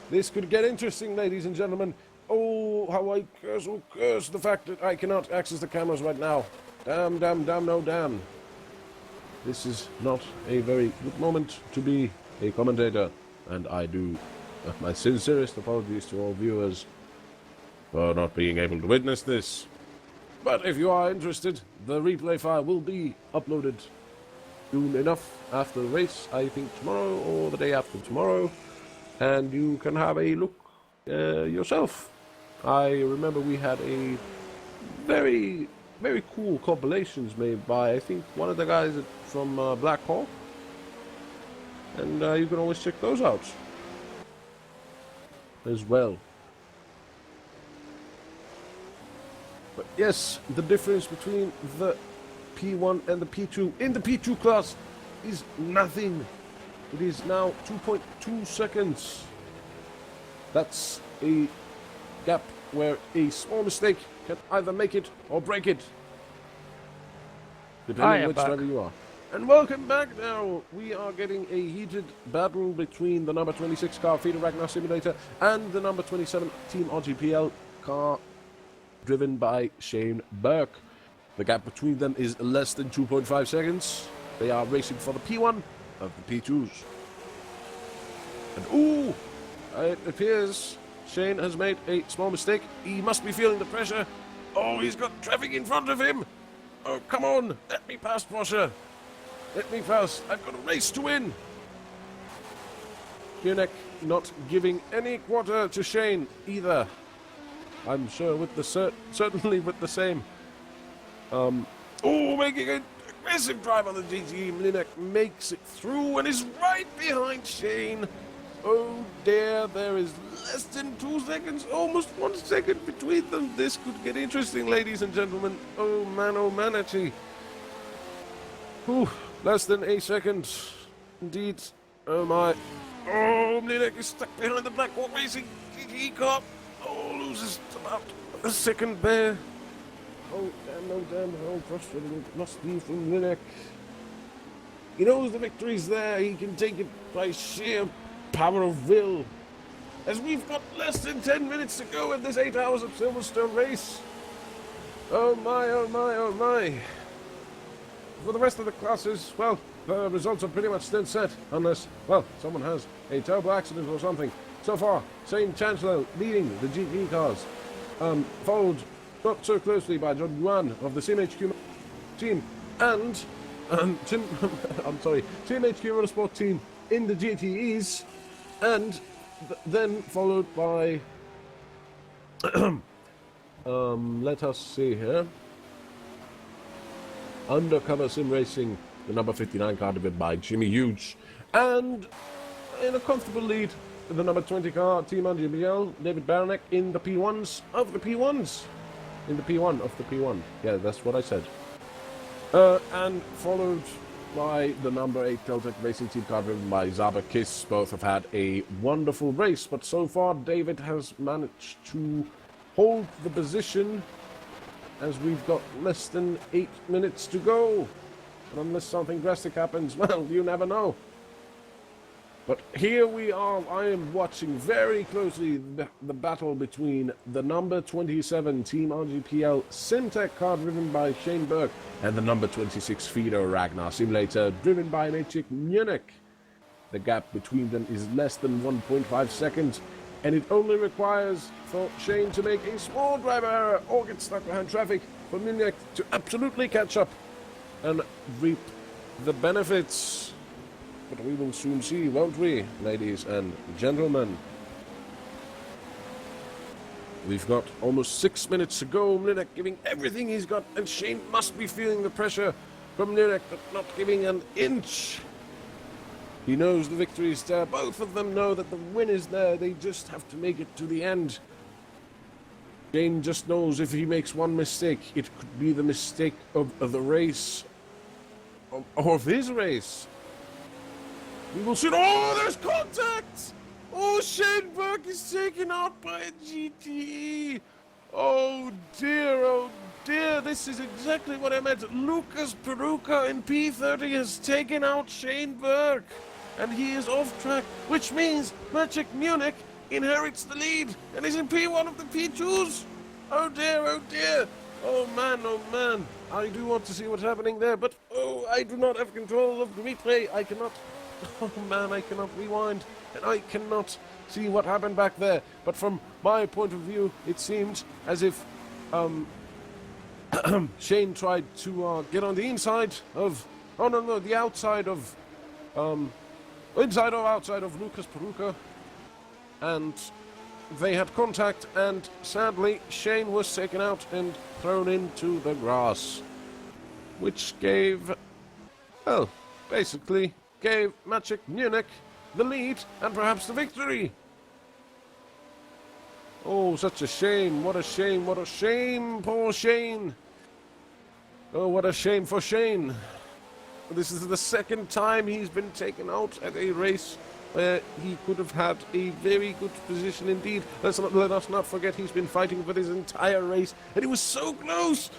This could get interesting, ladies and gentlemen. Oh, how I curse the fact that I cannot access the cameras right now. Damn, no damn. This is not a very good moment to be a commentator, and I do my sincerest apologies to all viewers for not being able to witness this. But if you are interested, the replay file will be uploaded soon enough after the race, I think tomorrow or the day after tomorrow, and you can have a look yourself. I remember we had a very cool compilations made by, I think, one of the guys from Black Hawk, and you can always check those out as well. But yes, the difference between the P1 and the P2 in the P2 class is nothing. It is now 2.2 seconds. That's a gap where a small mistake can either make it or break it, depending on which driver you are. And welcome back now. We are getting a heated battle between the number 26 car Feeder Ragnar Simulator and the number 27 Team RGPL car driven by Shane Burke. The gap between them is less than 2.5 seconds. They are racing for the P1 of the P2s. And ooh, it appears Shane has made a small mistake. He must be feeling the pressure. Oh, he's got traffic in front of him. Oh, come on, let me pass, Porsche. Let me pass. I've got a race to win. Kiernek not giving any quarter to Shane either. I'm sure with the certainly with the same. Oh, making an aggressive drive on the GT. Mlinek makes it through and is right behind Shane. Oh dear, there is less than 2 seconds, almost 1 second between them. This could get interesting, ladies and gentlemen. Oh man, actually. Whew, less than a second. Indeed. Oh my. Oh, Mlinek is stuck behind the Black Hawk Racing GT car. Oh, loses about a second there. Oh, damn, how frustrating it must be from Linek. He knows the victory's there. He can take it by sheer power of will. As we've got less than 10 minutes to go in this 8 hours of Silverstone race. Oh my. for the rest of the classes, well, the results are pretty much still set, unless, well, someone has a terrible accident or something. So far, Shane Chancellor leading the GT cars, followed not so closely by John Yuan of the CMHQ team, and Team HQ Motorsport team in the GTEs, and then followed by, let us see here, Undercover Sim Racing, the number 59 car driven by Jimmy Huge, and in a comfortable lead, the number 20 car, Team RGBL, David Baranek in the P1s of the P1s. In the P1 of the P1. Yeah, that's what I said. And followed by the number 8 Teltec Racing Team car driven by Zaba Kiss. Both have had a wonderful race, but so far David has managed to hold the position as we've got less than 8 minutes to go. And unless something drastic happens, well, you never know. But here we are. I am watching very closely the battle between the number 27 Team RGPL Simtech car driven by Shane Burke and the number 26 Fido Ragnar Simulator driven by Maciek Munich. The gap between them is less than 1.5 seconds, and it only requires for Shane to make a small driver error or get stuck behind traffic for Munich to absolutely catch up and reap the benefits. But we will soon see, won't we, ladies and gentlemen? We've got almost 6 minutes to go. Munich giving everything he's got, and Shane must be feeling the pressure from Munich, but not giving an inch. He knows the victory is there. Both of them know that the win is there. They just have to make it to the end. Shane just knows if he makes one mistake, it could be the mistake of the race, or of his race. We will see. Oh, there's contact! Oh, Shane Burke is taken out by a GTE. Oh dear, this is exactly what I meant. Lucas Peruka in P30 has taken out Shane Burke, and he is off track, which means Maciek Munich inherits the lead and is in P1 of the P2s. Oh dear. Oh man. I do want to see what's happening there, but I do not have control of the replay. I cannot rewind, and I cannot see what happened back there. But from my point of view, it seemed as if Shane tried to get on the inside of, the outside of, inside or outside of Lucas Peruka, and they had contact, and sadly Shane was taken out and thrown into the grass, which gave, well, basically gave Maciek Munich the lead and perhaps the victory. Oh, such a shame. What a shame. Poor Shane. Oh, what a shame for Shane. This is the second time he's been taken out at a race where he could have had a very good position indeed. Let us not forget he's been fighting for this entire race, and it was so close,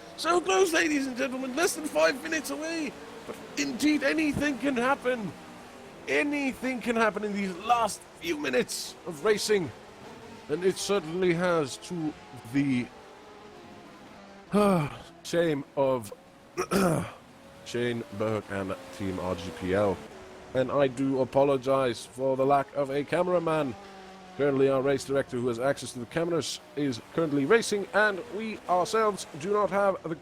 ladies and gentlemen, less than 5 minutes away. But indeed, anything can happen. Anything can happen in these last few minutes of racing. And it certainly has, to the shame of Shane Burke and Team RGPL. And I do apologize for the lack of a cameraman. Currently our race director, who has access to the cameras, is currently racing, and we ourselves do not have the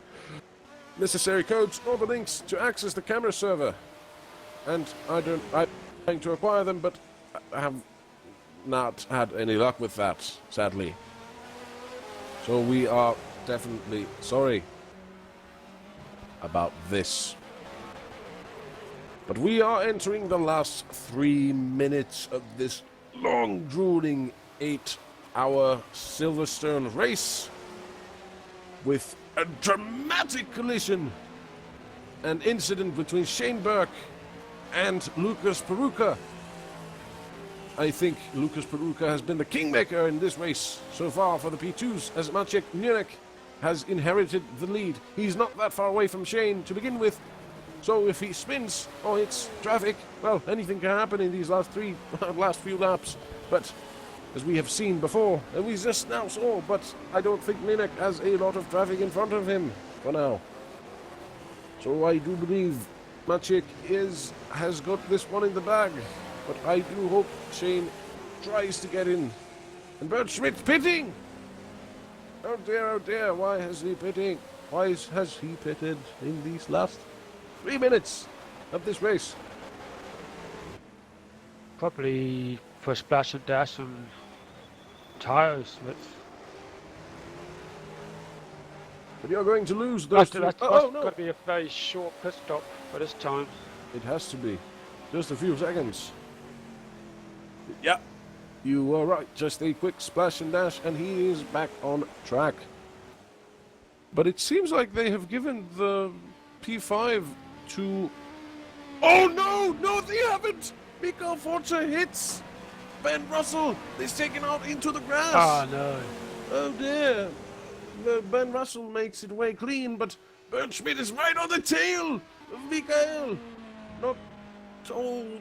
necessary codes or the links to access the camera server. And I'm trying to acquire them, but I have not had any luck with that, sadly. So we are definitely sorry about this. But we are entering the last 3 minutes of this long, drooling 8-hour Silverstone race with a dramatic collision, an incident between Shane Burke and Lucas Peruka. I think Lucas Peruka has been the kingmaker in this race so far for the P2s, as Maciek Munich has inherited the lead. He's not that far away from Shane to begin with, so if he spins or hits traffic, well, anything can happen in these last few laps. But as we have seen before, and we just now saw, but I don't think Munich has a lot of traffic in front of him for now. So I do believe Maciek has got this one in the bag. But I do hope Shane tries to get in. And Bert Schmidt pitting! Oh dear, why has he pitting? Why has he pitted in these last 3 minutes of this race?
Probably for splash and dash and tyres.
But you're going to lose those two.
That's
Oh, no!
got to be a very short pit stop for this time.
It has to be. Just a few seconds. Yeah, you were right. Just a quick splash and dash, and he is back on track. But it seems like they have given the P5 to... Oh no! No, they haven't! Mikael Forza hits Ben Russell. He's taken out into the grass.
Ah, no.
Oh dear. Ben Russell makes it away clean, but Bert Schmidt is right on the tail of Mikael. Not,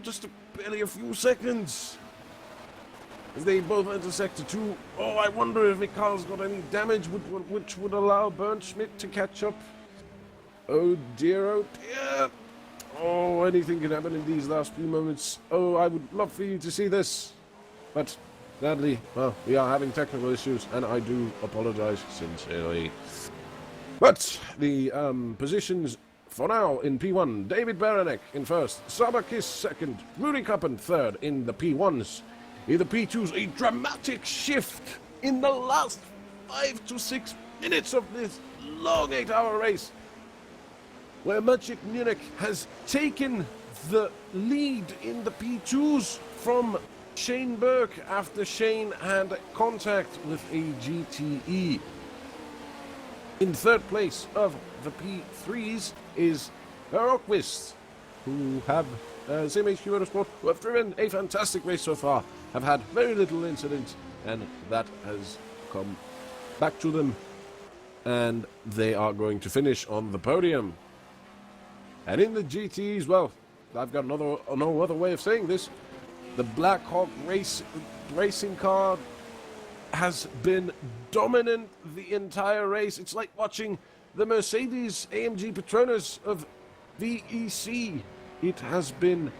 just barely a few seconds. As they both enter Sector 2. Oh, I wonder if Mikael's got any damage which would allow Bernd Schmidt to catch up. Oh dear, oh dear. Oh, anything can happen in these last few moments. Oh, I would love for you to see this. But, sadly, well, we are having technical issues, and I do apologize sincerely. But, the positions for now in P1. David Baranek in first. Sabakis second. Rudy Kappen third in the P1s. In the P2s, a dramatic shift in the last 5 to 6 minutes of this long 8-hour race, where Maciek Munich has taken the lead in the P2s from Shane Burke after Shane had contact with a GTE. In third place of the P3s is Rokvist, who have same HQ Motorsport, who have driven a fantastic race so far, have had very little incident, and that has come back to them, and they are going to finish on the podium. And in the GTs, well, I've got no other way of saying this. The Black Hawk racing car has been dominant the entire race. It's like watching the Mercedes AMG Petronas of VEC. It has been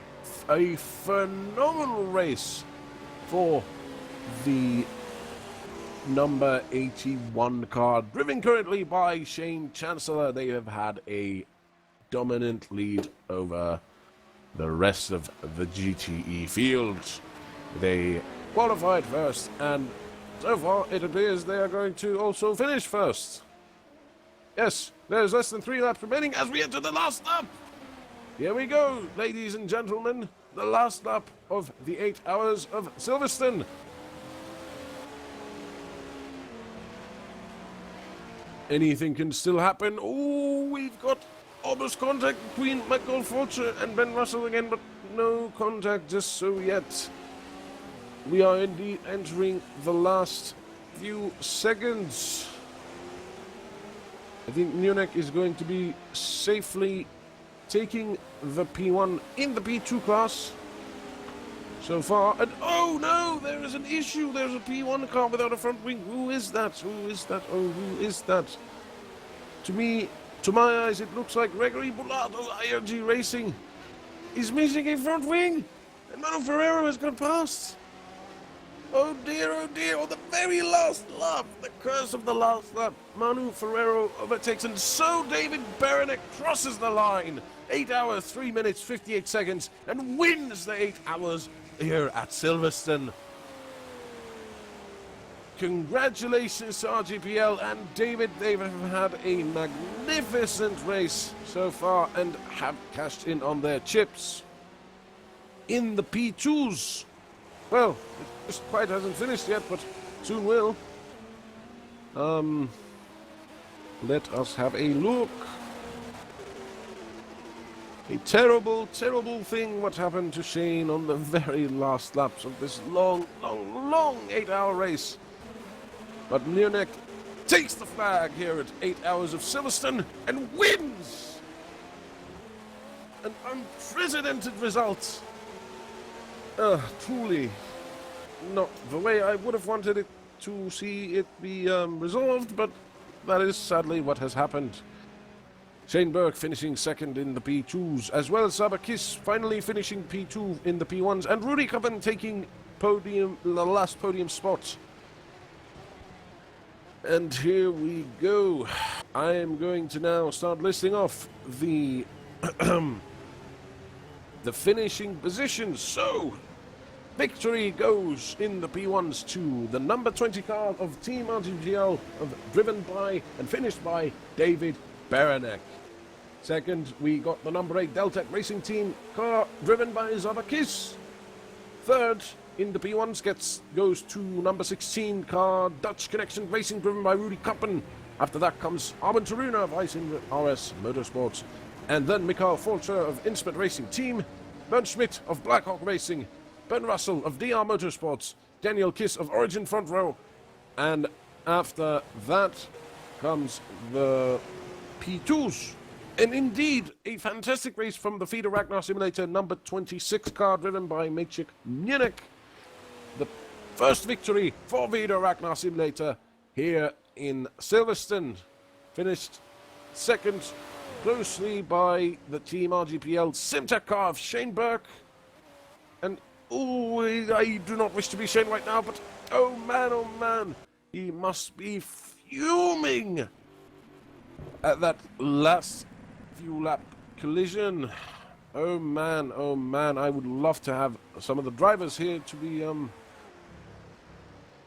a phenomenal race for the number 81 car, driven currently by Shane Chancellor. They have had a dominant lead over the rest of the GTE field. They qualified first, and so far it appears they are going to also finish first. Yes, there's less than 3 laps remaining as we enter the last lap. Here we go, ladies and gentlemen, the last lap of the 8 hours of Silverstone. Anything can still happen. Oh, we've got almost contact between Michael Forcher and Ben Russell again, but no contact just so yet. We are indeed entering the last few seconds. I think Munich is going to be safely taking the P1 in the P2 class so far. And oh no, there is an issue. There's a P1 car without a front wing. Who is that? Who is that? Oh, who is that? To me, to my eyes, it looks like Gregory Bullard of IRG Racing is missing a front wing. And Manu Ferrero has gone past. Oh dear, on the very last lap, the curse of the last lap, Manu Ferrero overtakes, and so David Baranek crosses the line. 8 hours, 3 minutes, 58 seconds, and wins the 8 hours here at Silverstone. Congratulations to RGPL and David. They have had a magnificent race so far and have cashed in on their chips. In the P2s, well, it just quite hasn't finished yet, but soon will. Let us have a look. A terrible, terrible thing what happened to Shane on the very last laps of this long 8-hour race. But Munich takes the flag here at 8 hours of Silverstone and wins! An unprecedented result. Truly not the way I would have wanted it to see it be resolved, but that is sadly what has happened. Shane Burke finishing second in the P2s, as well as Sabakis finally finishing P2 in the P1s, and Rudy Coppen taking the last podium spot. And here we go. I am going to now start listing off the the finishing positions. So, victory goes in the P1s to the number 20 car of Team RGPL, driven by and finished by David Beranek. Second, we got the number 8 Deltec Racing Team car, driven by Zabakis. Third, in the P1s goes to number 16 car Dutch Connection Racing, driven by Rudy Koppen. After that comes Armin Taruna of Icing RS Motorsports. And then Mikael Fulcher of Inspet Racing Team, Bernd Schmidt of Blackhawk Racing, Ben Russell of DR Motorsports, Daniel Kiss of Origin Front Row. And after that comes the P2s. And indeed, a fantastic race from the Feeder Ragnar Simulator number 26 car, driven by Maciek Mienek. The first victory for Feeder Ragnar Simulator here in Silverstone. Finished second, closely by the Team RGPL Simtech car of Shane Burke. And, I do not wish to be Shane right now, but oh man, he must be fuming at that last few lap collision. Oh man, I would love to have some of the drivers here to be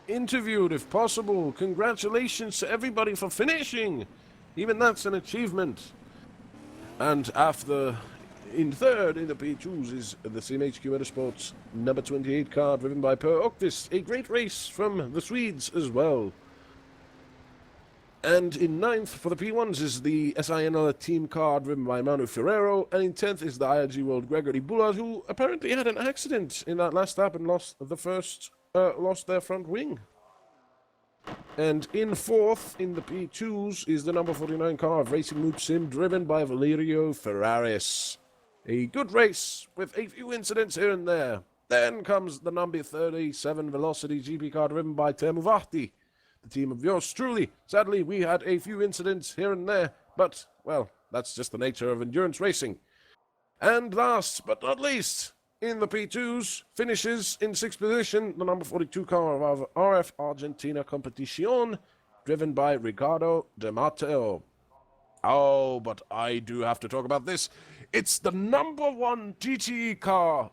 interviewed if possible. Congratulations to everybody for finishing. Even that's an achievement. And in third in the P2s is the CMHQ Motorsports number 28 car, driven by Per Oktis. A great race from the Swedes as well. And in ninth for the P1s is the SINL team car, driven by Manu Ferrero. And in 10th is the IRG World Gregory Bullard, who apparently had an accident in that last lap and lost their front wing. And in fourth in the P2s is the number 49 car of Racing Mood Sim, driven by Valerio Ferraris. A good race with a few incidents here and there. Then comes the number 37 Velocity GP car, driven by Teemu Vahti, the team of yours truly. Sadly, we had a few incidents here and there, but, well, that's just the nature of endurance racing. And last but not least, in the P2s, finishes in sixth position the number 42 car of RF Argentina Competición, driven by Ricardo De Matteo. Oh, but I do have to talk about this. It's the number 1 GTE car,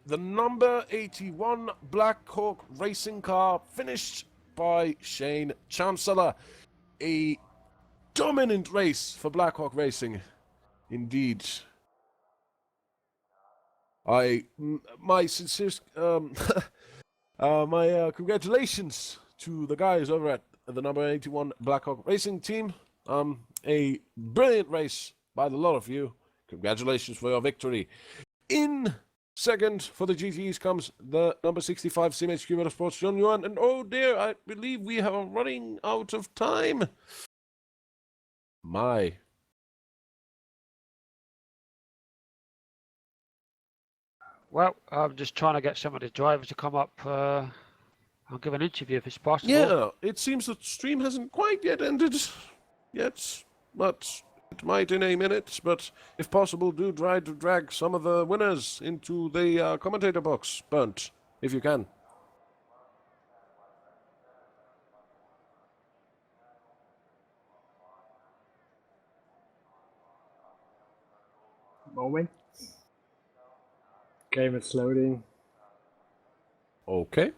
the number 81 Black Hawk racing car, finished by Shane Chancellor. A dominant race for Black Hawk Racing, indeed. My sincere, congratulations to the guys over at the number 81 Blackhawk Racing Team. A brilliant race by the lot of you. Congratulations for your victory. In second for the GTEs comes the number 65 CMHQ Motorsports John Yuan. And oh dear, I believe we are running out of time. My.
Well, I'm just trying to get some of the drivers to come up and give an interview if it's possible.
Yeah, it seems the stream hasn't quite yet ended yet, but it might in a minute. But if possible, do try to drag some of the winners into the commentator box, Bernd, if you can.
Moment. Game is loading.
Okay.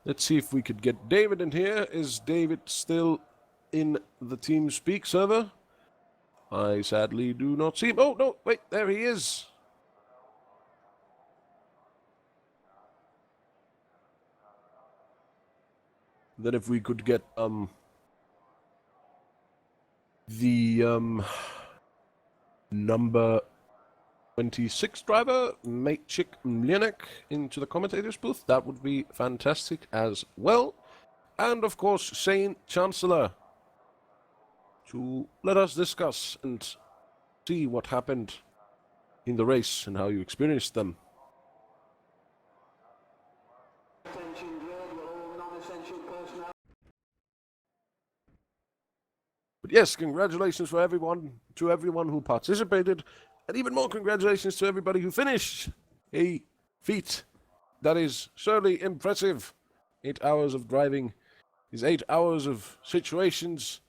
Let's see if we could get David in here. Is David still in the TeamSpeak server? I sadly do not see him. Oh, no, wait, there he is. Then if we could get, the number 26 driver, Maciek Mienek, into the commentator's booth, that would be fantastic as well. And of course, Shane Chancellor, to let us discuss and see what happened in the race and how you experienced them.
Attention,
But yes, congratulations for everyone who participated, and even more congratulations to everybody who finished a feat that is surely impressive. 8 hours of driving is 8 hours of situations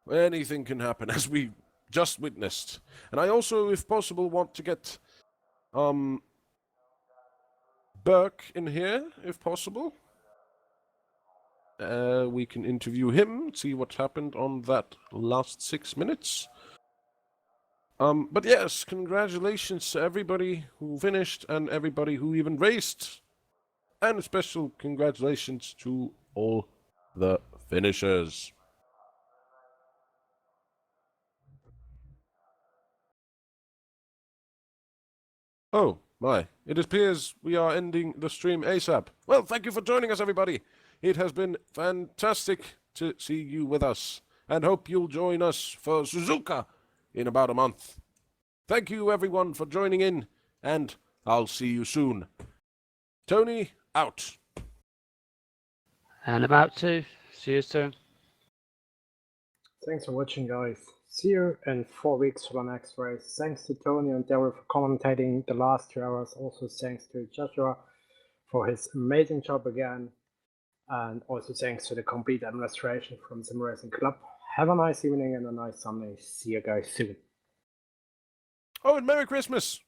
where anything can happen, as we just witnessed. And I also, if possible, want to get Burke in here, if possible. We can interview him, see what happened on that last 6 minutes. But yes, congratulations to everybody who finished and everybody who even raced. And a special congratulations to all the finishers. Oh, my. It appears we are ending the stream ASAP. Well, thank you for joining us, everybody. It has been fantastic to see you with us, and hope you'll join us for Suzuka in about a month. Thank you, everyone, for joining in, and I'll see you soon. Tony, out.
And I'm out too. See you soon.
Thanks for watching, guys. See you in 4 weeks for the next race. Thanks to Tony and Daryl for commentating the last 2 hours. Also thanks to Joshua for his amazing job again. And also thanks to the complete administration from Sim Racing Club. Have a nice evening and a nice Sunday. See you guys soon.
Oh, and Merry Christmas!